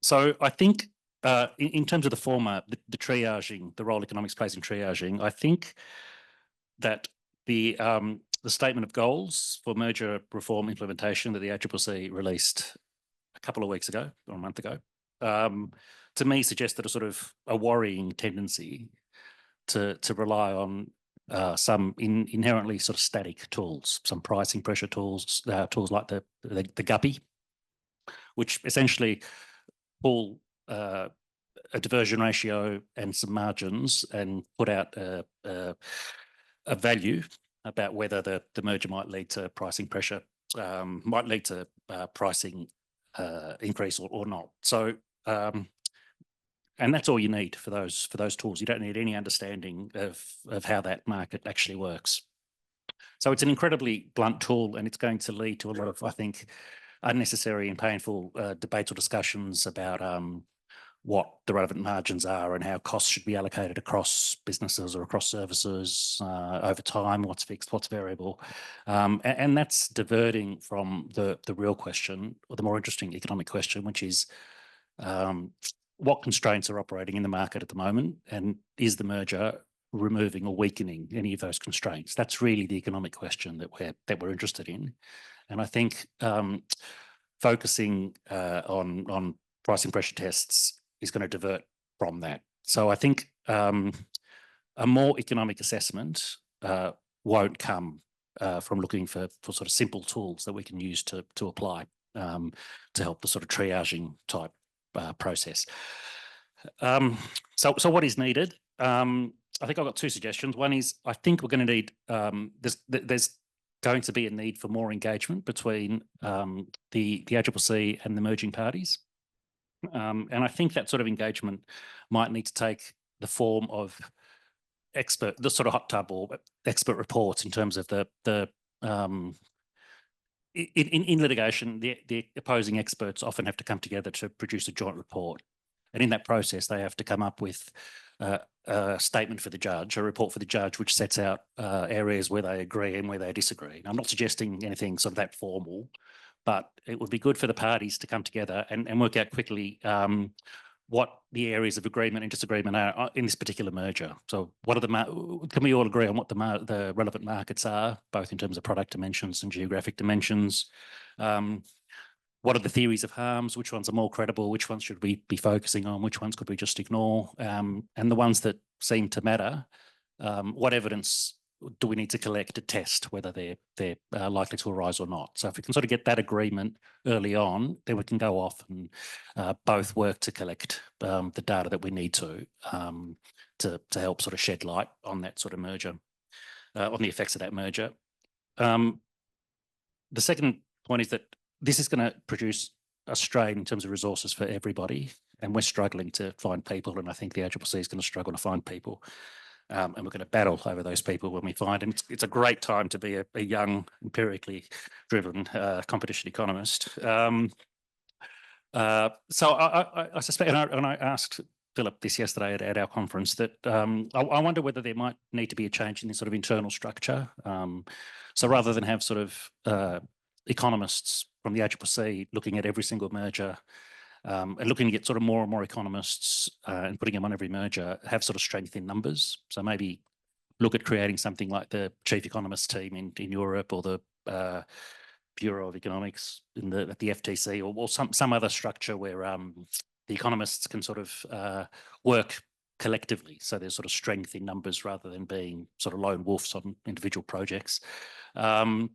C: So I think in terms of the former, the triaging, the role economics plays in triaging, I think that the statement of goals for merger reform implementation that the ACCC released a couple of weeks ago or a month ago, to me suggested a sort of a worrying tendency to rely on some inherently sort of static tools, some pricing pressure tools, tools like the guppy, which essentially pull a diversion ratio and some margins and put out a value about whether the merger might lead to pricing pressure, might lead to pricing increase or not. So, and that's all you need for those tools. You don't need any understanding of how that market actually works. So it's an incredibly blunt tool, and it's going to lead to a lot of, I think, unnecessary and painful debates or discussions about what the relevant margins are and how costs should be allocated across businesses or across services over time, what's fixed, what's variable. And that's diverting from the real question, or the more interesting economic question, which is what constraints are operating in the market at the moment, and is the merger removing or weakening any of those constraints? That's really the economic question that we're interested in. And I think focusing on pricing pressure tests is going to divert from that. So I think a more economic assessment won't come from looking for sort of simple tools that we can use to apply to help the sort of triaging type process. So what is needed? I think I've got two suggestions. One is I think we're going to need, there's going to be a need for more engagement between the ACCC and the merging parties. And I think that sort of engagement might need to take the form of the sort of hot tub or expert reports in terms of in litigation, the opposing experts often have to come together to produce a joint report. And in that process, they have to come up with a statement for the judge, a report for the judge, which sets out areas where they agree and where they disagree. And I'm not suggesting anything sort of that formal, but it would be good for the parties to come together and work out quickly what the areas of agreement and disagreement are in this particular merger. So what are can we all agree on what the relevant markets are, both in terms of product dimensions and geographic dimensions? What are the theories of harms? Which ones are more credible? Which ones should we be focusing on? Which ones could we just ignore? And the ones that seem to matter, what evidence do we need to collect to test whether they're likely to arise or not? So if we can sort of get that agreement early on, then we can go off and both work to collect the data that we need to help sort of shed light on that sort of merger, on the effects of that merger. The second point is that this is going to produce a strain in terms of resources for everybody, and we're struggling to find people, and I think the ACCC is going to struggle to find people. And we're going to battle over those people when we find them. It's a great time to be a young, empirically driven competition economist. So I suspect, and I asked Philip this yesterday at our conference, that I wonder whether there might need to be a change in the sort of internal structure. So rather than have sort of economists from the ACCC looking at every single merger, and looking to get sort of more and more economists and putting them on every merger, have sort of strength in numbers. So maybe look at creating something like the chief economist team in Europe, or the Bureau of Economics at the FTC, or some other structure where the economists can sort of work collectively. So there's sort of strength in numbers rather than being sort of lone wolves on individual projects. The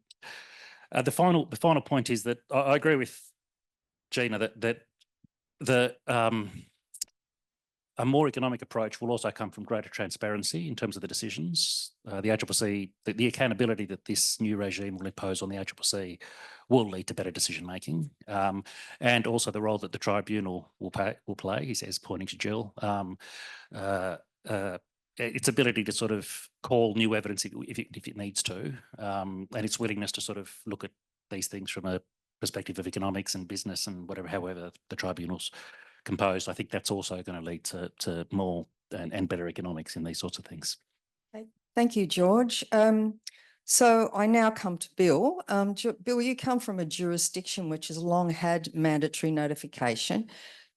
C: final point is that I agree with Gina that a more economic approach will also come from greater transparency in terms of the decisions. The ACCC, the accountability that this new regime will impose on the ACCC will lead to better decision making, and also the role that the tribunal will play. He says, pointing to Jill, its ability to sort of call new evidence if it needs to, and its willingness to sort of look at these things from a perspective of economics and business and whatever, however the tribunal's composed. I think that's also going to lead to more and better economics in these sorts of things.
S: Okay. Thank you, George. So I now come to Bill. Bill, you come from a jurisdiction which has long had mandatory notification.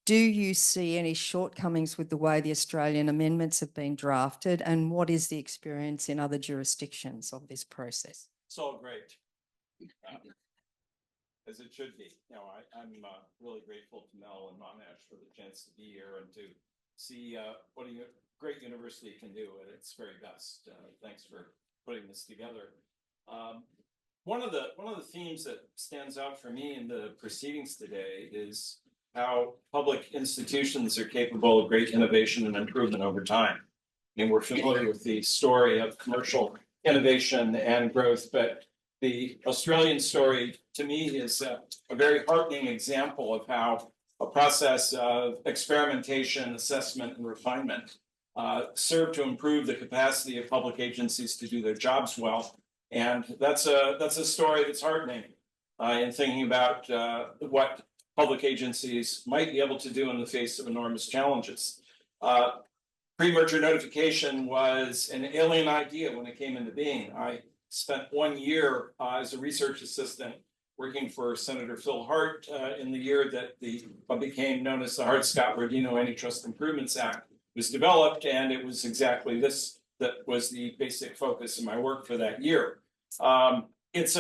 S: Do you see any shortcomings with the way the Australian amendments have been drafted, and what is the experience in other jurisdictions of this process?
F: It's all great. As it should be. You know, I'm really grateful to Mel and Monash for the chance to be here and to see what a great university can do at its very best. Thanks for putting this together. One of the themes that stands out for me in the proceedings today is how public institutions are capable of great innovation and improvement over time. I mean, we're familiar with the story of commercial innovation and growth, but the Australian story, to me, is a very heartening example of how a process of experimentation, assessment, and refinement serve to improve the capacity of public agencies to do their jobs well. And that's a story that's heartening in thinking about what public agencies might be able to do in the face of enormous challenges. Pre-merger notification was an alien idea when it came into being. I spent 1 year as a research assistant working for Senator Phil Hart in the year that what became known as the Hart-Scott-Rodino Antitrust Improvements Act was developed, and it was exactly this that was the basic focus of my work for that year. It's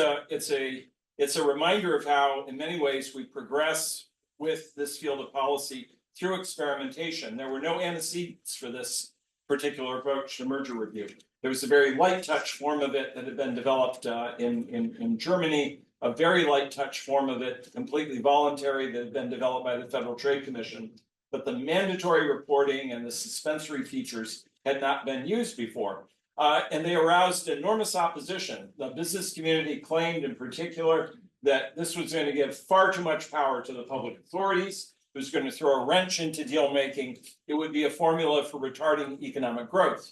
F: a reminder of how, in many ways, we progress with this field of policy through experimentation. There were no antecedents for this particular approach to merger review. There was a very light touch form of it that had been developed in Germany, a very light touch form of it, completely voluntary, that had been developed by the Federal Trade Commission. But the mandatory reporting and the suspensory features had not been used before. And they aroused enormous opposition. The business community claimed in particular that this was going to give far too much power to the public authorities. It was going to throw a wrench into deal making. It would be a formula for retarding economic growth.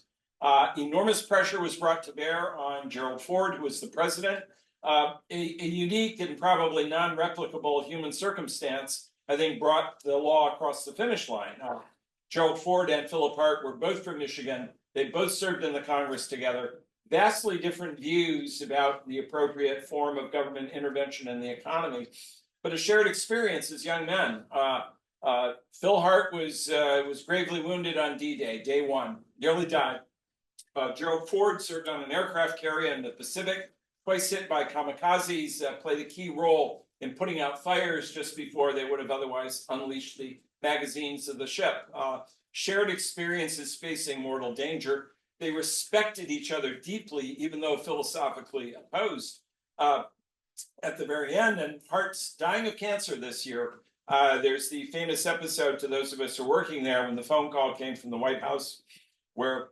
F: Enormous pressure was brought to bear on Gerald Ford, who was the president. A unique and probably non-replicable human circumstance, I think, brought the law across the finish line. Gerald Ford and Philip Hart were both from Michigan. They both served in the Congress together. Vastly different views about the appropriate form of government intervention in the economy, but a shared experience as young men. Phil Hart was gravely wounded on D-Day, day one, nearly died. Gerald Ford served on an aircraft carrier in the Pacific, twice hit by kamikazes, played a key role in putting out fires just before they would have otherwise unleashed the magazines of the ship. Shared experiences facing mortal danger. They respected each other deeply, even though philosophically opposed. At the very end, and Hart's dying of cancer this year, there's the famous episode, to those of us who are working there, when the phone call came from the White House, where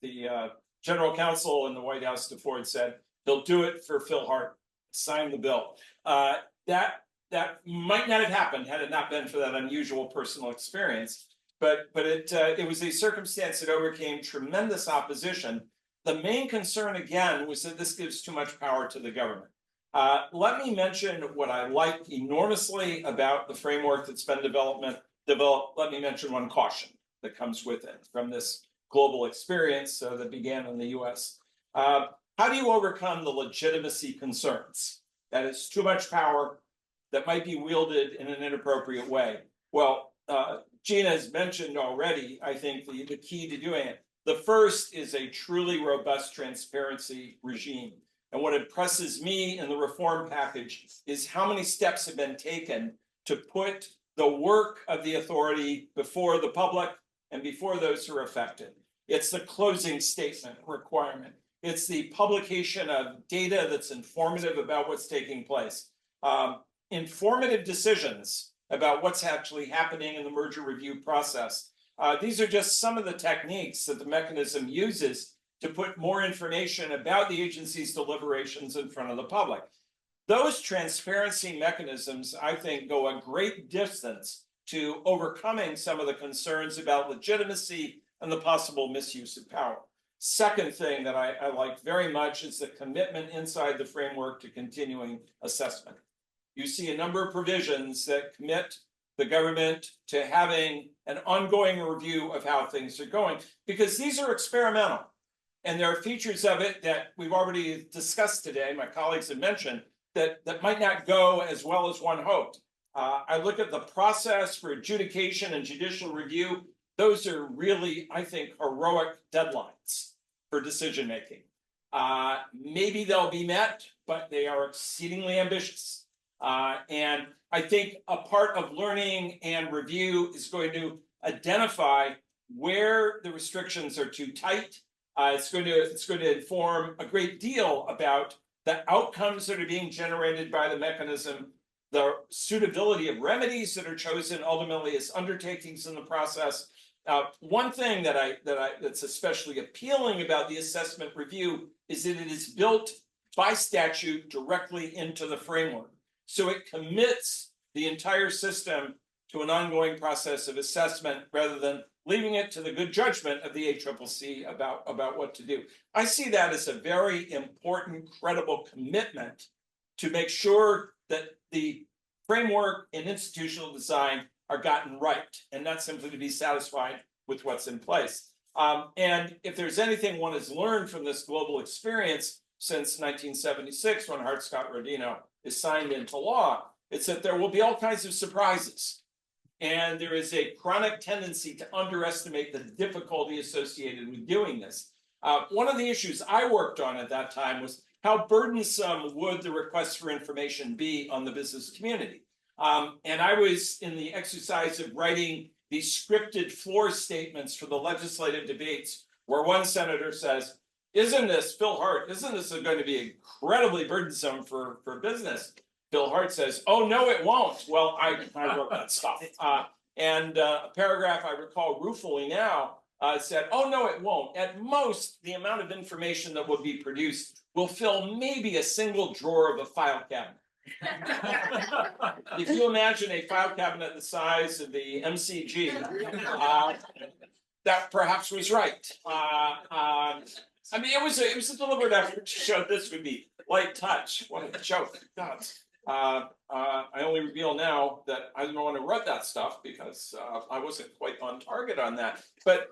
F: the general counsel in the White House to Ford said, "He'll do it for Phil Hart, sign the bill." That might not have happened had it not been for that unusual personal experience. But it was a circumstance that overcame tremendous opposition. The main concern, again, was that this gives too much power to the government. Let me mention what I like enormously about the framework that's been developed. Let me mention one caution that comes with it from this global experience that began in the US. How do you overcome the legitimacy concerns? That is too much power that might be wielded in an inappropriate way. Well, Gina has mentioned already, I think, the key to doing it. The first is a truly robust transparency regime. And what impresses me in the reform package is how many steps have been taken to put the work of the authority before the public and before those who are affected. It's the closing statement requirement. It's the publication of data that's informative about what's taking place. Informative decisions about what's actually happening in the merger review process. These are just some of the techniques that the mechanism uses to put more information about the agency's deliberations in front of the public. Those transparency mechanisms, I think, go a great distance to overcoming some of the concerns about legitimacy and the possible misuse of power. Second thing that I like very much is the commitment inside the framework to continuing assessment. You see a number of provisions that commit the government to having an ongoing review of how things are going, because these are experimental. And there are features of it that we've already discussed today, my colleagues have mentioned, that might not go as well as one hoped. I look at the process for adjudication and judicial review. Those are really, I think, heroic deadlines for decision making. Maybe they'll be met, but they are exceedingly ambitious. And I think a part of learning and review is going to identify where the restrictions are too tight. It's going to inform a great deal about the outcomes that are being generated by the mechanism, the suitability of remedies that are chosen ultimately as undertakings in the process. One thing that's especially appealing about the assessment review is that it is built by statute directly into the framework. So it commits the entire system to an ongoing process of assessment rather than leaving it to the good judgment of the ACCC about what to do. I see that as a very important, credible commitment to make sure that the framework and institutional design are gotten right, and not simply to be satisfied with what's in place. And if there's anything one has learned from this global experience since 1976, when Hart-Scott-Rodino is signed into law, it's that there will be all kinds of surprises. And there is a chronic tendency to underestimate the difficulty associated with doing this. One of the issues I worked on at that time was how burdensome would the requests for information be on the business community? And I was in the exercise of writing these scripted floor statements for the legislative debates, where one senator says, isn't this, Phil Hart, isn't this going to be incredibly burdensome for business? Phil Hart says, oh, no, it won't. Well, I wrote that stuff. And a paragraph I recall ruefully now said, oh, no, it won't. At most, the amount of information that will be produced will fill maybe a single drawer of a file cabinet. If you imagine a file cabinet the size of the MCG, that perhaps was right. I mean, it was a deliberate effort to show this would be light touch. What a joke. God. I only reveal now that I don't want to write that stuff because I wasn't quite on target on that. But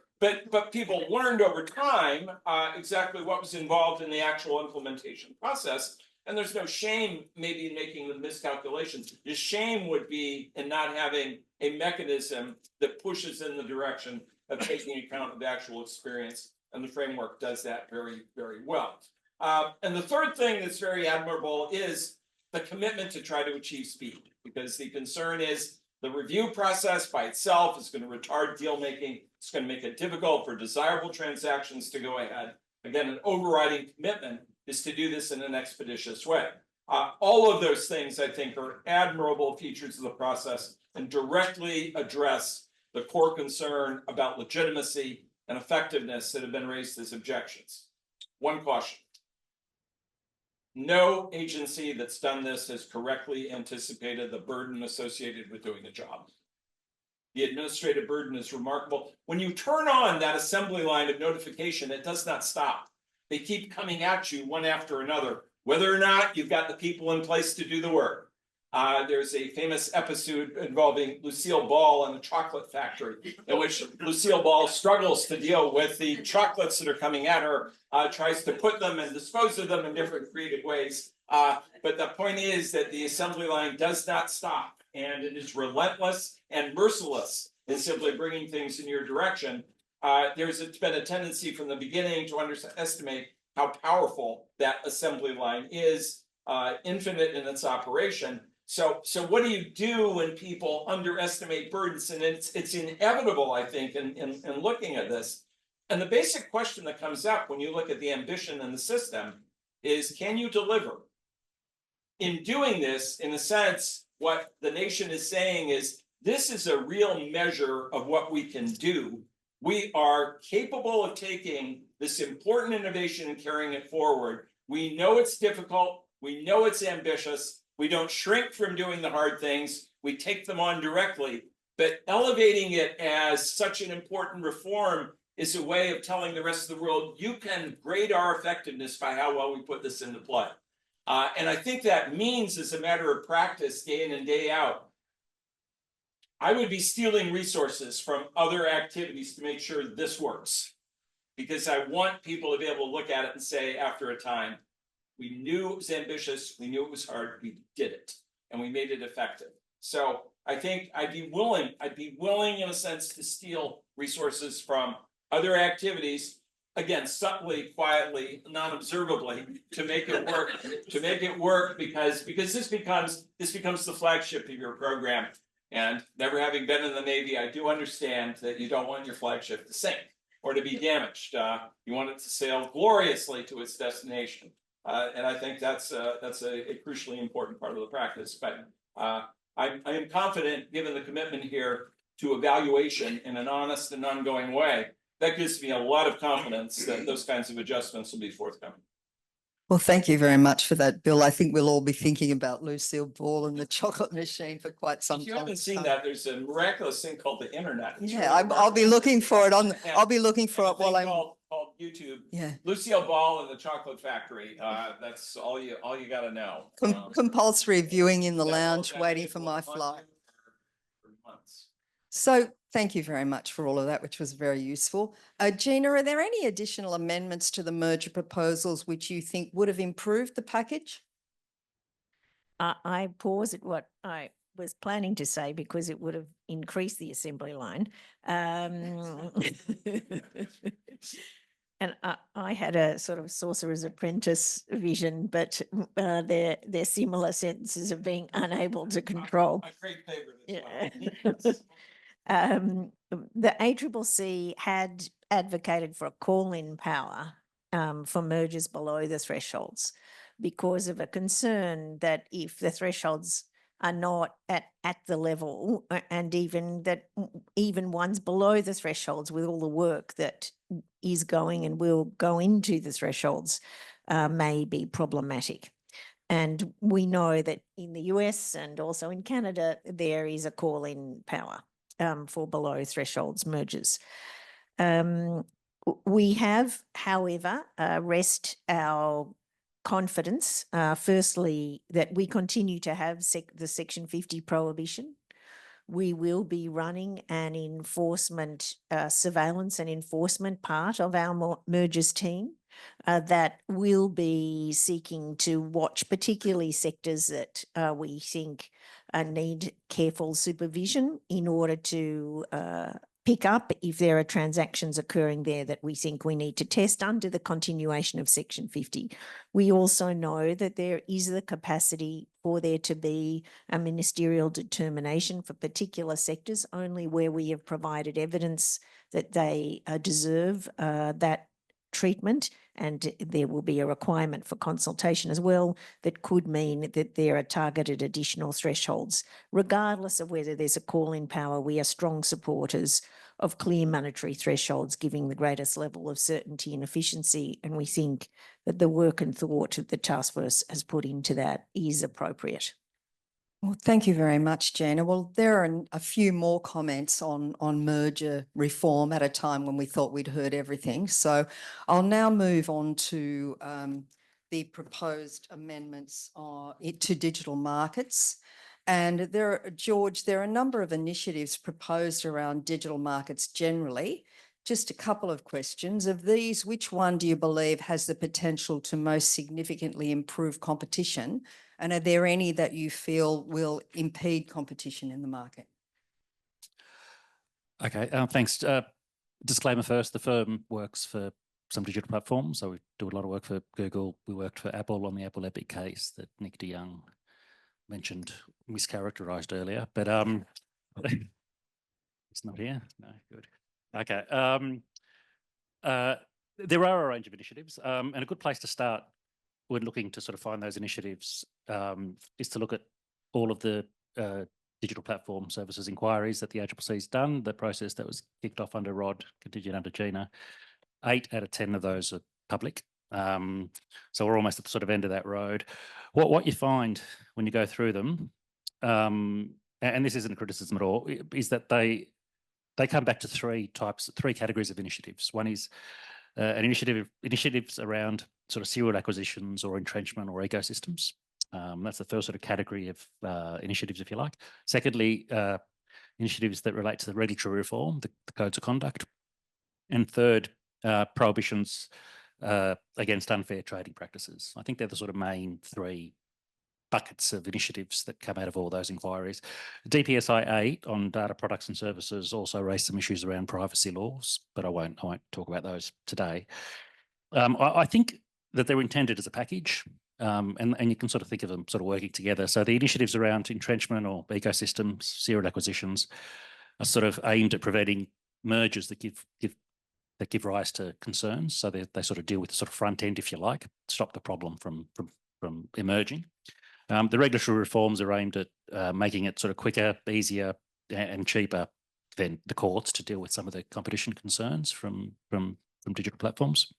F: people learned over time exactly what was involved in the actual implementation process. And there's no shame maybe in making the miscalculations. The shame would be in not having a mechanism that pushes in the direction of taking account of the actual experience. And the framework does that very, very well. And the third thing that's very admirable is the commitment to try to achieve speed, because the concern is the review process by itself is going to retard deal making. It's going to make it difficult for desirable transactions to go ahead. Again, an overriding commitment is to do this in an expeditious way. All of those things, I think, are admirable features of the process and directly address the core concern about legitimacy and effectiveness that have been raised as objections. One caution. No agency that's done this has correctly anticipated the burden associated with doing the job. The administrative burden is remarkable. When you turn on that assembly line of notification, it does not stop. They keep coming at you one after another, whether or not you've got the people in place to do the work. There's a famous episode involving Lucille Ball and the chocolate factory, in which Lucille Ball struggles to deal with the chocolates that are coming at her, tries to put them and dispose of them in different creative ways. But the point is that the assembly line does not stop, and it is relentless and merciless in simply bringing things in your direction. There's been a tendency from the beginning to underestimate how powerful that assembly line is, infinite in its operation. So what do you do when people underestimate burdens? And it's inevitable, I think, in looking at this. And the basic question that comes up when you look at the ambition in the system is, can you deliver? In doing this, in a sense, what the nation is saying is, this is a real measure of what we can do. We are capable of taking this important innovation and carrying it forward. We know it's difficult. We know it's ambitious. We don't shrink from doing the hard things. We take them on directly. But elevating it as such an important reform is a way of telling the rest of the world, you can grade our effectiveness by how well we put this into play. And I think that means, as a matter of practice, day in and day out, I would be stealing resources from other activities to make sure this works. Because I want people to be able to look at it and say, after a time, we knew it was ambitious, we knew it was hard, we did it, and we made it effective. So I think I'd be willing in a sense to steal resources from other activities, again, subtly, quietly, non-observably, to make it work, because this becomes the flagship of your program. And never having been in the Navy, I do understand that you don't want your flagship to sink or to be damaged. You want it to sail gloriously to its destination. And I think that's a crucially important part of the practice. But I am confident, given the commitment here to evaluation in an honest and ongoing way, that gives me a lot of confidence that those kinds of adjustments will be forthcoming.
S: Well, thank you very much for that, Bill. I think we'll all be thinking about Lucille Ball and the chocolate machine for quite some time.
F: If you haven't seen that, there's a miraculous thing called the internet. It's
S: Yeah,
F: really
S: I'll be looking for it on.
F: Yeah.
S: I'll be looking for it while I'm.
F: Called YouTube.
S: Yeah.
F: Lucille Ball and the Chocolate Factory. That's all you got to know.
S: Compulsory viewing in the lounge, waiting for my flight. So thank you very much for all of that, which was very useful. Gina, are there any additional amendments to the merger proposals which you think would have improved the package?
E: I pause at what I was planning to say because it would have increased the assembly line. And I had a sort of sorcerer's apprentice vision, but they're similar sentences of being unable to control.
F: A great favorite
E: as well. The ACCC had advocated for a call-in power for mergers below the thresholds because of a concern that if the thresholds are not at the level, and even ones below the thresholds, with all the work that is going and will go into the thresholds, may be problematic. And we know that in the US and also in Canada, there is a call-in power for below thresholds mergers. We have, however, rest our confidence, firstly, that we continue to have the Section 50 prohibition. We will be running an enforcement, surveillance and enforcement part of our mergers team that will be seeking to watch particularly sectors that we think need careful supervision in order to pick up if there are transactions occurring there that we think we need to test under the continuation of Section 50. We also know that there is the capacity for there to be a ministerial determination for particular sectors only where we have provided evidence that they deserve that treatment, and there will be a requirement for consultation as well that could mean that there are targeted additional thresholds. Regardless of whether there's a call-in power, we are strong supporters of clear monetary thresholds, giving the greatest level of certainty and efficiency, and we think that the work and thought that the task force has put into that is appropriate.
S: Well, thank you very much, Gina. Well, there are a few more comments on merger reform at a time when we thought we'd heard everything. So I'll now move on to the proposed amendments to digital markets. And George, there are a number of initiatives proposed around digital markets generally. Just a couple of questions. Of these, which one do you believe has the potential to most significantly improve competition? And are there any that you feel will impede competition in the market?
C: Okay, thanks. Disclaimer first, the firm works for some digital platforms. So we do a lot of work for Google. We worked for Apple on the Apple Epic case that Nick de Jong mentioned mischaracterized earlier, but it's not here. No, good. Okay. There are a range of initiatives, and a good place to start when looking to sort of find those initiatives is to look at all of the digital platform services inquiries that the ACCC's done, the process that was kicked off under Rod, continued under Gina. 8 out of 10 of those are public. So we're almost at the sort of end of that road. What you find when you go through them, and this isn't a criticism at all, is that they come back to three categories of initiatives. One is initiatives around sort of serial acquisitions or entrenchment or ecosystems. That's the first sort of category of initiatives, if you like. Secondly, initiatives that relate to the regulatory reform, the codes of conduct. And third, prohibitions against unfair trading practices. I think they're the sort of main 3 buckets of initiatives that come out of all those inquiries. DPSI 8 on data products and services also raised some issues around privacy laws, but I won't talk about those today. I think that they're intended as a package, and you can sort of think of them sort of working together. So the initiatives around entrenchment or ecosystems, serial acquisitions, are sort of aimed at preventing mergers that give rise to concerns. So they sort of deal with the sort of front end, if you like, stop the problem from emerging. The regulatory reforms are aimed at making it sort of quicker, easier, and cheaper than the courts to deal with some of the competition concerns from digital platforms.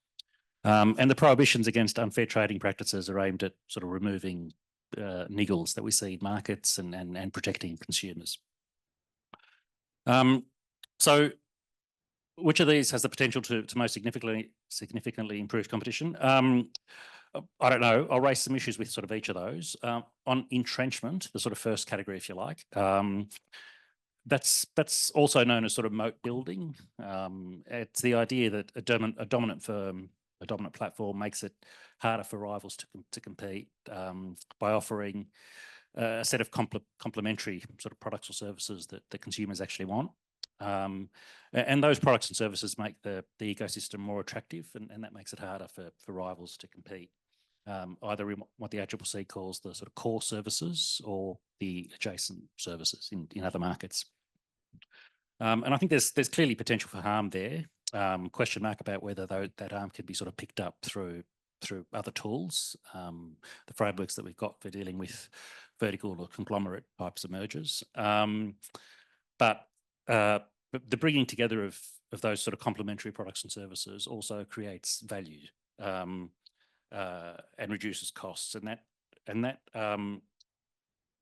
C: And the prohibitions against unfair trading practices are aimed at sort of removing niggles that we see in markets and protecting consumers. So which of these has the potential to most significantly improve competition? I don't know. I'll raise some issues with sort of each of those. On entrenchment, the sort of first category, if you like, that's also known as sort of moat building. It's the idea that a dominant firm, a dominant platform makes it harder for rivals to compete by offering a set of complementary sort of products or services that the consumers actually want. And those products and services make the ecosystem more attractive, and that makes it harder for rivals to compete, either in what the ACCC calls the sort of core services or the adjacent services in other markets. And I think there's clearly potential for harm there. Question mark about whether that harm can be sort of picked up through other tools, the frameworks that we've got for dealing with vertical or conglomerate types of mergers. But the bringing together of those sort of complementary products and services also creates value and reduces costs, and that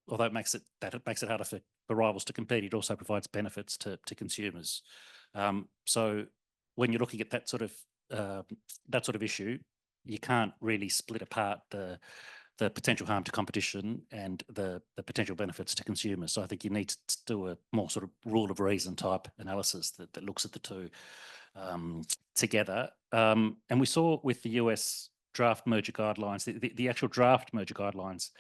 C: although it makes it harder for rivals to compete, it also provides benefits to consumers. So when you're looking at that sort of issue, you can't really split apart the potential harm to competition and the potential benefits to consumers. So I think you need to do a more sort of rule of reason type analysis that looks at the two together. And we saw with the US draft merger guidelines, the actual draft merger guidelines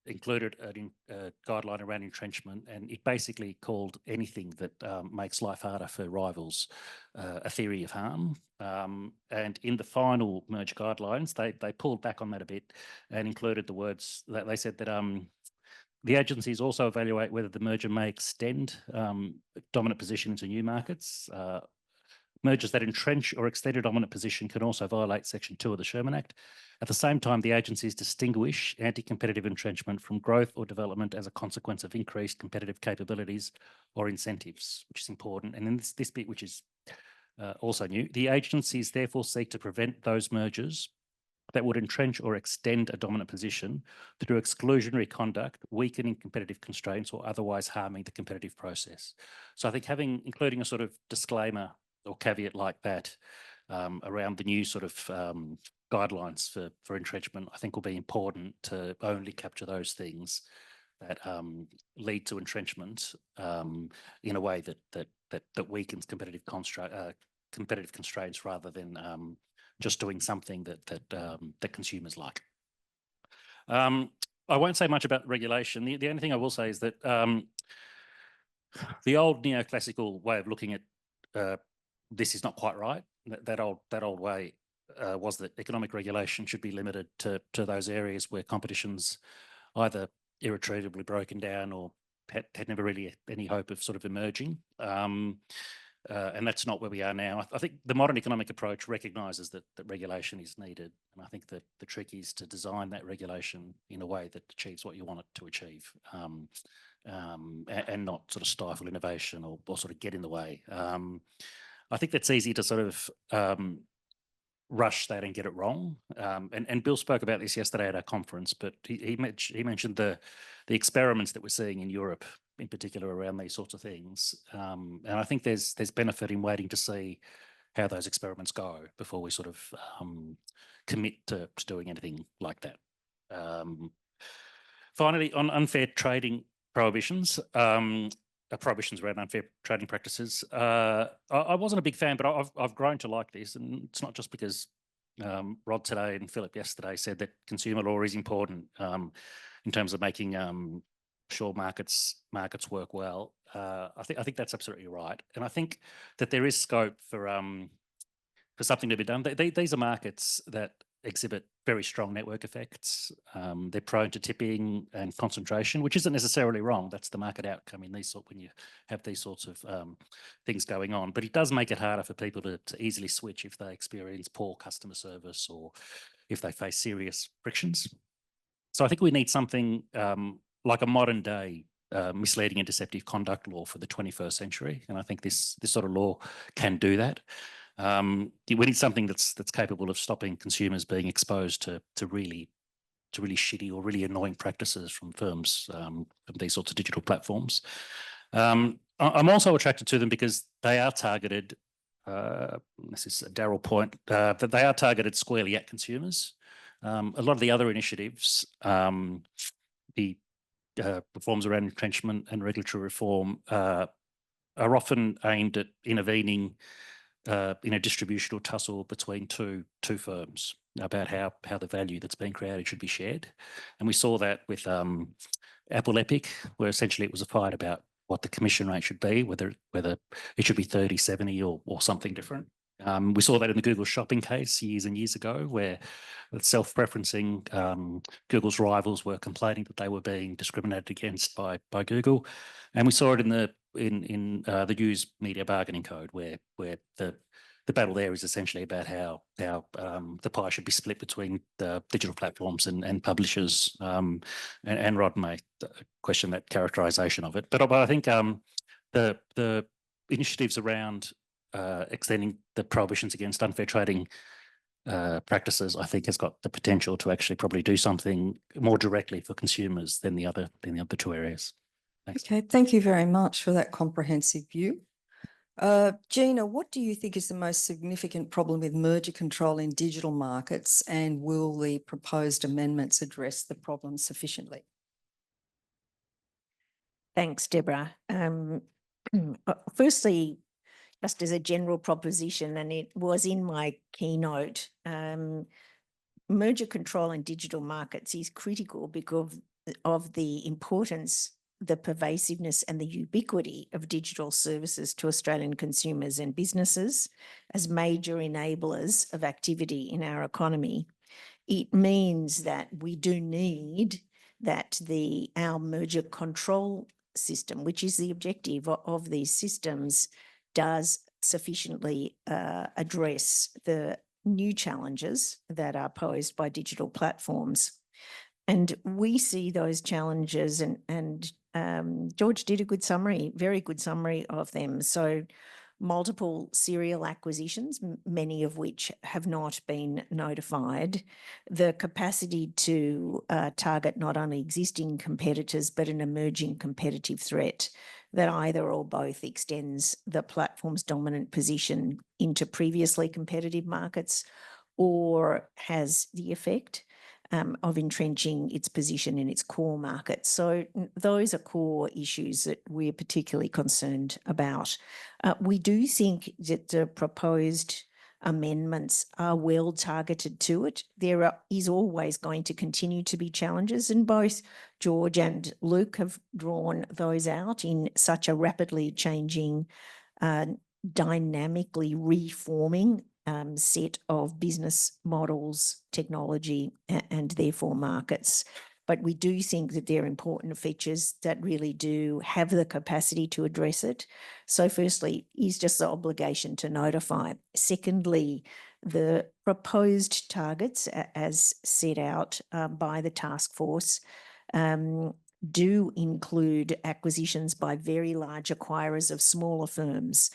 C: included a guideline around entrenchment, and it basically called anything that makes life harder for rivals a theory of harm. And in the final merger guidelines, they pulled back on that a bit and included the words that they said that the agencies also evaluate whether the merger may extend dominant position into new markets. Mergers that entrench or extend a dominant position can also violate Section 2 of the Sherman Act. At the same time, the agencies distinguish anti-competitive entrenchment from growth or development as a consequence of increased competitive capabilities or incentives, which is important. And in this bit, which is also new, the agencies therefore seek to prevent those mergers that would entrench or extend a dominant position through exclusionary conduct, weakening competitive constraints, or otherwise harming the competitive process. So I think including a sort of disclaimer or caveat like that around the new sort of guidelines for entrenchment, I think will be important to only capture those things that lead to entrenchment in a way that weakens competitive constraints rather than just doing something that consumers like. I won't say much about regulation. The only thing I will say is that the old neoclassical way of looking at this is not quite right. That old way was that economic regulation should be limited to those areas where competition's either irretrievably broken down or had never really any hope of sort of emerging. And that's not where we are now. I think the modern economic approach recognises that regulation is needed. And I think that the trick is to design that regulation in a way that achieves what you want it to achieve, and not sort of stifle innovation or sort of get in the way. I think that's easy to sort of rush that and get it wrong. And Bill spoke about this yesterday at our conference, but he mentioned the experiments that we're seeing in Europe, in particular around these sorts of things. And I think there's benefit in waiting to see how those experiments go before we sort of commit to doing anything like that. Finally, on unfair trading prohibitions, prohibitions around unfair trading practices, I wasn't a big fan, but I've grown to like this, and it's not just because Rod today and Philip yesterday said that consumer law is important in terms of making sure markets work well. I think that's absolutely right, and I think that there is scope for something to be done. These are markets that exhibit very strong network effects. They're prone to tipping and concentration, which isn't necessarily wrong. That's the market outcome in when you have these sorts of things going on. But it does make it harder for people to easily switch if they experience poor customer service or if they face serious frictions. So I think we need something like a modern day misleading and deceptive conduct law for the 21st century. And I think this sort of law can do that. We need something that's capable of stopping consumers being exposed to really shitty or really annoying practices from firms, from these sorts of digital platforms. I'm also attracted to them because they are targeted. This is a Darryl point, that they are targeted squarely at consumers. A lot of the other initiatives, the reforms around entrenchment and regulatory reform, are often aimed at intervening in a distributional tussle between two firms about how the value that's being created should be shared. And we saw that with Apple Epic, where essentially it was a fight about what the commission rate should be, whether it should be 30, 70 or something different. We saw that in the Google shopping case years and years ago, where with self-preferencing, Google's rivals were complaining that they were being discriminated against by Google. And we saw it in the news media bargaining code, where the battle there is essentially about how the pie should be split between the digital platforms and publishers. And Rod may question that characterisation of it. But I think the initiatives around extending the prohibitions against unfair trading practices, I think, has got the potential to actually probably do something more directly for consumers than the other two areas. Thanks.
S: Okay, thank you very much for that comprehensive view. Gina, what do you think is the most significant problem with merger control in digital markets, and will the proposed amendments address the problem sufficiently?
E: Thanks, Deborah. Firstly, just as a general proposition, and it was in my keynote, merger control in digital markets is critical because of the importance, the pervasiveness and the ubiquity of digital services to Australian consumers and businesses as major enablers of activity in our economy. It means that we do need that our merger control system, which is the objective of these systems, does sufficiently address the new challenges that are posed by digital platforms. And we see those challenges, and George did a good summary, very good summary of them. So multiple serial acquisitions, many of which have not been notified, the capacity to target not only existing competitors, but an emerging competitive threat that either or both extends the platform's dominant position into previously competitive markets or has the effect of entrenching its position in its core market. So those are core issues that we're particularly concerned about. We do think that the proposed amendments are well targeted to it. There is always going to continue to be challenges, and both George and Luke have drawn those out in such a rapidly changing, dynamically reforming set of business models, technology, and therefore markets. but we do think that they're important features that really do have the capacity to address it. So firstly, is just the obligation to notify. Secondly, the proposed targets as set out by the task force do include acquisitions by very large acquirers of smaller firms.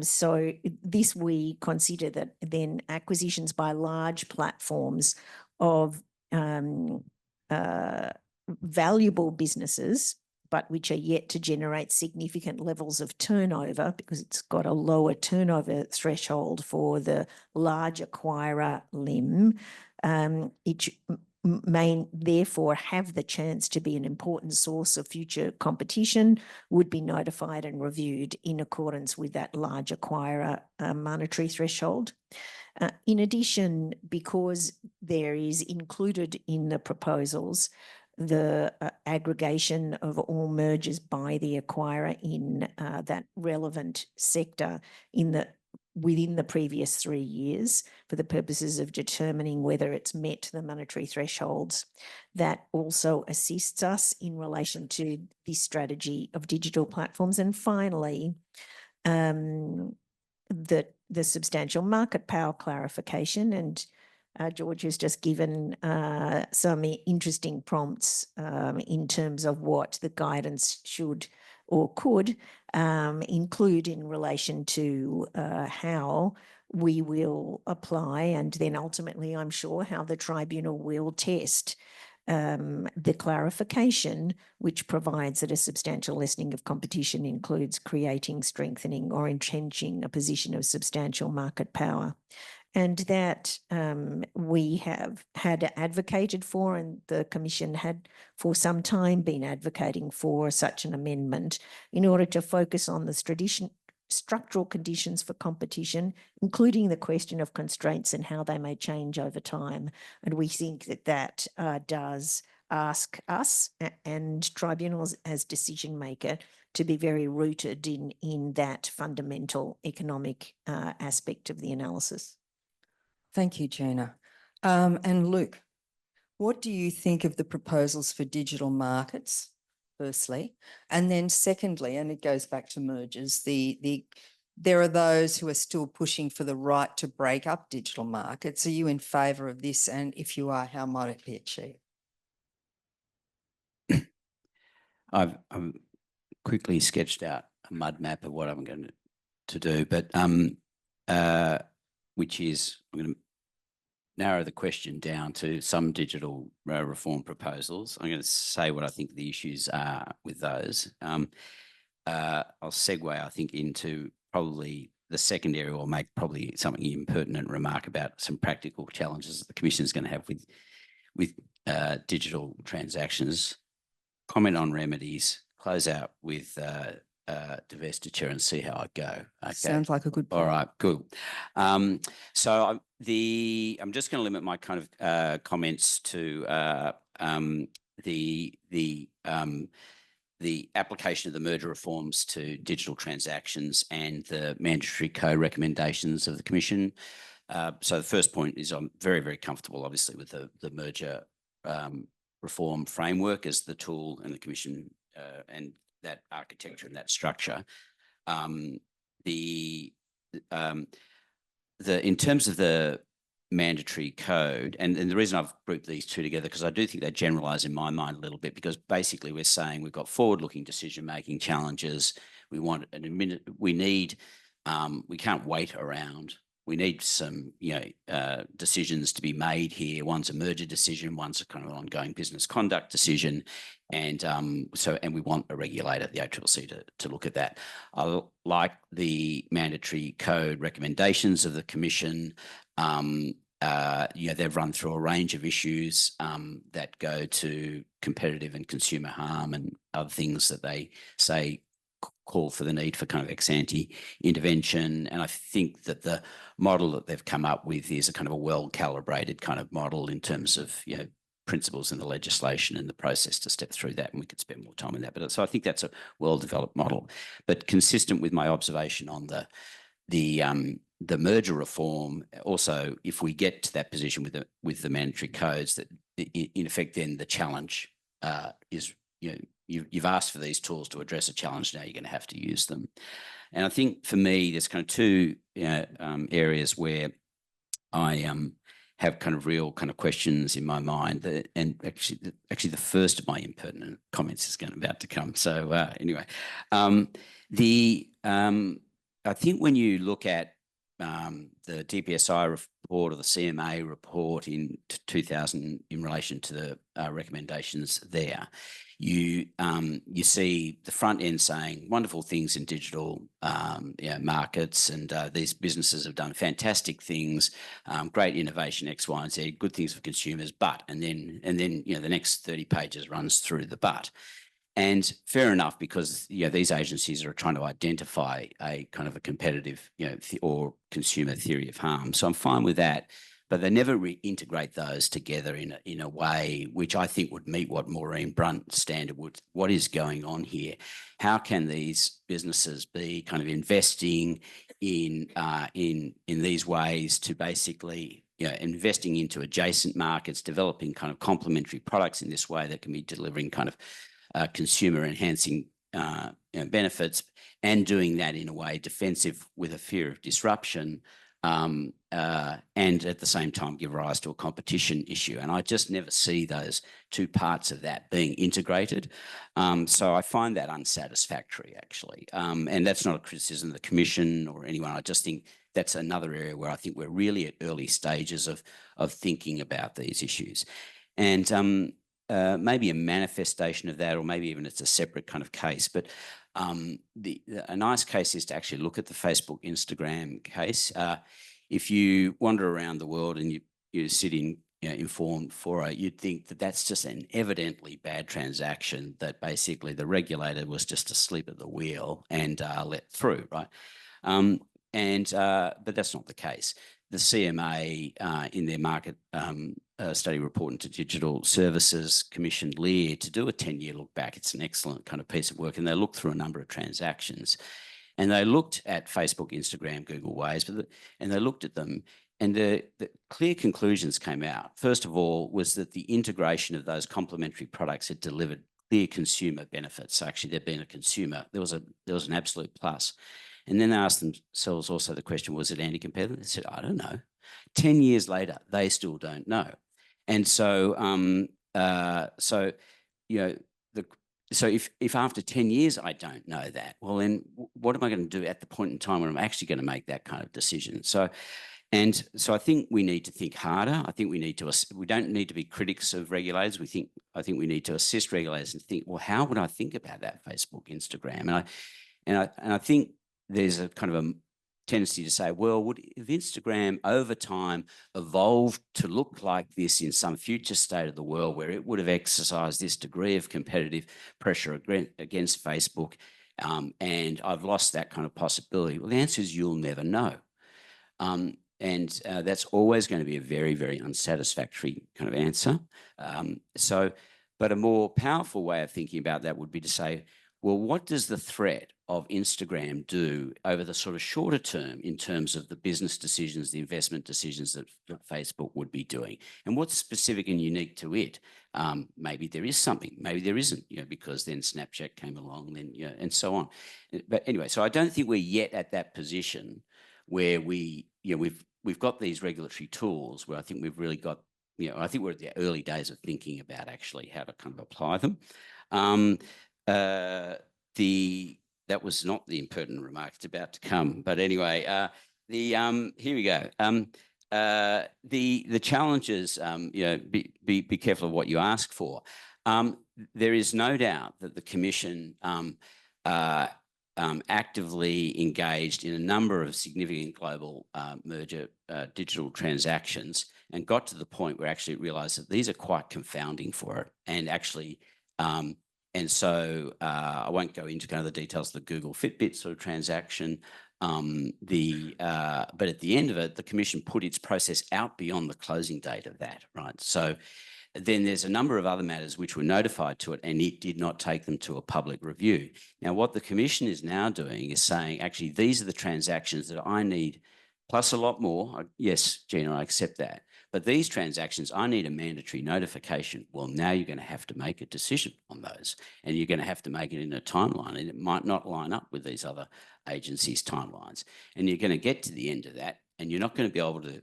E: So this we consider that then acquisitions by large platforms of valuable businesses, but which are yet to generate significant levels of turnover because it's got a lower turnover threshold for the large acquirer limb. It may therefore have the chance to be an important source of future competition, would be notified and reviewed in accordance with that large acquirer monetary threshold. In addition, because there is included in the proposals the aggregation of all mergers by the acquirer in that relevant sector within the previous 3 years for the purposes of determining whether it's met the monetary thresholds. That also assists us in relation to this strategy of digital platforms. And finally, the substantial market power clarification, and George has just given some interesting prompts in terms of what the guidance should or could include in relation to how we will apply, and then ultimately, I'm sure, how the tribunal will test the clarification, which provides that a substantial lessening of competition includes creating, strengthening, or entrenching a position of substantial market power. And that we have had advocated for, and the Commission had for some time been advocating for such an amendment in order to focus on the structural conditions for competition, including the question of constraints and how they may change over time. And we think that does ask us and tribunals as decision maker to be very rooted in that fundamental economic aspect of the analysis.
S: Thank you, Gina. And Luke, what do you think of the proposals for digital markets, firstly? And then secondly, and it goes back to mergers, there are those who are still pushing for the right to break up digital markets. Are you in favour of this? And if you are, how might it be achieved?
L: I've quickly sketched out a mud map of what I'm going to do, but which is I'm going to narrow the question down to some digital reform proposals. I'm going to say what I think the issues are with those. I'll segue, I think, into probably the second area, or make probably something impertinent remark about some practical challenges that the Commission is going to have with digital transactions, comment on remedies, close out with divestiture, and see how I go. Okay.
S: Sounds like a good plan.
L: All right, good. So I'm just going to limit my kind of comments to the application of the merger reforms to digital transactions and the mandatory code recommendations of the Commission. So the first point is I'm very, very comfortable, obviously, with the merger reform framework as the tool and the Commission and that architecture and that structure. In terms of the mandatory code, and the reason I've grouped these two together, because I do think they generalise in my mind a little bit, because basically we're saying we've got forward-looking decision-making challenges. We want we can't wait around. We need some, decisions to be made here. One's a merger decision, one's a kind of ongoing business conduct decision, and we want a regulator, the ACCC, to look at that. I like the mandatory code recommendations of the Commission. They've run through a range of issues that go to competitive and consumer harm and other things that they say call for the need for kind of ex-ante intervention. And I think that the model that they've come up with is a kind of a well-calibrated kind of model in terms of, principles in the legislation and the process to step through that, and we could spend more time on that. But so I think that's a well-developed model. But consistent with my observation on the the merger reform, also, if we get to that position with the mandatory codes, that in effect, then the challenge is, you've asked for these tools to address a challenge. Now you're going to have to use them. And I think for me, there's kind of two areas where I have kind of real kind of questions in my mind. And actually, the first of my impertinent comments is about to come. So anyway, I think when you look at the DPSI report or the CMA report in 2000 in relation to the recommendations there, you see the front end saying wonderful things in digital markets, and these businesses have done fantastic things, great innovation, X, Y, and Z, good things for consumers. But and then the next 30 pages runs through the but. And fair enough, because these agencies are trying to identify a kind of a competitive or consumer theory of harm. So I'm fine with that, but they never reintegrate those together in a way which I think would meet what Maureen Brunt's standard would. What is going on here? How can these businesses be kind of investing in these ways to basically investing into adjacent markets, developing kind of complementary products in this way that can be delivering kind of consumer enhancing benefits, and doing that in a way defensive with a fear of disruption, and at the same time give rise to a competition issue. And I just never see those two parts of that being integrated. So I find that unsatisfactory, actually. And that's not a criticism of the Commission or anyone. I just think that's another area where I think we're really at early stages of thinking about these issues. And maybe a manifestation of that, or maybe even it's a separate kind of case. But a nice case is to actually look at the Facebook, Instagram case. If you wander around the world and you sit in informed fora, you'd think that that's just an evidently bad transaction that basically the regulator was just asleep at the wheel and let through, right? But that's not the case. The CMA in their market study report into digital services commissioned Lear to do a 10-year look back. It's an excellent kind of piece of work, and they looked through a number of transactions, and they looked at Facebook, Instagram, Google Ways, and they looked at them, and the clear conclusions came out. First of all, was that the integration of those complementary products had delivered clear consumer benefits. So actually, there'd been a consumer. There was an absolute plus. And then they asked themselves also the question, was it anti-competitive? They said, I don't know. 10 years later, they still don't know. And so, so if after 10 years I don't know that, well, then what am I going to do at the point in time when I'm actually going to make that kind of decision? So I think we need to think harder. I think we don't need to be critics of regulators. I think we need to assist regulators and think, well, how would I think about that Facebook, Instagram? And I think there's a kind of a tendency to say, well, if Instagram over time evolved to look like this in some future state of the world where it would have exercised this degree of competitive pressure against Facebook, and I've lost that kind of possibility, well, the answer is you'll never know. And that's always going to be a very, very unsatisfactory kind of answer. But a more powerful way of thinking about that would be to say, well, what does the threat of Instagram do over the sort of shorter term in terms of the business decisions, the investment decisions that Facebook would be doing? And what's specific and unique to it? Maybe there is something, maybe there isn't, because then Snapchat came along, then, and so on. But anyway, so I don't think we're yet at that position where we've got these regulatory tools where I think we've really got, I think we're at the early days of thinking about actually how to kind of apply them. That was not the impertinent remark. It's about to come. But anyway, here we go. The challenges, be careful of what you ask for. There is no doubt that the Commission actively engaged in a number of significant global merger digital transactions, and got to the point where actually it realised that these are quite confounding for it, and actually. And so I won't go into kind of the details of the Google Fitbit sort of transaction, but at the end of it, the Commission put its process out beyond the closing date of that, right? So then there's a number of other matters which were notified to it, and it did not take them to a public review. Now, what the Commission is now doing is saying, actually, these are the transactions that I need plus a lot more. Yes, Gina, I accept that. But these transactions, I need a mandatory notification. Well, now you're going to have to make a decision on those, and you're going to have to make it in a timeline, and it might not line up with these other agencies' timelines. And you're going to get to the end of that, and you're not going to be able to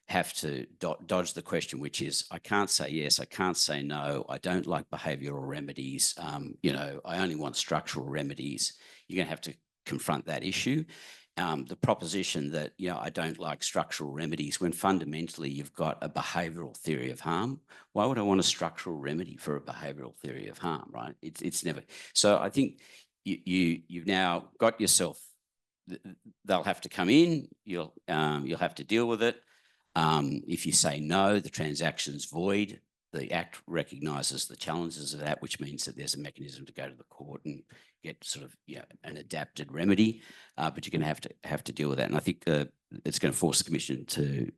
L: have to dodge the question, which is, I can't say yes, I can't say no, I don't like behavioural remedies, you know, I only want structural remedies. You're going to have to confront that issue. The proposition that, you know, I don't like structural remedies, when fundamentally you've got a behavioural theory of harm. Why would I want a structural remedy for a behavioural theory of harm, right? It's never. So I think you've now got yourself, they'll have to come in, you'll have to deal with it. If you say no, the transaction's void. The Act recognises the challenges of that, which means that there's a mechanism to go to the court and get sort of, you know, an adapted remedy. But you're going to have to deal with that, and I think it's going to force the Commission to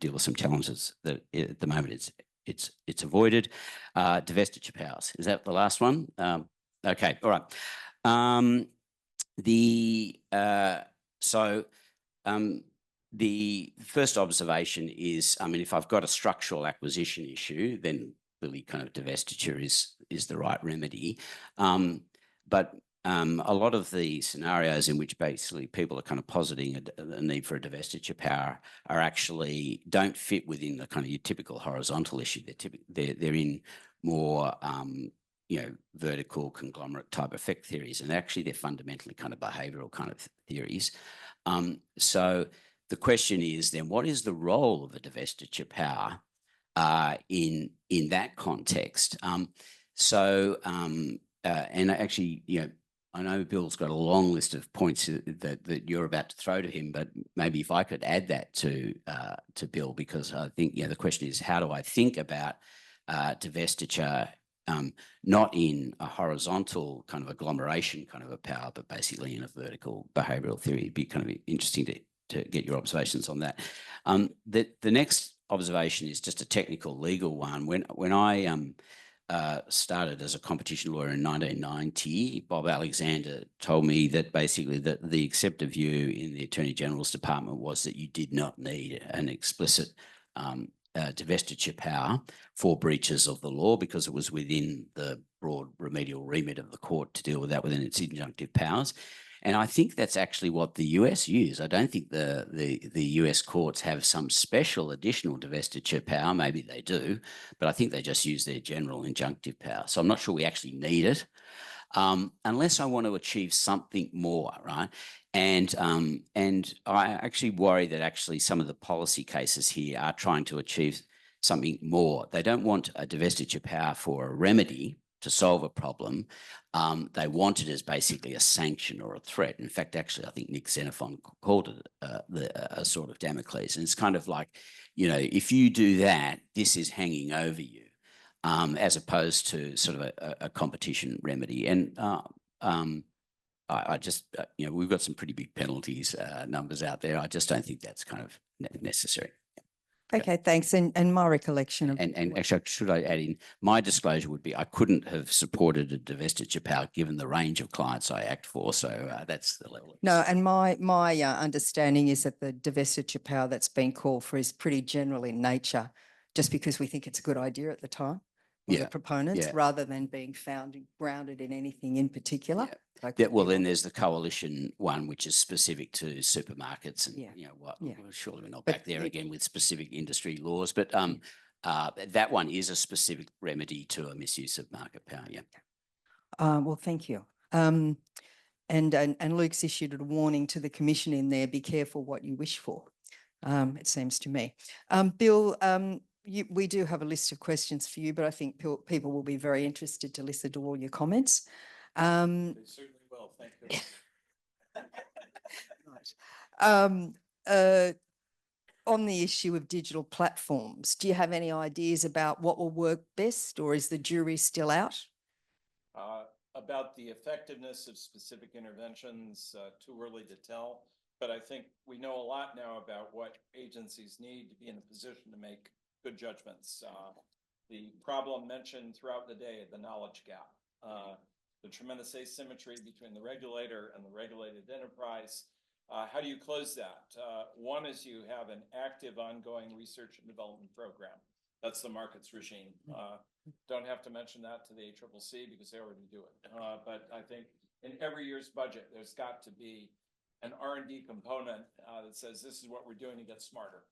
L: deal with some challenges that at the moment it's avoided. Divestiture powers, is that the last one? Okay, all right. The first observation is, I mean, if I've got a structural acquisition issue, then really kind of divestiture is the right remedy. But a lot of the scenarios in which basically people are kind of positing a need for a divestiture power are actually don't fit within the kind of your typical horizontal issue. They're in more you know, vertical conglomerate type effect theories, and actually they're fundamentally kind of behavioural kind of theories. So the question is then, what is the role of a divestiture power in that context? And actually, you know, I know Bill's got a long list of points that you're about to throw to him, but maybe if I could add that to Bill, because I think, you know, the question is, how do I think about divestiture, not in a horizontal kind of agglomeration kind of a power, but basically in a vertical behavioural theory? It'd be kind of interesting to get your observations on that. The next observation is just a technical legal one. When I started as a competition lawyer in 1990, Bob Alexander told me that basically the accepted view in the Attorney General's Department was that you did not need an explicit divestiture power for breaches of the law, because it was within the broad remedial remit of the court to deal with that within its injunctive powers. And I think that's actually what the US use. I don't think the US courts have some special additional divestiture power. Maybe they do, but I think they just use their general injunctive power. So I'm not sure we actually need it, unless I want to achieve something more, right? And I actually worry that actually some of the policy cases here are trying to achieve something more. They don't want a divestiture power for a remedy to solve a problem. They want it as basically a sanction or a threat. In fact, actually, I think Nick Xenophon called it a sort of Damocles. And it's kind of like, you know, if you do that, this is hanging over you, as opposed to sort of a competition remedy. And I just, you know, we've got some pretty big penalties numbers out there. I just don't think that's kind of necessary.
S: Okay, thanks. And my recollection of...
L: And actually, should I add in, my disclosure would be I couldn't have supported a divestiture power given the range of clients I act for. So that's the level.
S: No, and my understanding is that the divestiture power that's been called for is pretty general in nature, just because we think it's a good idea at the time. The proponents, rather than being grounded in anything in particular.
L: Well, then there's the coalition one, which is specific to supermarkets, and you know what? Well, surely we're not back there again with specific industry laws, but that one is a specific remedy to a misuse of market power.
S: Well, thank you. And Luke's issued a warning to the Commission in there: be careful what you wish for. It seems to me, Bill. We do have a list of questions for you, but I think people will be very interested to listen to all your comments.
R: They certainly will. Thank you.
S: On the issue of digital platforms, do you have any ideas about what will work best, or is the jury still out?
F: About the effectiveness of specific interventions, too early to tell, but I think we know a lot now about what agencies need to be in a position to make good judgments. The problem mentioned throughout the day, the knowledge gap, the tremendous asymmetry between the regulator and the regulated enterprise, How do you close that? One is you have an active ongoing research and development program. That's the markets regime. Don't have to mention that to the ACCC because they already do it. But I think in every year's budget, there's got to be an R&D component that says this is what we're doing to get smarter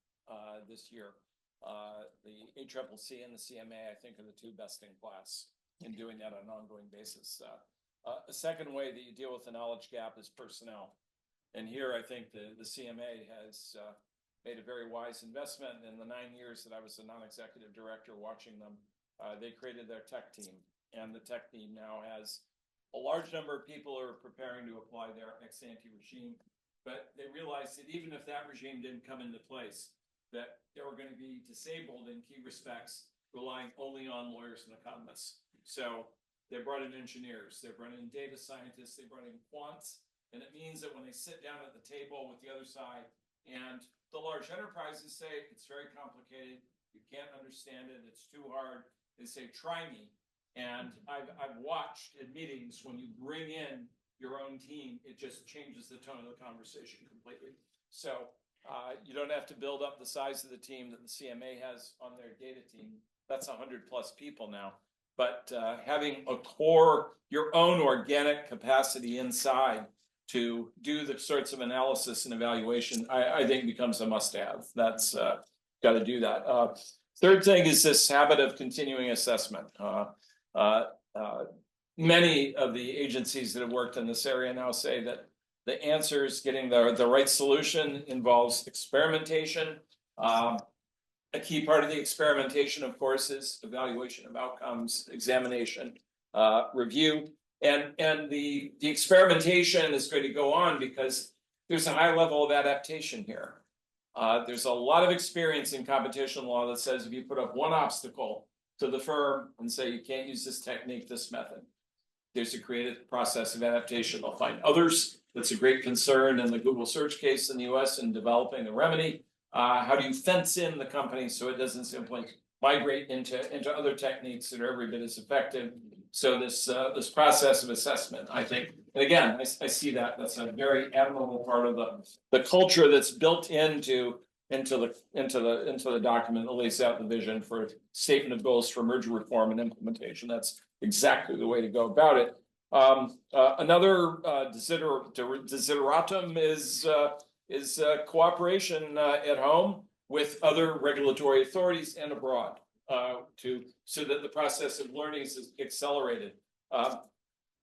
F: this year. The ACCC and the CMA, I think, are the two best in class in doing that on an ongoing basis. A second way that you deal with the knowledge gap is personnel. And here I think the CMA has made a very wise investment. In the 9 years that I was a non-executive director watching them, they created their tech team. And the tech team now has a large number of people who are preparing to apply their ex-ante regime. But they realized that even if that regime didn't come into place, that they were going to be disabled in key respects, relying only on lawyers and economists. So they brought in engineers, they brought in data scientists, they brought in quants. And it means that when they sit down at the table with the other side and the large enterprises say, it's very complicated, you can't understand it, it's too hard, they say, try me. And I've watched at meetings when you bring in your own team, it just changes the tone of the conversation completely. So you don't have to build up the size of the team that the CMA has on their data team. That's 100+ people now. But having a core, your own organic capacity inside to do the sorts of analysis and evaluation, I think becomes a must-have. That's got to do that. Third thing is this habit of continuing assessment. Many of the agencies that have worked in this area now say that the answers, getting the right solution involves experimentation. A key part of the experimentation, of course, is evaluation of outcomes, examination, review. And the experimentation is going to go on because there's a high level of adaptation here. There's a lot of experience in competition law that says if you put up one obstacle to the firm and say you can't use this technique, this method, there's a creative process of adaptation. They'll find others. That's a great concern in the Google search case in the US in developing a remedy. How do you fence in the company so it doesn't simply migrate into other techniques that are every bit as effective? So this process of assessment, I think, and again, I see that that's a very admirable part of the culture that's built into the document that lays out the vision for statement of goals for merger reform and implementation. That's exactly the way to go about it. Another desideratum is cooperation at home with other regulatory authorities and abroad. So that the process of learning is accelerated. I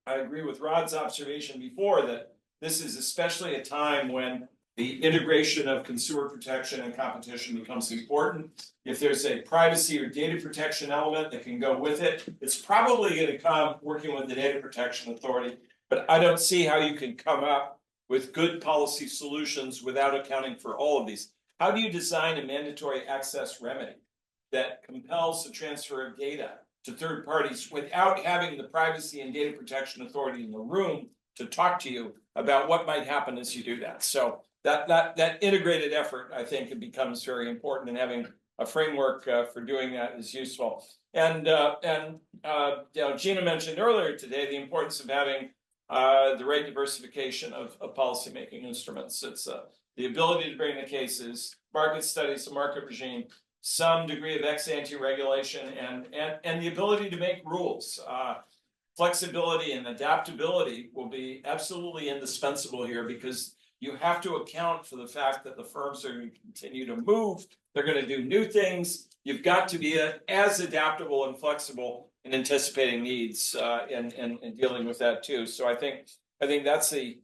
F: agree with Rod's observation before that this is especially a time when the integration of consumer protection and competition becomes important. If there's a privacy or data protection element that can go with it, it's probably going to come working with the Data Protection Authority. But I don't see how you can come up with good policy solutions without accounting for all of these. How do you design a mandatory access remedy that compels the transfer of data to third parties without having the Privacy and Data Protection Authority in the room to talk to you about what might happen as you do that? So that integrated effort, I think, it becomes very important, and having a framework for doing that is useful. And Gina mentioned earlier today the importance of having the right diversification of policymaking instruments. It's the ability to bring the cases, market studies, the market regime, some degree of ex-ante regulation, and the ability to make rules. Flexibility and adaptability will be absolutely indispensable here because you have to account for the fact that the firms are going to continue to move. They're going to do new things. You've got to be as adaptable and flexible in anticipating needs and dealing with that too. So I think that's the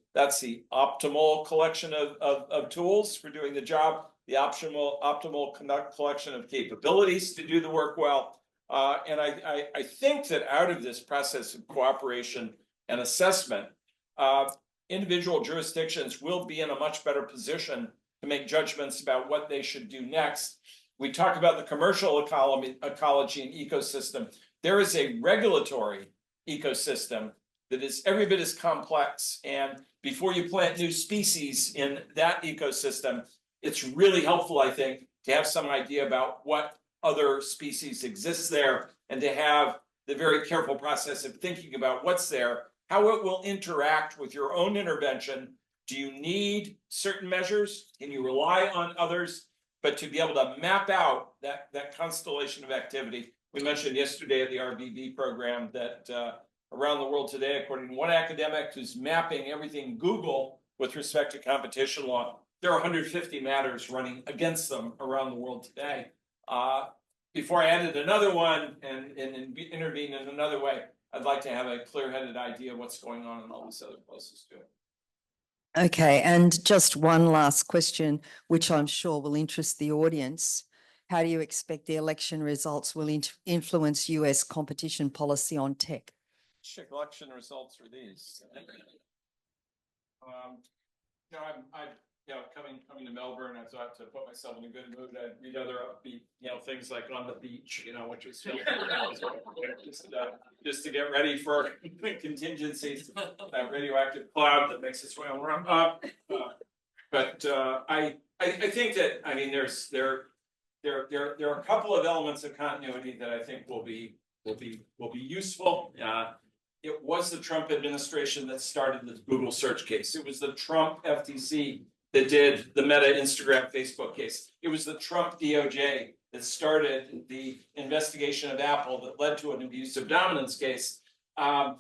F: optimal collection of tools for doing the job. The optimal collection of capabilities to do the work well. And I think that out of this process of cooperation and assessment, individual jurisdictions will be in a much better position to make judgments about what they should do next. We talk about the commercial ecology and ecosystem. There is a regulatory ecosystem that is every bit as complex. And before you plant new species in that ecosystem, it's really helpful, I think, to have some idea about what other species exist there and to have the very careful process of thinking about what's there, how it will interact with your own intervention Do you need certain measures? Can you rely on others? But to be able to map out that constellation of activity, we mentioned yesterday at the RBB program that around the world today, according to one academic who's mapping everything Google with respect to competition law, there are 150 matters running against them around the world today. Before I added another one and intervene in another way, I'd like to have a clear-headed idea of what's going on in all these other places too.
S: Okay, and just one last question, which I'm sure will interest the audience. How do you expect the election results will influence US competition policy on tech?
F: Check election results are these. Coming to Melbourne, I thought to put myself in a good mood, I'd read other upbeat, things like On the Beach, which was just to get ready for contingencies, that radioactive cloud that makes its way around. But I think that there are a couple of elements of continuity that I think will be useful. It was the Trump administration that started the Google search case. It was the Trump FTC that did the Meta, Instagram, Facebook case. It was the Trump DOJ that started the investigation of Apple that led to an abuse of dominance case. And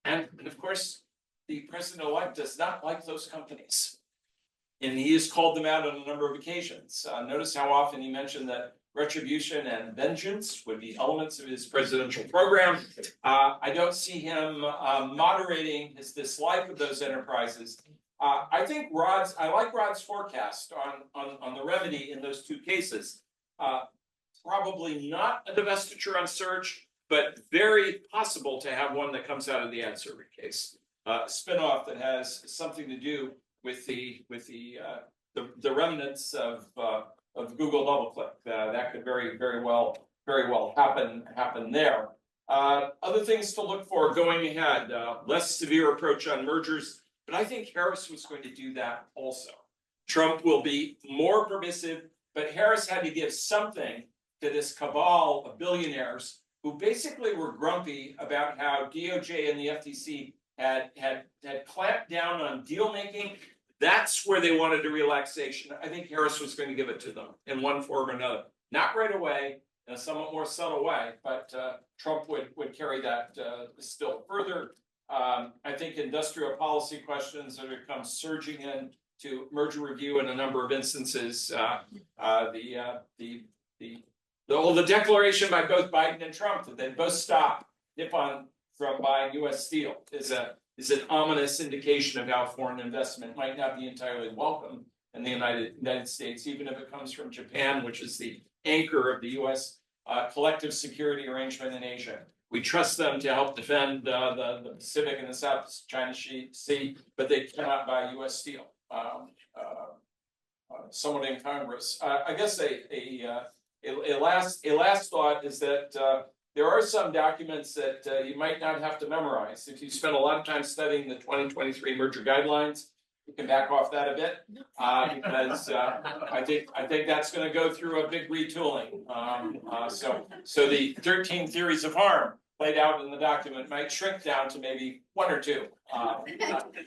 F: of course, the president-elect does not like those companies. And he has called them out on a number of occasions. Notice how often he mentioned that retribution and vengeance would be elements of his presidential program. I don't see him moderating his dislike of those enterprises. I like Rod's forecast on the remedy in those two cases. Probably not a divestiture on search, but very possible to have one that comes out of the ad server case. Spinoff that has something to do with the remnants of Google DoubleClick. That could very well happen there. Other things to look for going ahead, less severe approach on mergers, but I think Harris was going to do that also. Trump will be more permissive, but Harris had to give something to this cabal of billionaires who basically were grumpy about how DOJ and the FTC had clamped down on deal making. That's where they wanted a relaxation. I think Harris was going to give it to them in one form or another. Not right away, in a somewhat more subtle way, but Trump would carry that still further. I think industrial policy questions that have come surging in to merger review in a number of instances. The declaration by both Biden and Trump that they both stop Nippon from buying U.S. steel is an ominous indication of how foreign investment might not be entirely welcome in the United States, even if it comes from Japan, which is the anchor of the U.S. Collective security arrangement in Asia. We trust them to help defend the Pacific and the South China Sea, but they cannot buy U.S. steel. Someone in Congress. I guess a last thought is that there are some documents that you might not have to memorize. If you spend a lot of time studying the 2023 merger guidelines, you can back off that a bit because I think that's going to go through a big retooling. So the 13 theories of harm laid out in the document might shrink down to maybe one or two.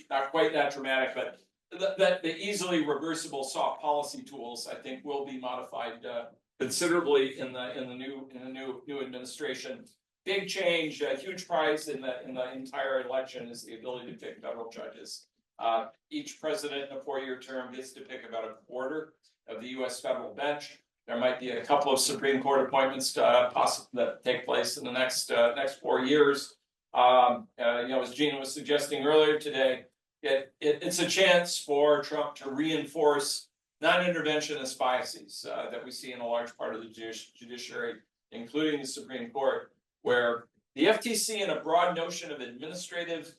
F: Not quite that dramatic, but the easily reversible soft policy tools, I think, will be modified considerably in the new administration. Big change, a huge prize in the entire election is the ability to pick federal judges. Each president in a 4-year term gets to pick about a quarter of the U.S. federal bench. There might be a couple of Supreme Court appointments that take place in the next 4 years. As Gina was suggesting earlier today, it's a chance for Trump to reinforce non-interventionist biases that we see in a large part of the judiciary, including the Supreme Court, where the FTC and a broad notion of administrative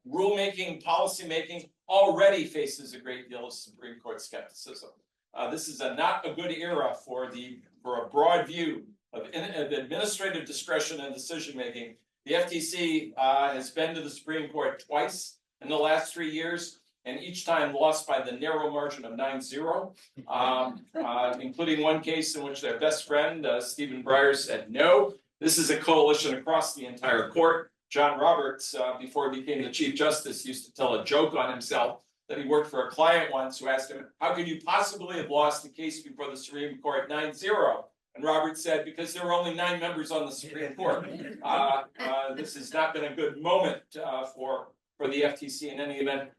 F: rulemaking, policymaking already faces a great deal of Supreme Court skepticism. This is not a good era for a broad view of administrative discretion and decision-making. The FTC has been to the Supreme Court twice in the last 3 years, and each time lost by the narrow margin of 9-0, including one case in which their best friend, Stephen Breyer, said no. This is a coalition across the entire court. John Roberts, before he became the Chief Justice, used to tell a joke on himself that he worked for a client once who asked him, how could you possibly have lost the case before the Supreme Court 9-0? And Roberts said, because there were only 9 members on the Supreme Court. This has not been a good moment for the FTC in any event.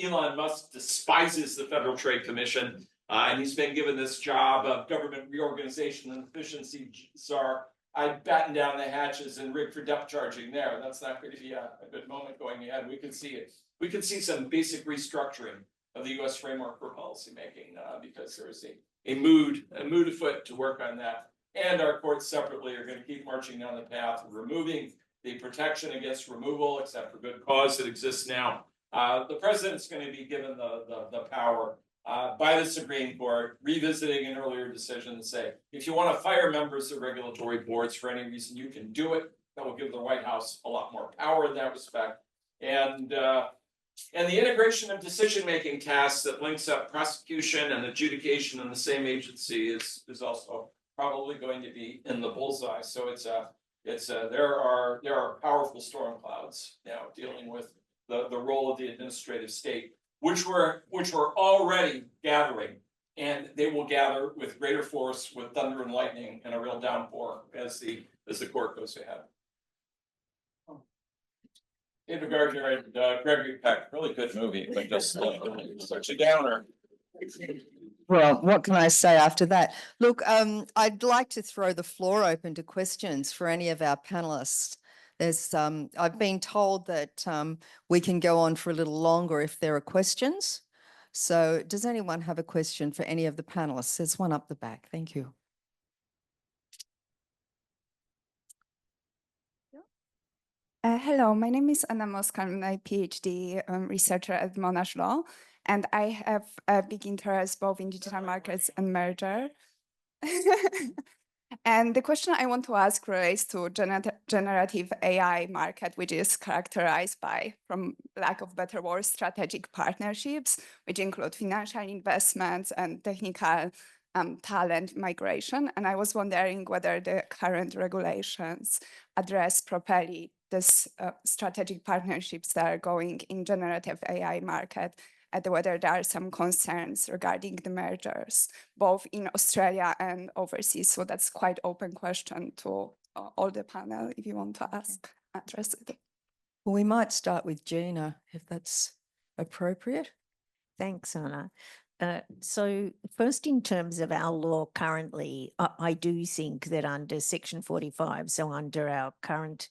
F: Elon Musk despises the Federal Trade Commission, and he's been given this job of government reorganization and efficiency czar. I'd batten down the hatches and rig for depth charging there. That's not going to be a good moment going ahead. We could see it. We could see some basic restructuring of the U.S. framework for policymaking because there is a mood afoot to work on that. And our courts separately are going to keep marching down the path of removing the protection against removal, except for good cause that exists now. The president's going to be given the power by the Supreme Court, revisiting an earlier decision to say, if you want to fire members of regulatory boards for any reason, you can do it. That will give the White House a lot more power in that respect. And the integration of decision-making tasks that links up prosecution and adjudication in the same agency is also probably going to be in the bullseye. So there are powerful storm clouds now dealing with the role of the administrative state, which were already gathering, and they will gather with greater force with thunder and lightning and a real downpour as the court goes ahead. David Gardner and Gregory Peck, really good movie, but just such a downer.
G: Well, what can I say after that? Look, I'd like to throw the floor open to questions for any of our panelists. I've been told that we can go on for a little longer if there are questions. So does anyone have a question for any of the panelists? There's one up the back. Thank you.
V: Hello, my name is Anna Moskal. I'm a PhD researcher at Monash Law, and I have a big interest both in digital markets and merger. And the question I want to ask relates to generative AI market, which is characterized by, from lack of better words, strategic partnerships, which include financial investments and technical talent migration. And I was wondering whether the current regulations address properly this strategic partnerships that are going in generative AI market, and whether there are some concerns regarding the mergers, both in Australia and overseas. So that's quite open question to all the panel, if you want to address it.
G: Well, we might start with Gina, if that's appropriate.
E: Thanks, Anna. So first, in terms of our law currently, I do think that under Section 45, so under our current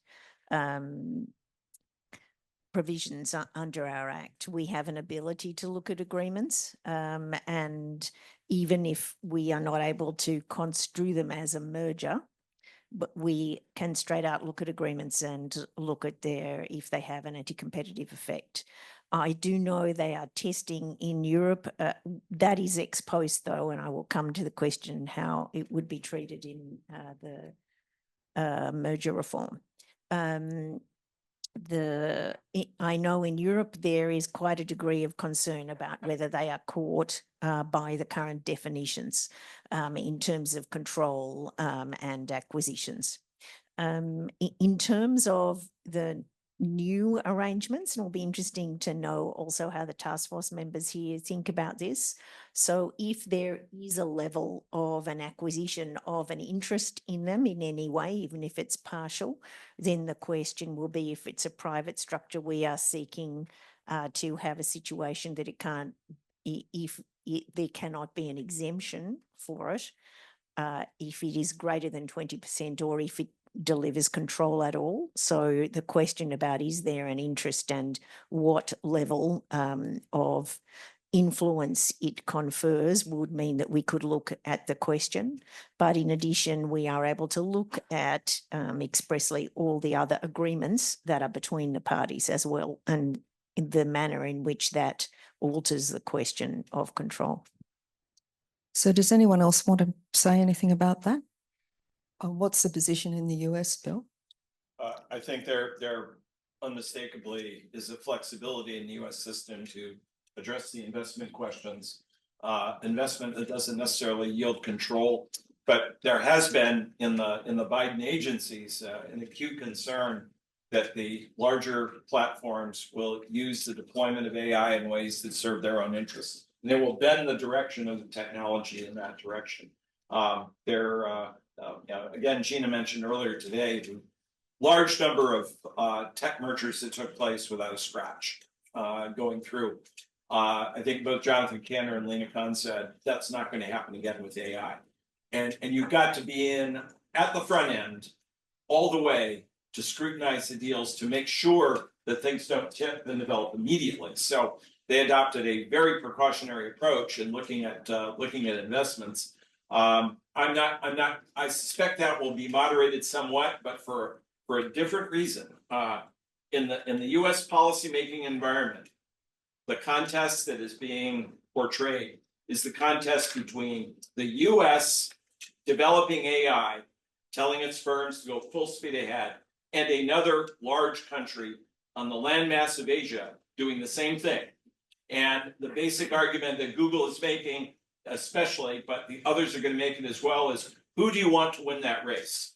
E: provisions under our Act, we have an ability to look at agreements, and even if we are not able to construe them as a merger, but we can straight out look at agreements and look at if they have an anti-competitive effect. I do know they are testing in Europe. That is ex post, though, and I will come to the question how it would be treated in the merger reform. I know in Europe there is quite a degree of concern about whether they are caught by the current definitions in terms of control and acquisitions. In terms of the new arrangements, and it'll be interesting to know also how the task force members here think about this. So if there is a level of an acquisition of an interest in them in any way, even if it's partial, then the question will be, if it's a private structure, we are seeking to have a situation that there cannot be an exemption for it if it is greater than 20% or if it delivers control at all. So the question about, is there an interest and what level of influence it confers would mean that we could look at the question. But in addition, we are able to look at expressly all the other agreements that are between the parties as well, and the manner in which that alters the question of control.
G: So does anyone else want to say anything about that? What's the position in the US, Bill?
F: I think there unmistakably is a flexibility in the US system to address the investment questions. Investment that doesn't necessarily yield control, but there has been in the Biden agencies an acute concern that the larger platforms will use the deployment of AI in ways that serve their own interests. And they will bend the direction of the technology in that direction. Again, Gina mentioned earlier today, the large number of tech mergers that took place without a scratch going through. I think both Jonathan Kanner and Lena Khan said that's not going to happen again with AI. And you've got to be in at the front end all the way to scrutinize the deals to make sure that things don't tip and develop immediately. So they adopted a very precautionary approach in looking at investments. I suspect that will be moderated somewhat, but for a different reason. In the US policymaking environment, the contest that is being portrayed is the contest between the US developing AI, telling its firms to go full speed ahead, and another large country on the landmass of Asia doing the same thing. And the basic argument that Google is making, especially, but the others are going to make it as well, is who do you want to win that race?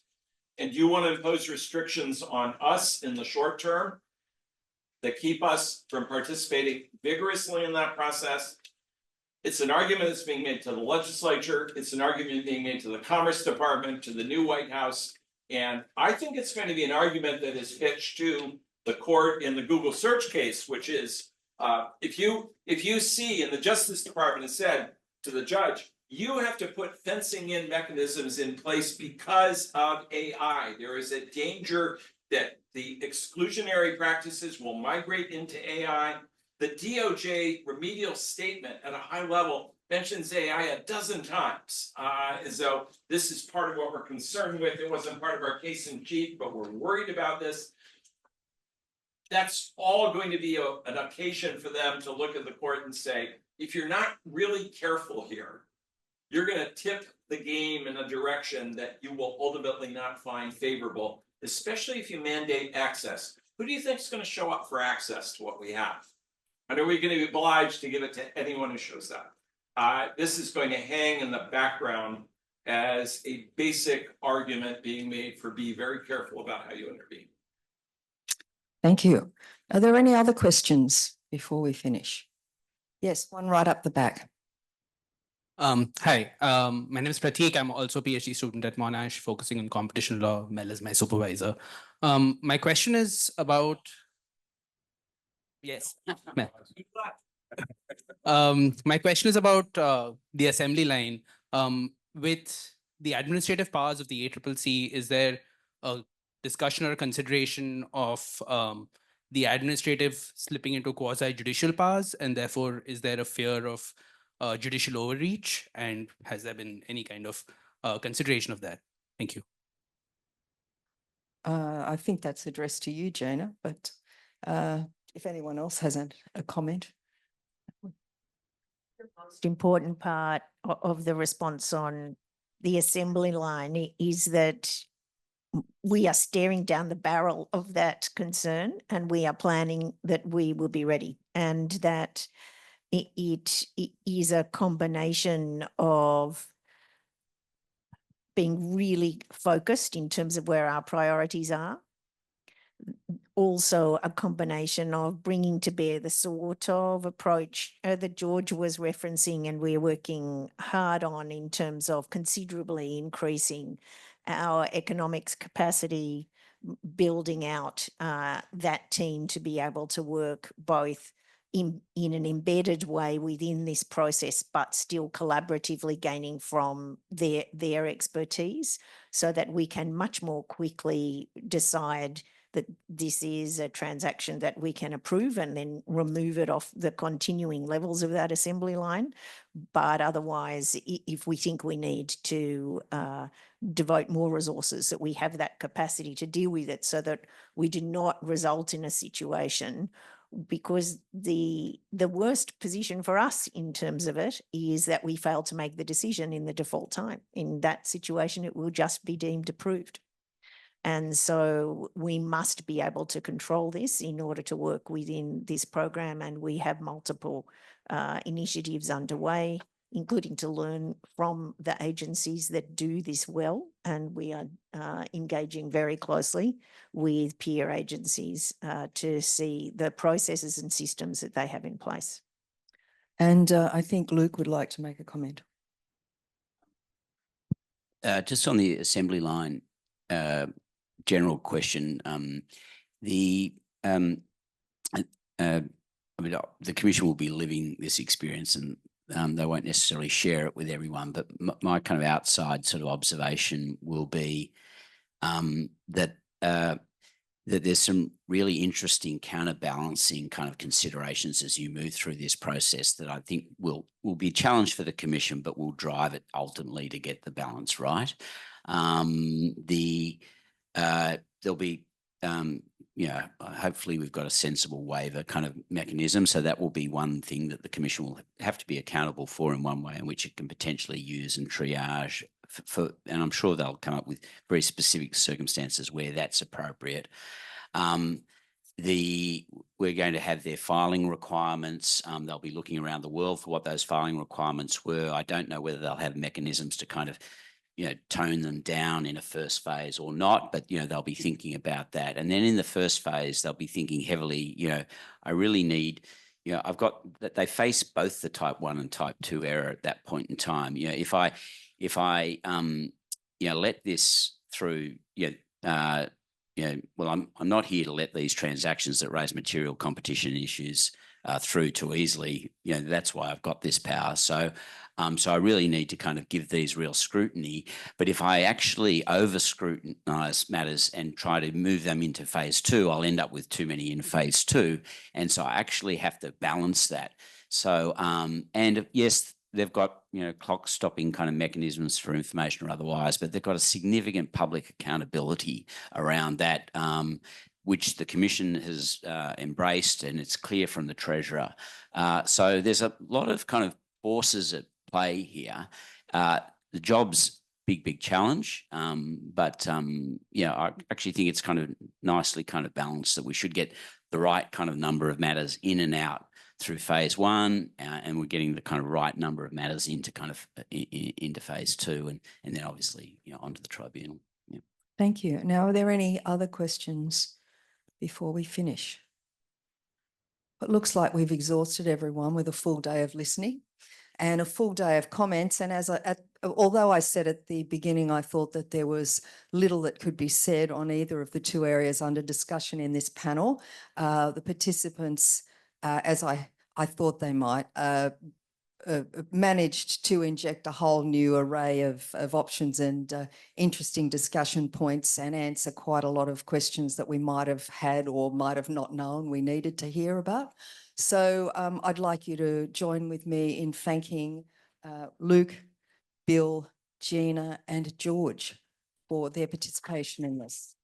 F: And do you want to impose restrictions on us in the short term that keep us from participating vigorously in that process? It's an argument that's being made to the legislature. It's an argument being made to the Commerce Department, to the new White House. And I think it's going to be an argument that is pitched to the court in the Google search case, which is if you see, and the Justice Department has said to the judge, you have to put fencing in mechanisms in place because of AI. There is a danger that the exclusionary practices will migrate into AI. The DOJ remedial statement at a high level mentions AI a dozen times, as though this is part of what we're concerned with. It wasn't part of our case in chief, but we're worried about this. That's all going to be an occasion for them to look at the court and say, if you're not really careful here, you're going to tip the game in a direction that you will ultimately not find favorable, especially if you mandate access. Who do you think is going to show up for access to what we have? And are we going to be obliged to give it to anyone who shows up? This is going to hang in the background as a basic argument being made for be very careful about how you intervene.
G: Thank you. Are there any other questions before we finish? Yes, one right up the back.
H: Hi, my name is Pratik. I'm also a PhD student at Monash, focusing on competition law. Mel is my supervisor. My question is about, yes. My question is about the assembly line. With the administrative powers of the ACCC, is there a discussion or consideration of the administrative slipping into quasi-judicial powers, and therefore is there a fear of judicial overreach, and has there been any kind of consideration of that? Thank you.
G: I think that's addressed to you, Jana, but if anyone else has a comment.
E: The most important part of the response on the assembly line is that we are staring down the barrel of that concern, and we are planning that we will be ready, and that it is a combination of being really focused in terms of where our priorities are. Also a combination of bringing to bear the sort of approach that George was referencing and we're working hard on in terms of considerably increasing our economics capacity, building out that team to be able to work both in an embedded way within this process, but still collaboratively gaining from their expertise so that we can much more quickly decide that this is a transaction that we can approve and then remove it off the continuing levels of that assembly line. But otherwise, if we think we need to devote more resources, that we have that capacity to deal with it so that we do not result in a situation, because the worst position for us in terms of it is that we fail to make the decision in the default time. In that situation, it will just be deemed approved. And so we must be able to control this in order to work within this program. And we have multiple initiatives underway including to learn from the agencies that do this well. And we are engaging very closely with peer agencies to see the processes and systems that they have in place.
G: And I think Luke would like to make a comment.
L: Just on the assembly line, general question, the Commission will be living this experience, and they won't necessarily share it with everyone, but my kind of outside sort of observation will be that there's some really interesting counterbalancing kind of considerations as you move through this process that I think will be a challenge for the Commission, but will drive it ultimately to get the balance right. There'll be hopefully we've got a sensible waiver kind of mechanism. So that will be one thing that the Commission will have to be accountable for in one way in which it can potentially use and triage and I'm sure they'll come up with very specific circumstances where that's appropriate. We're going to have their filing requirements. They'll be looking around the world for what those filing requirements were. I don't know whether they'll have mechanisms to kind of tone them down in a first phase or not, but, they'll be thinking about that. And then in the first phase, they'll be thinking heavily, I really need, I've got that they face both the type 1 and type 2 error at that point in time. If I let this through, well, I'm not here to let these transactions that raise material competition issues through too easily. That's why I've got this power. So I really need to kind of give these real scrutiny. But if I actually over scrutinize matters and try to move them into phase 2, I'll end up with too many in phase 2. And so I actually have to balance that. So, and yes, they've got, clock stopping kind of mechanisms for information or otherwise, but they've got a significant public accountability around that, which the Commission has embraced, and it's clear from the Treasurer. So there's a lot of kind of forces at play here. The job's big challenge, but I actually think it's kind of nicely kind of balanced that we should get the right kind of number of matters in and out through phase 1, and we're getting the kind of right number of matters into kind of into phase 2, and then obviously onto the tribunal. Yeah.
G: Thank you. Now, are there any other questions before we finish? It looks like we've exhausted everyone with a full day of listening and a full day of comments. And although I said at the beginning, I thought that there was little that could be said on either of the two areas under discussion in this panel, the participants, as I thought they might, managed to inject a whole new array of options and interesting discussion points and answer quite a lot of questions that we might have had or might have not known we needed to hear about. So I'd like you to join with me in thanking Luke, Bill, Gina and George for their participation in this.